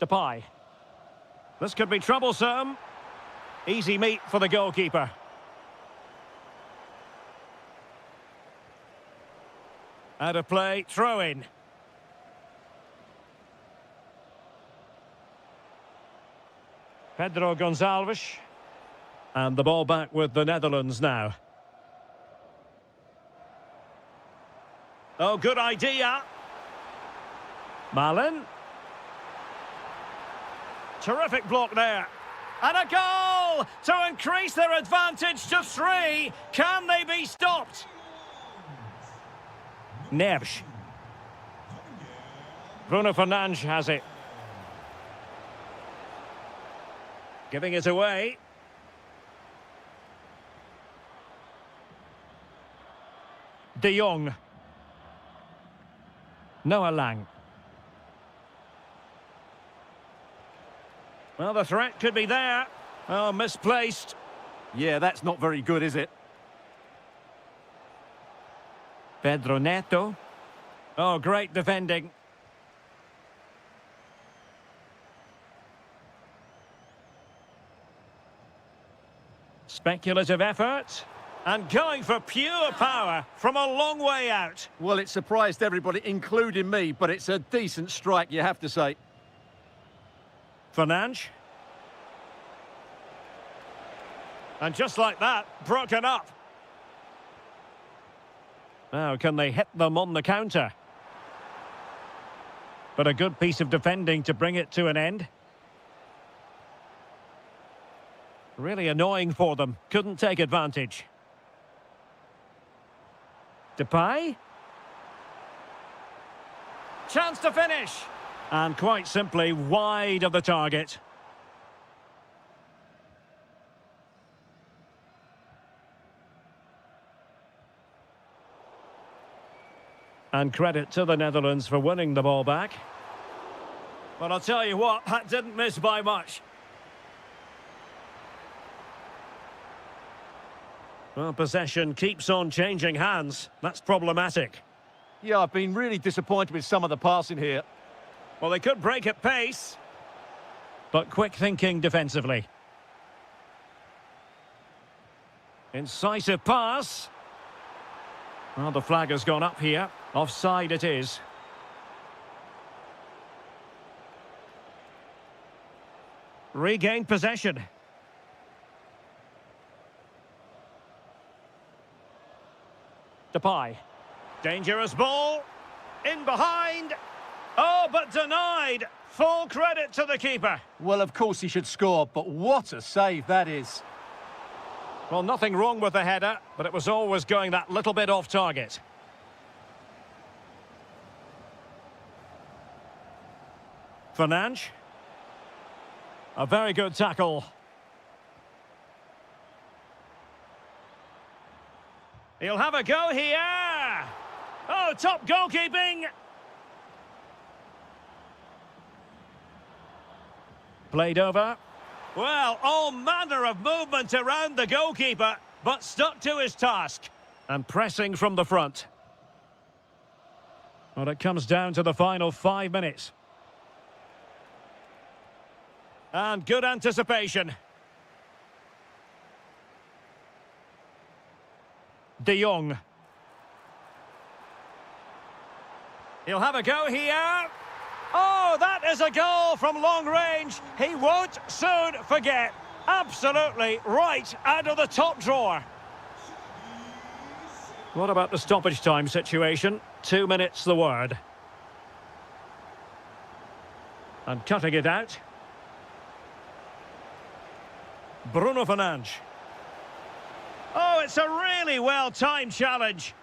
Depay. This could be troublesome. Easy meat for the goalkeeper. Out of play, throw in. Pedro Gonçalves. And the ball back with the Netherlands now. Oh, good idea. Malen. Terrific block there. And a goal to increase their advantage to 3. Can they be stopped? Neves. Bruno Fernandes has it. Giving it away. De Jong. Noah Lang. Well, the threat could be there. Oh, misplaced. Yeah, that's not very good, is it? Pedro Neto. Oh, great defending. Speculative effort. And going for pure power from a long way out. Well, it surprised everybody, including me, but it's a decent strike, you have to say. Fernandes. And just like that, broken up. Now, can they hit them on the counter? But a good piece of defending to bring it to an end. Really annoying for them. Couldn't take advantage. Depay. Chance to finish. And quite simply wide of the target. And credit to the Netherlands for winning the ball back. But I'll tell you what, that didn't miss by much. Well, possession keeps on changing hands. That's problematic. Yeah, I've been really disappointed with some of the passing here. Well, they could break at pace. But quick thinking defensively. Incisive pass. Well, the flag has gone up here. Offside it is. Regained possession. Depay. Dangerous ball. In behind. Oh, but denied. Full credit to the keeper. Well, of course he should score, but what a save that is. Well, nothing wrong with the header, but it was always going that little bit off target. Fernandes. A very good tackle. He'll have a go here. Oh, top goalkeeping. Played over. Well, all manner of movement around the goalkeeper, but stuck to his task. And pressing from the front. Well, it comes down to the final 5 minutes. And good anticipation. De Jong. He'll have a go here. Oh, that is a goal from long range. He won't soon forget. Absolutely right out of the top drawer. What about the stoppage time situation? 2 minutes the word. And cutting it out. Bruno Fernandes. Oh, it's a really well-timed challenge.